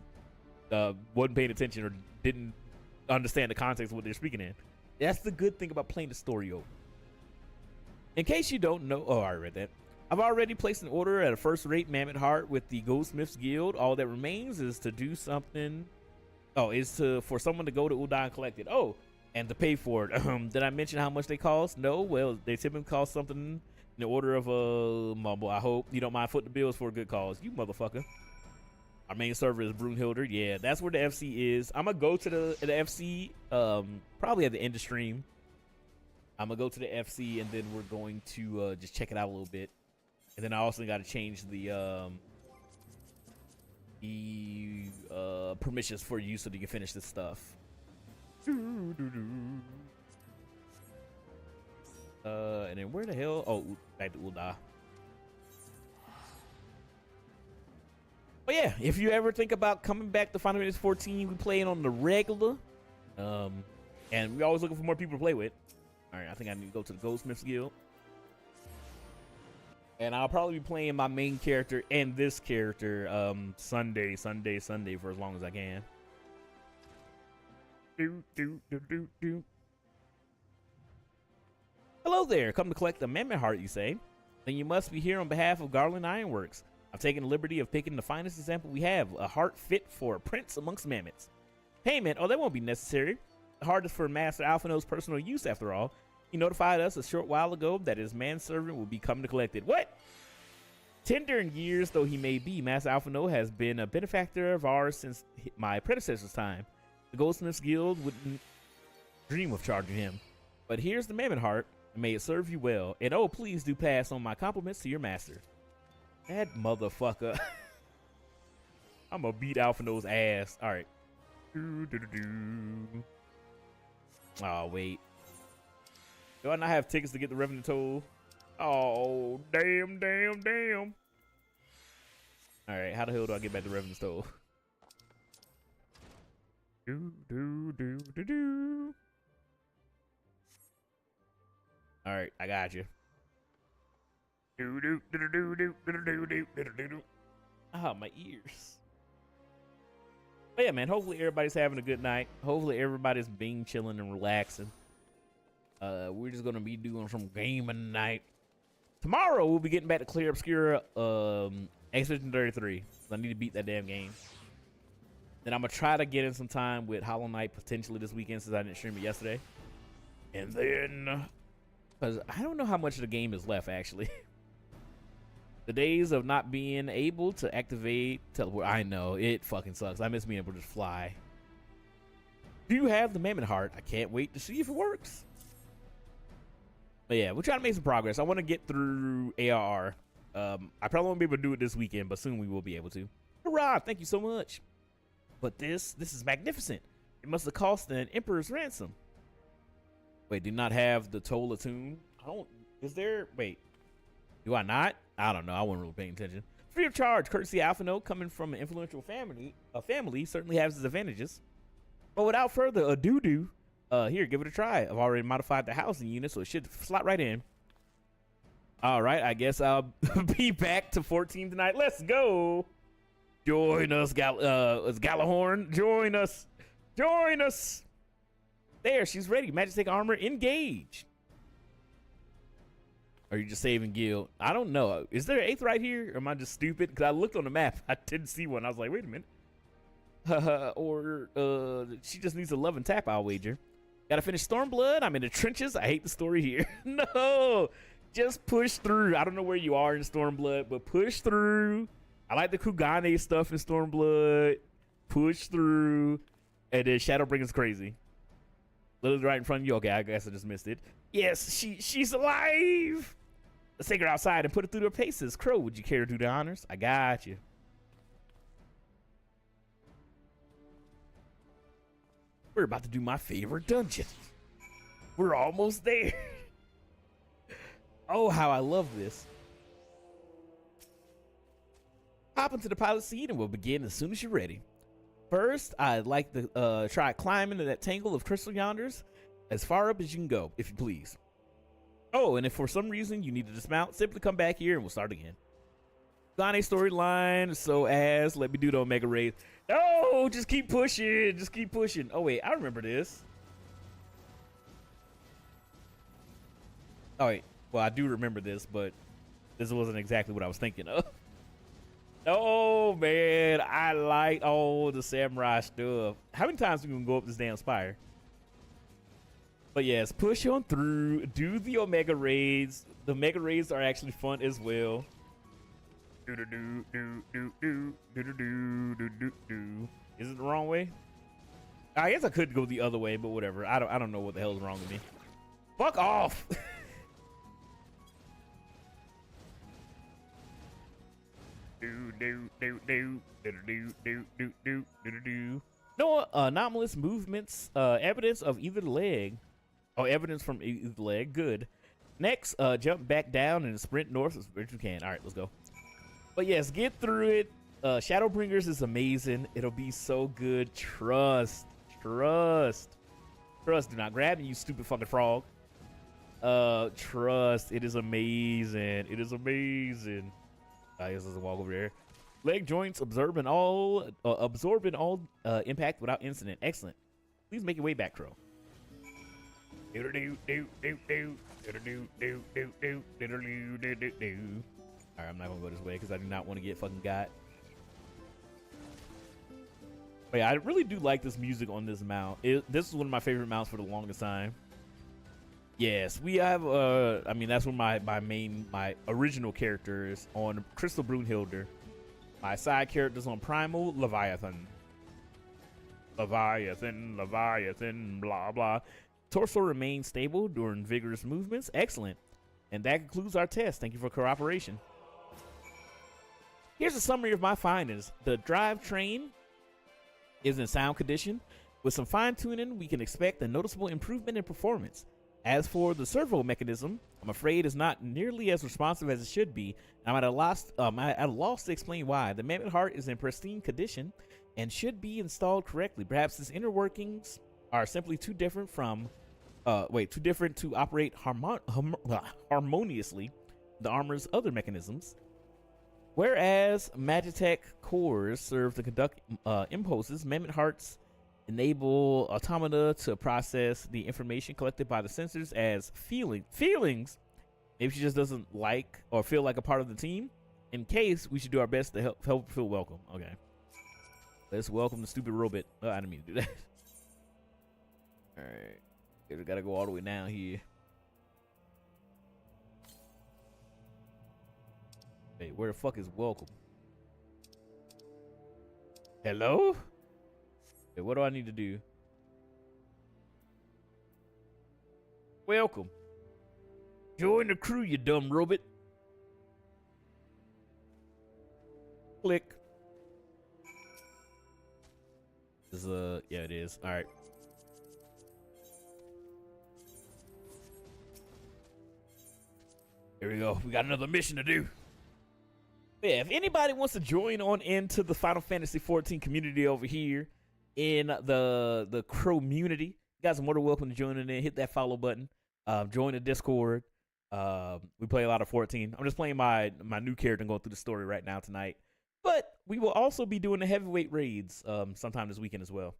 wasn't paying attention or didn't understand the context of what they're speaking in. That's the good thing about playing the story over. In case you don't know, oh, I read that. I've already placed an order at a first-rate Mammoth Heart with the Goldsmiths Guild. All that remains is to do something. For someone to go to Udon and collect it. Oh, and to pay for it. Did I mention how much they cost? No. Well, they typically cost something in the order of a mumble. I hope you don't mind footing the bills for a good cause, you motherfucker. Our main server is Brunhilder. Yeah, that's where the FC is. I'm gonna go to the FC probably at the end of stream. I'm gonna go to the FC and then we're going to just check it out a little bit. And then I also got to change the permissions for you so that you can finish this stuff. And then where the hell? Oh, back to Ulda. But yeah, if you ever think about coming back to Final Fantasy 14, we play it on the regular. And we're always looking for more people to play with. All right, I think I need to go to the Goldsmiths Guild. And I'll probably be playing my main character and this character Sunday for as long as I can. Hello there, come to collect the Mammoth Heart, you say? Then you must be here on behalf of Garland Ironworks. I've taken the liberty of picking the finest example we have, a heart fit for a prince amongst mammoths. Payment? Oh, that won't be necessary. The heart is for Master Alphino's personal use, after all. He notified us a short while ago that his manservant will be coming to collect it. What? Tender in years though he may be, Master Alphino has been a benefactor of ours since my predecessor's time. The Goldsmiths Guild wouldn't dream of charging him. But here's the Mammoth Heart, and may it serve you well. And oh, please do pass on my compliments to your master. That motherfucker. I'm gonna beat Alphino's ass. All right. Oh, wait. Do I not have tickets to get the revenue toll? Oh, damn. All right, how the hell do I get back the revenue toll? All right, I got you. Ah, my ears. But yeah, man, hopefully everybody's having a good night. Hopefully everybody's being chilling and relaxing. We're just gonna be doing some gaming tonight. Tomorrow we'll be getting back to Clear Obscura Expedition 33. So I need to beat that damn game. Then I'm gonna try to get in some time with Hollow Knight potentially this weekend since I didn't stream it yesterday. And then, because I don't know how much of the game is left actually. The days of not being able to activate teleport. I know, it fucking sucks. I miss being able to just fly. Do you have the Mammoth Heart? I can't wait to see if it works. But yeah, we're trying to make some progress. I want to get through ARR. I probably won't be able to do it this weekend, but soon we will be able to. Hurrah! Thank you so much. But this is magnificent. It must have cost an emperor's ransom. Wait, do not have the Toll Attune? Is there? Wait. Do I not? I don't know. I wasn't really paying attention. Free of charge, courtesy Alphino, coming from an influential family. A family certainly has its advantages. But without further ado, here, give it a try. I've already modified the housing unit, so it should slot right in. All right, I guess I'll be back to 14 tonight. Let's go. Join us, Galahorn. Join us. Join us. There, she's ready. Magitech armor, engage. Or are you just saving guild? I don't know. Is there an 8th right here? Or am I just stupid? Because I looked on the map. I didn't see one. I was like, wait a minute. Or she just needs a love and tap, I'll wager. Gotta finish Stormblood. I'm in the trenches. I hate the story here. No. Just push through. I don't know where you are in Stormblood, but push through. I like the Kugane stuff in Stormblood. Push through. And then Shadowbringer's crazy. Literally right in front of you. Okay, I guess I just missed it. Yes, she's alive. Let's take her outside and put her through her paces. Crow, would you care to do the honors? I got you. We're about to do my favorite dungeon. We're almost there. Oh, how I love this. Hop into the pilot seat and we'll begin as soon as you're ready. First, I'd like to try climbing into that tangle of crystal yonders as far up as you can go, if you please. Oh, and if for some reason you need to dismount, simply come back here and we'll start again. Gane storyline, so as let me do the Omega Raid. No, just keep pushing, just keep pushing. Oh wait, I remember this. Oh wait, well I do remember this, but this wasn't exactly what I was thinking of. Oh man, I like all the samurai stuff. How many times are we gonna go up this damn spire? But yes, push on through, do the Omega Raids. The Omega Raids are actually fun as well. Is it the wrong way? I guess I could go the other way, but whatever. I don't know what the hell is wrong with me. Fuck off. No anomalous movements, evidence of either leg. Oh, evidence from either leg. Good. Next, jump back down and sprint north as much as you can. All right, let's go. But yes, get through it. Shadowbringers is amazing. It'll be so good. Trust. Trust. Trust. Do not grab me, you stupid fucking frog. Trust. It is amazing. It is amazing. I guess there's a walk over there. Leg joints absorbing all impact without incident. Excellent. Please make your way back, Crow. Alright, I'm not gonna go this way because I do not want to get fucking got. But yeah, I really do like this music on this mount. This is one of my favorite mounts for the longest time. Yes, we have I mean that's one of my original characters on Crystal Brunhilde. My side characters on Primal Leviathan. Leviathan, blah blah. Torso remains stable during vigorous movements. Excellent. And that concludes our test. Thank you for cooperation. Here's a summary of my findings. The drivetrain is in sound condition. With some fine-tuning, we can expect a noticeable improvement in performance. As for the servo mechanism, I'm afraid it's not nearly as responsive as it should be. I'm at a loss to explain why. The Mammoth Heart is in pristine condition and should be installed correctly. Perhaps its inner workings are simply too different to operate harmoniously the armor's other mechanisms. Whereas Magitech cores serve to conduct impulses, Mammoth Hearts enable automata to process the information collected by the sensors as feelings. Maybe she just doesn't like or feel like a part of the team. In case, we should do our best to help feel welcome. Okay. Let's welcome the stupid robot. Oh, I didn't mean to do that. Alright. We gotta go all the way down here. Hey, where the fuck is welcome? Hello? Hey, what do I need to do? Welcome. Join the crew, you dumb robot. Click. This is yeah, it is. All right. Here we go. We got another mission to do. Yeah, if anybody wants to join on into the Final Fantasy XIV community over here in the Crow community, you guys are more than welcome to join in there. Hit that follow button. Join the Discord. We play a lot of 14. I'm just playing my new character and going through the story right now tonight. But we will also be doing the heavyweight raids sometime this weekend as well.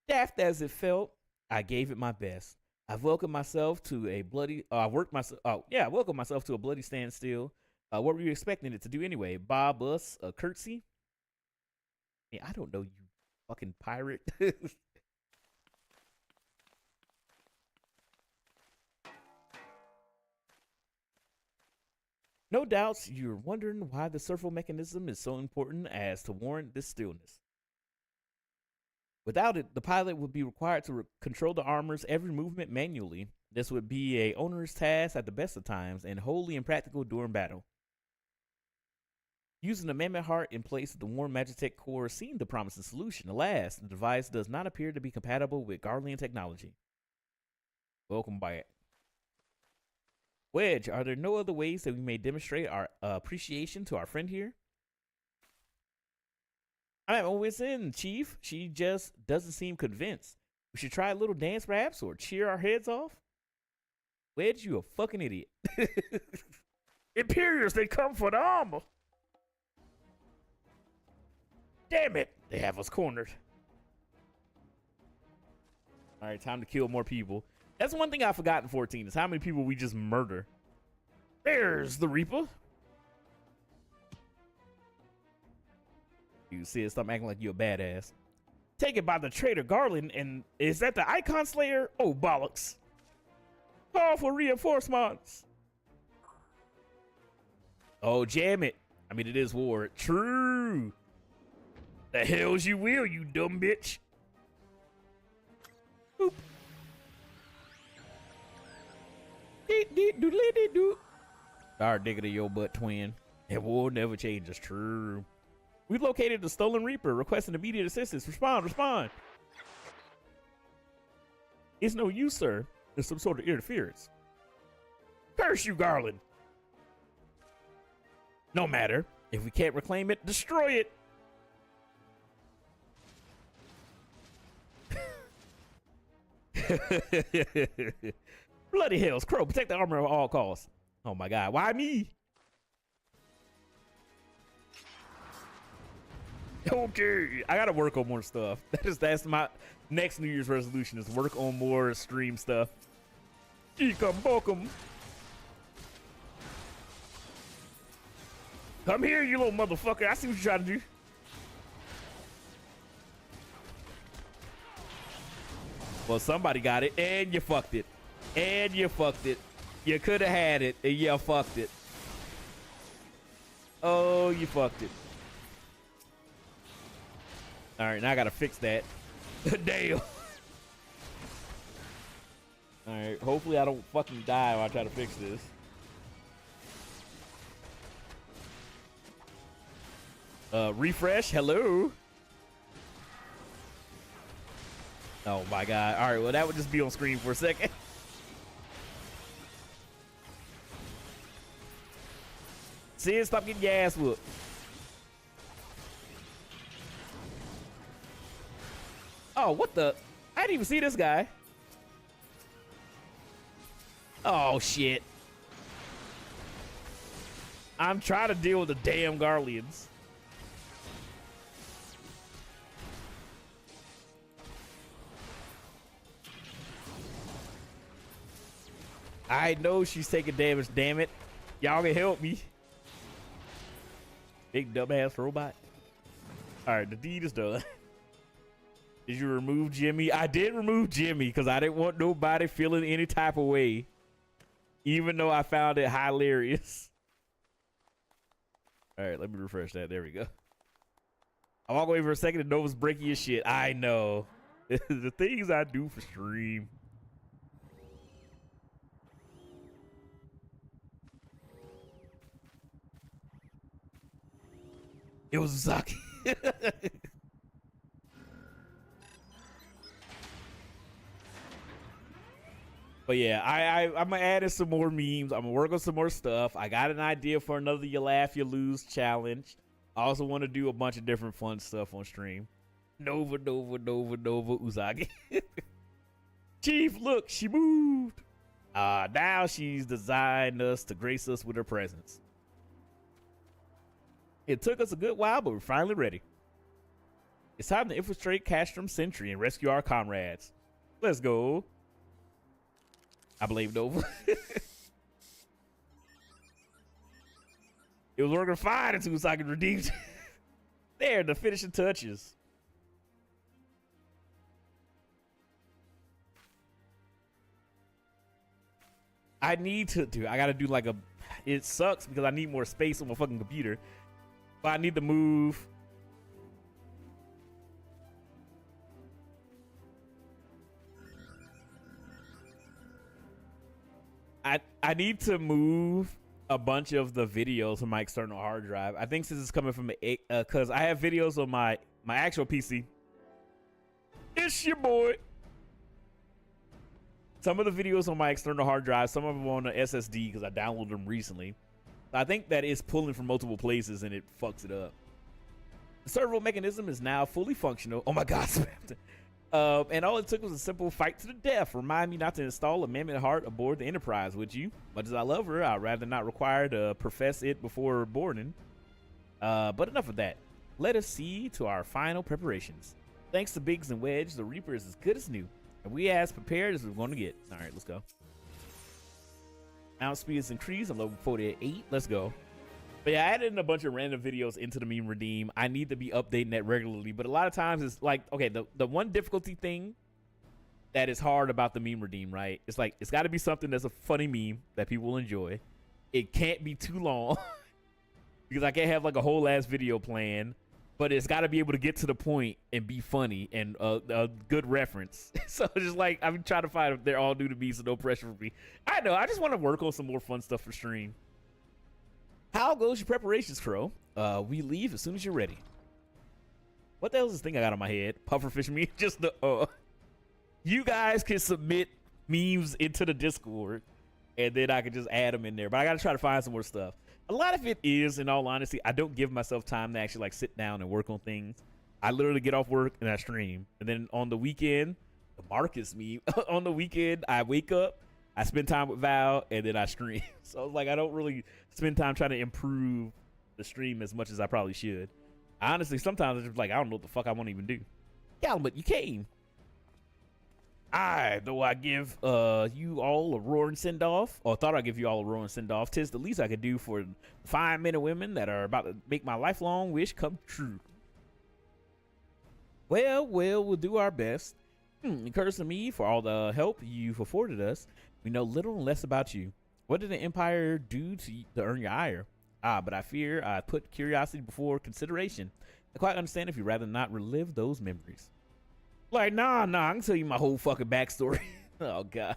Daft as it felt, I gave it my best. I've welcomed myself to a bloody. I worked myself. Oh yeah, I welcomed myself to a bloody standstill. What were you expecting it to do anyway? Bob us a curtsy? Yeah, I don't know, you fucking pirate. No doubts you're wondering why the servo mechanism is so important as to warrant this stillness. Without it, the pilot would be required to control the armor's every movement manually. This would be a onerous task at the best of times and wholly impractical during battle. Using the Mammoth Heart in place of the Warm Magitech core seemed a promising solution. Alas, the device does not appear to be compatible with Garlean technology. Welcome back. Wedge, are there no other ways that we may demonstrate our appreciation to our friend here? I'm at my wit's end, Chief. She just doesn't seem convinced. We should try a little dance perhaps or cheer our heads off? Wedge, you a fucking idiot. Imperials, they come for the armor. Damn it, they have us cornered. All right, time to kill more people. That's one thing I forgot in 14 is how many people we just murder. There's the Reaper. You see it, stop acting like you're a badass. Taken by the traitor Garland, and is that the Icon Slayer? Oh, bollocks. Call for reinforcements. Oh, jam it. I mean, it is war. True. The hells you will, you dumb bitch. Boop. Our diggity your butt, twin. And war never changes. True. We've located the stolen Reaper, requesting immediate assistance. Respond, respond. It's no use, sir. There's some sort of interference. Curse you, Garland. No matter. If we can't reclaim it, destroy it. Bloody hells, Crow, protect the armor at all costs. Oh my god, why me? Okay, I gotta work on more stuff. That's my next New Year's resolution, is work on more stream stuff. Come here, you little motherfucker. I see what you're trying to do. Well, somebody got it, and you fucked it. And you fucked it. You could have had it, and you fucked it. Oh, you fucked it. All right, now I gotta fix that. Damn. All right, hopefully I don't fucking die while I try to fix this. Refresh, hello. Oh my god. All right, well that would just be on screen for a second. See it? Stop getting your ass whooped. Oh, what the? I didn't even see this guy. Oh, shit. I'm trying to deal with the damn Garleans. I know she's taking damage, damn it. Y'all can help me. Big dumbass robot. All right, the deed is done. Did you remove Jimmy? I did remove Jimmy because I didn't want nobody feeling any type of way, even though I found it hilarious. All right, let me refresh that. There we go. I walk away for a second and Nova's breaking your shit. I know. The things I do for stream. It was Zaki. But yeah, I'm gonna add in some more memes. I'm gonna work on some more stuff. I got an idea for another You Laugh, You Lose challenge. I also want to do a bunch of different fun stuff on stream. Nova, Uzagi. Chief, look, she moved. Now she's designed us to grace us with her presence. It took us a good while, but we're finally ready. It's time to infiltrate Castrum Sentry and rescue our comrades. Let's go. I blame Nova. It was working fine until so I could redeem. There, the finishing touches. I need to do. I gotta do like a. It sucks because I need more space on my fucking computer, but I need to move. I need to move a bunch of the videos from my external hard drive. I think since it's coming from because I have videos on my actual PC. It's your boy. Some of the videos on my external hard drive, some of them on the SSD because I downloaded them recently. I think that is pulling from multiple places and it fucks it up. The servo mechanism is now fully functional. Oh my God, and all it took was a simple fight to the death. Remind me not to install a Mammoth Heart aboard the Enterprise, would you? Much as I love her, I'd rather not require to profess it before boarding. But enough of that. Let us see to our final preparations. Thanks to Biggs and Wedge, the Reaper is as good as new. And we as prepared as we're going to get. All right, let's go. Mount speed is increased. I'm level 48. Let's go. But yeah, I added in a bunch of random videos into the meme redeem. I need to be updating that regularly. But a lot of times it's like, okay, the one difficulty thing that is hard about the meme redeem, right? It's like, it's got to be something that's a funny meme that people will enjoy. It can't be too long because I can't have like a whole ass video plan. But it's got to be able to get to the point and be funny and a good reference. So just like, I'm trying to find if they're all new to me, so no pressure for me. I know, I just want to work on some more fun stuff for stream. How goes your preparations, Crow? We leave as soon as you're ready. What the hell is this thing I got on my head? Pufferfish me? Just the, you guys can submit memes into the Discord and then I can just add them in there. But I got to try to find some more stuff. A lot of it is, in all honesty, I don't give myself time to actually like sit down and work on things. I literally get off work and I stream. And then on the weekend, the Marcus meme, on the weekend, I wake up, I spend time with Val, and then I stream. So it's like, I don't really spend time trying to improve the stream as much as I probably should. Honestly, sometimes it's just like, I don't know what the fuck I want to even do. Yeah, but you came. Though I give you all a roaring send-off, or thought I'd give you all a roaring send-off, 'tis the least I could do for the fine men and women that are about to make my lifelong wish come true. Well, we'll do our best. In curse to me for all the help you've afforded us. We know little and less about you. What did the Empire do to earn your ire? But I fear I put curiosity before consideration. I quite understand if you'd rather not relive those memories. Like, nah, I can tell you my whole fucking backstory. Oh, God.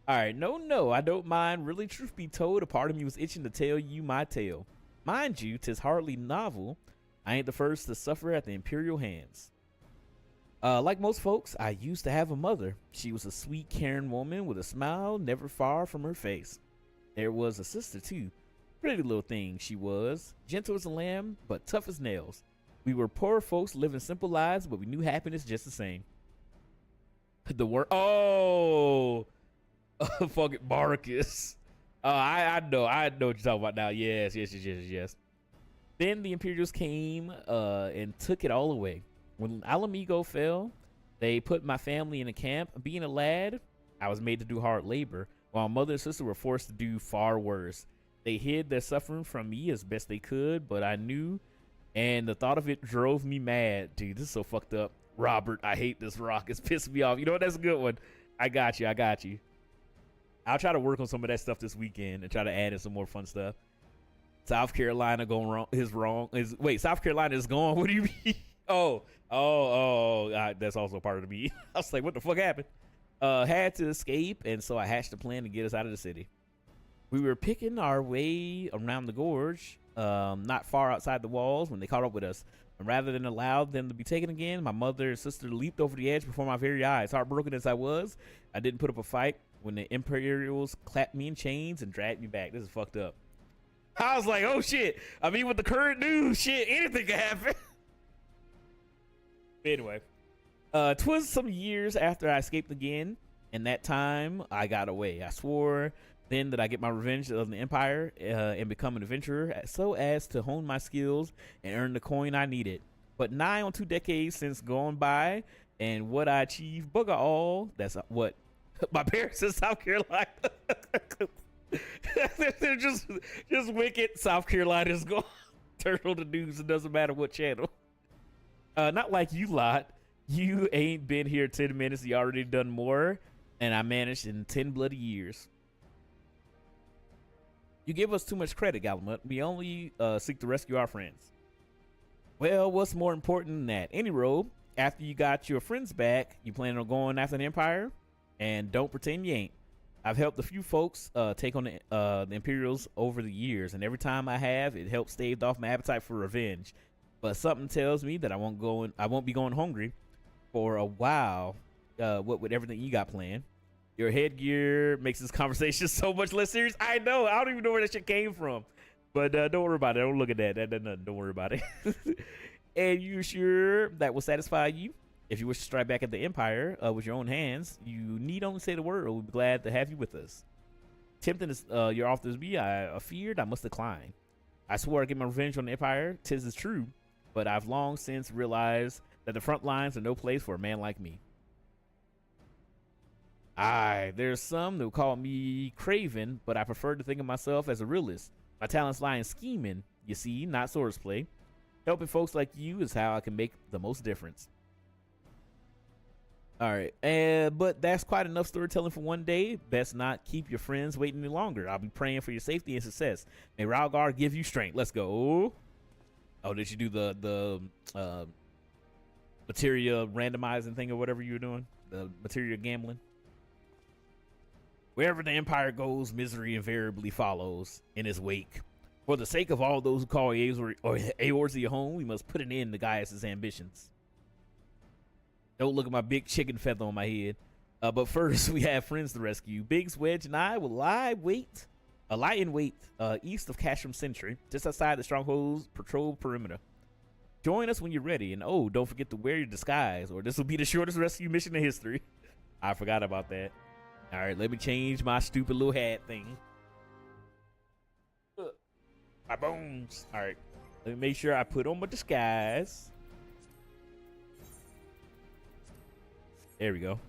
All right, no, I don't mind. Really, truth be told, a part of me was itching to tell you my tale. Mind you, 'tis hardly novel. I ain't the first to suffer at the Imperial hands. Like most folks, I used to have a mother. She was a sweet, caring woman with a smile never far from her face. There was a sister, too. Pretty little thing she was. Gentle as a lamb, but tough as nails. We were poor folks living simple lives, but we knew happiness just the same. The word, fucking Marcus. I know what you're talking about now. Yes. Then the Imperials came and took it all away. When Alamigo fell, they put my family in a camp. Being a lad, I was made to do hard labor, while mother and sister were forced to do far worse. They hid their suffering from me as best they could, but I knew. And the thought of it drove me mad. Dude, this is so fucked up. Robert, I hate this rock. It's pissed me off. You know what? That's a good one. I got you. I'll try to work on some of that stuff this weekend and try to add in some more fun stuff. South Carolina going wrong is wrong. Wait, South Carolina is gone? What do you mean? That's also part of the meme. I was like, what the fuck happened? Had to escape, and so I hatched a plan to get us out of the city. We were picking our way around the gorge. Not far outside the walls when they caught up with us. And rather than allow them to be taken again, my mother and sister leaped over the edge before my very eyes. Heartbroken as I was, I didn't put up a fight when the Imperials clapped me in chains and dragged me back. This is fucked up. I was like, oh shit. I mean, with the current news, shit, anything could happen. Anyway, 'twas some years after I escaped again, and that time I got away. I swore then that I get my revenge of the Empire and become an adventurer so as to hone my skills and earn the coin I needed. But nigh on 2 decades since gone by, and what I achieved, bugger all. That's what My parents in South Carolina. They're just wicked. South Carolina's going turn on the news. It doesn't matter what channel. Not like you lot. You ain't been here 10 minutes. You already done more, and I managed in 10 bloody years. You give us too much credit, Galamut. We only seek to rescue our friends. Well, what's more important than that? Any road, after you got your friends back, you plan on going after the Empire? And don't pretend you ain't. I've helped a few folks take on the Imperials over the years, and every time I have, it helped staved off my appetite for revenge. But something tells me that I won't be going hungry for a while. What with everything you got planned. Your headgear makes this conversation so much less serious. I know. I don't even know where that shit came from. But don't worry about it. Don't look at that. Don't worry about it. And you sure that will satisfy you? If you wish to strike back at the Empire with your own hands, you need only say the word. We'll be glad to have you with us. Tempting as your offer to be, I feared I must decline. I swore I'd get my revenge on the Empire. 'Tis is true, but I've long since realized that the front lines are no place for a man like me. Aye, there's some that will call me craven, but I prefer to think of myself as a realist. My talents lie in scheming, you see, not swordsplay. Helping folks like you is how I can make the most difference. All right, but that's quite enough storytelling for one day. Best not keep your friends waiting any longer. I'll be praying for your safety and success. May Ralgar give you strength. Let's go. Oh, did you do the materia randomizing thing or whatever you were doing? The materia gambling? Wherever the Empire goes, misery invariably follows in its wake. For the sake of all those who call Eorzea home, we must put an end to Gaius' ambitions. Don't look at my big chicken feather on my head. But first, we have friends to rescue. Biggs, Wedge, and I will lie in wait east of Castrum Sentry, just outside the Stronghold's patrol perimeter. Join us when you're ready, and oh, don't forget to wear your disguise, or this will be the shortest rescue mission in history. I forgot about that. All right, let me change my stupid little hat thing. My bones. All right, let me make sure I put on my disguise. There we go.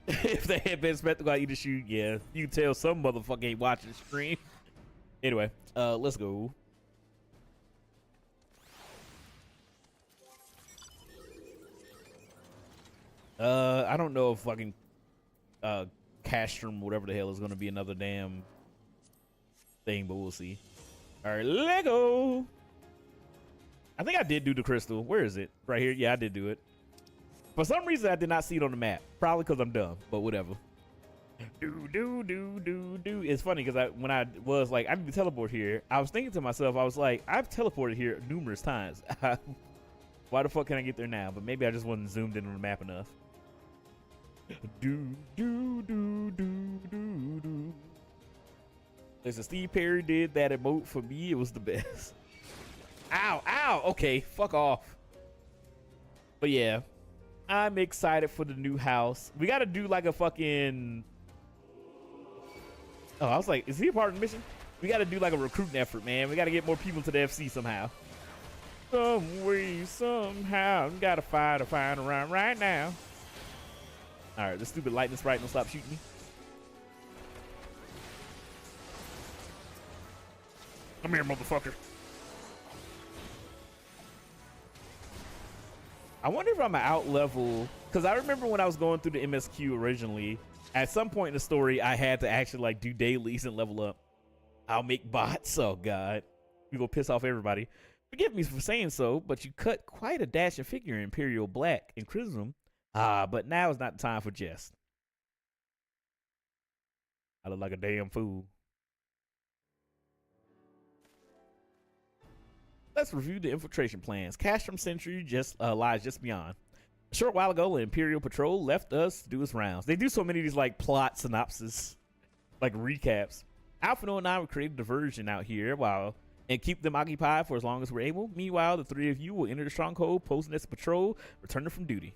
If they had been spectacle, I either shoot. Yeah, you can tell some motherfucker ain't watching the stream. Anyway, let's go. I don't know if fucking Castrum, whatever the hell, is gonna be another damn thing, but we'll see. All right, Lego. I think I did do the crystal. Where is it? Right here. Yeah, I did do it. For some reason, I did not see it on the map. Probably because I'm dumb, but whatever. Do. It's funny because when I was like, I need to teleport here, I was thinking to myself, I was like, I've teleported here numerous times. Why the fuck can I get there now? But maybe I just wasn't zoomed in on the map enough. Do. Listen, Steve Perry did that emote for me. It was the best. Ow. Okay, fuck off. But yeah, I'm excited for the new house. We got to do like a fucking... Oh, I was like, is he a part of the mission? We got to do like a recruiting effort, man. We got to get more people to the FC somehow. Some way, somehow. Got to find around right now. All right, this stupid lightning sprite don't stop shooting me. Come here, motherfucker. I wonder if I'm an out level, because I remember when I was going through the MSQ originally, at some point in the story, I had to actually like do dailies and level up. I'll make bots. Oh God, we gonna piss off everybody. Forgive me for saying so, but you cut quite a dashing figure in Imperial Black and Chrism. But now is not the time for jest. I look like a damn fool. Let's review the infiltration plans. Castrum Sentry lies just beyond. A short while ago, the Imperial Patrol left us to do its rounds. They do so many of these like plot synopses, like recaps. Alphino and I will create a diversion out here and keep them occupied for as long as we're able. Meanwhile, the three of you will enter the stronghold, posing as a patrol, returning from duty.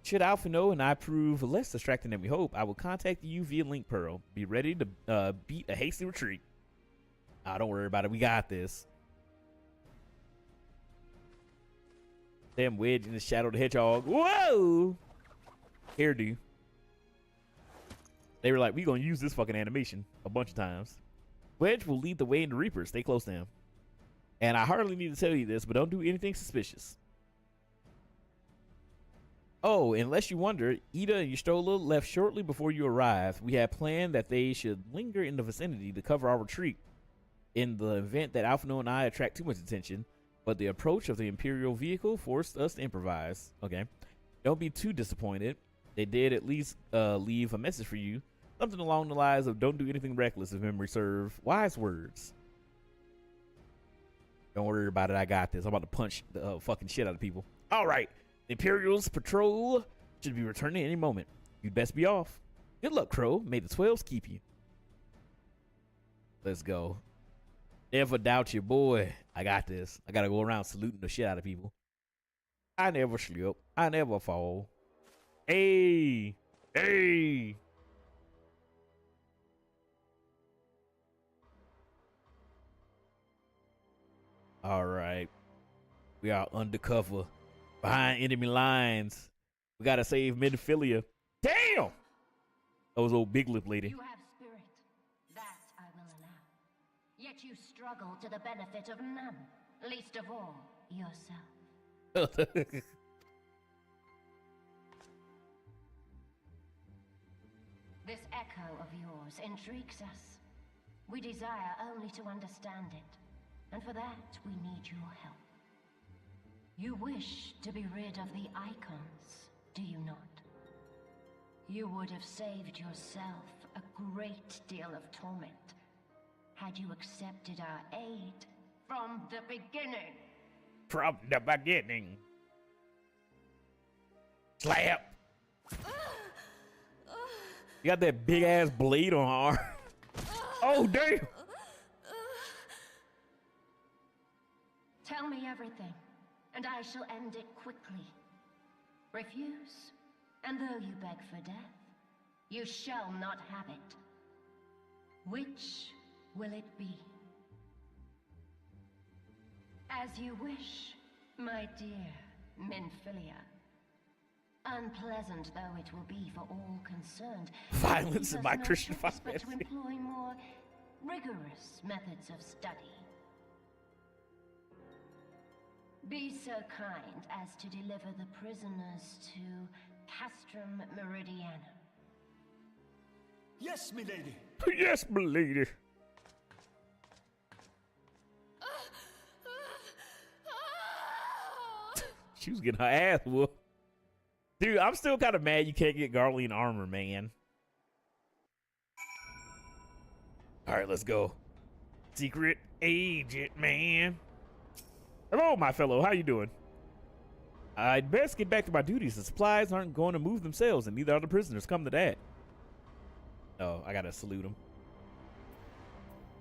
Should Alphino and I prove less distracting than we hope, I will contact you via Link Pearl. Be ready to beat a hasty retreat. Don't worry about it. We got this. Damn Wedge in the Shadow the Hedgehog. Whoa! hairdo. They were like, we gonna use this fucking animation a bunch of times. Wedge will lead the way into Reaper. Stay close to him. And I hardly need to tell you this, but don't do anything suspicious. Oh, unless you wonder, Ida and Ystola left shortly before you arrived. We had planned that they should linger in the vicinity to cover our retreat in the event that Alphino and I attract too much attention, but the approach of the Imperial vehicle forced us to improvise. Okay. Don't be too disappointed. They did at least leave a message for you. Something along the lines of don't do anything reckless if memory serves. Wise words. Don't worry about it. I got this. I'm about to punch the fucking shit out of people. All right. The Imperial's patrol should be returning any moment. You'd best be off. Good luck, Crow. May the 12s keep you. Let's go. Never doubt your boy. I got this. I got to go around saluting the shit out of people. I never slip. I never fall. Hey. Hey. All right. We are undercover. Behind enemy lines. We gotta save Midphilia. Damn! Those old big lip lady. You have spirit. That I will allow. Yet you struggle to the benefit of none. Least of all, yourself. This echo of yours intrigues us. We desire only to understand it. And for that, we need your help. You wish to be rid of the icons, do you not? You would have saved yourself a great deal of torment had you accepted our aid from the beginning. From the beginning. Slap. You got that big ass blade on her arm. Oh, damn. Tell me everything, and I shall end it quickly. Refuse, and though you beg for death, you shall not have it. Which will it be? As you wish, my dear Minfilia. Unpleasant though it will be for all concerned, Violence in my Christian but to fantasy. employ more rigorous methods of study. Be so kind as to deliver the prisoners to Castrum Meridiana. Yes, milady. Yes, milady. She was getting her ass whooped. Dude, I'm still kind of mad you can't get Garlean armor, man. All right, let's go. Secret agent, man. Hello, my fellow. How you doing? I'd best get back to my duties. The supplies aren't going to move themselves, and neither are the prisoners. Come to that. Oh, I gotta salute him.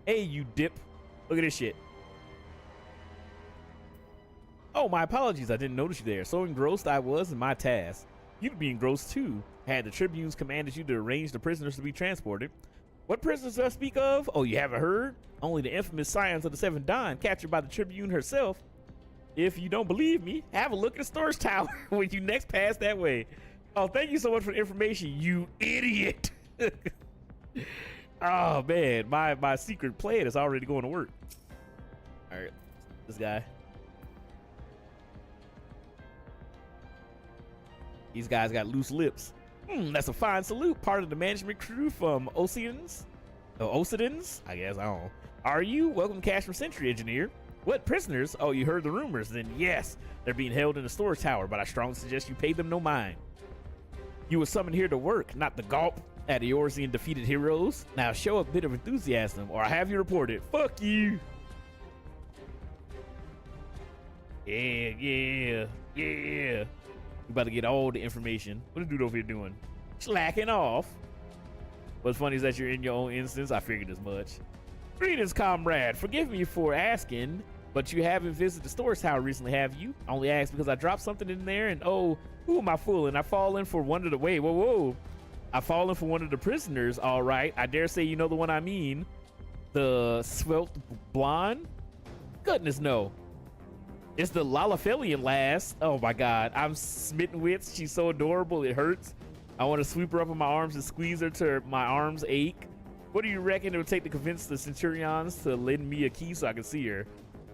Hey, you dip. Look at this shit. Oh, my apologies. I didn't notice you there. So engrossed I was in my task. You'd be engrossed too, had the tribunes commanded you to arrange the prisoners to be transported. What prisoners do I speak of? Oh, you haven't heard? Only the infamous Scions of the Seventh Dawn, captured by the Tribune herself. If you don't believe me, have a look at the storage tower when you next pass that way. Oh, thank you so much for the information, you idiot. Oh, man, my secret plan is already going to work. All right, this guy. These guys got loose lips. That's a fine salute. Part of the management crew from Ocidans, I guess, I don't know. Are you? Welcome to Cash from Century, Engineer. What, prisoners? Oh, you heard the rumors. Then yes, they're being held in the storage tower, but I strongly suggest you pay them no mind. You were summoned here to work, not the gulp at the Eorzean defeated heroes. Now show a bit of enthusiasm, or I have you reported. Fuck you. Yeah. We about to get all the information. What the dude over here doing? Slacking off. What's funny is that you're in your own instance. I figured as much. Greetings, comrade. Forgive me for asking, but you haven't visited the storage tower recently, have you? I only asked because I dropped something in there, and oh, who am I fooling? I fallen for one of the whoa. I fallen for one of the prisoners. All right, I dare say you know the one I mean. The svelte blonde. Goodness no. It's the Lalafelian lass. Oh my god, I'm smitten with. She's so adorable, it hurts. I want to sweep her up in my arms and squeeze her till my arms ache. What do you reckon it would take to convince the Centurions to lend me a key so I can see her?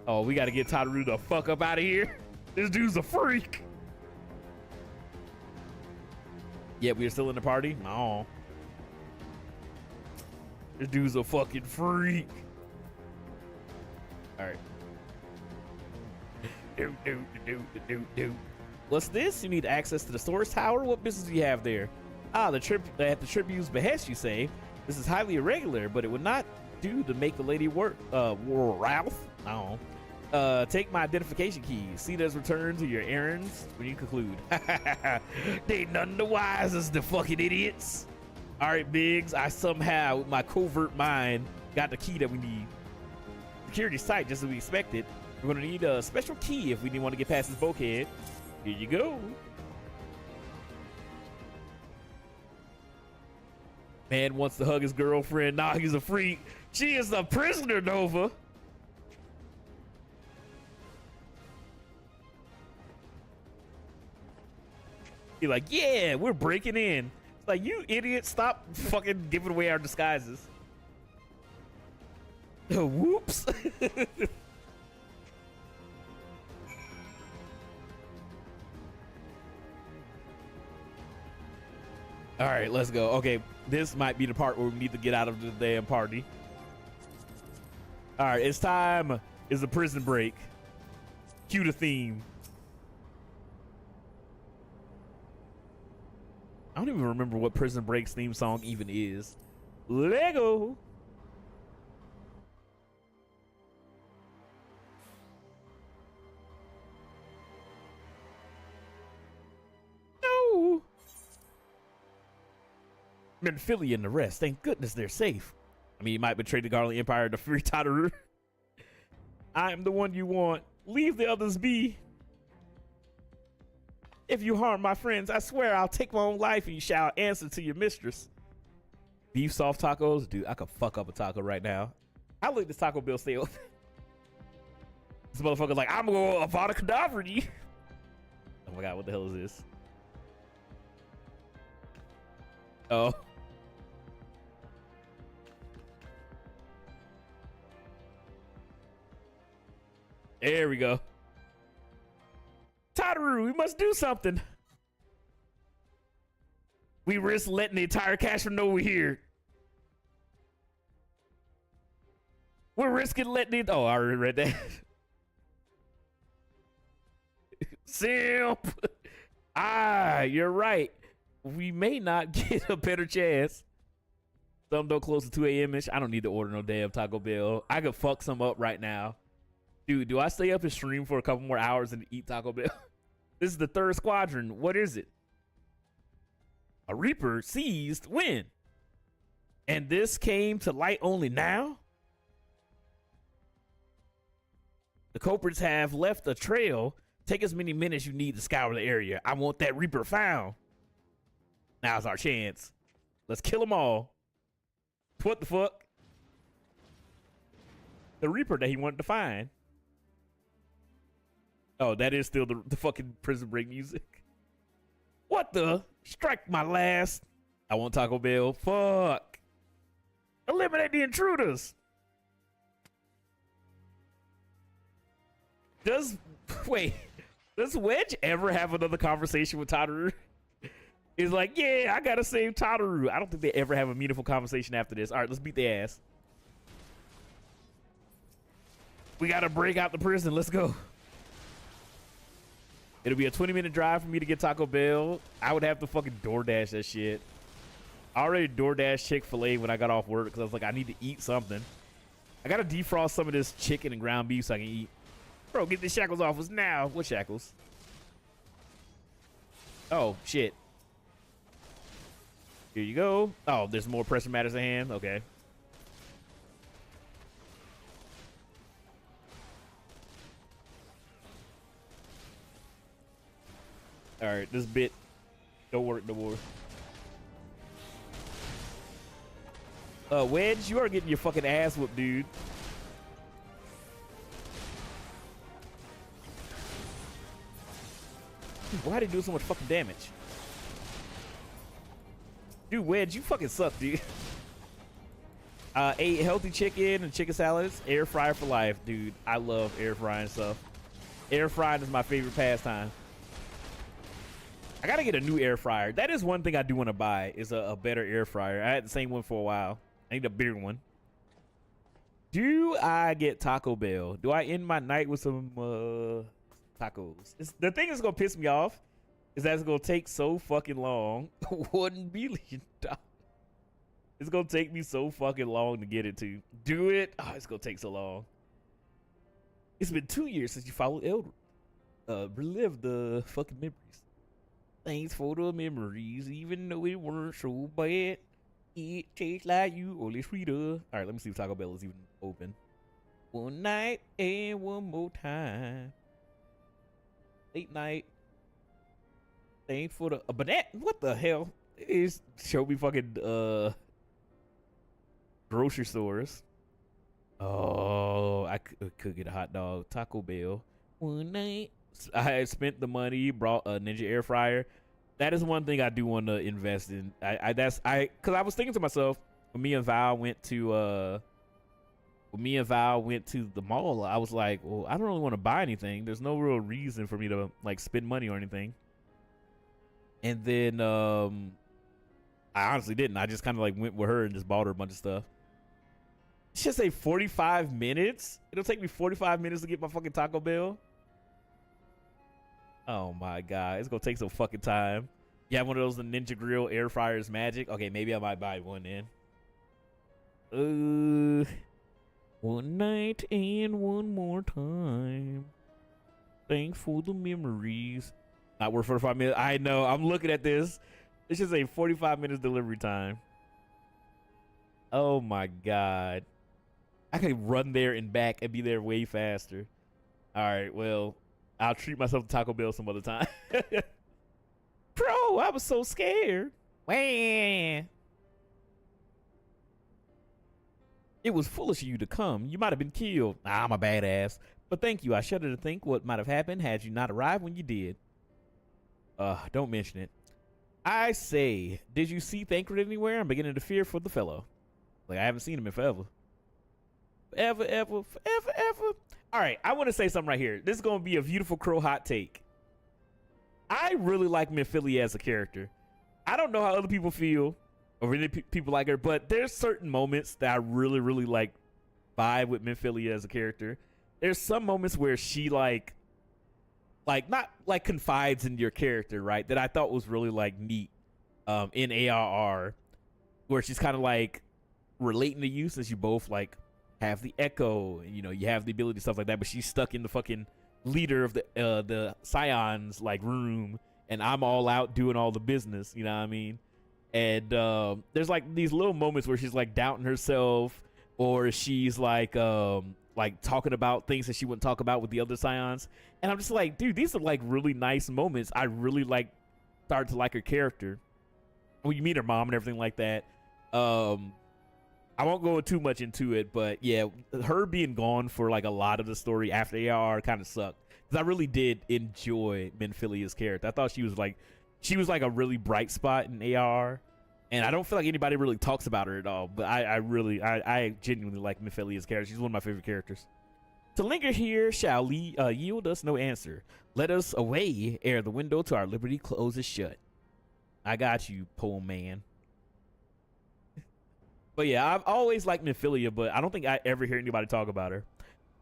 Oh, we got to get Tataru the fuck up out of here. This dude's a freak. Yeah, we're still in the party? No. This dude's a fucking freak. All right. What's this? You need access to the storage tower? What business do you have there? Ah, at the Tribune's behest, you say. This is highly irregular, but it would not do to make the lady work. Ralph? No. Take my identification key. See those return to your errands when you conclude. They none the wise as the fucking idiots. All right, Biggs. I somehow, with my covert mind, got the key that we need. Security site, just as we expected. We're gonna need a special key if we didn't want to get past this bulkhead. Here you go. Man wants to hug his girlfriend. Nah, he's a freak. She is a prisoner, Nova. He's like, yeah, we're breaking in. It's like, you idiot, stop fucking giving away our disguises. Whoops. All right, let's go. Okay, this might be the part where we need to get out of the damn party. All right, it's time. It's a prison break. Cue the theme. I don't even remember what Prison Break's theme song even is. Lego. No. Philly and the rest. Thank goodness they're safe. I mean, you might betray the Garland Empire to free Tataru. I am the one you want. Leave the others be. If you harm my friends, I swear I'll take my own life and you shall answer to your mistress. Beef soft tacos? Dude, I could fuck up a taco right now. How late does Taco Bell stay open? This motherfucker's like, I'm gonna Avada Kedavra you. Oh my god, what the hell is this? Oh. There we go. Tataru, we must do something. We risk letting the entire cast know we're here. We're risking letting it. Oh, I already read that. Simp. Ah, you're right. We may not get a better chance. Some don't close to 2 a.m.-ish. I don't need to order no damn Taco Bell. I could fuck some up right now. Dude, do I stay up and stream for a couple more hours and eat Taco Bell? This is the third squadron. What is it? A Reaper seized when? And this came to light only now? The culprits have left a trail. Take as many minutes you need to scour the area. I want that Reaper found. Now's our chance. Let's kill them all. What the fuck? The Reaper that he wanted to find. Oh, that is still the fucking Prison Break music. What the? Strike my last. I want Taco Bell. Fuck. Eliminate the intruders. Does Wedge ever have another conversation with Tataru? He's like, yeah, I gotta save Tataru. I don't think they ever have a meaningful conversation after this. All right, let's beat their ass. We gotta break out the prison. Let's go. It'll be a 20-minute drive for me to get Taco Bell. I would have to fucking DoorDash that shit. I already DoorDash Chick-fil-A when I got off work because I was like, I need to eat something. I gotta defrost some of this chicken and ground beef so I can eat. Bro, get the shackles off us now. What shackles? Oh, shit. Here you go. Oh, there's more pressing matters at hand. Okay. All right, this bit don't work no more. Wedge, you are getting your fucking ass whooped, dude. Why did he do so much fucking damage? Dude, Wedge, you fucking suck, dude. Ate healthy chicken and chicken salads. Air fryer for life, dude. I love air frying stuff. Air frying is my favorite pastime. I gotta get a new air fryer. That is one thing I do want to buy, is a better air fryer. I had the same one for a while. I need a bigger one. Do I get Taco Bell? Do I end my night with some tacos? The thing that's gonna piss me off is that it's gonna take so fucking long. $1 billion. It's gonna take me so fucking long to get it to. Do it? Oh, it's gonna take so long. It's been 2 years since you followed Elder. Relive the fucking memories. Thanks for the memories, even though it weren't so bad. It tastes like you, only sweeter. All right, let me see if Taco Bell is even open. One night and one more time. Late night. Thanks for the banana. What the hell? Is show me fucking grocery stores. Oh, I could get a hot dog. Taco Bell. One night. I had spent the money, brought a Ninja air fryer. That is one thing I do want to invest in. Because I was thinking to myself, when me and Val went to the mall, I was like, well, I don't really want to buy anything. There's no real reason for me to like spend money or anything. And then I honestly didn't. I just kind of like went with her and just bought her a bunch of stuff. It should say 45 minutes. It'll take me 45 minutes to get my fucking Taco Bell. Oh my god, it's gonna take some fucking time. You have one of those the Ninja Grill air fryers magic? Okay, maybe I might buy one then. One night and one more time. Thanks for the memories. Not worth 45 minutes. I know, I'm looking at this. It should say 45 minutes delivery time. Oh my god. I could run there and back and be there way faster. Alright, well, I'll treat myself to Taco Bell some other time. Bro, I was so scared. Wah. It was foolish of you to come. You might have been killed. I'm a badass. But thank you. I shudder to think what might have happened had you not arrived when you did. Don't mention it. I say, did you see Thancred anywhere? I'm beginning to fear for the fellow. Like, I haven't seen him in forever. Forever. All right, I want to say something right here. This is going to be a beautiful crow hot take. I really like Minfilia as a character. I don't know how other people feel, or any people like her, but there's certain moments that I really, really like vibe with Minfilia as a character. There's some moments where she like not like confides in your character, right? That I thought was really like neat in ARR, where she's kind of like relating to you since you both like have the echo and you have the ability, stuff like that, but she's stuck in the fucking leader of the Scions like room, and I'm all out doing all the business, you know what I mean? And there's like these little moments where she's like doubting herself, or she's like talking about things that she wouldn't talk about with the other Scions, and I'm just like, dude, these are like really nice moments. I really like started to like her character when you meet her mom and everything like that. I won't go too much into it, but yeah, her being gone for like a lot of the story after AR kind of sucked, because I really did enjoy Minfilia's character. I thought she was like a really bright spot in AR, and I don't feel like anybody really talks about her at all, but I genuinely like Minfilia's character. She's one of my favorite characters. To linger here shall yield us no answer. Let us away ere the window to our liberty closes shut. I got you, poem man. But yeah, I've always liked Minfilia, but I don't think I ever hear anybody talk about her.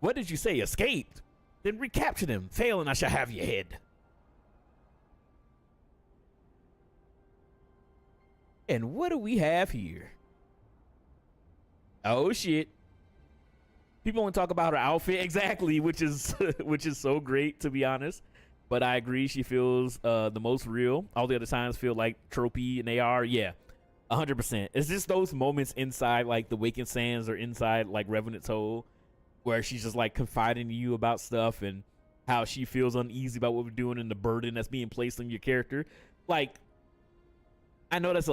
What did you say? Escaped? Then recapture them. Fail and I shall have your head. And what do we have here? Oh shit. People want to talk about her outfit. Exactly, which is so great, to be honest. But I agree, she feels the most real. All the other signs feel like tropey, and they are, yeah. 100%. It's just those moments inside like the Waking Sands or inside like Revenant's Hole where she's just like confiding to you about stuff and how she feels uneasy about what we're doing and the burden that's being placed on your character. Like, I know that's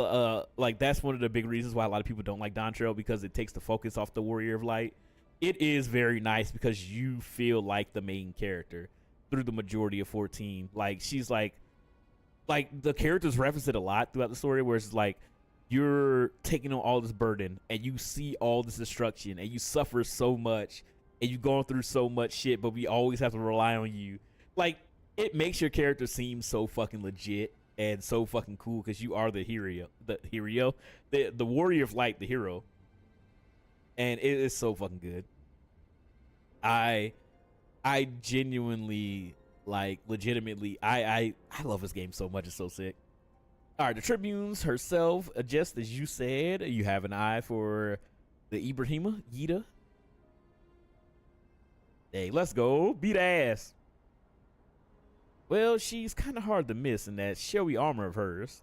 that's one of the big reasons why a lot of people don't like Dontrell, because it takes the focus off the Warrior of Light. It is very nice because you feel like the main character through the majority of 14. Like, she's like the characters reference it a lot throughout the story, where it's like you're taking on all this burden and you see all this destruction and you suffer so much and you've gone through so much shit, but we always have to rely on you. Like, it makes your character seem so fucking legit and so fucking cool because you are the hero, the warrior of light, the hero, and it is so fucking good. I genuinely, like, legitimately, I love this game so much. It's so sick. All right, the Tribunes herself, just as you said, you have an eye for the Ibrahima Yida. Hey, let's go. Beat ass. Well, she's kind of hard to miss in that showy armor of hers.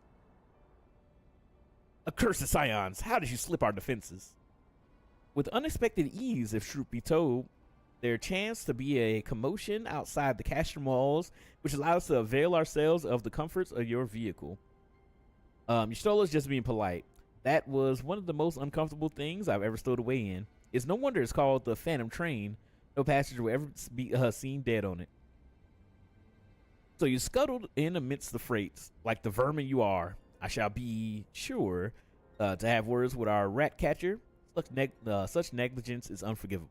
Accursed scions, how did you slip our defenses? With unexpected ease, if truth be told, there chanced to be a commotion outside the castrum walls, which allowed us to avail ourselves of the comforts of your vehicle. Ystola is just being polite. That was one of the most uncomfortable things I've ever stowed away in. It's no wonder it's called the Phantom Train. No passenger will ever be seen dead on it. So you scuttled in amidst the freights, like the vermin you are. I shall be sure to have words with our rat catcher. Such negligence is unforgivable.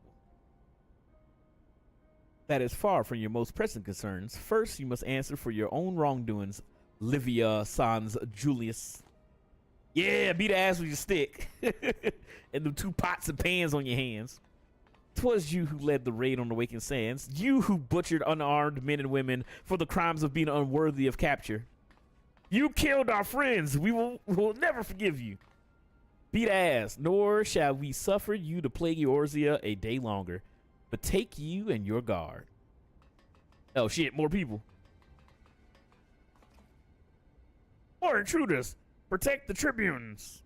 That is far from your most pressing concerns. First, you must answer for your own wrongdoings, Livia Sans Julius. Yeah, beat the ass with your stick. And the 2 pots and pans on your hands. 'Twas you who led the raid on the Waking Sands. You who butchered unarmed men and women for the crimes of being unworthy of capture. You killed our friends. We will never forgive you. Beat ass, nor shall we suffer you to plague Eorzea a day longer, but take you and your guard. Oh shit, more people. More intruders. Protect the tribunes.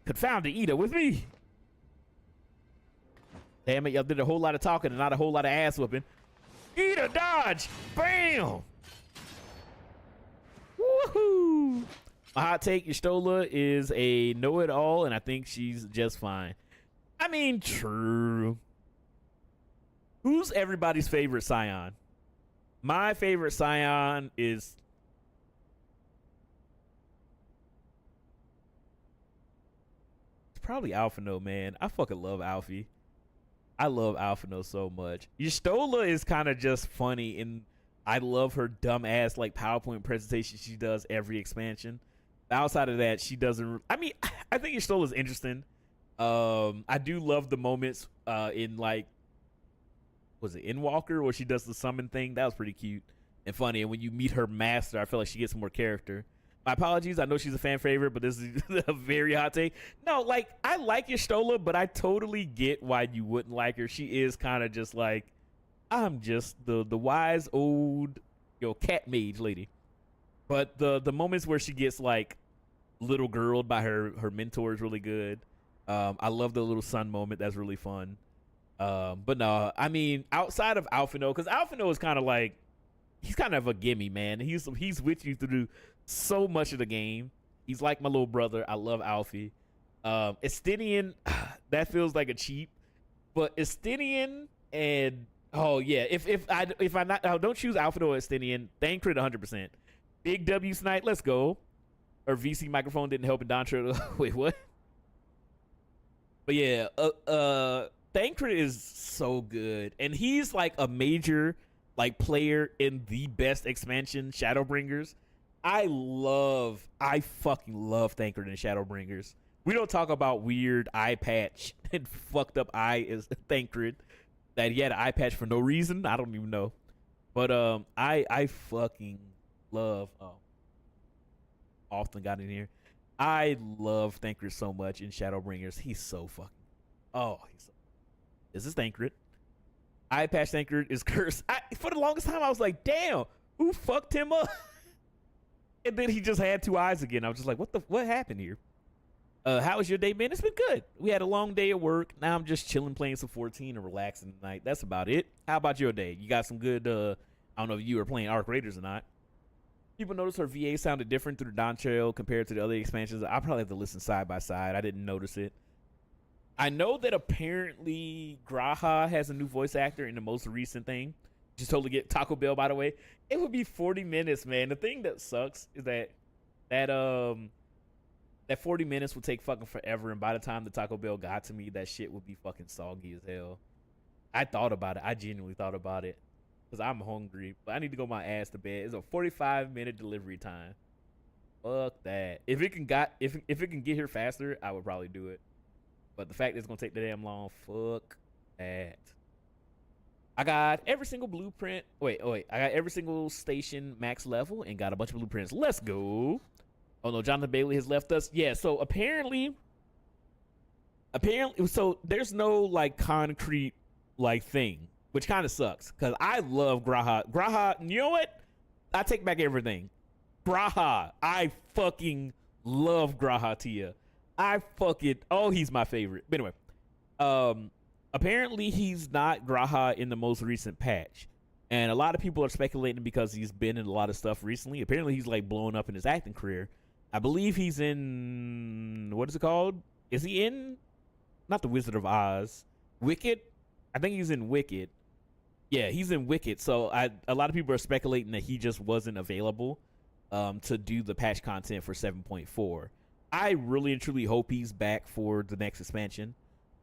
Confound the Ida with me. Damn it, y'all did a whole lot of talking and not a whole lot of ass whooping. Ida, dodge! Bam! Woohoo! My hot take, Ystola is a know-it-all, and I think she's just fine. I mean, true. Who's everybody's favorite Scion? My favorite Scion is... it's probably Alphino, man. I fucking love Alfie. I love Alphino so much. Ystola is kind of just funny, and I love her dumb ass like PowerPoint presentation she does every expansion. Outside of that, she doesn't. I mean, I think Ystola is interesting. I do love the moments in, like, was it Endwalker where she does the summon thing? That was pretty cute and funny. And when you meet her master, I feel like she gets more character. My apologies. I know she's a fan favorite, but this is a very hot take. No, like, I like Ystola, but I totally get why you wouldn't like her. She is kind of just like, I'm just the wise old, cat mage lady. But the moments where she gets, like, little girled by her mentor is really good. I love the little sun moment. That's really fun. But no, I mean, outside of Alphino, because Alphino is kind of like, he's kind of a gimme, man. He's with you through so much of the game. He's like my little brother. I love Alfie. Estinian, that feels like a cheap, but Estinian and oh yeah, if I not don't choose Alphino or Estinian, Thancred 100%. Big W Snipe, let's go. Or VC microphone didn't help in Dontra. Wait, what? But yeah, Thancred is so good, and he's like a major like player in the best expansion, Shadowbringers. I fucking love Thancred and Shadowbringers. We don't talk about weird eye patch and fucked up eye is Thancred, that he had an eye patch for no reason. I don't even know, but I fucking love. Oh, often got in here. I love Thancred so much in Shadowbringers. He's so fucking. Oh, this is Thancred. Eye patch Thancred is cursed. For the longest time, I was like, damn, who fucked him up? And then he just had 2 eyes again. I was just like, what happened here? How was your day, man? It's been good. We had a long day at work. Now I'm just chilling, playing some 14 and relaxing tonight. That's about it. How about your day? You got some good, I don't know if you were playing Arc Raiders or not. People notice her VA sounded different through the Dawn Trail compared to the other expansions. I'll probably have to listen side by side. I didn't notice it. I know that apparently Graha has a new voice actor in the most recent thing. Just totally get Taco Bell, by the way. It would be 40 minutes, man. The thing that sucks is that That 40 minutes would take fucking forever, and by the time the Taco Bell got to me, that shit would be fucking soggy as hell. I thought about it. I genuinely thought about it. Because I'm hungry, but I need to go my ass to bed. It's a 45-minute delivery time. Fuck that. If it can get here faster, I would probably do it. But the fact that it's gonna take the damn long, fuck that. I got every single blueprint. Wait. I got every single station max level and got a bunch of blueprints. Let's go. Oh no, Jonathan Bailey has left us. Yeah, so apparently, so there's no like concrete like thing, which kind of sucks because I love Graha. Graha, you know what? I take back everything. Graha, I fucking love Graha Tia. He's my favorite. But anyway, apparently he's not Graha in the most recent patch. And a lot of people are speculating because he's been in a lot of stuff recently. Apparently he's like blowing up in his acting career. I believe he's in, what is it called? Is he in, not The Wizard of Oz, Wicked? I think he's in Wicked. Yeah, he's in Wicked. So a lot of people are speculating that he just wasn't available to do the patch content for 7.4. I really and truly hope he's back for the next expansion.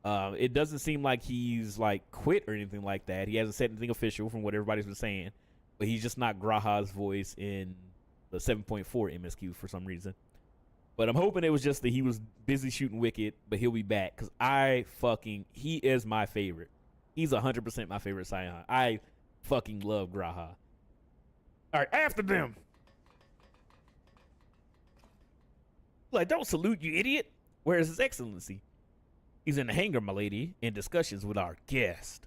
It doesn't seem like he's like quit or anything like that. He hasn't said anything official from what everybody's been saying, but he's just not Graha's voice in the 7.4 MSQ for some reason. But I'm hoping it was just that he was busy shooting Wicked, but he'll be back because he is my favorite. He's 100% my favorite Scion. I fucking love Graha. All right, after them. Like, don't salute, you idiot. Where is His Excellency? He's in the hangar, my lady, in discussions with our guest.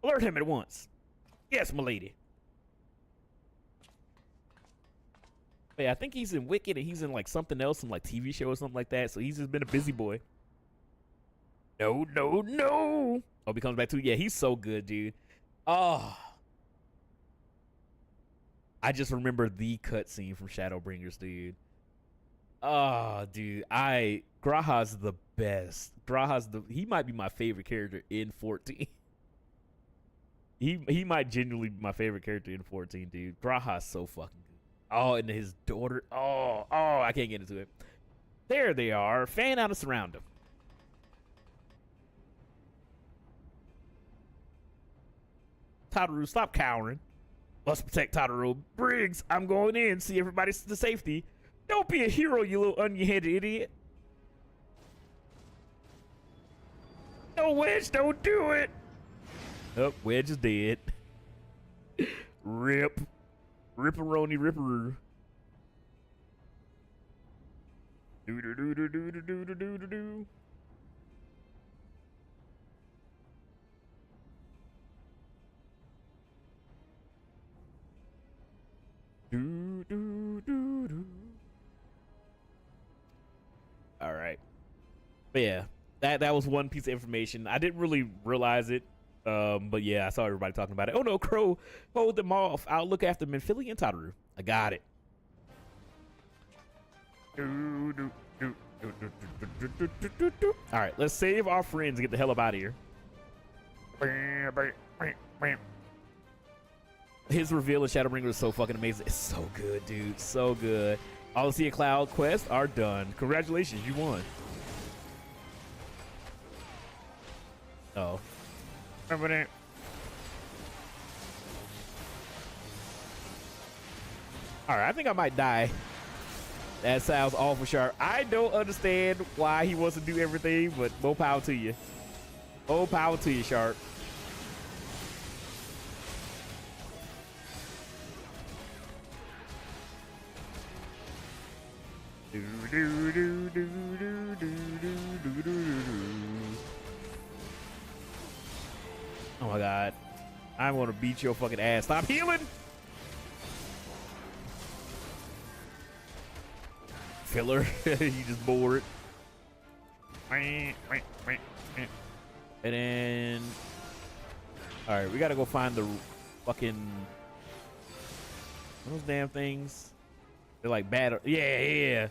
Alert him at once. Yes, my lady. Yeah, I think he's in Wicked and he's in like something else, some like TV show or something like that. So he's just been a busy boy. No. Oh, he comes back to, yeah, he's so good, dude. Oh. I just remember the cutscene from Shadowbringers, dude. Oh, dude. Graha's the best. He might be my favorite character in 14. He might genuinely be my favorite character in 14, dude. Graha's so fucking good. Oh, and his daughter. Oh, I can't get into it. There they are. Fan out and surround them. Tataru, stop cowering. Must protect Tataru. Briggs, I'm going in. See everybody's to safety. Don't be a hero, you little onion-headed idiot. No, Wedge, don't do it. Oh, Wedge is dead. Rip. Ripperoni ripperoo. Do. All right. But yeah, that was one piece of information. I didn't really realize it. But yeah, I saw everybody talking about it. Oh no, Crow, hold them off. I'll look after Menphilly and Tataru. I got it. All right, let's save our friends and get the hell up out of here. His reveal in Shadowbringer is so fucking amazing. It's so good, dude. So good. Odyssey and Cloud quests are done. Congratulations, you won. Oh. Remember that? All right, I think I might die. That sounds awful sharp. I don't understand why he wants to do everything, but more power to you. More power to you, Sharp. Oh my god. I'm gonna beat your fucking ass. Stop healing! Filler. You just bored. And then... Alright, we gotta go find the fucking... Those damn things. They're like bad. Yeah.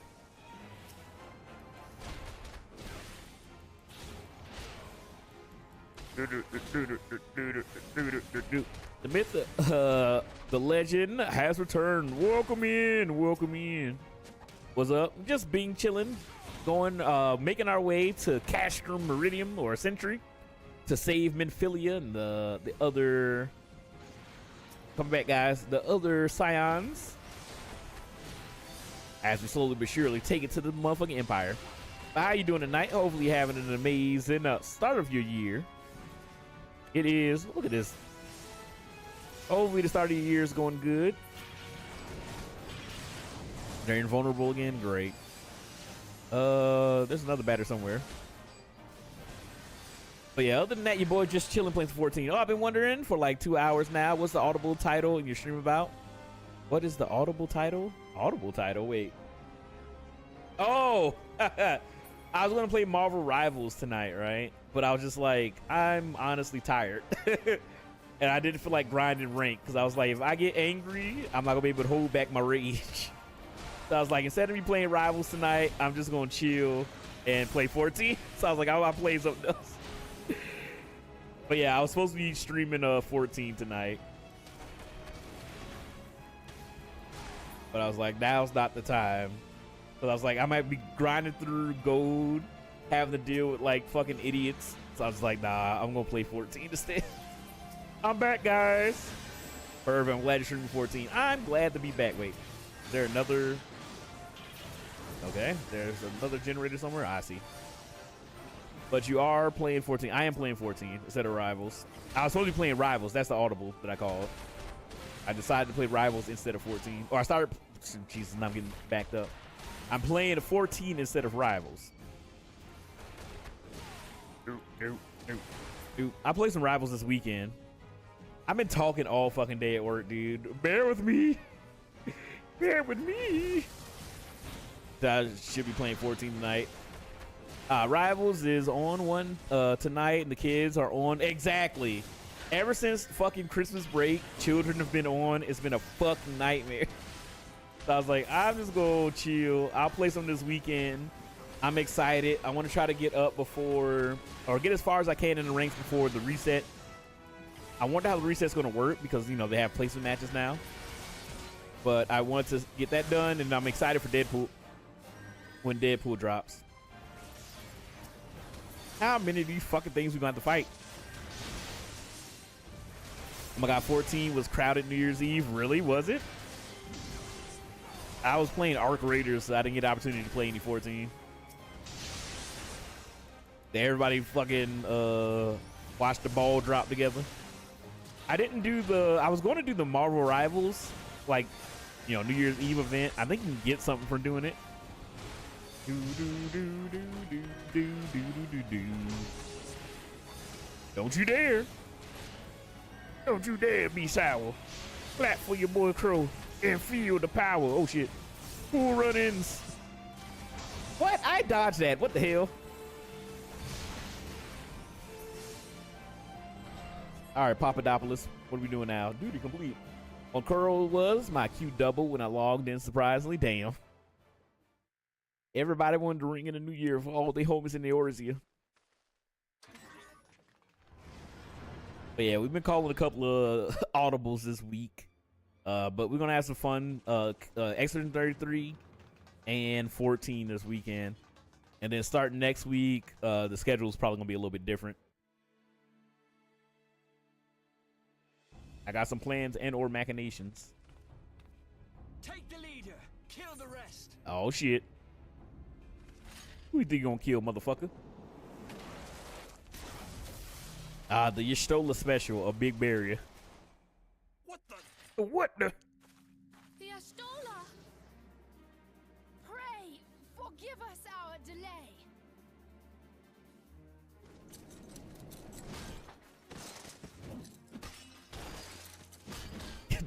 The myth, the legend has returned. Welcome in. What's up? Just being chilling. Going, making our way to Castrum Meridium or Sentry to save Minfilia and the other. Come back, guys. The other Scions. As we slowly but surely take it to the motherfucking Empire. How you doing tonight? Hopefully you're having an amazing start of your year. It is. Look at this. Hopefully the start of your year is going good. They're invulnerable again. Great. There's another batter somewhere. But yeah, other than that, your boy just chilling playing 14. Oh, I've been wondering for like 2 hours now. What's the audible title in your stream about? What is the audible title? Audible title? Wait. Oh! I was going to play Marvel Rivals tonight, right? But I was just like, I'm honestly tired. And I didn't feel like grinding rank because I was like, if I get angry, I'm not going to be able to hold back my rage. So I was like, instead of me playing Rivals tonight, I'm just going to chill and play 14. So I was like, I'll play something else. But yeah, I was supposed to be streaming 14 tonight. But I was like, now's not the time. But I was like, I might be grinding through gold, having to deal with like fucking idiots. So I was like, nah, I'm gonna play 14 instead. I'm back, guys. Irv, I'm glad you're streaming 14. I'm glad to be back. Wait, is there another? Okay, there's another generator somewhere. I see. But you are playing 14. I am playing 14 instead of Rivals. I was supposed to be playing Rivals. That's the audible that I called. I decided to play Rivals instead of 14. Or I started. Jesus, now I'm getting backed up. I'm playing 14 instead of Rivals. I played some Rivals this weekend. I've been talking all fucking day at work, dude. Bear with me. Bear with me. I should be playing 14 tonight. Rivals is on one tonight, and the kids are on. Exactly. Ever since fucking Christmas break, children have been on. It's been a fucking nightmare. So I was like, I'm just gonna chill. I'll play some this weekend. I'm excited. I want to try to get up before, or get as far as I can in the ranks before the reset. I wonder how the reset's gonna work because, you know, they have placement matches now. But I want to get that done, and I'm excited for Deadpool when Deadpool drops. How many of these fucking things we gonna have to fight? Oh my god, 14 was crowded New Year's Eve. Really? Was it? I was playing Arc Raiders, so I didn't get the opportunity to play any 14. Everybody fucking watched the ball drop together. I didn't do the. I was going to do the Marvel Rivals, like, you know, New Year's Eve event. I think you can get something for doing it. Don't you dare. Don't you dare be sour. Clap for your boy Crow and feel the power. Oh shit. Full run-ins. What? I dodged that. What the hell? All right, Papadopoulos. What are we doing now? Duty complete. On Curl was my Q double when I logged in, surprisingly. Damn. Everybody wanted to ring in the new year for all the homies in the Orzia. But yeah, we've been calling a couple of audibles this week. But we're going to have some fun. X-Men 33 and 14 this weekend. And then starting next week, the schedule is probably going to be a little bit different. I got some plans and or machinations. Take the leader, kill the rest. Oh shit. Who you think you gonna kill, motherfucker? The Y'shtola special, a big barrier. What the? What the? The Y'shtola! Pray, forgive us our delay.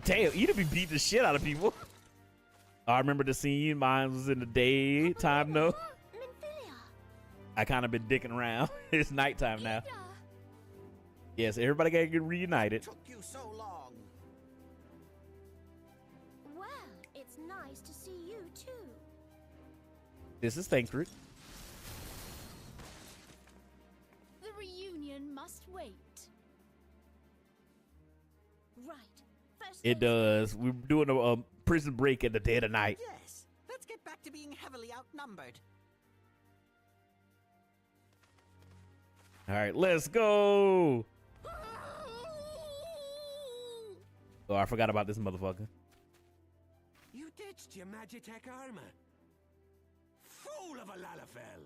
Damn, Eda be beating the shit out of people. I remember the scene. Mine was in the daytime, though. Minfilia. I kind of been dicking around. It's nighttime now. Eda. Yes, everybody got to get reunited. Took you so long. Well, it's nice to see you too. This is Thancred. The reunion must wait. Right. First It does. We're doing a prison break at the dead of night. Yes, let's get back to being heavily outnumbered. All right, let's go. Oh, I forgot about this motherfucker. You ditched your Magitech armor. Fool of a Lalafell.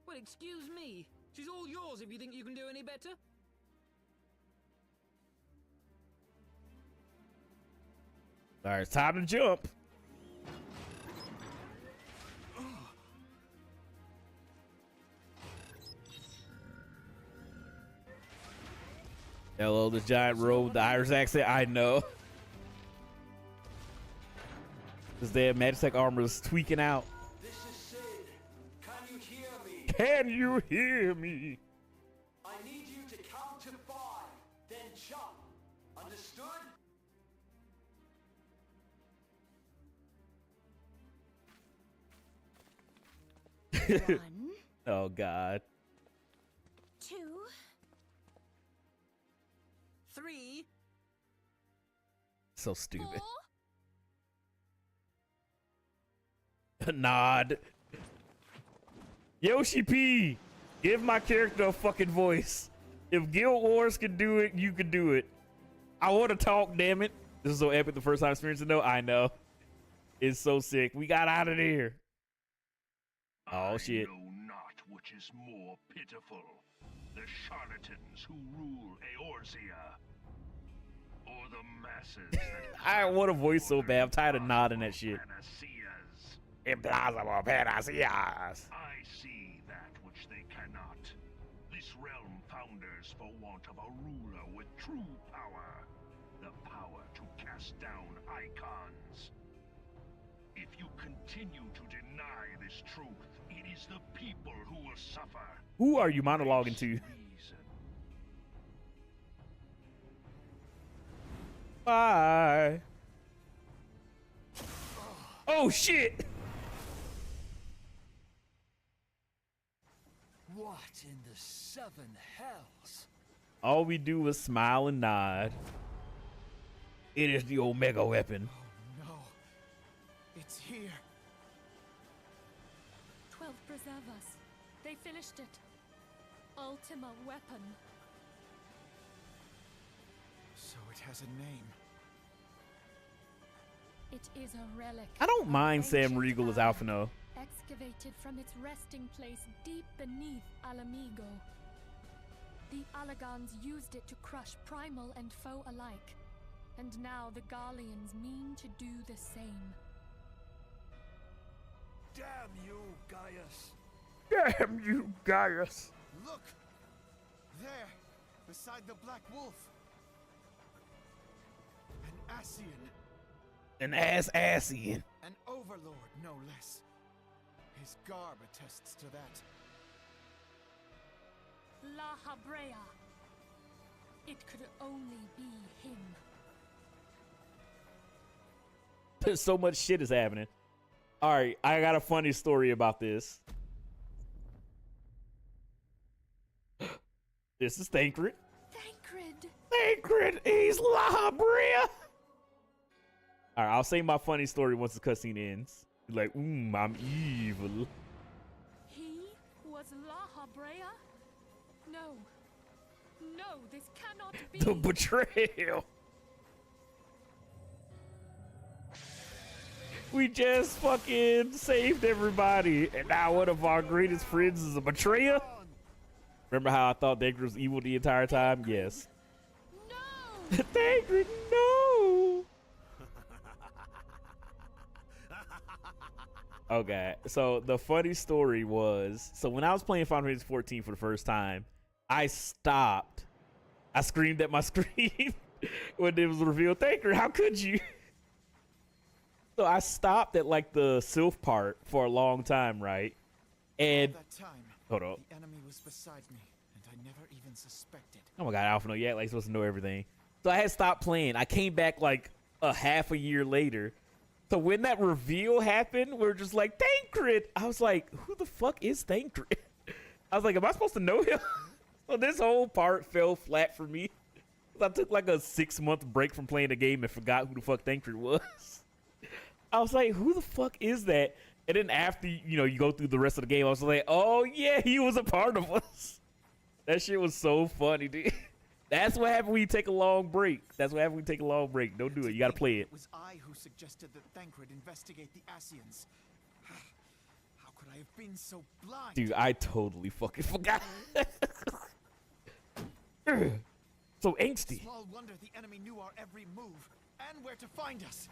Well, excuse me. She's all yours if you think you can do any better. All right, it's time to jump. Hello, the giant robe, the Irish accent. I know. This damn Magitech armor is tweaking out. This is Sid. Can you hear me? Can you hear me? I need you to count to 5, then jump. Understood? One, Oh God. 2, 3. So 4. stupid. Nod. Yoshi P, give my character a fucking voice. If Guild Wars can do it, you can do it. I want to talk, damn it. This is so epic. The first time experiencing though. I know. It's so sick. We got out of there. Oh shit. I know not which is more pitiful, the charlatans who rule Eorzea, or the masses that I want a voice so bad. I'm tired of nodding that shit. panaceas. Implausible panaceas. I see that which they cannot. This realm founders for want of a ruler with true power, the power to cast down icons. If you continue to deny this truth, it is the people who will suffer. Who are you monologuing to? Reason. Bye. Oh shit. What in the 7 hells? All we do is smile and nod. It is the Omega weapon. No. It's here. 12 preserve us. They finished it. Ultima weapon. So it has a name. It is a relic. I don't of mind Sam ancient Riegel as power, Alphino. excavated from its resting place deep beneath Alamigo. The Alagans used it to crush primal and foe alike, and now the Garleans mean to do the same. Damn you, Gaius. Damn you, Gaius. Look! There, beside the Black Wolf. An Ascian. An Assian. An overlord, no less. His garb attests to that. La Habrea. It could only be him. There's so much shit is happening. All right, I got a funny story about this. This is Thancred. Thancred! Thancred, he's La Brea. All right, I'll say my funny story once the cutscene ends. He's like, I'm evil. He was La Habrea? No. No, this cannot be. The betrayal. We just fucking saved everybody, and now one of our greatest friends is a betrayer? Remember how I thought Thancred was evil the entire time? Yes. No! Thancred, no! Okay, so the funny story was, so when I was playing Final Fantasy 14 for the first time, I stopped. I screamed at my screen when it was revealed, Thancred, how could you? So I stopped at like the Sylph part for a long time, right? And That time, hold up. the enemy was beside me, and I never even suspected. Oh my god, Alpha, no, yeah, like supposed to know everything. So I had stopped playing. I came back like a half a year later. So when that reveal happened, we are just like, Thancred. I was like, who the fuck is Thancred? I was like, am I supposed to know him? So this whole part fell flat for me. I took like a 6-month break from playing the game and forgot who the fuck Thancred was. I was like, who the fuck is that? And then after, you know, you go through the rest of the game, I was like, oh yeah, he was a part of us. That shit was so funny, dude. That's what happens when you take a long break. That's what happens when you take a long break. Don't do it. You gotta play it. It was I who suggested that Thancred investigate the Asians. How could I have been so blind? Dude, I totally fucking forgot. So angsty. Small wonder the enemy knew our every move and where to find us.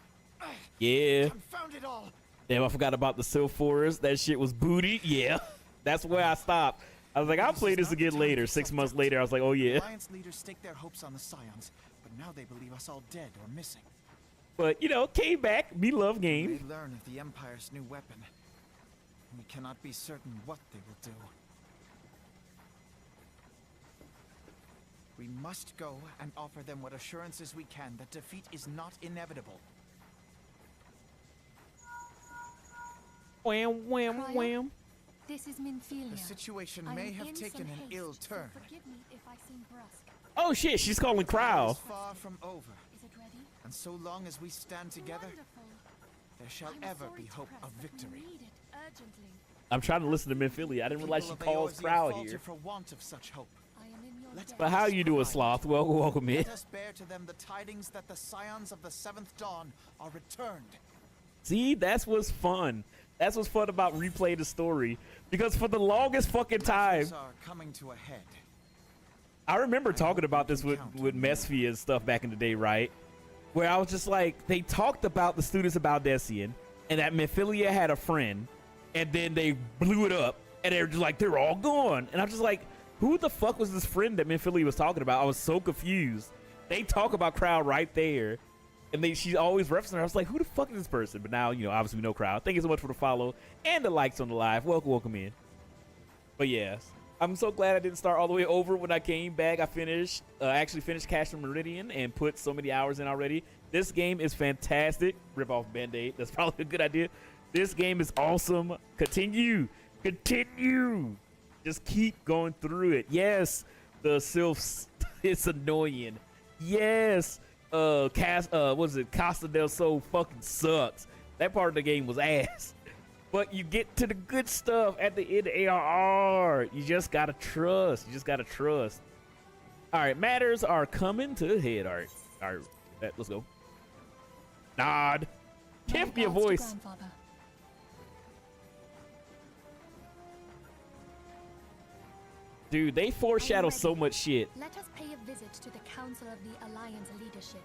Yeah. Confound it all. Damn, I forgot about the Sylph Forest. That shit was booty. Yeah. That's where I stopped. I was like, I'll play this again later. 6 months later, I was like, oh yeah. Alliance leaders stake their hopes on the Scions, but now they believe us all dead or missing. But, you know, came back. Me love game. They learn of the Empire's new weapon. We cannot be certain what they will do. We must go and offer them what assurances we can that defeat is not inevitable. Wham, wham, Cryo? wham. This is Minfilia. The situation I may am have in taken some an haste, ill so turn. forgive me if I seem brusque. Oh shit, she's calling It Crow. is far from over, Is it ready? and so long as we stand together, Wonderful. there shall I'm ever sorry be to hope press, of but we victory. need it urgently. I'm trying to listen to Minfilia. I didn't realize she People of calls Eorzea Crow falter here. for want of such hope. I am in your Let's debt. But how you doing, Sloth? Welcome in. Let us bear to them the tidings that the Scions of the Seventh Dawn are returned. See, that's what's fun. That's what's fun about replaying the story. Because for the longest fucking time, Matters are coming to a head. I remember talking about this with Mesfia and stuff back in the day, right? Where I was just like, they talked about the students of Baldessian and that Minfilia had a friend, and then they blew it up, and they're just like, they're all gone. And I'm just like, who the fuck was this friend that Minfilia was talking about? I was so confused. They talk about Crowd right there, and she's always referencing her. I was like, who the fuck is this person? But now, you know, obviously we know Crowd. Thank you so much for the follow and the likes on the live. Welcome in. But yes, I'm so glad I didn't start all the way over when I came back. I actually finished Cash from Meridian and put so many hours in already. This game is fantastic. Rip off Band-Aid. That's probably a good idea. This game is awesome. Continue. Just keep going through it. Yes, the Sylphs. It's annoying. Yes. Costa del Sol fucking sucks. That part of the game was ass. But you get to the good stuff at the end of ARR. You just gotta trust. All right, matters are coming to a head. All right, let's go. Nod. Can't be a Regards to voice. Grandfather. Dude, they foreshadow so much shit. Let us pay a visit to the Council of the Alliance leadership.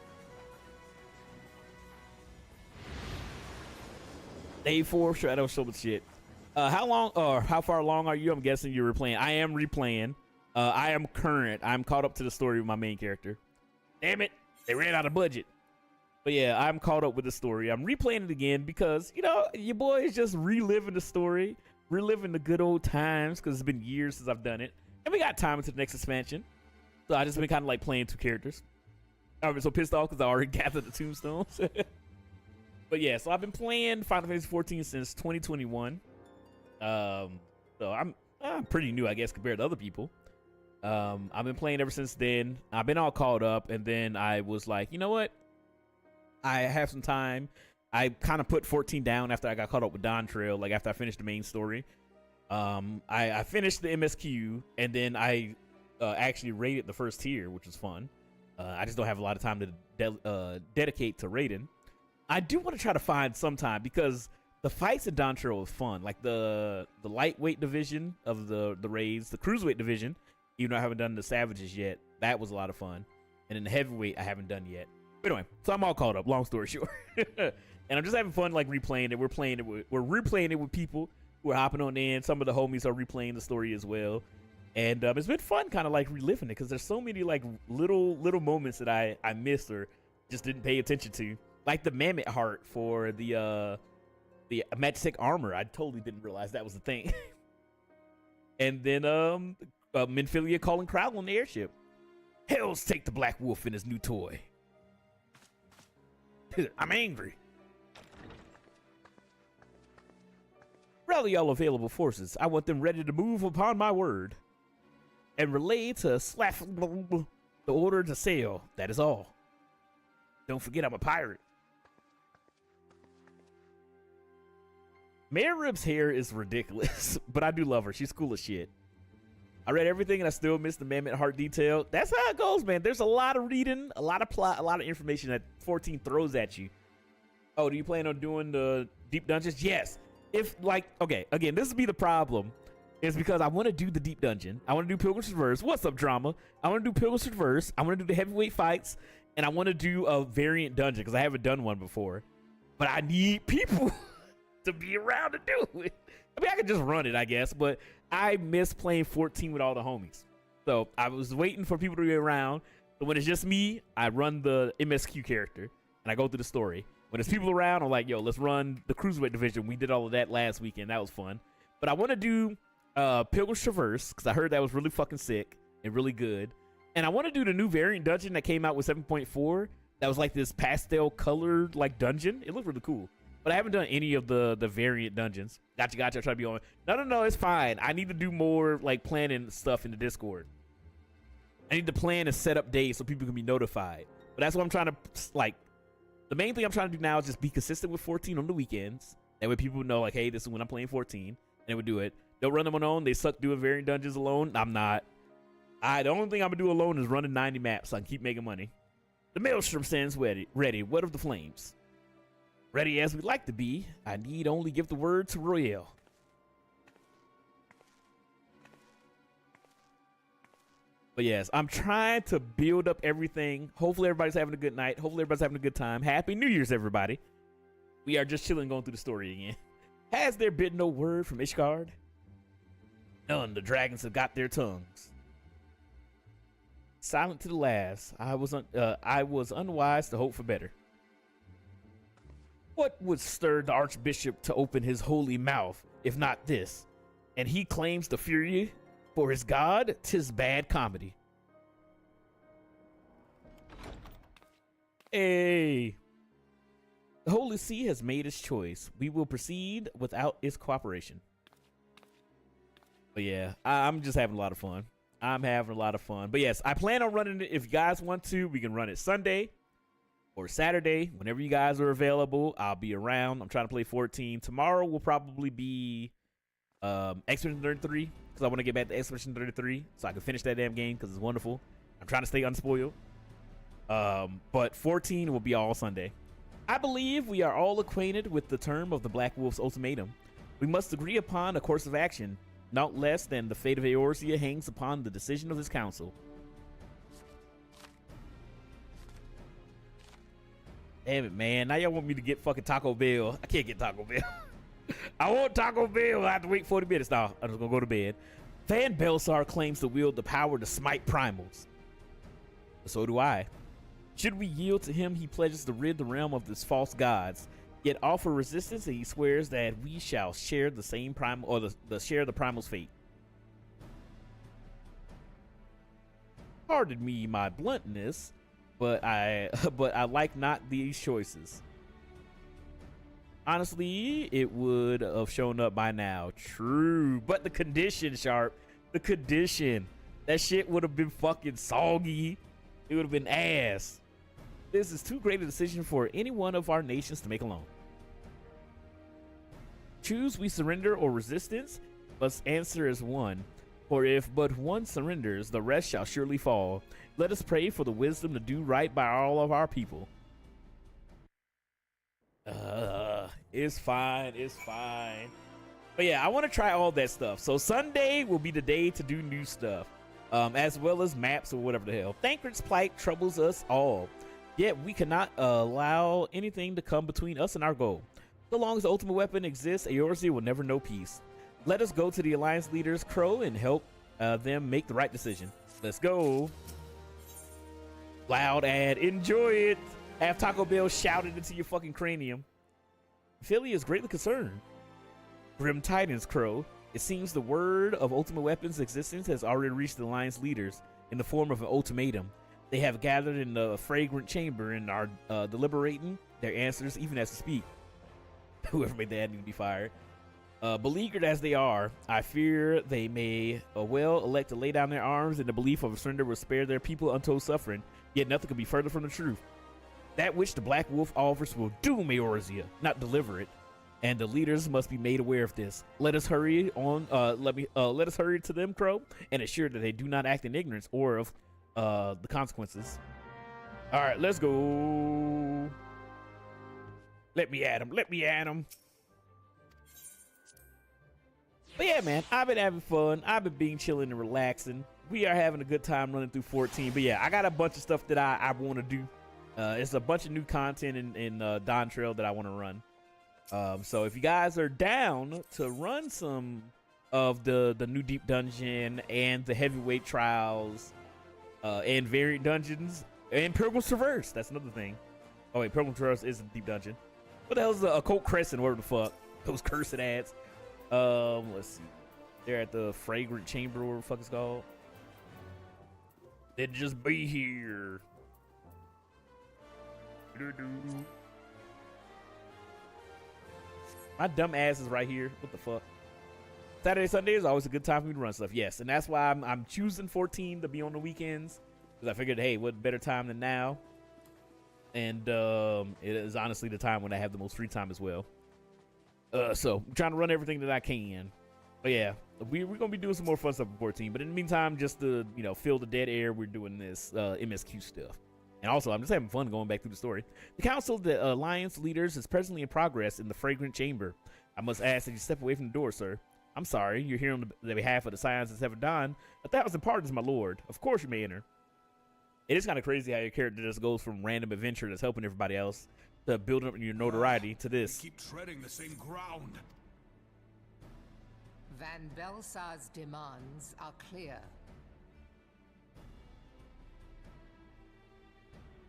They foreshadow so much shit. How far along are you? I'm guessing you're replaying. I am replaying. I am current. I'm caught up to the story with my main character. Damn it. They ran out of budget. But yeah, I'm caught up with the story. I'm replaying it again because, you know, your boy is just reliving the story, reliving the good old times because it's been years since I've done it. And we got time into the next expansion. So I just been kind of like playing two characters. I've been so pissed off because I already gathered the tombstones. But yeah, so I've been playing Final Fantasy 14 since 2021. So I'm pretty new, I guess, compared to other people. I've been playing ever since then. I've been all caught up, and then I was like, you know what? I have some time. I kind of put 14 down after I got caught up with Dawn Trail, like after I finished the main story. I finished the MSQ, and then I actually raided the first tier, which was fun. I just don't have a lot of time to dedicate to raiding. I do want to try to find some time because the fights in Dawn Trail was fun. Like the lightweight division of the raids, the cruiserweight division, even though I haven't done the savages yet, that was a lot of fun. And then the heavyweight I haven't done yet. But anyway, so I'm all caught up, long story short. And I'm just having fun like replaying it. We're replaying it with people who are hopping on in. Some of the homies are replaying the story as well. And it's been fun kind of like reliving it because there's so many like little moments that I missed or just didn't pay attention to. Like the Mammoth Heart for the Magitek armor. I totally didn't realize that was the thing. And then Minfilia calling Crowd on the airship. Hells take the Black Wolf in his new toy. I'm angry. Rally all available forces. I want them ready to move upon my word. And relay to the order to sail. That is all. Don't forget I'm a pirate. Mare Rib's hair is ridiculous, but I do love her. She's cool as shit. I read everything and I still missed the Mammoth Heart detail. That's how it goes, man. There's a lot of reading, a lot of plot, a lot of information that 14 throws at you. Oh, do you plan on doing the deep dungeons? Yes. If, like, okay, again, this would be the problem, is because I want to do the deep dungeon. I want to do Pilgrim's Traverse. What's up, drama? I want to do Pilgrim's Traverse. I want to do the heavyweight fights, and I want to do a variant dungeon because I haven't done one before. But I need people to be around to do it. I mean, I could just run it, I guess, but I miss playing 14 with all the homies. So I was waiting for people to be around. So when it's just me, I run the MSQ character, and I go through the story. When there's people around, I'm like, yo, let's run the Cruiserweight division. We did all of that last weekend. That was fun. But I want to do Pilgrim's Traverse, because I heard that was really fucking sick and really good. And I want to do the new variant dungeon that came out with 7.4. That was like this pastel colored like dungeon. It looked really cool. But I haven't done any of the variant dungeons. Gotcha. I try to be on. No, it's fine. I need to do more like planning stuff in the Discord. I need to plan and set up days so people can be notified. But that's what I'm trying to, like, the main thing I'm trying to do now is just be consistent with 14 on the weekends. That way people know, like, hey, this is when I'm playing 14. And they would do it. They'll run them on. They suck doing variant dungeons alone. I'm not. The only thing I'm going to do alone is running 90 maps so I can keep making money. The Maelstrom stands ready. What of the flames? Ready as we'd like to be. I need only give the word to Royale. But yes, I'm trying to build up everything. Hopefully everybody's having a good night. Hopefully everybody's having a good time. Happy New Year's, everybody. We are just chilling going through the story again. Has there been no word from Ishgard? None. The dragons have got their tongues. Silent to the last. I was unwise to hope for better. What would stir the Archbishop to open his holy mouth, if not this? And he claims the fury for his god. 'Tis bad comedy. Hey. The Holy See has made its choice. We will proceed without its cooperation. But yeah, I'm just having a lot of fun. I'm having a lot of fun. But yes, I plan on running it. If you guys want to, we can run it Sunday or Saturday. Whenever you guys are available, I'll be around. I'm trying to play 14. Tomorrow will probably be Expedition 33, because I want to get back to Expedition 33 so I can finish that damn game because it's wonderful. I'm trying to stay unspoiled. But 14 will be all Sunday. I believe we are all acquainted with the term of the Black Wolf's ultimatum. We must agree upon a course of action. Not less than the fate of Eorzea hangs upon the decision of this council. Damn it, man. Now y'all want me to get fucking Taco Bell. I can't get Taco Bell. I want Taco Bell. I have to wait 40 minutes now. I'm just going to go to bed. Fan Belsar claims to wield the power to smite primals. So do I. Should we yield to him, he pledges to rid the realm of his false gods. Yet offer resistance, and he swears that we shall share the same primal, or share the primal's fate. Pardon me my bluntness, but I like not these choices. Honestly, it would have shown up by now. True, but the condition, Sharp, the condition, that shit would have been fucking soggy. It would have been ass. This is too great a decision for any one of our nations to make alone. Choose we surrender or resistance, but answer is one. For if but one surrenders, the rest shall surely fall. Let us pray for the wisdom to do right by all of our people. It's fine. It's fine. But yeah, I want to try all that stuff. So Sunday will be the day to do new stuff, as well as maps or whatever the hell. Thancred's plight troubles us all. Yet we cannot allow anything to come between us and our goal. So long as the ultimate weapon exists, Eorzea will never know peace. Let us go to the alliance leaders, Crow, and help them make the right decision. Let's go. Loud ad. Enjoy it. Have Taco Bell shouted into your fucking cranium. Philly is greatly concerned. Grim Titans, Crow. It seems the word of ultimate weapon's existence has already reached the alliance leaders in the form of an ultimatum. They have gathered in the fragrant chamber and are deliberating their answers even as we speak. Whoever made that need to be fired. Beleaguered as they are, I fear they may well elect to lay down their arms in the belief of a surrender will spare their people untold suffering, yet nothing could be further from the truth. That which the Black Wolf offers will doom Eorzea, not deliver it. and the leaders must be made aware of this. Let us hurry on. Let us hurry to them, Crow, and assure that they do not act in ignorance or of the consequences. All right, let's go. Let me at him. Let me at him. But yeah, man, I've been having fun. I've been being chilling and relaxing. We are having a good time running through 14. But yeah, I got a bunch of stuff that I want to do. It's a bunch of new content in Dawn Trail that I want to run. So if you guys are down to run some of the new Deep Dungeon and the Heavyweight Trials and variant dungeons and Pilgrim's Traverse, that's another thing. Oh wait, Pilgrim's Traverse is a Deep Dungeon. What the hell is a Occult Crescent? Whatever the fuck, those cursed ads. Let's see. They're at the Fragrant Chamber, whatever the fuck it's called. They'd just be here. My dumb ass is right here. What the fuck? Saturday, Sunday is always a good time for me to run stuff. Yes, and that's why I'm choosing 14 to be on the weekends, because I figured, hey, what better time than now? And it is honestly the time when I have the most free time as well. So I'm trying to run everything that I can. But yeah, we're gonna be doing some more fun stuff in 14. But in the meantime, just to fill the dead air, we're doing this MSQ stuff. And also, I'm just having fun going back through the story. The Council of the Alliance Leaders is presently in progress in the Fragrant Chamber. I must ask that you step away from the door, sir. I'm sorry, you're here on the behalf of the Scions of Seven Dawn. 1,000 pardons, my lord. Of course you may enter. It is kind of crazy how your character just goes from random adventure that's helping everybody else to building up your notoriety to this. You keep treading the same ground. Van Belsar's demands are clear.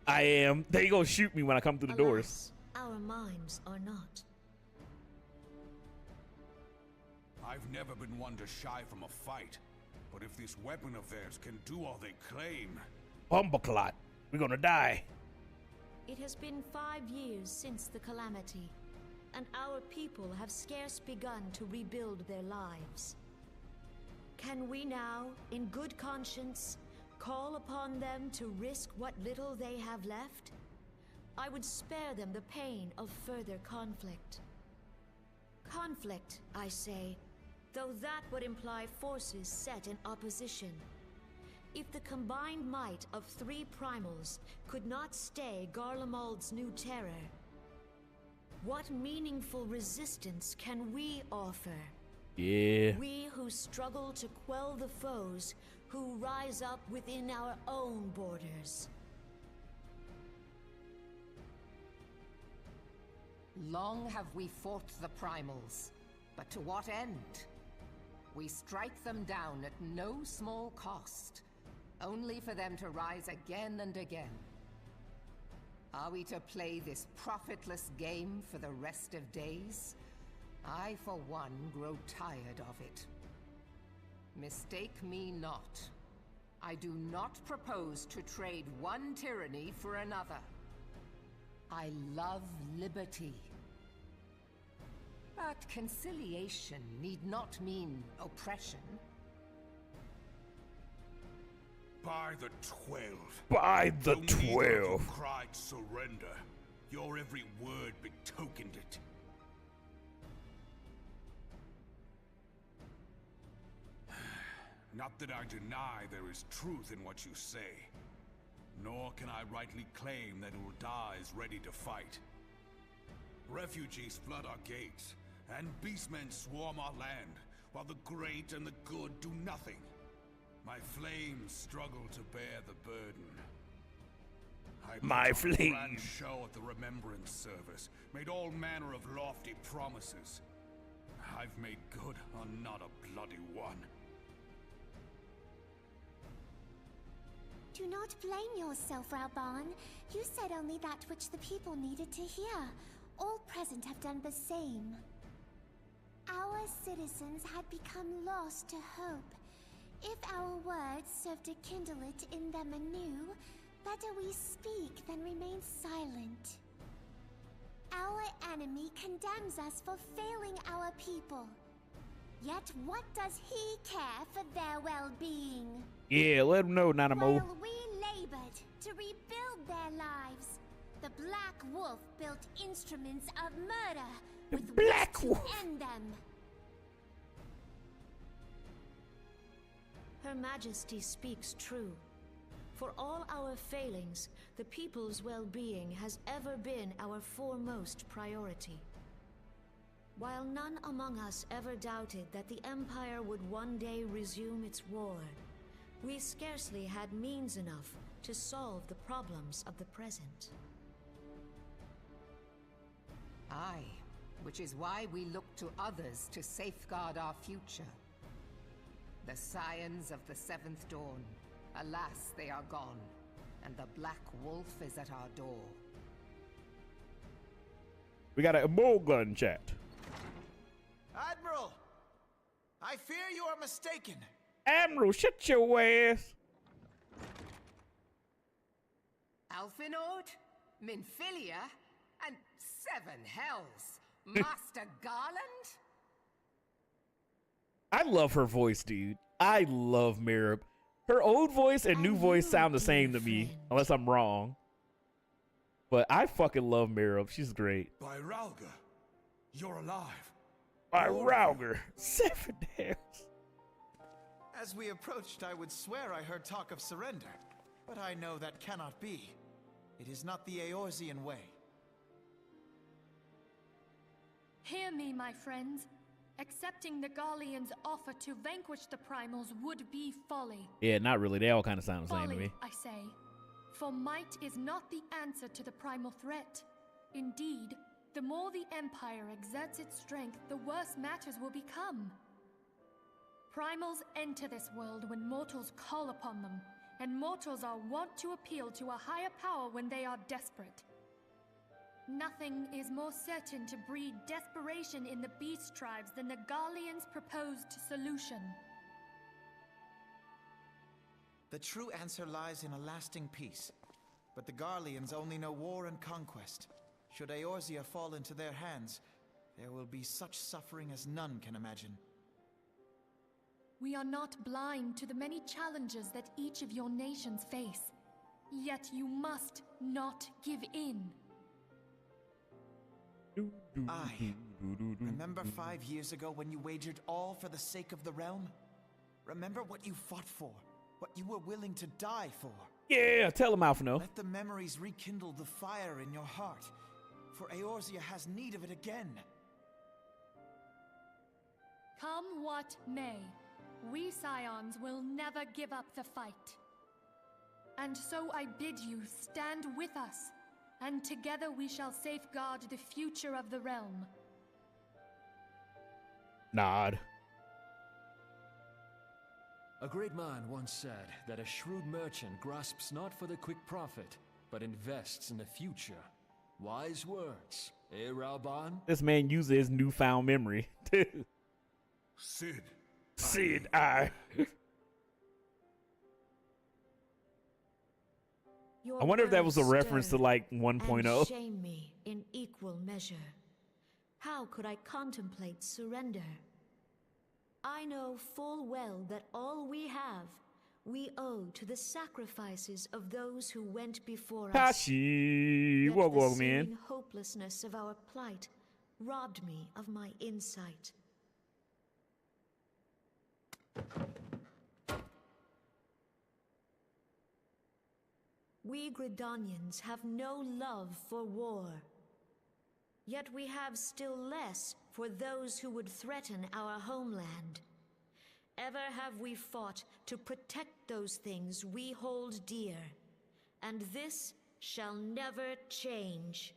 I am. They gonna shoot me when I come through the doors. Our minds are not. I've never been one to shy from a fight, but if this weapon of theirs can do all they claim... Bumbleclot, we're gonna die. It has been 5 years since the calamity, and our people have scarce begun to rebuild their lives. Can we now, in good conscience, call upon them to risk what little they have left? I would spare them the pain of further conflict. Conflict, I say, though that would imply forces set in opposition. If the combined might of 3 primals could not stay Garlemald's new terror, what meaningful resistance can we offer? Yeah. We who struggle to quell the foes who rise up within our own borders. Long have we fought the primals, but to what end? We strike them down at no small cost, only for them to rise again and again. Are we to play this profitless game for the rest of days? I, for one, grow tired of it. Mistake me not. I do not propose to trade one tyranny for another. I love liberty. But conciliation need not mean oppression. By the 12. By the Though neither of 12. you cried surrender. Your every word betokened it. Not that I deny there is truth in what you say, nor can I rightly claim that Ul'dah is ready to fight. Refugees flood our gates, and beastmen swarm our land, while the great and the good do nothing. My flames struggle to bear the burden. I put on a grand show at the Remembrance Service, made all manner of lofty promises. I've made good on not a bloody one. Do not blame yourself, Rauban. You said only that which the people needed to hear. All present have done the same. Our citizens had become lost to hope. If our words serve to kindle it in them anew, better we speak than remain silent. Our enemy condemns us for failing our people. Yet what does he care for their well-being? Yeah, let them know, Nanamo. While we labored to rebuild their lives, The Black Wolf built instruments of murder The with Black which to Wolf. end them. Her Majesty speaks true. For all our failings, the people's well-being has ever been our foremost priority. While none among us ever doubted that the Empire would one day resume its war, we scarcely had means enough to solve the problems of the present. Aye, which is why we look to others to safeguard our future. The Scions of the Seventh Dawn. Alas, they are gone, and the Black Wolf is at our door. We got a bull gun chat. Admiral! I fear you are mistaken. Admiral, shut your ass. Alphinaud, Minfilia, and Seven Hells. Master Garland? I love her voice, dude. I love Merib. Her old voice and new voice sound the same to me, unless I'm wrong. But I fucking love Merib. She's great. By Ralga, you're alive. By Rauger. Seven Hells. As we approached, I would swear I heard talk of surrender. But I know that cannot be. It is not the Eorzean way. Hear me, my friends. Accepting the Garleans' offer to vanquish the Primals would be folly. Yeah, not really. They all kind of sound the same to Folly, me. I say. For might is not the answer to the primal threat. Indeed, the more the Empire exerts its strength, the worse matters will become. Primals enter this world when mortals call upon them, and mortals are wont to appeal to a higher power when they are desperate. Nothing is more certain to breed desperation in the beast tribes than the Garleans' proposed solution. The true answer lies in a lasting peace. But the Garleans only know war and conquest. Should Eorzea fall into their hands, there will be such suffering as none can imagine. We are not blind to the many challenges that each of your nations face. Yet you must not give in. Aye. Remember 5 years ago when you wagered all for the sake of the realm? Remember what you fought for, what you were willing to die for. Yeah, tell him, Alphino. Let the memories rekindle the fire in your heart, for Eorzea has need of it again. Come what may, we Scions will never give up the fight. And so I bid you stand with us, and together we shall safeguard the future of the realm. Nod. A great man once said that a shrewd merchant grasps not for the quick profit, but invests in the future. Wise words, eh, Ralban? This man uses his newfound memory. Sid. Sid, I wonder if that was a reference to like 1.0. And shame me in equal measure. How could I contemplate surrender? I know full well that all we have, we owe to the sacrifices of those who went before us. Kashi, Yet welcome, the man. seeming hopelessness of our plight robbed me of my insight. We Gridanians have no love for war. Yet we have still less for those who would threaten our homeland. Ever have we fought to protect those things we hold dear, and this shall never change.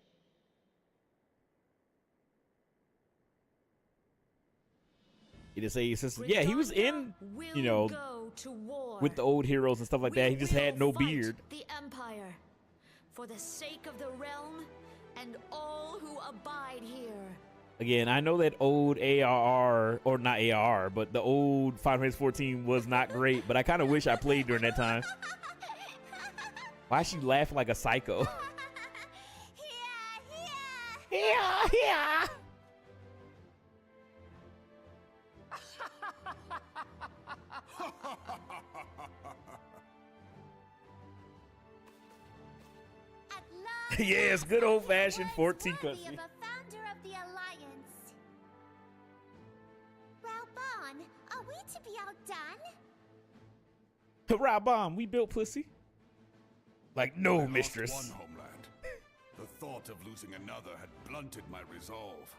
He just say, yeah, he was in, you know, go to war. with the old heroes and stuff like that. He just had no will fight beard. The Empire, for the sake of the realm and all who abide here. Again, I know that old ARR, or not ARR, but the old Final Fantasy 14 was not great, but I kind of wish I played during that time. Why is she laughing like a psycho? Yeah. At last, Yes, good old-fashioned 14 Worthy cutscene. of a founder of the Alliance. Raubon, are we to be outdone? Raubon, we built pussy. Like, no, I lost mistress. one homeland. The thought of losing another had blunted my resolve.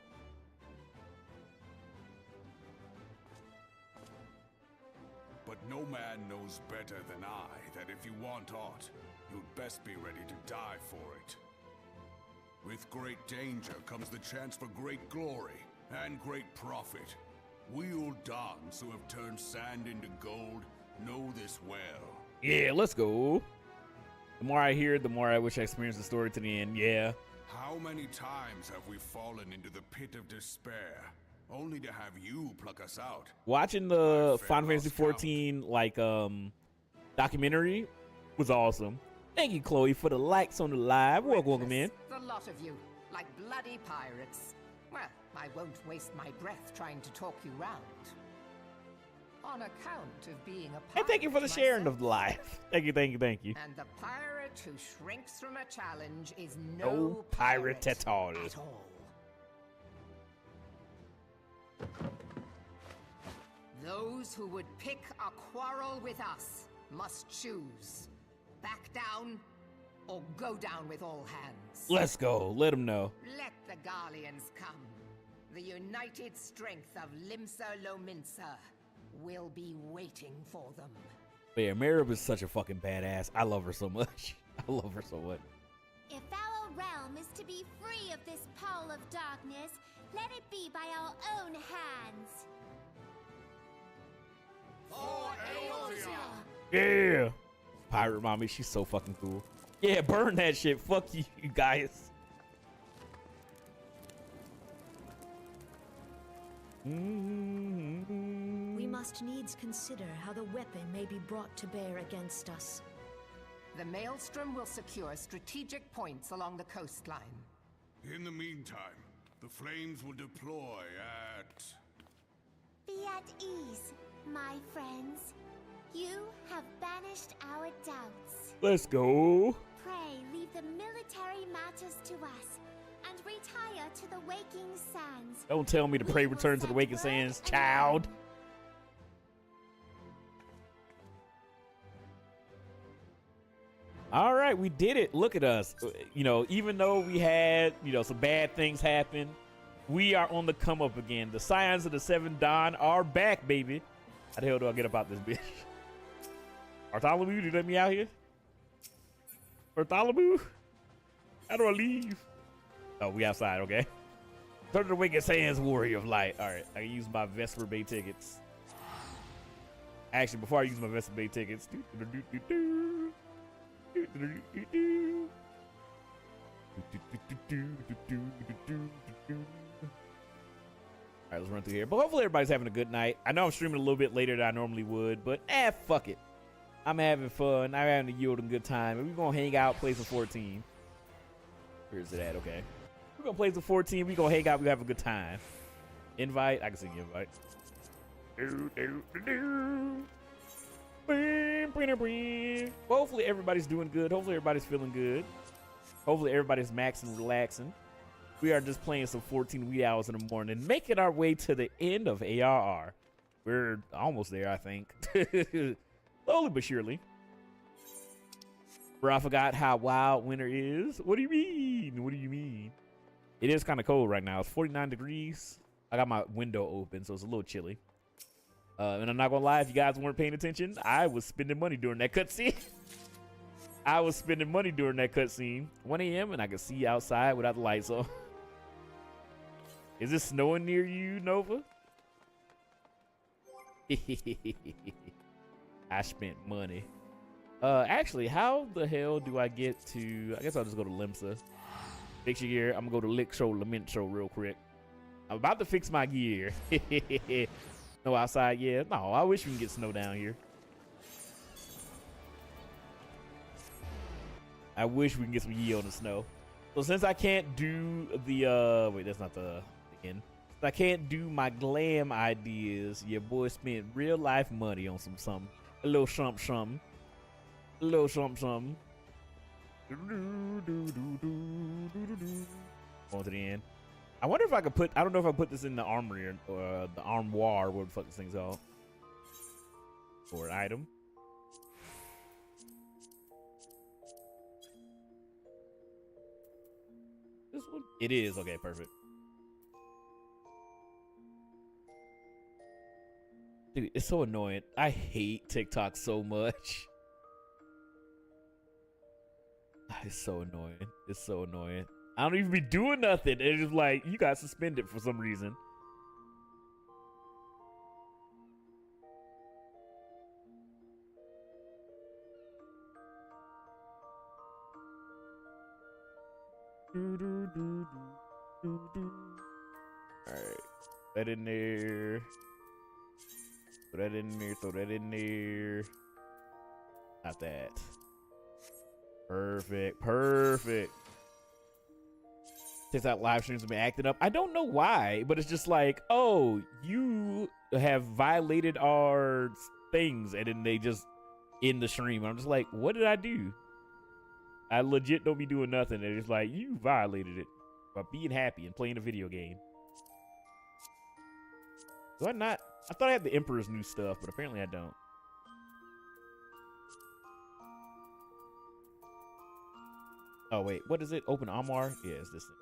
But no man knows better than I that if you want aught, you'd best be ready to die for it. With great danger comes the chance for great glory and great profit. We old dons who have turned sand into gold know this well. Yeah, let's go. The more I hear, the more I wish I experienced the story to the end. Yeah. How many times have we fallen into the pit of despair, only to have you pluck us out? Watching the Final Fantasy 14 documentary was awesome. Thank you, Chloe, for the likes on the live. Welcome in. The lot of you, like bloody pirates. Well, I won't waste my breath trying to talk you round. On account of being a pirate. And thank you for the sharing myself. of the live. Thank you, thank you, thank you. And the pirate who shrinks from a challenge is No pirate at all. Those who would pick a quarrel with us must choose. Back down or go down with all hands. Let's go. Let them know. Let the Garleans come. The united strength of Limsa Lominsa will be waiting for them. But yeah, Marib is such a fucking badass. I love her so much. I love her so much. If our realm is to be free of this pole of darkness, let it be by our own hands. For Eorzea! Yeah. Pirate mommy, she's so fucking cool. Yeah, burn that shit. Fuck you, you guys. We must needs consider how the weapon may be brought to bear against us. The Maelstrom will secure strategic points along the coastline. In the meantime, the flames will deploy at... Be at ease, my friends. You have banished our doubts. Let's go. Pray leave the military matters to us and retire to the waking sands. Don't tell me to pray return to the waking sands, child. All right, we did it. Look at us. You know, even though we had, some bad things happen, we are on the come up again. The Scions of the Seven Dawn are back, baby. How the hell do I get about this bitch? Bartholomew, you let me out here? Bartholomew? How do I leave? Oh, we outside, okay. Turn to the Wicked Sands, Warrior of Light. All right, I can use my Vesper Bay tickets. Actually, before I use my Vesper Bay tickets, all right, let's run through here. But hopefully everybody's having a good night. I know I'm streaming a little bit later than I normally would, but fuck it. I'm having fun. I'm having a yielding good time. And we're going to hang out, play some 14. Where's it at? Okay. We're going to play some 14. We're going to hang out. We have a good time. Invite. I can see invite. Well, hopefully everybody's doing good. Hopefully everybody's feeling good. Hopefully everybody's maxing, relaxing. We are just playing some 14 wee hours in the morning, making our way to the end of ARR. We're almost there, I think. Slowly but surely. Bro, I forgot how wild winter is. What do you mean? What do you mean? It is kind of cold right now. It's 49 degrees. I got my window open, so it's a little chilly. And I'm not gonna lie, if you guys weren't paying attention, I was spending money during that cutscene. I was spending money during that cutscene. 1 a.m. and I could see outside without the lights on. Is it snowing near you, Nova? I spent money. Actually, how the hell do I get to... I guess I'll just go to Limsa. Fix your gear. I'm gonna go to Lixo Lamentro real quick. I'm about to fix my gear. No outside, yeah. No, I wish we can get snow down here. I wish we can get some yield in the snow. So since I can't do the wait, that's not the end. Since I can't do my glam ideas, your boy spent real life money on something. A little something. A little something. On to the end. I wonder if I could put. I don't know if I put this in the armory or the armoire. What the fuck this thing's called? Or an item. This one? It is. Okay, perfect. Dude, it's so annoying. I hate TikTok so much. It's so annoying. It's so annoying. I don't even be doing nothing. It's just like, you got suspended for some reason. Alright. That in there. Throw that in there. Throw that in there. Not that. Perfect. Perfect. TikTok live streams have been acting up. I don't know why, but it's just like, oh, you have violated our things, and then they just end the stream. I'm just like, what did I do? I legit don't be doing nothing. And it's like, you violated it by being happy and playing a video game. Do I not? I thought I had the Emperor's new stuff, but apparently I don't. Oh, wait. What is it? Open armor? Yeah, it's this thing.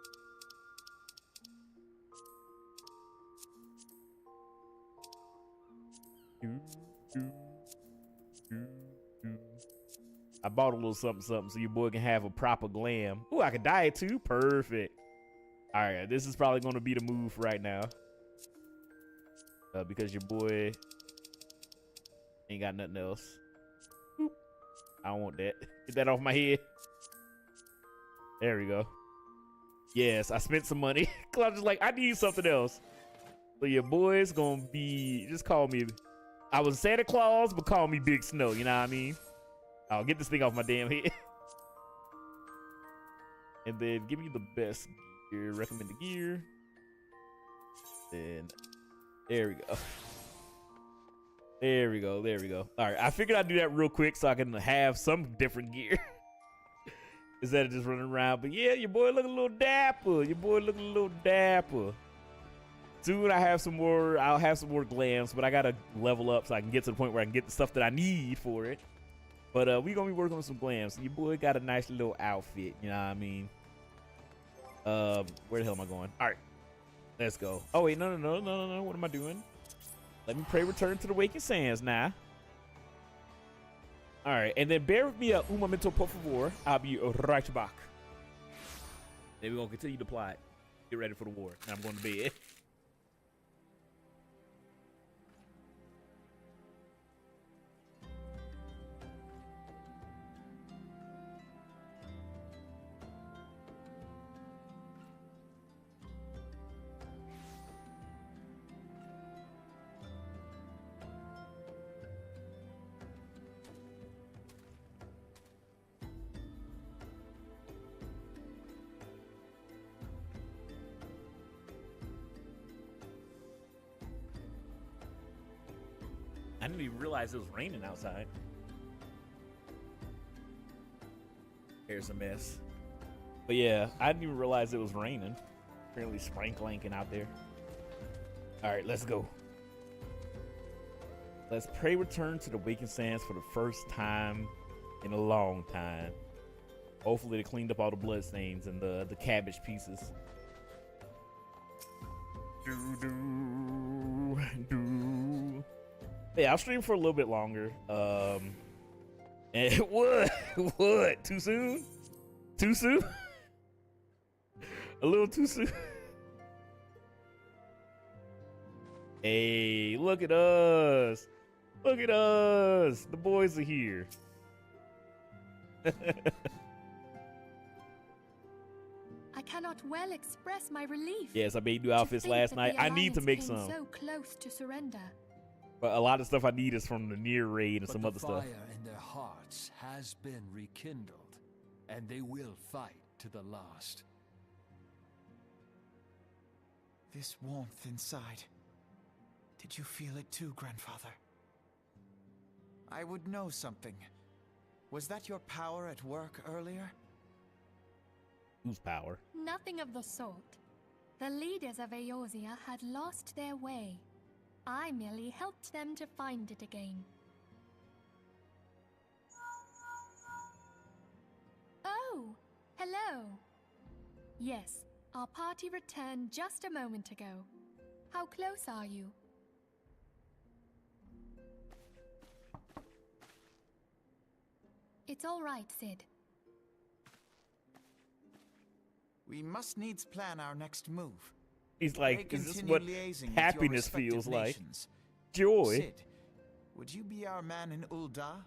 I bought a little something so your boy can have a proper glam. Ooh, I can dye it too. Perfect. All right, this is probably going to be the move right now. Because your boy ain't got nothing else. Boop. I don't want that. Get that off my head. There we go. Yes, I spent some money. Cause I'm just like, I need something else. So your boy's gonna be, just call me, I was Santa Claus, but call me Big Snow, you know what I mean? I'll get this thing off my damn head. And then give me the best gear, recommended gear. Then, there we go. There we go, there we go. All right, I figured I'd do that real quick so I can have some different gear. Instead of just running around. But yeah, your boy looking a little dapper. Your boy looking a little dapper. Soon I'll have some more glams, but I gotta level up so I can get to the point where I can get the stuff that I need for it. But we gonna be working on some glams. Your boy got a nice little outfit, you know what I mean? Where the hell am I going? All right, let's go. Oh wait, no. What am I doing? Let me pray return to the waking sands now. All right, and then bear with me un momento, por favor. I'll be right back. Then we're gonna continue the plot. Get ready for the war. And I'm going to bed. I didn't even realize it was raining outside. Here's a mess. But yeah, I didn't even realize it was raining. Apparently sprinkling out there. All right, let's go. Let's pray return to the Waking Sands for the first time in a long time. Hopefully they cleaned up all the blood stains and the cabbage pieces. Yeah, I'll stream for a little bit longer. And what? Too soon? Too soon? A little too soon. Hey, look at us. Look at us. The boys are here. I cannot well express my relief. Yes, I made new outfits last night. I need to make some. So close to surrender. But a lot of stuff I need is from the near raid and some other stuff. The fire in their hearts has been rekindled, and they will fight to the last. This warmth inside. Did you feel it too, Grandfather? I would know something. Was that your power at work earlier? Whose power? Nothing of the sort. The leaders of Eorzea had lost their way. I merely helped them to find it again. Oh, hello. Yes, our party returned just a moment ago. How close are you? It's all right, Sid. We must needs plan our next move. He's like, Pray is this continue what liaising with your happiness respective feels like? nations. Joy. Sid, would you be our man in Ul'dah?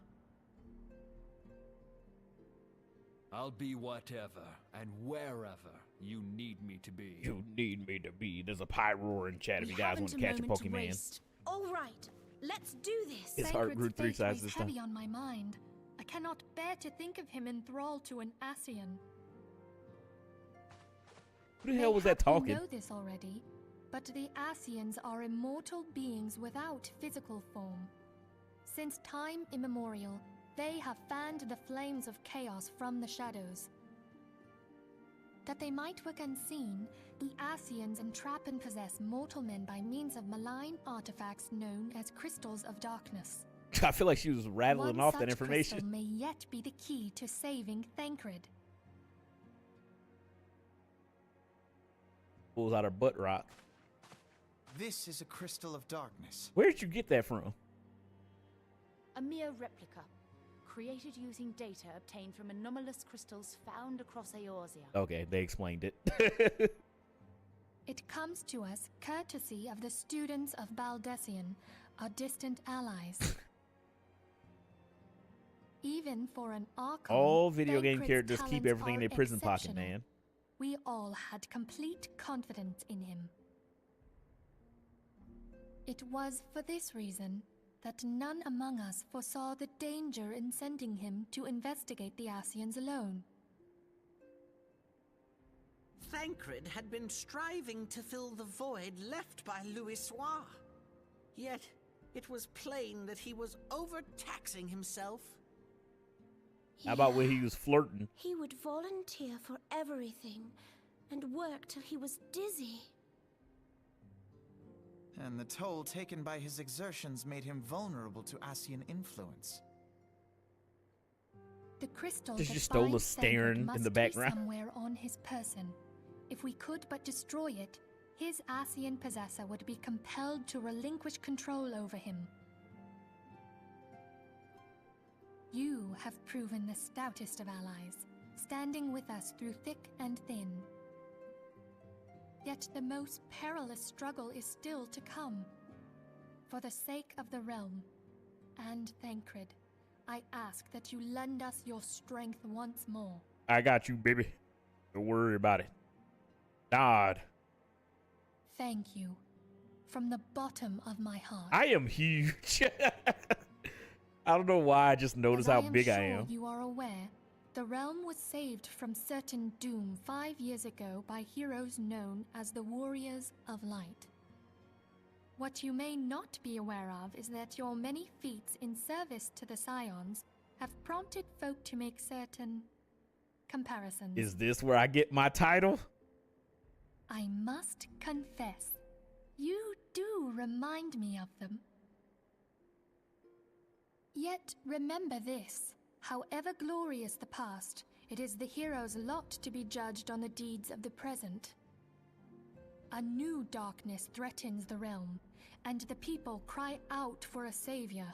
I'll be whatever and wherever you need me to be. You need me to be. There's a pie roar in chat if you guys want to catch a Pokemon. All right, let's do this. His heart grew 3 sizes this time. Heavy on my mind. I cannot bear to think of him enthralled to an Ascian. Who the hell was that talking? You know this already, but the Ascians are immortal beings without physical form. Since time immemorial, they have fanned the flames of chaos from the shadows. That they might work unseen, the Ascians entrap and possess mortal men by means of malign artifacts known as crystals of darkness. I feel like she was rattling One off such that information. crystal may yet be the key to saving Thancred. Pulls out her butt rock. This is a crystal of darkness. Where did you get that from? A mere replica, created using data obtained from anomalous crystals found across Eorzea. Okay, they explained it. It comes to us courtesy of the students of Baldessian, our distant allies. Even for an Archon, All video game Thancred's characters keep talents everything in are their prison pocket, exceptional. man. We all had complete confidence in him. It was for this reason that none among us foresaw the danger in sending him to investigate the Ascians alone. Thancred had been striving to fill the void left by Louisoix. Yet, it was plain that he was overtaxing himself. How about when he was flirting? He would volunteer for everything and work till he was dizzy. And the toll taken by his exertions made him vulnerable to Ascian influence. The crystal Just that stole a binds staring Thancred in must the be background. somewhere on his person. If we could but destroy it, his Ascian possessor would be compelled to relinquish control over him. You have proven the stoutest of allies, standing with us through thick and thin. Yet the most perilous struggle is still to come. For the sake of the realm and Thancred, I ask that you lend us your strength once more. I got you, baby. Don't worry about it. Nod. Thank you. From the bottom of my heart. I am huge. I don't know why I just noticed how big I am. You are aware, the realm was saved from certain doom 5 years ago by heroes known as the Warriors of Light. What you may not be aware of is that your many feats in service to the Scions have prompted folk to make certain comparisons. Is this where I get my title? I must confess, you do remind me of them. Yet remember this, however glorious the past, it is the hero's lot to be judged on the deeds of the present. A new darkness threatens the realm, and the people cry out for a savior.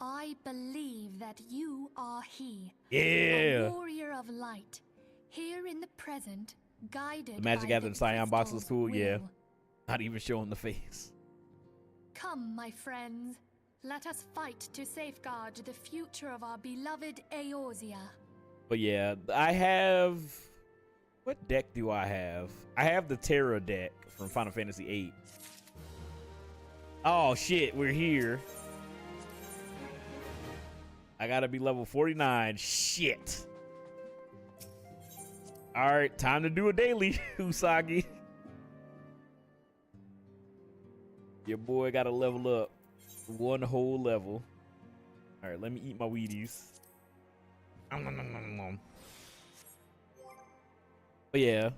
I believe that you are he, Yeah. a warrior of light, here in the present, guided The Magic by Gathering the Scion box crystal's was cool, yeah. will. Not even showing the face. Come, my friends, let us fight to safeguard the future of our beloved Eorzea. But yeah, I have... What deck do I have? I have the Terra deck from Final Fantasy VIII. Oh shit, we're here. I gotta be level 49. Shit. Alright, time to do a daily, Usagi. Your boy gotta level up 1 whole level. Alright, let me eat my Wheaties. Nom, nom, nom, nom, nom. But yeah,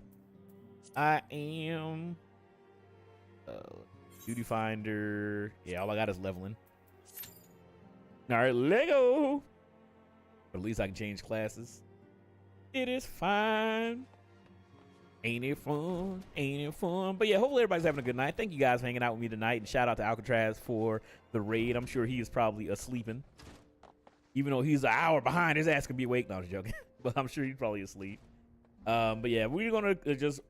I am duty finder. Yeah, all I got is leveling. All right, Lego. But at least I can change classes. It is fine. Ain't it fun? Ain't it fun? But yeah, hopefully everybody's having a good night. Thank you guys for hanging out with me tonight. And shout out to Alcatraz for the raid. I'm sure he is probably asleeping. Even though he's an hour behind, his ass could be awake. No, I'm just joking. But I'm sure he's probably asleep. But yeah, we're going to just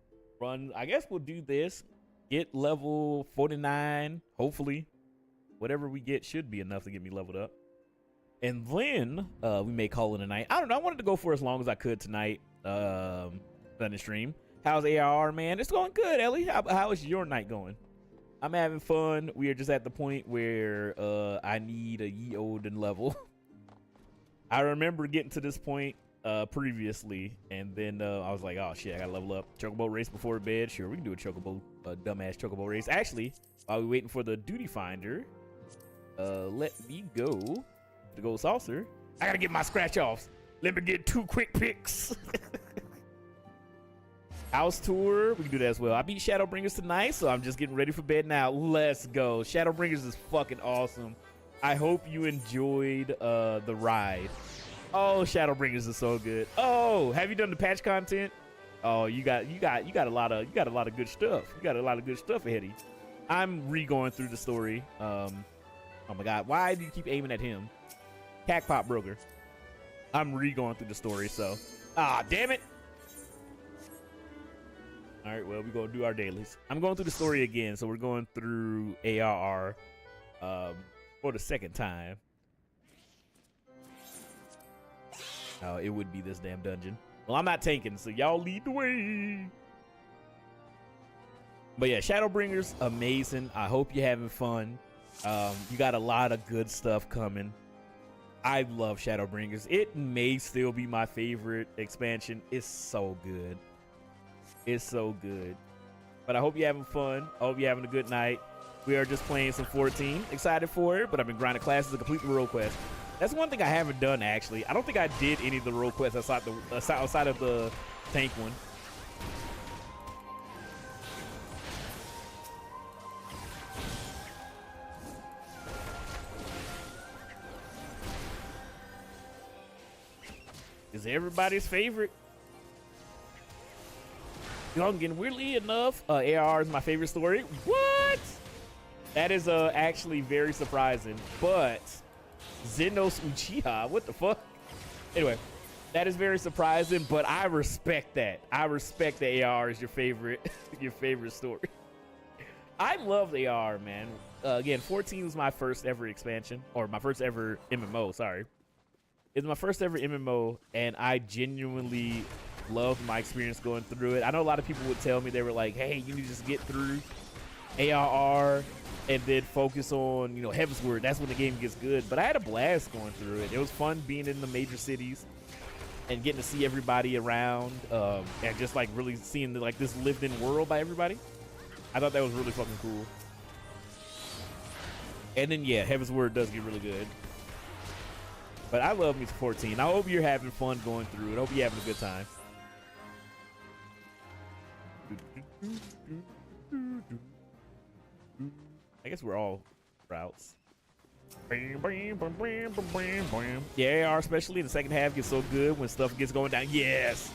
run. I guess we'll do this. Get level 49. Hopefully. Whatever we get should be enough to get me leveled up. And then we may call it a night. I don't know. I wanted to go for as long as I could tonight. On the stream. How's ARR, man? It's going good, Ellie. How is your night going? I'm having fun. We are just at the point where I need a ye olden level. I remember getting to this point previously, and then I was like, oh shit, I gotta level up. Chocobo race before bed. Sure, we can do a chocobo, dumbass chocobo race. Actually, while we're waiting for the duty finder, let me go to the gold saucer. I gotta get my scratch offs. Let me get 2 quick picks. House tour, we can do that as well. I beat Shadowbringers tonight, so I'm just getting ready for bed now. Let's go. Shadowbringers is fucking awesome. I hope you enjoyed the ride. Oh, Shadowbringers is so good. Oh, have you done the patch content? Oh, you got a lot of good stuff. You got a lot of good stuff ahead of you. I'm re-going through the story. Oh my god, why do you keep aiming at him? Cackpot Broker. I'm re-going through the story, so damn it. All right, well, we're going to do our dailies. I'm going through the story again, so we're going through ARR for the second time. Oh, it would be this damn dungeon. Well, I'm not tanking, so y'all lead the way. But yeah, Shadowbringers, amazing. I hope you're having fun. You got a lot of good stuff coming. I love Shadowbringers. It may still be my favorite expansion. It's so good. It's so good. But I hope you're having fun. I hope you're having a good night. We are just playing some 14. Excited for it, but I've been grinding classes to complete the role quest. That's one thing I haven't done, actually. I don't think I did any of the role quests outside of the tank one. Is everybody's favorite. Gungan, weirdly enough, AR is my favorite story. What? That is actually very surprising. But Zenos Uchiha, what the fuck? Anyway, that is very surprising, but I respect that. I respect that AR is your favorite your favorite story. I love AR, man. Again, 14 was my first ever expansion, or my first ever MMO, sorry. It's my first ever MMO, and I genuinely loved my experience going through it. I know a lot of people would tell me, they were like, hey, you need to just get through ARR and then focus on, you know, Heavensward. That's when the game gets good. But I had a blast going through it. It was fun being in the major cities and getting to see everybody around, and just like really seeing like this lived-in world by everybody. I thought that was really fucking cool. And then yeah, Heavensward does get really good. But I love me 14. I hope you're having fun going through it. I hope you're having a good time. I guess we're all routes. Yeah, AR especially in the second half gets so good when stuff gets going down. Yes.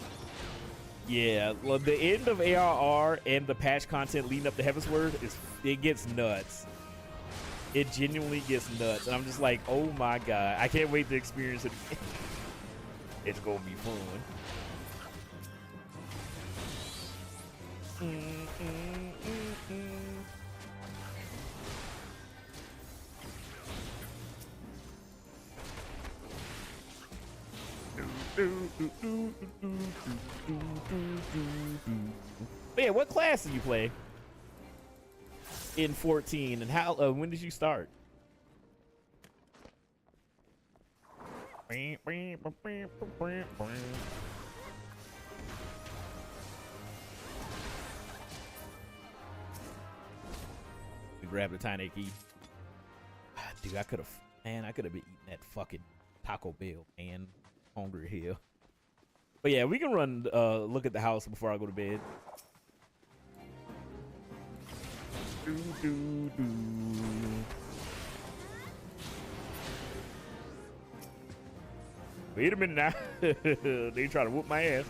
Yeah, well, the end of ARR and the patch content leading up to Heavensward, it gets nuts. It genuinely gets nuts. And I'm just like, oh my god, I can't wait to experience it. It's gonna be fun. But yeah, what class do you play in 14, and how? When did you start? We grab the tiny key. Dude, I could have been eating that fucking Taco Bell, man. Hungry here. But yeah, we can run look at the house before I go to bed. Wait a minute now. They try to whoop my ass.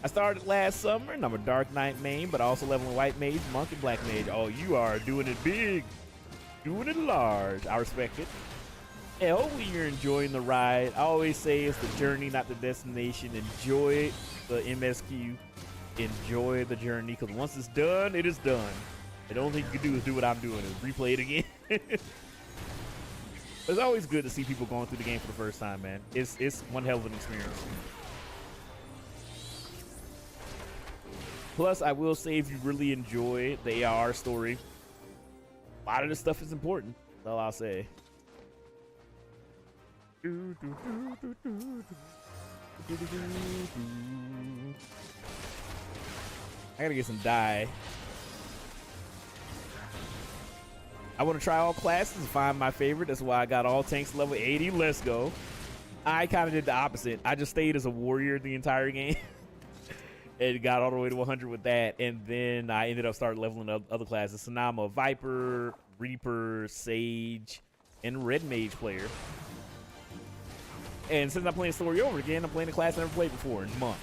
I started last summer and I'm a Dark Knight main, but also leveling White Mage, Monk, and Black Mage. Oh, you are doing it big. Doing it large. I respect it. Yeah, hopefully you're enjoying the ride. I always say it's the journey, not the destination. Enjoy the MSQ. Enjoy the journey, because once it's done, it is done. And the only thing you can do is do what I'm doing, is replay it again. It's always good to see people going through the game for the first time, man. It's one hell of an experience. Plus, I will say, if you really enjoy the AR story, a lot of this stuff is important. That's all I'll say. I gotta get some dye. I want to try all classes and find my favorite. That's why I got all tanks level 80. Let's go. I kind of did the opposite. I just stayed as a warrior the entire game. And got all the way to 100 with that. And then I ended up starting leveling up other classes. So now I'm a Viper, Reaper, Sage, and Red Mage player. And since I'm playing story over again, I'm playing a class I never played before, in Monk.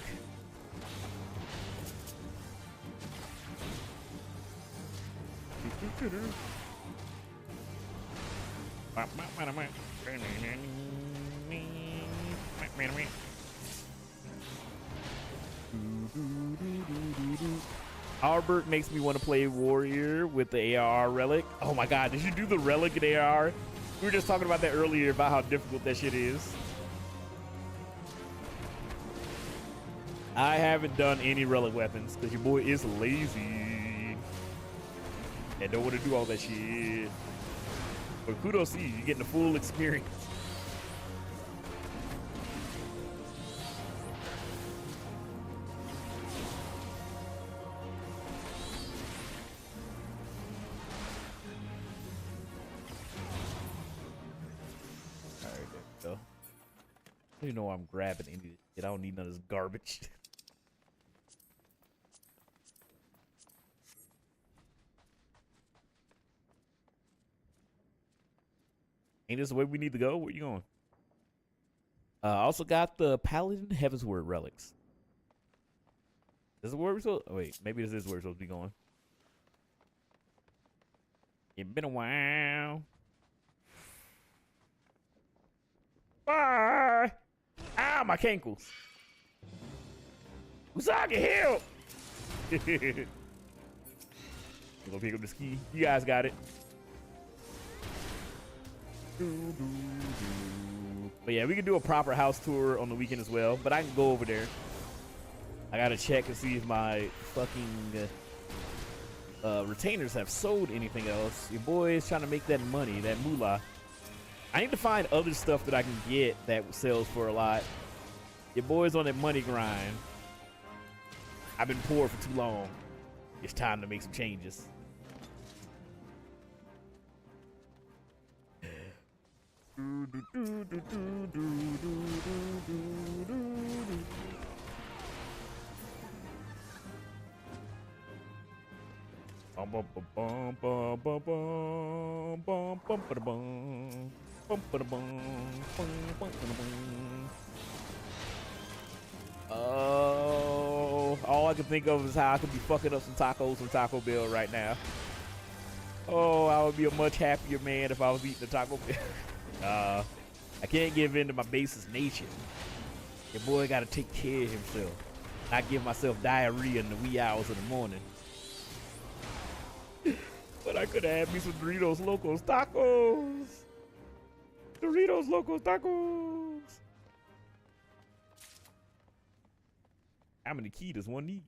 Albert makes me want to play warrior with the AR relic. Oh my god, did you do the relic in AR? We were just talking about that earlier, about how difficult that shit is. I haven't done any relic weapons because your boy is lazy and don't want to do all that shit. But kudos to you, you're getting the full experience. Alright, there we go. I don't even know why I'm grabbing any of this shit. I don't need none of this garbage. Ain't this the way we need to go? Where you going? Also got the Paladin Heavensward relics. This is where we're supposed. Oh, wait, maybe this is where we're supposed to be going. It's been a while. Bye. Ah, my cankles. Usagi, help! I'm gonna pick up the ski. You guys got it. But yeah, we can do a proper house tour on the weekend as well. But I can go over there. I gotta check and see if my fucking retainers have sold anything else. Your boy is trying to make that money, that moolah. I need to find other stuff that I can get that sells for a lot. Your boy's on that money grind. I've been poor for too long. It's time to make some changes. Oh, all I can think of is how I could be fucking up some tacos from Taco Bell right now. Oh, I would be a much happier man if I was eating a Taco Bell. I can't give in to my basis nature. Your boy gotta take care of himself. Not give myself diarrhea in the wee hours of the morning. But I could have had me some Doritos Locos Tacos. Doritos Locos Tacos. How many keys does one need?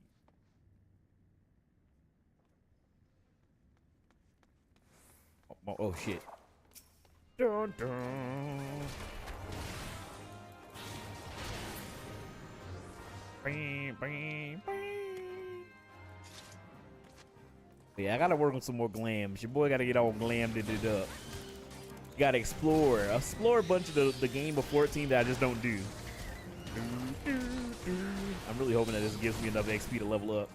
Oh shit. Dun, dun. Bang, bang, bang. Yeah, I gotta work on some more glams. Your boy gotta get all glammed it up. You gotta explore a bunch of the game of 14 that I just don't do. I'm really hoping that this gives me enough XP to level up.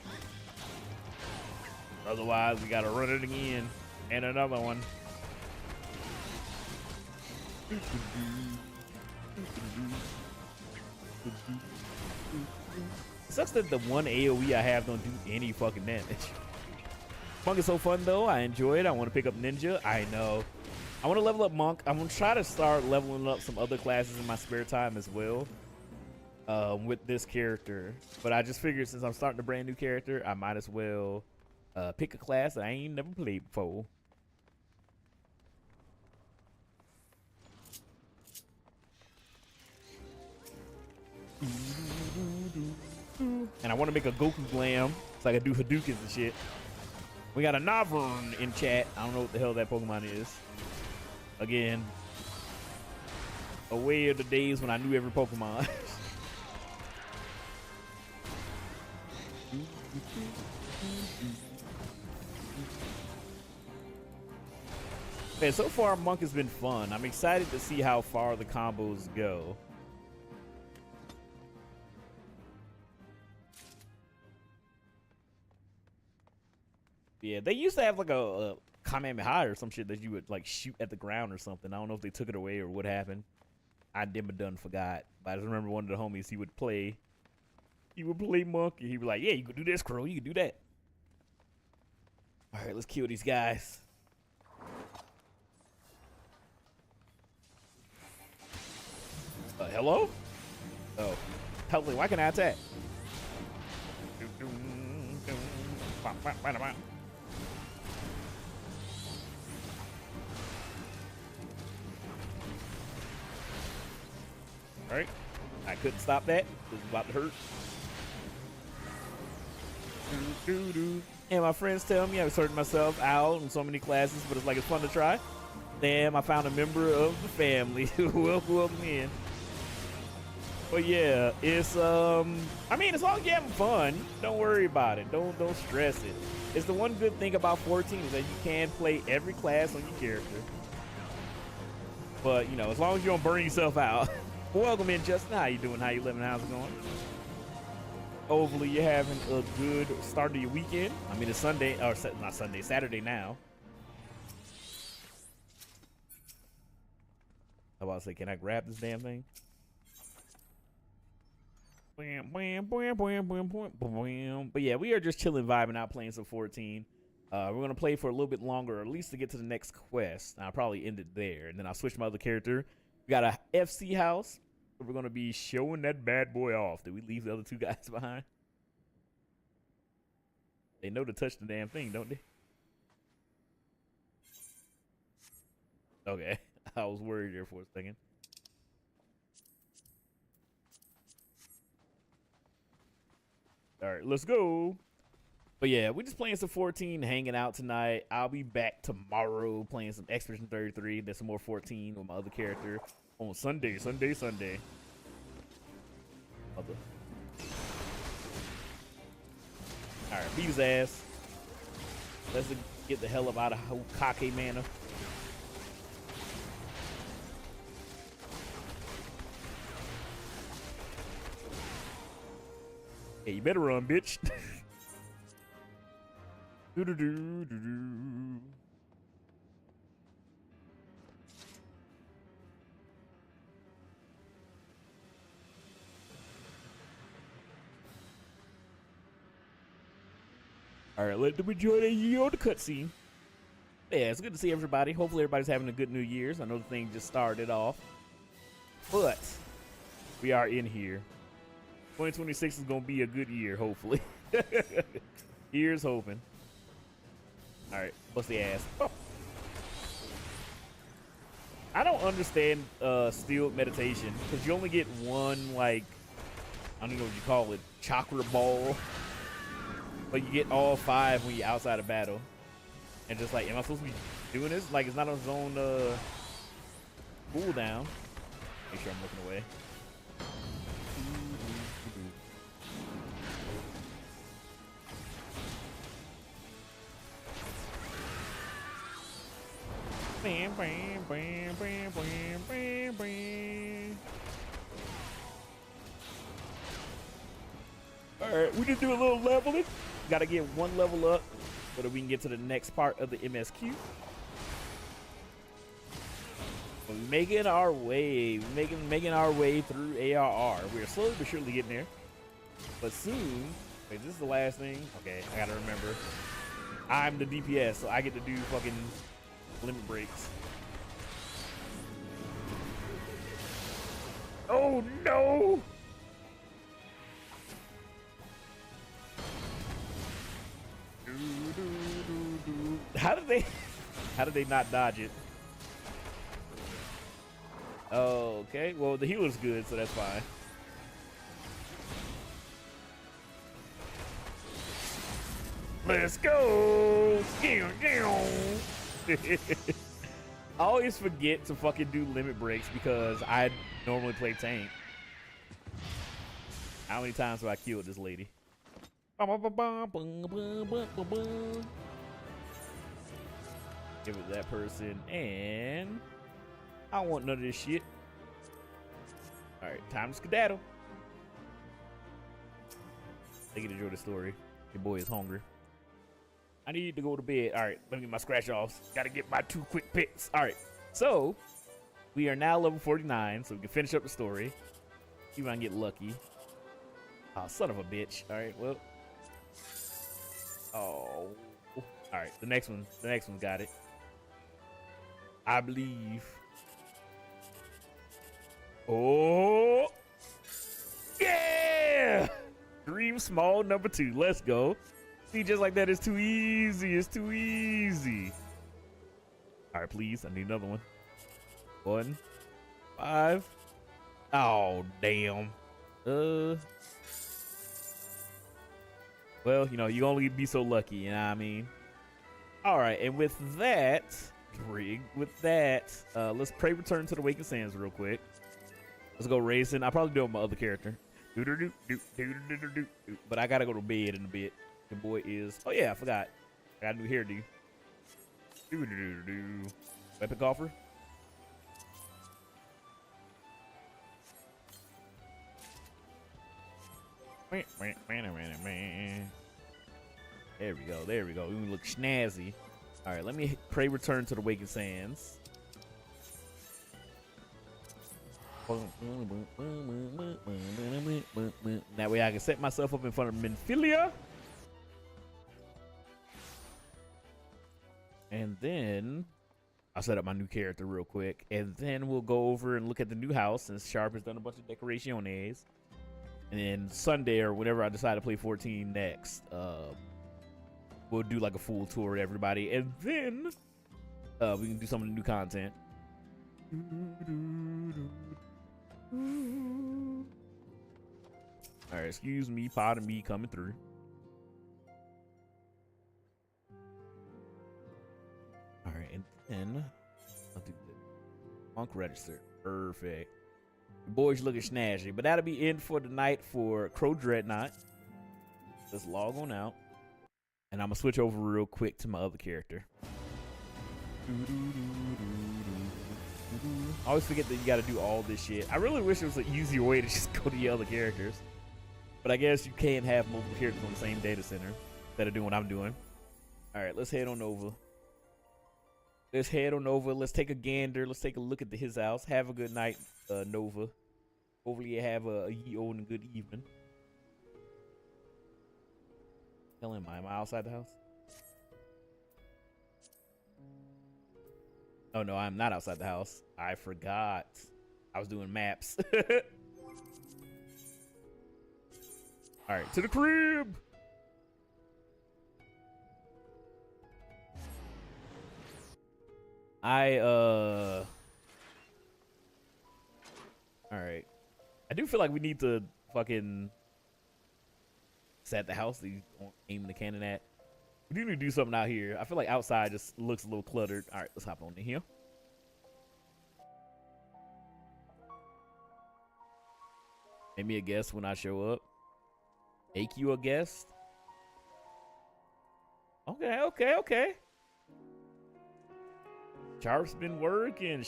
Otherwise, we gotta run it again. And another one. Sucks that the one AoE I have don't do any fucking damage. Monk is so fun though. I enjoy it. I want to pick up Ninja. I know. I want to level up Monk. I'm gonna try to start leveling up some other classes in my spare time as well. With this character, but I just figured since I'm starting a brand new character, I might as well pick a class that I ain't never played before. And I want to make a Goku Glam so I can do Hadoukens and shit. We got a Navern in chat. I don't know what the hell that Pokemon is. Again, away of the days when I knew every Pokemon. Man, so far Monk has been fun. I'm excited to see how far the combos go. Yeah, they used to have like a Kamehameha or some shit that you would like shoot at the ground or something. I don't know if they took it away or what happened. I never done forgot. But I just remember one of the homies, he would play Monk and he'd be like, yeah, you can do this, Crow, you can do that. All right, let's kill these guys. Hello? Oh, hello, why can't I attack? All right, I couldn't stop that. This is about to hurt. And my friends tell me I've sorted myself out in so many classes, but it's like it's fun to try. Damn, I found a member of the family who welcome me in. But yeah, it's I mean, as long as you're having fun, don't worry about it. Don't stress it. It's the one good thing about 14 is that you can play every class on your character. But you know, as long as you don't burn yourself out. Welcome in, Justin. How you doing? How you living? How's it going? Hopefully you're having a good start to your weekend. I mean, it's Sunday, or not Sunday, Saturday now. I was about to say, can I grab this damn thing? But yeah, we are just chilling, vibing out, playing some 14. We're going to play for a little bit longer, or at least to get to the next quest. I'll probably end it there, and then I'll switch my other character. We got a FC house. We're going to be showing that bad boy off. Did we leave the other two guys behind? They know to touch the damn thing, don't they? Okay. I was worried there for a second. All right, let's go. But yeah, we're just playing some 14, hanging out tonight. I'll be back tomorrow playing some Expedition 33. There's some more 14 with my other character on Sunday. All right, beat his ass. Let's get the hell up out of Hokage Manor. Hey, you better run, bitch. All right, let them enjoy the cutscene. Yeah, it's good to see everybody. Hopefully everybody's having a good New Year's. I know the thing just started off, but we are in here. 2026 is gonna be a good year, hopefully. Here's hoping. All right, bust the ass. Oh. I don't understand steel meditation because you only get one, like, I don't know what you call it, chakra ball, but you get all 5 when you're outside of battle. And just like, am I supposed to be doing this? Like, it's not on its own cooldown. Make sure I'm looking away. Bam, bam, bam, bam, bam, bam, bam. All right, we just do a little leveling. Got to get one level up so that we can get to the next part of the MSQ. We're making our way, making our way through ARR. We're slowly but surely getting there. But soon, wait, this is the last thing. Okay, I gotta remember. I'm the DPS, so I get to do fucking limit breaks. Oh no! How did they not dodge it? Oh, okay. Well, the healer's good, so that's fine. Let's go! I always forget to fucking do limit breaks because I normally play tank. How many times have I killed this lady? Give it to that person, and I don't want none of this shit. All right, time to skedaddle. They can enjoy the story. Your boy is hungry. I need to go to bed. All right, let me get my scratch offs. Got to get my 2 quick picks. All right, so we are now level 49, so we can finish up the story. See if I can get lucky. Oh, son of a bitch. All right, well. Oh. All right, the next one's got it. I believe. Oh. Yeah! Dream small number 2. Let's go. See, just like that, it's too easy. It's too easy. All right, please. I need another one. 1, 5. Oh, damn. Well, you know, you only be so lucky, you know what I mean? All right, and with that, let's pray return to the Waking Sands real quick. Let's go racing. I'll probably do it with my other character. But I gotta go to bed in a bit. The boy is, oh yeah, I forgot. I got a new hairdo. Weapon coffer. There we go. There we go. We look snazzy. All right, let me pray return to the Waking Sands. That way I can set myself up in front of Minfilia. And then I'll set up my new character real quick. And then we'll go over and look at the new house since Sharp has done a bunch of decoraciones. And then Sunday or whenever I decide to play 14 next, we'll do like a full tour to everybody. And then we can do some of the new content. All right, excuse me, pod and me coming through. All right, and then I'll do the monk register. Perfect. The boys looking snazzy, but that'll be it for the night for Crow Dreadnought. Let's log on out, and I'm gonna switch over real quick to my other character. I always forget that you gotta do all this shit. I really wish it was an easier way to just go to the other characters. But I guess you can't have multiple characters on the same data center instead of doing what I'm doing. All right, let's head on over. Let's head on over. Let's take a gander. Let's take a look at his house. Have a good night, Nova. Hopefully you have a ye old and good evening. Hell am I? Am I outside the house? Oh no, I'm not outside the house. I forgot. I was doing maps. All right, to the crib. All right. I do feel like we need to fucking set the house that he's aiming the cannon at. We do need to do something out here. I feel like outside just looks a little cluttered. All right, let's hop on in here. Make me a guest when I show up. Make you a guest. Okay. Sharp's been working.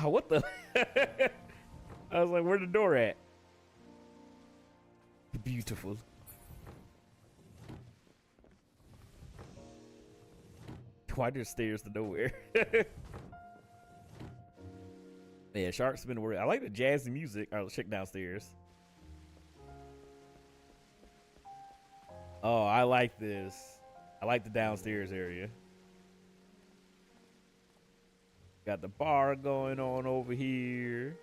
Oh, what the? I was like, where's the door at? Beautiful. Why just stairs to nowhere? Yeah, sharks been worried. I like the jazzy music. All right, let's check downstairs. Oh, I like this. I like the downstairs area. Got the bar going on over here.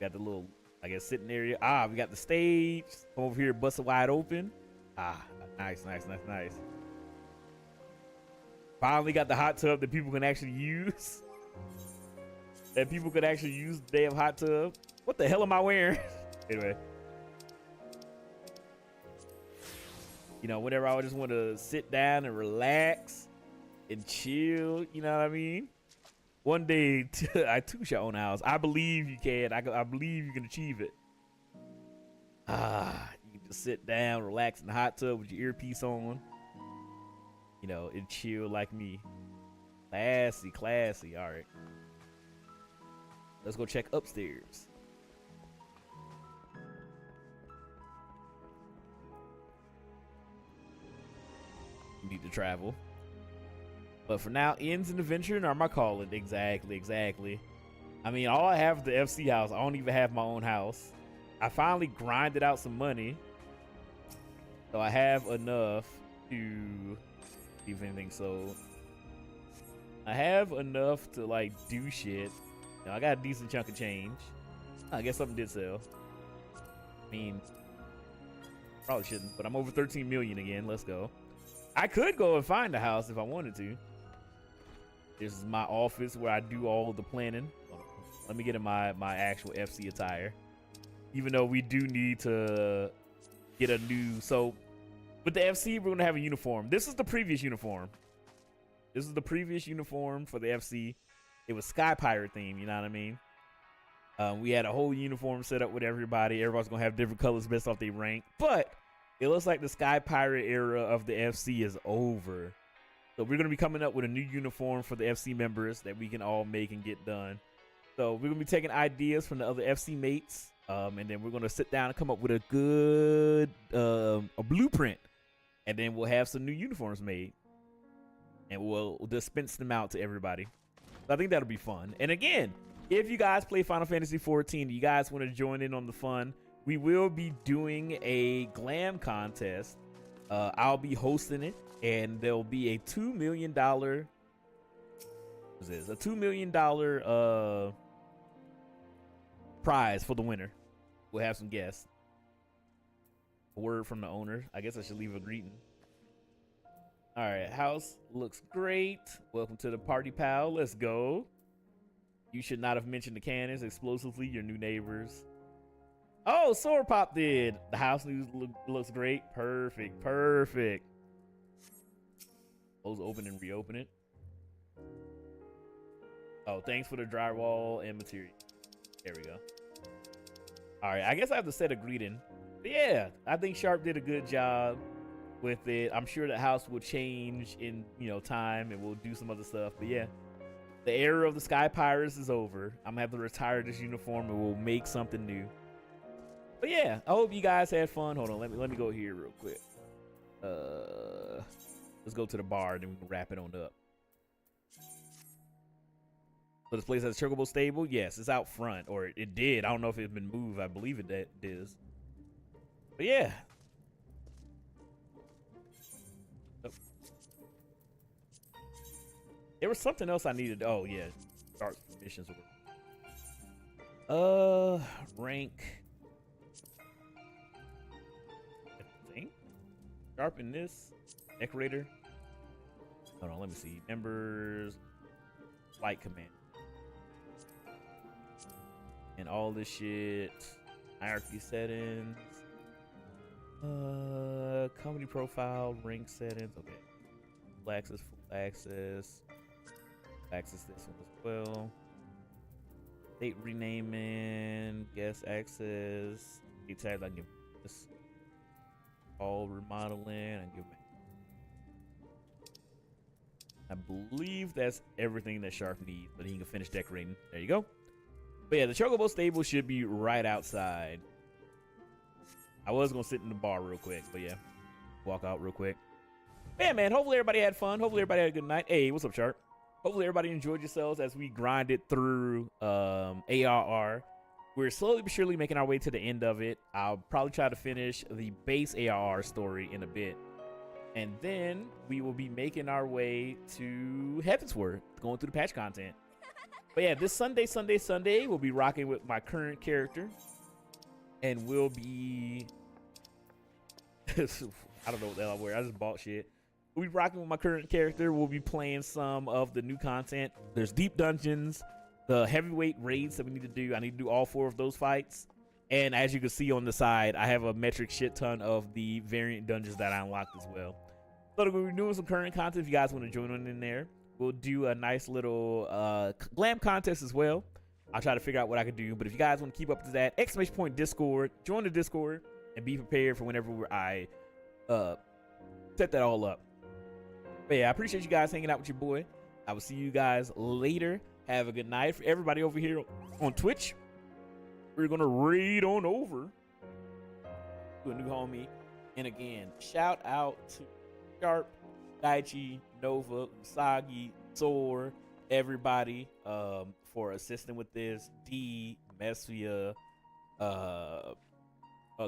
Got the little, I guess, sitting area. Ah, we got the stage over here, busted wide open. Ah, nice, nice, nice, nice. Finally got the hot tub that people can actually use. That people could actually use the damn hot tub. What the hell am I wearing? Anyway. You know, whenever I just want to sit down and relax and chill, you know what I mean? One day, I too shall own a house. I believe you can. I believe you can achieve it. Ah, you can just sit down, relax in the hot tub with your earpiece on. You know, and chill like me. Classy, classy. All right. Let's go check upstairs. Need to travel. But for now, ends an adventure, and am I calling? Exactly, exactly. I mean, all I have is the FC house. I don't even have my own house. I finally grinded out some money. So I have enough to see if anything sold. I have enough to, like, do shit. You know, I got a decent chunk of change. I guess something did sell. I mean, probably shouldn't, but I'm over 13 million again. Let's go. I could go and find a house if I wanted to. This is my office where I do all of the planning. Let me get in my actual FC attire. Even though we do need to get a new... So, with the FC, we're going to have a uniform. This is the previous uniform. This is the previous uniform for the FC. It was Sky Pirate theme, you know what I mean? We had a whole uniform set up with everybody. Everybody's going to have different colors based off their rank. But it looks like the Sky Pirate era of the FC is over. So we're going to be coming up with a new uniform for the FC members that we can all make and get done. So we're going to be taking ideas from the other FC mates. And then we're going to sit down and come up with a good a blueprint. And then we'll have some new uniforms made. And we'll dispense them out to everybody. So I think that'll be fun. And again, if you guys play Final Fantasy XIV, you guys want to join in on the fun, we will be doing a glam contest. I'll be hosting it. And there'll be a $2 million... What's this? A $2 million prize for the winner. We'll have some guests. A word from the owner. I guess I should leave a greeting. All right, house looks great. Welcome to the party, pal. Let's go. You should not have mentioned the cannons explosively. Your new neighbors. Oh, Sword Pop did. The house news looks great. Perfect, perfect. Close, open, and reopen it. Oh, thanks for the drywall and material. There we go. All right, I guess I have to set a greeting. But yeah, I think Sharp did a good job with it. I'm sure the house will change in, you know, time, and we'll do some other stuff. But yeah, the era of the Sky Pirates is over. I'm gonna have to retire this uniform, and we'll make something new. But yeah, I hope you guys had fun. Hold on, let me go here real quick. Let's go to the bar, and then we can wrap it on up. So this place has a chocobo stable. Yes, it's out front, or it did. I don't know if it's been moved. I believe it is. But yeah. Oh. There was something else I needed. Oh yeah, start missions. Rank. I think. Sharpen this. Decorator. Hold on, let me see. Members. Flight command. And all this shit. Hierarchy settings. Company profile. Rank settings. Okay. Full access. Full access. Access this one as well. Date renaming. Guest access. Date tags. I can give this. All remodeling. I give I believe that's everything that Shark needs, but he can finish decorating. There you go. But yeah, the Chocobo stable should be right outside. I was gonna sit in the bar real quick, but yeah, walk out real quick. Yeah, man, hopefully everybody had fun. Hopefully everybody had a good night. Hey, what's up, Shark? Hopefully everybody enjoyed yourselves as we grinded through ARR. We're slowly but surely making our way to the end of it. I'll probably try to finish the base ARR story in a bit. And then we will be making our way to Heavensward, going through the patch content. But yeah, this Sunday, we'll be rocking with my current character. And we'll be... I don't know what the hell I'm wearing. I just bought shit. We'll be rocking with my current character. We'll be playing some of the new content. There's deep dungeons, the heavyweight raids that we need to do. I need to do all 4 of those fights. And as you can see on the side, I have a metric shit ton of the variant dungeons that I unlocked as well. So we'll be doing some current content if you guys want to join in there. We'll do a nice little glam contest as well. I'll try to figure out what I can do. But if you guys want to keep up to that, ! Discord, join the Discord, and be prepared for whenever I set that all up. But yeah, I appreciate you guys hanging out with your boy. I will see you guys later. Have a good night. For everybody over here on Twitch, we're going to raid on over to a new homie. And again, shout out to Sharp, Daichi, Nova, Usagi, Zor, everybody for assisting with this. D, Mesvia,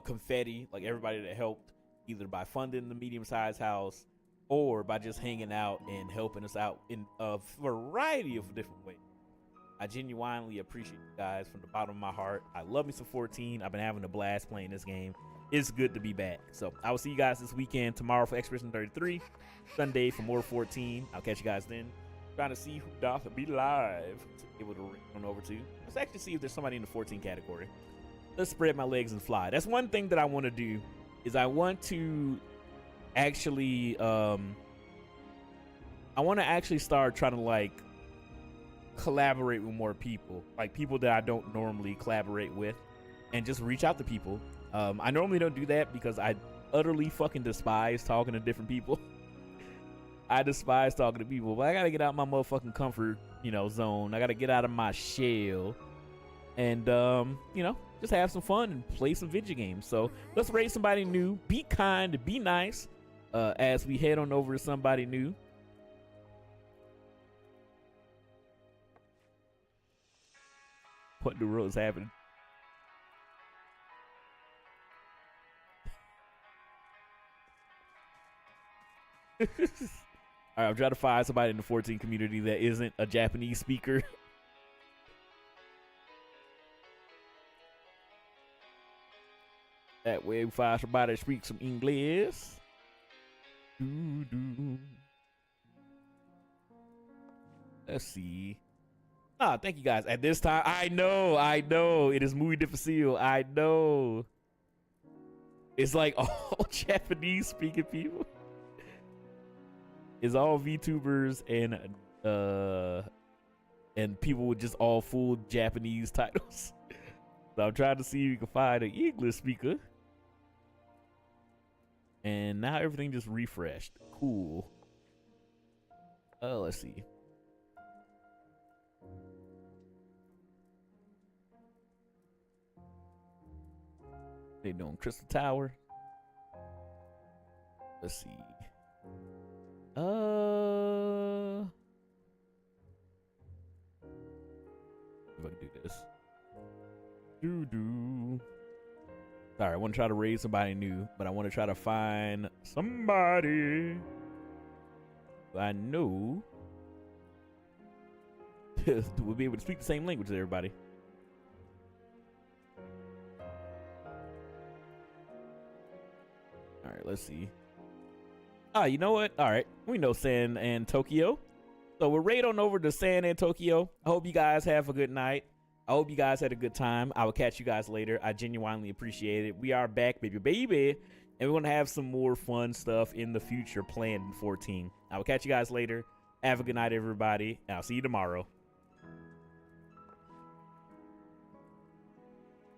Confetti, like everybody that helped either by funding the medium-sized house or by just hanging out and helping us out in a variety of different ways. I genuinely appreciate you guys from the bottom of my heart. I love me some 14. I've been having a blast playing this game. It's good to be back. So I will see you guys this weekend, tomorrow for Expedition 33, Sunday for more 14. I'll catch you guys then. Trying to see who doth be live to be able to run over to. Let's actually see if there's somebody in the 14 category. Let's spread my legs and fly. That's one thing that I want to do is I want to actually start trying to like collaborate with more people, like people that I don't normally collaborate with, and just reach out to people. I normally don't do that because I utterly fucking despise talking to different people. I despise talking to people, but I gotta get out my motherfucking comfort, zone. I gotta get out of my shell and just have some fun and play some video games. So let's raid somebody new. Be kind, be nice as we head on over to somebody new. What in the world is happening? All right, I'm trying to find somebody in the 14 community that isn't a Japanese speaker. That way we find somebody that speaks some English. Let's see. Thank you guys. At this time, I know. It is muy difícil. I know. It's like all Japanese speaking people. It's all VTubers and people with just all full Japanese titles. So I'm trying to see if you can find an English speaker. And now everything just refreshed. Cool. Let's see. They doing Crystal Tower. Let's see. If I can do this. Sorry, I want to try to raise somebody new, but I want to try to find somebody who I know will be able to speak the same language as everybody. All right, let's see. You know what? All right, we know San and Tokyo. So we're right on over to San and Tokyo. I hope you guys have a good night. I hope you guys had a good time. I will catch you guys later. I genuinely appreciate it. We are back, baby. And we're going to have some more fun stuff in the future planned in 14. I will catch you guys later. Have a good night, everybody. And I'll see you tomorrow.